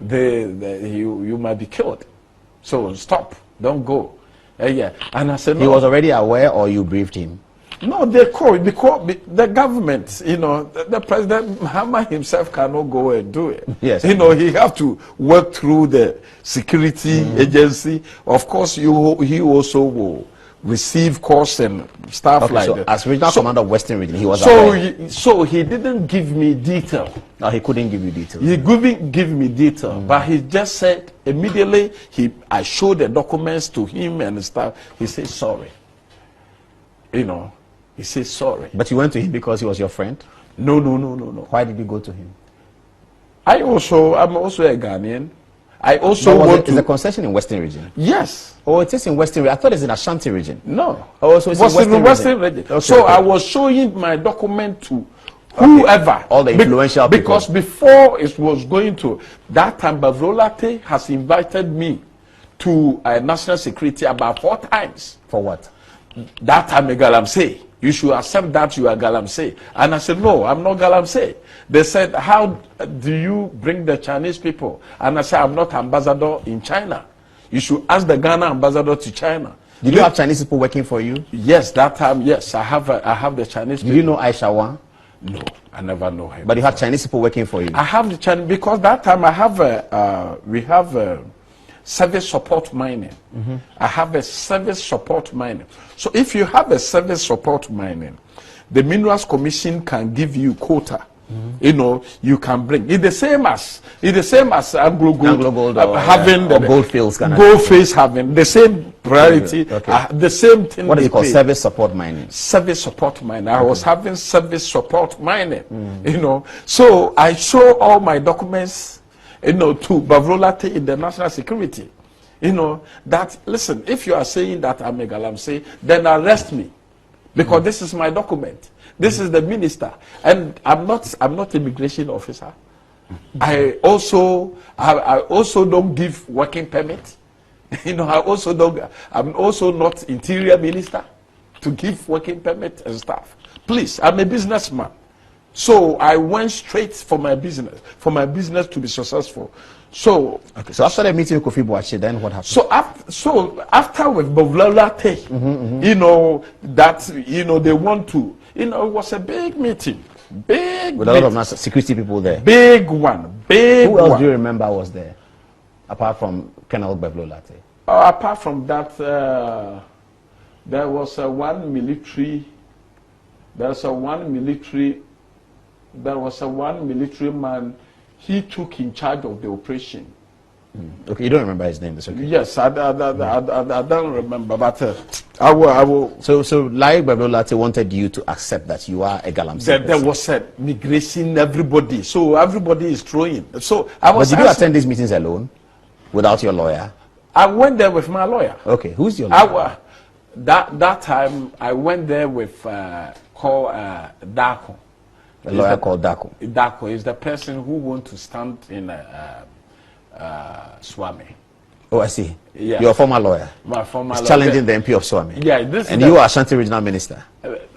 Speaker 5: you might be killed. So stop. Don't go. Yeah. And I said, no.
Speaker 23: He was already aware, or you briefed him?
Speaker 5: No, they called because the government, you know, the president Mahama himself cannot go and do it.
Speaker 23: Yes.
Speaker 5: You know, he have to work through the security agency. Of course, he also will receive calls and stuff like
Speaker 23: so
Speaker 5: that.
Speaker 23: As regional commander of Western Region, he was aware.
Speaker 5: So he didn't give me detail.
Speaker 23: No, he couldn't give you details.
Speaker 5: He couldn't give me detail, but he just said immediately. I showed the documents to him and stuff. He said sorry. You know. He says sorry.
Speaker 23: But you went to him because he was your friend?
Speaker 5: No.
Speaker 23: Why did you go to him?
Speaker 5: I'm also a Ghanaian. I also want to...
Speaker 23: Is the concession in Western Region?
Speaker 5: Yes.
Speaker 23: Oh, it is in Western Region. I thought it's in Ashanti Region.
Speaker 5: No.
Speaker 23: Oh, so it's in Western Region.
Speaker 5: Okay, so I was showing my document to whoever.
Speaker 23: All the influential people.
Speaker 5: Because before it was going to... That time, Bavrolate has invited me to national security about 4 times.
Speaker 23: For what?
Speaker 5: That time, Galamsey. You should accept that you are Galamsey. And I said, no, I'm not Galamsey. They said, how do you bring the Chinese people? And I said, I'm not ambassador in China. You should ask the Ghana ambassador to China.
Speaker 23: Did you have Chinese people working for you?
Speaker 5: Yes, that time, yes. I have the Chinese people.
Speaker 23: Did you know Aisha Wan?
Speaker 5: No, I never know her.
Speaker 23: But you had Chinese people working for you?
Speaker 5: I have the Chinese, because that time I have we have service support mining. I have a service support mining. So if you have a service support mining, the Minerals Commission can give you quota. You know, you can bring. It's the same as Anglo Gold having
Speaker 23: or Goldfields.
Speaker 5: Goldfields having the same priority, the same thing.
Speaker 23: What is it called? Service support mining.
Speaker 5: Service support mining. I was having service support mining. You know, so I show all my documents, you know, to Bavrolate in the national security. You know, that, listen, if you are saying that I'm a Galamsey, then arrest me. Because this is my document. This is the minister. And I'm not immigration officer. I also don't give working permit. You know, I'm also not interior minister to give working permit and stuff. Please, I'm a businessman. So I went straight for my business to be successful. So,
Speaker 23: so after the meeting with Kofi Boakye, then what happened?
Speaker 5: So after with Bovlalate, you know, that, you know, they want to, you know, it was a big meeting. With
Speaker 23: a lot of security people there.
Speaker 5: Big one.
Speaker 23: Who else do you remember was there? Apart from Colonel Bovlalate?
Speaker 5: Apart from that, there was one military man. He took in charge of the operation.
Speaker 23: Okay, you don't remember his name, that's okay.
Speaker 5: Yes, I don't remember, but I will.
Speaker 23: So Lai Bovlalate wanted you to accept that you are a Galamsey.
Speaker 5: There was a migration, everybody. So everybody is throwing. So
Speaker 23: But did you attend these meetings alone, without your lawyer?
Speaker 5: I went there with my lawyer.
Speaker 23: Okay, who's your lawyer?
Speaker 5: That time I went there with called Dako.
Speaker 23: A lawyer called Dako.
Speaker 5: Dako is the person who wants to stand in Swami.
Speaker 23: Oh, I see.
Speaker 5: Yeah.
Speaker 23: You're a former lawyer.
Speaker 5: My former lawyer.
Speaker 23: Challenging the MP of Swami.
Speaker 5: Yeah.
Speaker 23: And you are Ashanti Regional Minister.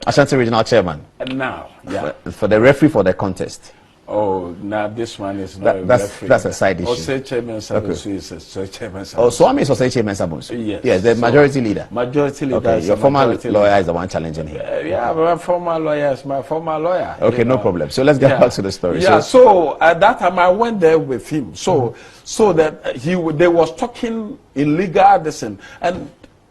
Speaker 23: Ashanti Regional Chairman.
Speaker 5: Now, yeah.
Speaker 23: For the referee for the contest.
Speaker 5: Oh, now this one is not
Speaker 23: that's a side issue.
Speaker 5: Osei Chairman Sabonsu is a Chairman Sabonsu.
Speaker 23: Oh, Swami is Osei Chairman Sabonsu.
Speaker 5: Yes,
Speaker 23: the majority leader.
Speaker 5: Majority leader.
Speaker 23: Okay, your former lawyer is the one challenging here.
Speaker 5: Yeah, my former lawyer is my former lawyer.
Speaker 23: Okay, no problem. So let's get back to the story.
Speaker 5: Yeah, so at that time I went there with him. So that they was talking illegal this and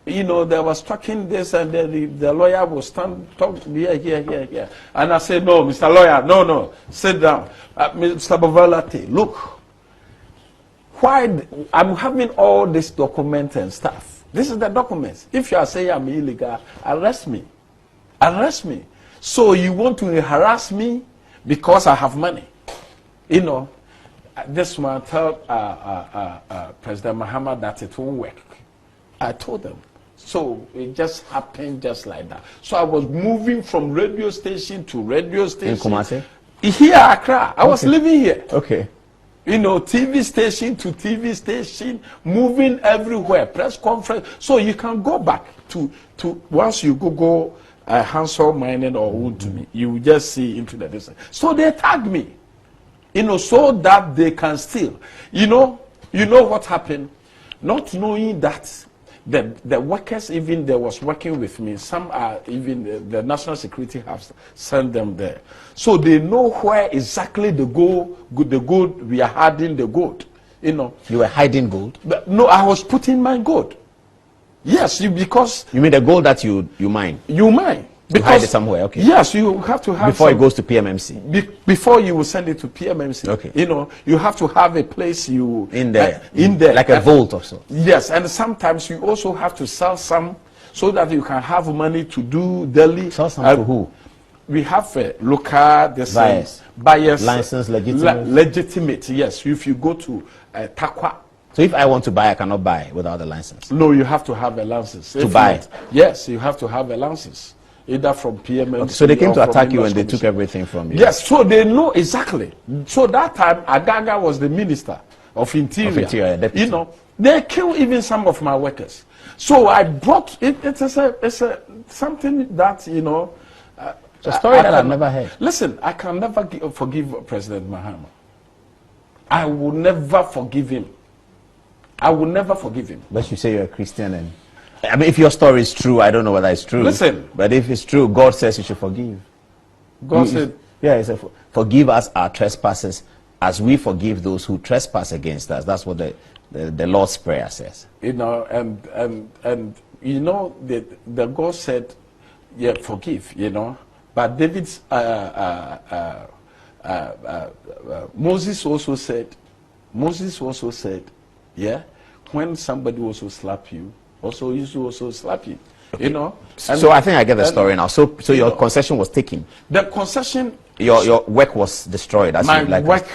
Speaker 5: you know, they was talking this and the lawyer was talking here. And I said, no, Mr. Lawyer, no, sit down. Mr. Bavalati, look, why I'm having all this document and stuff. This is the documents. If you are saying I'm illegal, arrest me. So you want to harass me because I have money. You know, this one told President Mahama that it won't work. I told them. So it just happened just like that. So I was moving from radio station to radio station.
Speaker 23: In Kumasi?
Speaker 5: Here, Accra. I was living here.
Speaker 23: Okay.
Speaker 5: You know, TV station to TV station, moving everywhere, press conference. So you can go back to once you go Hansel Mining or Woodme, you will just see into the distance. So they tagged me, you know, so that they can steal. You know what happened? Not knowing that the workers, even they was working with me, some are even the national security have sent them there. So they know where exactly the gold we are hiding the gold. You know.
Speaker 23: You were hiding gold?
Speaker 5: But no, I was putting my gold. Yes, because
Speaker 23: you mean the gold that you mine?
Speaker 5: You mine.
Speaker 23: You hide it somewhere, okay.
Speaker 5: Yes, you have to have
Speaker 23: before it goes to PMMC.
Speaker 5: Before you will send it to PMMC.
Speaker 23: Okay.
Speaker 5: You know, you have to have a place you
Speaker 23: in there,
Speaker 5: like
Speaker 23: a vault or so.
Speaker 5: Yes, and sometimes you also have to sell some so that you can have money to do daily.
Speaker 23: Sell some to who?
Speaker 5: We have local buyers,
Speaker 23: license legitimate.
Speaker 5: Legitimate, yes. If you go to Takwa.
Speaker 23: So if I want to buy, I cannot buy without a license.
Speaker 5: No, you have to have a license
Speaker 23: to buy.
Speaker 5: Yes, you have to have a license. Either from PMMC.
Speaker 23: Okay, so they came to attack you and they took everything from you.
Speaker 5: Yes, so they know exactly. So that time, Agaga was the minister of Interior. You know, they killed even some of my workers. So I brought it. It's something that you know.
Speaker 23: It's a story that I've never heard.
Speaker 5: Listen, I can never forgive President Mahama. I will never forgive him. I will never forgive him.
Speaker 23: But you say you're a Christian and. I mean, if your story is true, I don't know whether it's true.
Speaker 5: Listen.
Speaker 23: But if it's true, God says you should forgive.
Speaker 5: God said.
Speaker 23: Yeah, he said, forgive us our trespasses as we forgive those who trespass against us. That's what the Lord's Prayer says.
Speaker 5: You know, and you know, the God said, yeah, forgive, you know. But David's, Moses also said, yeah, when somebody also slap you, also you should also slap you. Okay. You know.
Speaker 23: So I think I get the story now. So your concession was taken.
Speaker 5: The concession.
Speaker 23: Your work was destroyed. As
Speaker 5: my
Speaker 23: you like.
Speaker 5: Work.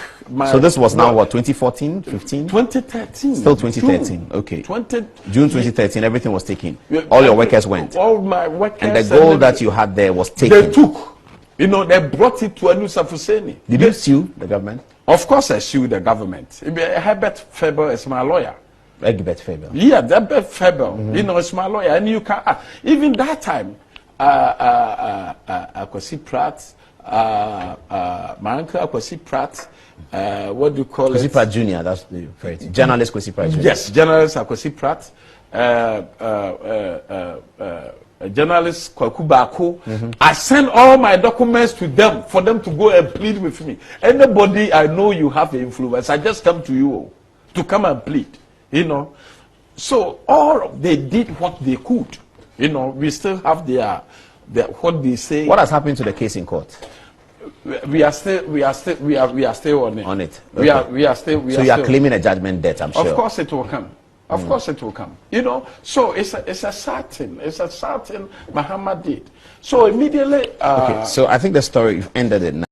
Speaker 23: So this was now what, 2014, 15?
Speaker 5: 2013.
Speaker 23: Still 2013. June. Okay. June 2013. Everything was taken. All your workers went.
Speaker 5: All my workers.
Speaker 23: And the gold that you had there was taken.
Speaker 5: They took. You know, they brought it to Anusa Fuseni.
Speaker 23: Did you sue the government?
Speaker 5: Of course, I sued the government. Herbert Faber is my lawyer.
Speaker 23: Egbert Faber.
Speaker 5: Yeah, Egbert Faber. You know, it's my lawyer, and you can even that time. Akwasi Pratt, my uncle Akwasi Pratt. What do you call
Speaker 23: Kwasi Pratt Jr. That's the right. Journalist Kwasi Pratt Jr.
Speaker 5: Yes, journalist Akwasi Pratt. Journalist Kwaku Bako. I send all my documents to them for them to go and plead with me. Anybody I know you have influence, I just come to you to come and plead. You know, so they did what they could. You know, we still have their what they say.
Speaker 23: What has happened to the case in court?
Speaker 5: We are still on it.
Speaker 23: On it.
Speaker 5: Okay. We are still.
Speaker 23: So you are claiming a judgment debt, I'm sure.
Speaker 5: Of course it will come. Of course it will come. You know, so it's a certain Mahama did. So immediately.
Speaker 23: Okay. So I think the story you've ended it now.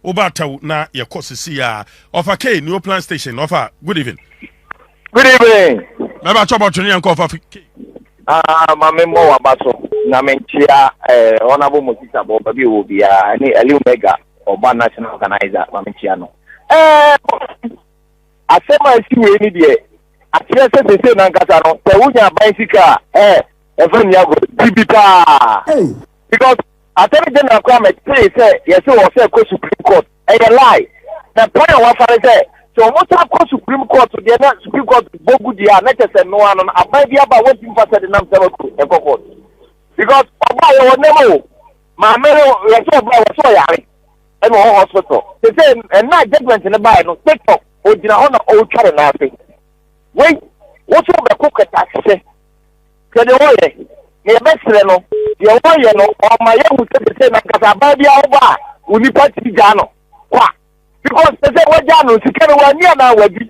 Speaker 21: Obataw na yɛkɔ sisi a Offer K New Plan Station. Offer, good evening.
Speaker 4: Good evening.
Speaker 21: Meba chobo tuni yanko Offer K.
Speaker 4: Mame mo wabaso na menchia honorable Mosisa bo babi obi ani Ali Omega Oba National Organizer menchia no. Asema si we ni de. Atire se na nkasa no. Se wunya ban sika Even you have because Attorney General Kwame say yes, or say Supreme Court. A lie. The point of what I say. So what have go Supreme Court to the Supreme Court bogu dia na say no one on abia ba what him for the nam court. Because oba you never ma me you so oba so yare and hospital. They say and na judgment in the buy no take up o gina ho na o try na afi. Wait, what you be cook at say? Ke de wo ye me be sere no ye wo ye no o ma ye hu say na kasa ba bia oba uni party ja no kwa because they say what jano sikere wa ni na wadi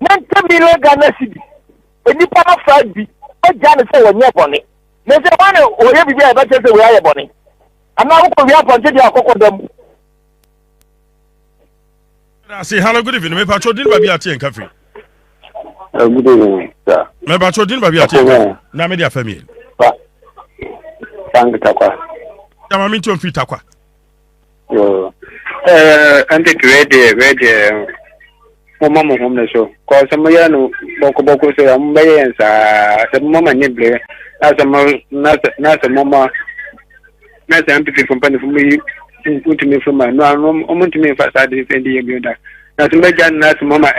Speaker 4: 90 million Ghana cedi eni pa na Friday what jano say wa nye bone me say one o ye bibia e ba say we aye bone ana ko wi aponte dia akoko dam.
Speaker 21: I say hello, good evening. Me patro din ba bia tie nkafi.
Speaker 7: Good evening, sir.
Speaker 21: Me patro din ba bia tie na me dia family.
Speaker 7: Thank you.
Speaker 21: Jama mi to mfita kwa.
Speaker 7: Yo. Ready. Mama home show. Cause some no boko so am bayen sa mama nyeble. Na mama na NPP from pen from me put me from my no to me fast I defend you that. Na some jan na mama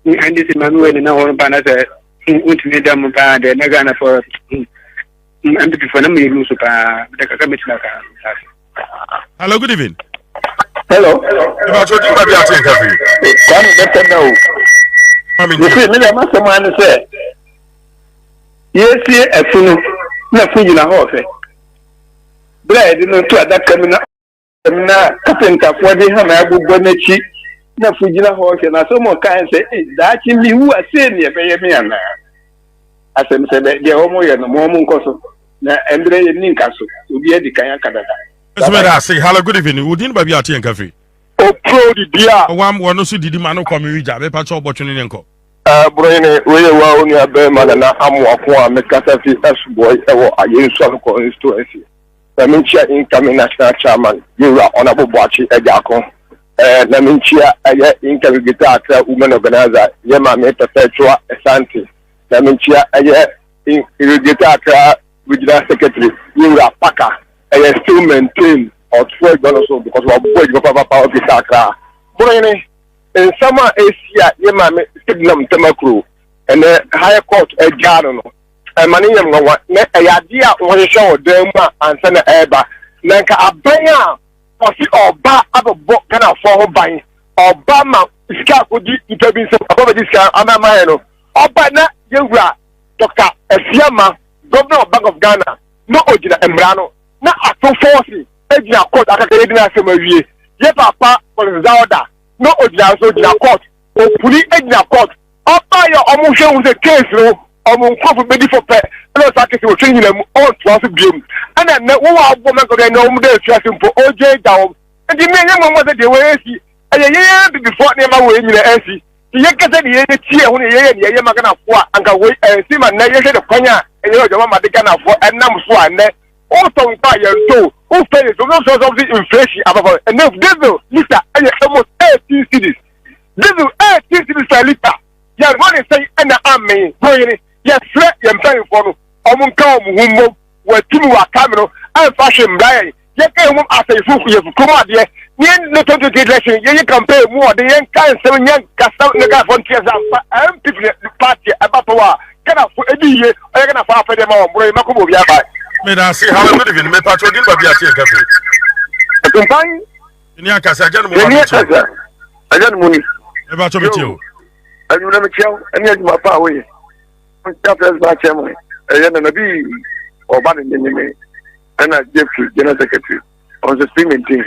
Speaker 7: NDC Manuel na ho pa na say put me down pa de na Ghana for NPP for na me lose pa de ka meet na ka.
Speaker 21: Hello, good evening.
Speaker 7: Hello.
Speaker 21: About your deal, I think of you.
Speaker 7: Can better know.
Speaker 21: I mean,
Speaker 7: you see, me, I'm someone say, yes, a full, no food in a horse. Bread, no, to that coming up. Cutting up for the hammer, good bonnet, no food in a horse, and I so more kind say, that in me who are saying, you pay me. As I said, the homo and the moment coso, and Andre Ninkaso, to be a Dikaya Canada.
Speaker 21: I say hello, good evening. Would you be at tea and coffee?
Speaker 7: Oh, pro the dear.
Speaker 21: One also did the man who come in Rajab, a patch of opportunity and co.
Speaker 7: Brain, we were only a bear man and I'm walking, make us a boy, or I use some constituency. The Minchia incoming national chairman, you are honorable Bachi Agye. The Minchia, incoming guitar woman organizer, Yema Meta Petra, Asante. The Minchia, guitar regional secretary, you are Paka. I still maintain or $12 so because we are boy go power officer. But in summer Asia, Yema Signum Temakru and the higher court a garden. And money a idea one show them and send Eba. Nanka Abaya or see or bar up a book can afford buying or Bama Scar would you have been above this guy, Amamano. Or Bana Yura, Dr. Esiama, Governor of Bank of Ghana, no Ojina Embrano. Na ato force ejina court akakere dina asemawie ye papa Zauda no ojina so ojina court opuli ejina court opa yo omo hwe hu se case no omo nkofu bedi for pe no sa case wo twin nyina mu on to aso biem ana na wo wa abo man ko na omo de tua simpo oje dawo edi me nyam mo de we esi ye bi before ne ma we nyina esi ye kese de ye tie hu ne ye magana fo anka we esi ma na ye hwe de kwanya ye ojama ma de kana fo enam so ane also in fire so who pays of the inflation above and if diesel liter almost 18 cities. Diesel 18 cities per liter. Yeah, what is saying and the army going yes, flat and paying for Omunka Humbo, where Timu are coming and fashion blind. Yet came after a fool you come out there. Yen no to get election, you can pay more the young kind 7 young Castle Naga Frontiers and people party about power. Can I for a year? I can afford for them all, boy, Makubu Yabai.
Speaker 21: May I say how good evening, me patro din ba bia tie cafe.
Speaker 7: Company
Speaker 21: ni akasa agye no mo.
Speaker 7: Agye no mo ni.
Speaker 21: E ba to me tie o.
Speaker 7: Agye no me tie o. Eni agye ma pa we. On chapters ba tie mo. E na bi oba ni ni. Ana Jeffrey general secretary on the streaming team.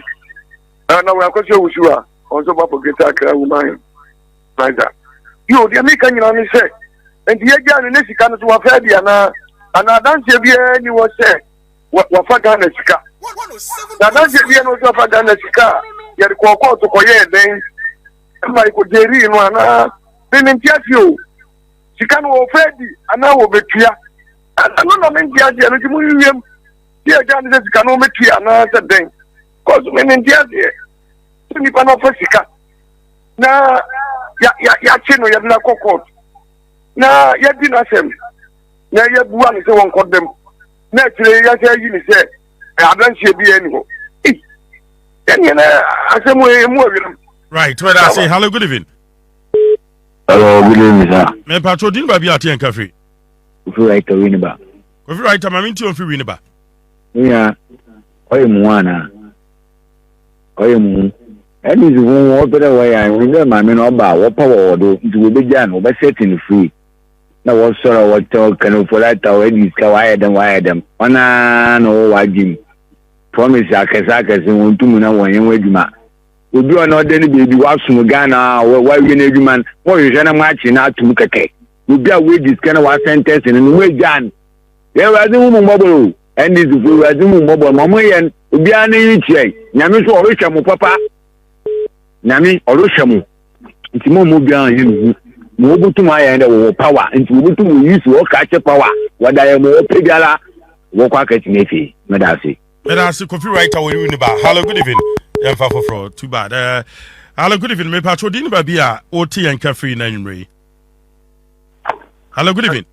Speaker 7: Na we akoso wusu a on so ba for greater Accra woman. Like that. Yo, the American you know me say. And the agye no sika no so wa fa dia na and I don't say any was said what Ghana Sika. I don't say any was Ghana Sika. Yet Koko to Koye then Michael Jerry in one. Then in Tiafio, she can offend and now will be clear. And I don't know India, and William, dear Ghana Sika, no material, and I said then. Because when in India, you can offer Sika. Now, Yachino, you have not court. Now, you didn't ask him. na ye buwa ni se won kodem na kire ya se yi ni se adanse bi eni ho eni na asemu emu awira.
Speaker 21: Right, where I say hello, good evening.
Speaker 8: Hello, good evening, sir.
Speaker 21: Me patro din ba bi ati en cafe.
Speaker 8: Ofi right to win ba.
Speaker 21: Ofi right ma minti on fi win ba.
Speaker 8: Yeah. Oye mu ana. Oye mu. Eni zu won opere wa ya, we dey ma me no ba, wo power do, nti we be jan, we be setting free. Na wo soro wo talk kan for that we discuss why them. Ona no wa jim. Promise akesa won tumu na won yen wadwuma. Obi ona de ni baby wasum Ghana wa wi na adwuma wo hwehwe na machi na atum keke. Obi a we discuss na wa sentence ni we jan. Ye wa zi mu mbobolo. Endi zu wa zi mu mbobolo. Mamo yen obi a na yi chie. Nyame so orehwe mu papa. Nyame orehwe mu. Nti mo bi an yen mo butum ayen de wo power. Nti wo butum use wo catch power. Wada ye mo pediala wo kwa kati nefi. Medase.
Speaker 21: Coffee writer we win ba. Hello, good evening. Yemfa for too bad. Hello, good evening. Me patro din ba bia OT and cafe na nwre. Hello, good evening.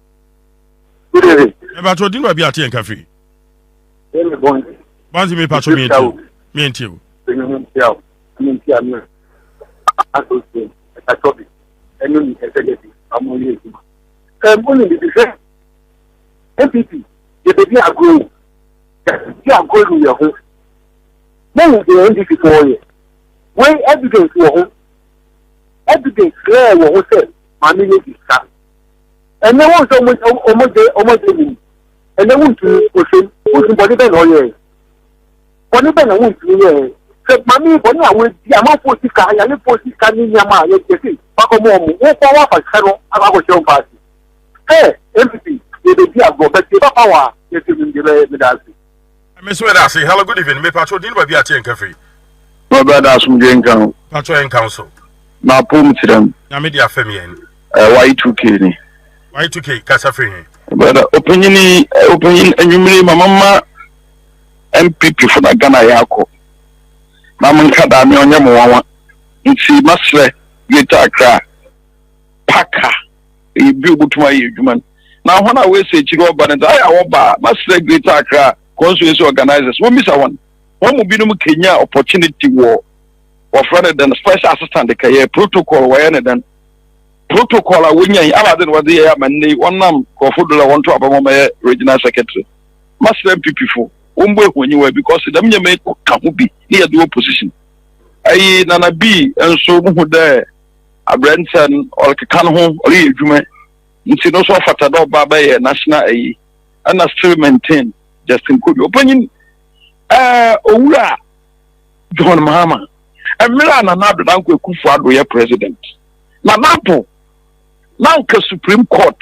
Speaker 7: Good evening.
Speaker 21: Me patro din ba bia ati and cafe.
Speaker 7: Emi bon.
Speaker 21: Banzi me patro mi enti.
Speaker 7: Astute. Astute. Enu ni executive amoni ejuma. Mboni bi se. NPP. Ye be agro. Ti agro yo ho. Then the NDC for you. When evidence was evidence clear what said, Mammy is that. And there was almost and they want to push him, body ben or yes. Bonnie Ben, I want to hear. Said, Mammy, Bonnie, I will be a more 40 car, and a 40 car in Yama, yes, you see. Pacomo, what power for Shadow, I will show party. Hey, everything, you be a go, but you have power, yes, you will be the
Speaker 21: Miss Wedasi, hello, good evening. Me patro din ba bi ati en cafe.
Speaker 7: Brother asum gen kan.
Speaker 21: Patro en council.
Speaker 7: Na pom tirem.
Speaker 21: Na me dia fam yen.
Speaker 7: Y2K ni.
Speaker 21: Y2K kasa free.
Speaker 7: Brother opinion enwumire mama NPP for na Ghana yako. Na mun kada me onye mo wawa. Nti masre Greater Accra. Paka. E bi obutuma ye adwuma. Na hona we se chiro oba na ai awoba masre Greater Accra. Constituency organizers. What miss one? One will be no Kenya opportunity war or rather than special assistant the career protocol where then protocol when you have was the man one nam Kofudula want to have regional secretary. Must MPP for when you were because them you make can be near the opposition. I nana B and so there a Brenton or Kanho or Jume. It's no so fatado baba national A and I still maintain. Justin could opinion Owura John Mahama and Milan and Abdul Kufuor ye president. Nanapo Nanka Supreme Court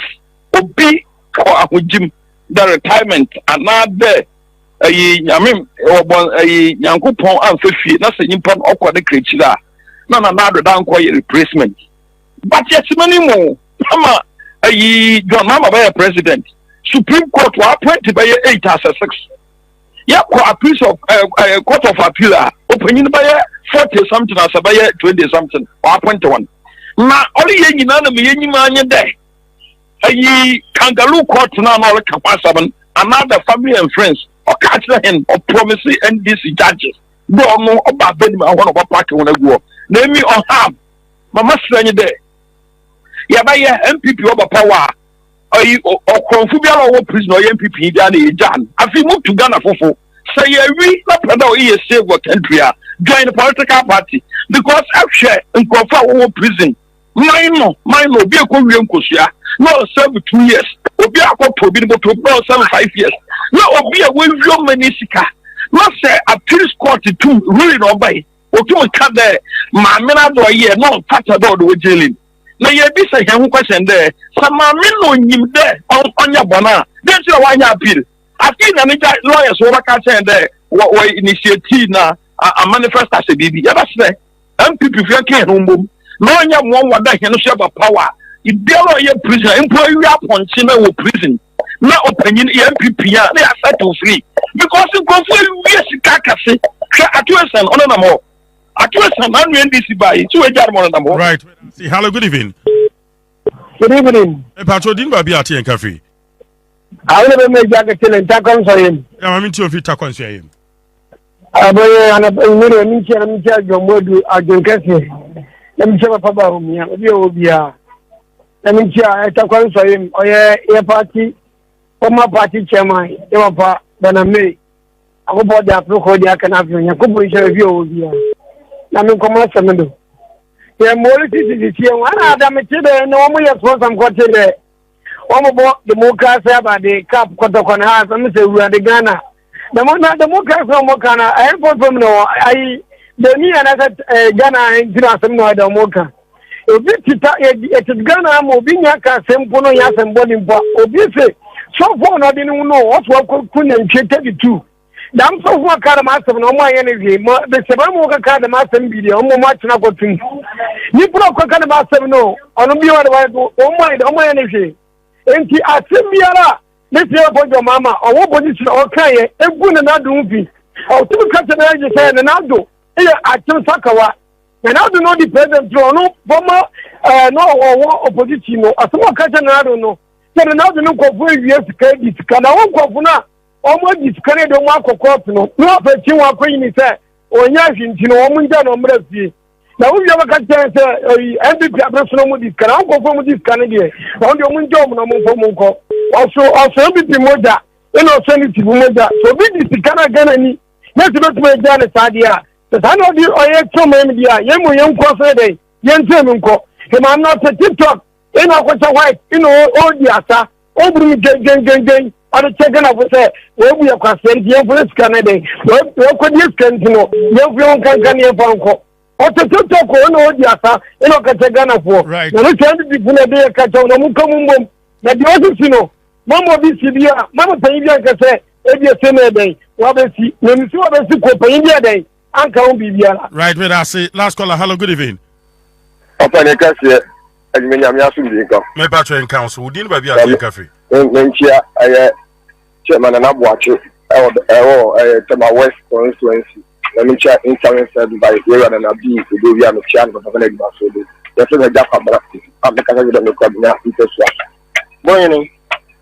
Speaker 7: Obi for Jim the retirement and not there a Yamim or a Yankupon and Fifi, nothing impon awkward creature. None another down quiet replacement. But yes, many more. Mama John Mahama by a president. Supreme Court were appointed by 8 as a 6. Yeah, a piece of Court of Appeal, opinion by 40 something as a by 20 something, or 21. Now, only any man there. A kangaroo court now, all capacity, another family and friends, or catch him, or promising NDC judges. Don't know about them, I want to park when I go. Name me or harm. Mama Strange there. Yeah, by MPP over power. Or Confubia or prison or MPP Jan. I feel move to Ghana for say we not save what country join the political party because I've shared and confirm prison. Mine be a Korean Kosia. No serve 2 years. Obi a ko probable to no serve 5 years. No obi a we view menisika. No say appeal court to really no by. Otu ka there. Ma mena do year no fatter do jailing. Na ye bi say he question there some no nyim there on your bona then say why you appeal afi na me lawyers wo ka say there wo initiative na a manifest as a bibi ya ba say MPP fi kan humbum no nya mo wada he no share power e bi lo ye prison employee appoint na wo prison na opinion MPP ya na settle free because go for we sika kase atuesen ono na mo atuesen na NDC by two ejar mo na mo
Speaker 21: right. See, hello, good evening.
Speaker 7: Good evening.
Speaker 21: Patro din ba bi ati en cafe.
Speaker 10: I will make Jack tell and tackle for him.
Speaker 21: I'm into if you tackle him.
Speaker 10: I will meet your modu. I don't get it. Let me show up about me. You will be a. Let me try tackle for him. Oh, yeah, party. Former party chairman, Eva Baname. I will bought the approach. I can have you. You could be sure you will be. I'm in commercial. Yeah, more is here. One Adam Tibe, no more for some quarter there. One about the Moka Saba, the Cap Kotokon house, and Mr. Radigana. The Moka from Mokana, I have from no, the me and I Ghana and Jinasam no, the Moka. It's Ghana, Mobinia, Sempono, Yas and Bodimpa, obviously. So far, I didn't know what couldn't check it too. Dam so far, Caramaster, no more energy, the Sabamoka Caramaster video, no much not what you put up Caramaster, no, on a beer, oh my energy. And he asked me, let's hear about your mama, or what position, okay, and put another movie. Or two customers and another. Here at Sakawa. And I do not depend on no former, no opposition, or a small cousin, I don't know. Then another no for years to carry this can I won't go for almost this Canada Marco Corpino. No, but you are queen is there, or Yashin, you know, Mundan or Mercy. Now, we have a content, NPP Abration with this, can I go from this Canadian? On your own job, no more for Monco. Also, NPP Moda, and also send it to Moda. So, this is the Canadian. Let's not make that a idea. The son of you are so many, young Crossday, young Semunco. Him, I'm not a TikTok. You know what's a white, you know, all the Asa, over me, gang. On the second of say, where we are concerned, young police Canada. Where could you can know? Young Canadian Banco. Or to talk on all the Asa, you know, Catagana for. Right. Now, we can't be put a day, Catona, Mukamum. That the other, you know, Mamma Bicibia, Mamma Pavia can say, every summer day, Wabesi, when you see what I see, Pavia day, Uncle Bibia. Right, with us, last caller, hello, good evening.
Speaker 7: Upon a cassia, and many am Yasu.
Speaker 21: My battery in council, didn't buy a coffee.
Speaker 7: Menchia, I chairman and Abuachi, my West constituency. Let me check in Southern said by Aaron and Abi to do the channel of the leg muscle. Yes, I got a practice. I'm the kind of the cabinet. Morning,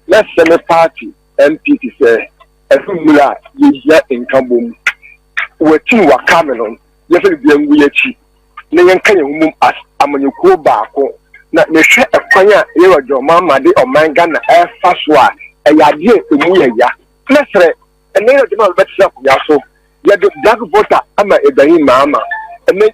Speaker 7: let's send a party. NPP say, every mula is yet in Kabum. We're two were coming on. Yes, we are cheap. Nayan can as I'm on your cool back. Not the share of Kanya, your mamma, or man gun, air fast one, a idea to Muya. Let's say, and then the better self, Yaso. Ya the black voter, I'm a Mahama. And then,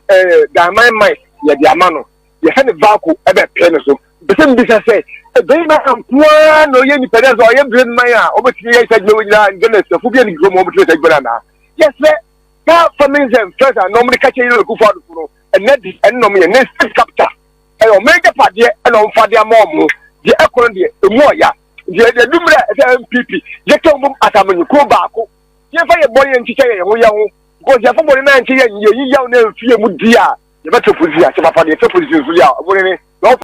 Speaker 7: my mind, ya the Amano. You had a vacuum, ever pencil. But then this I say, a baby, I'm one or any pedals or every Maya, over 3 years ago, and goodness, the Fubian Groom over to banana. Yes, sir. Now, for me, first, I normally catch you go for and net this and no me and next capture. And Omega Party and on Fadia Momo, the Economy, the Moya, the Dumra NPP, the Tomb at Amanuko. You find a boy and teacher, and young, because you're from 90 and you young, fear would be a better position for the positions we are.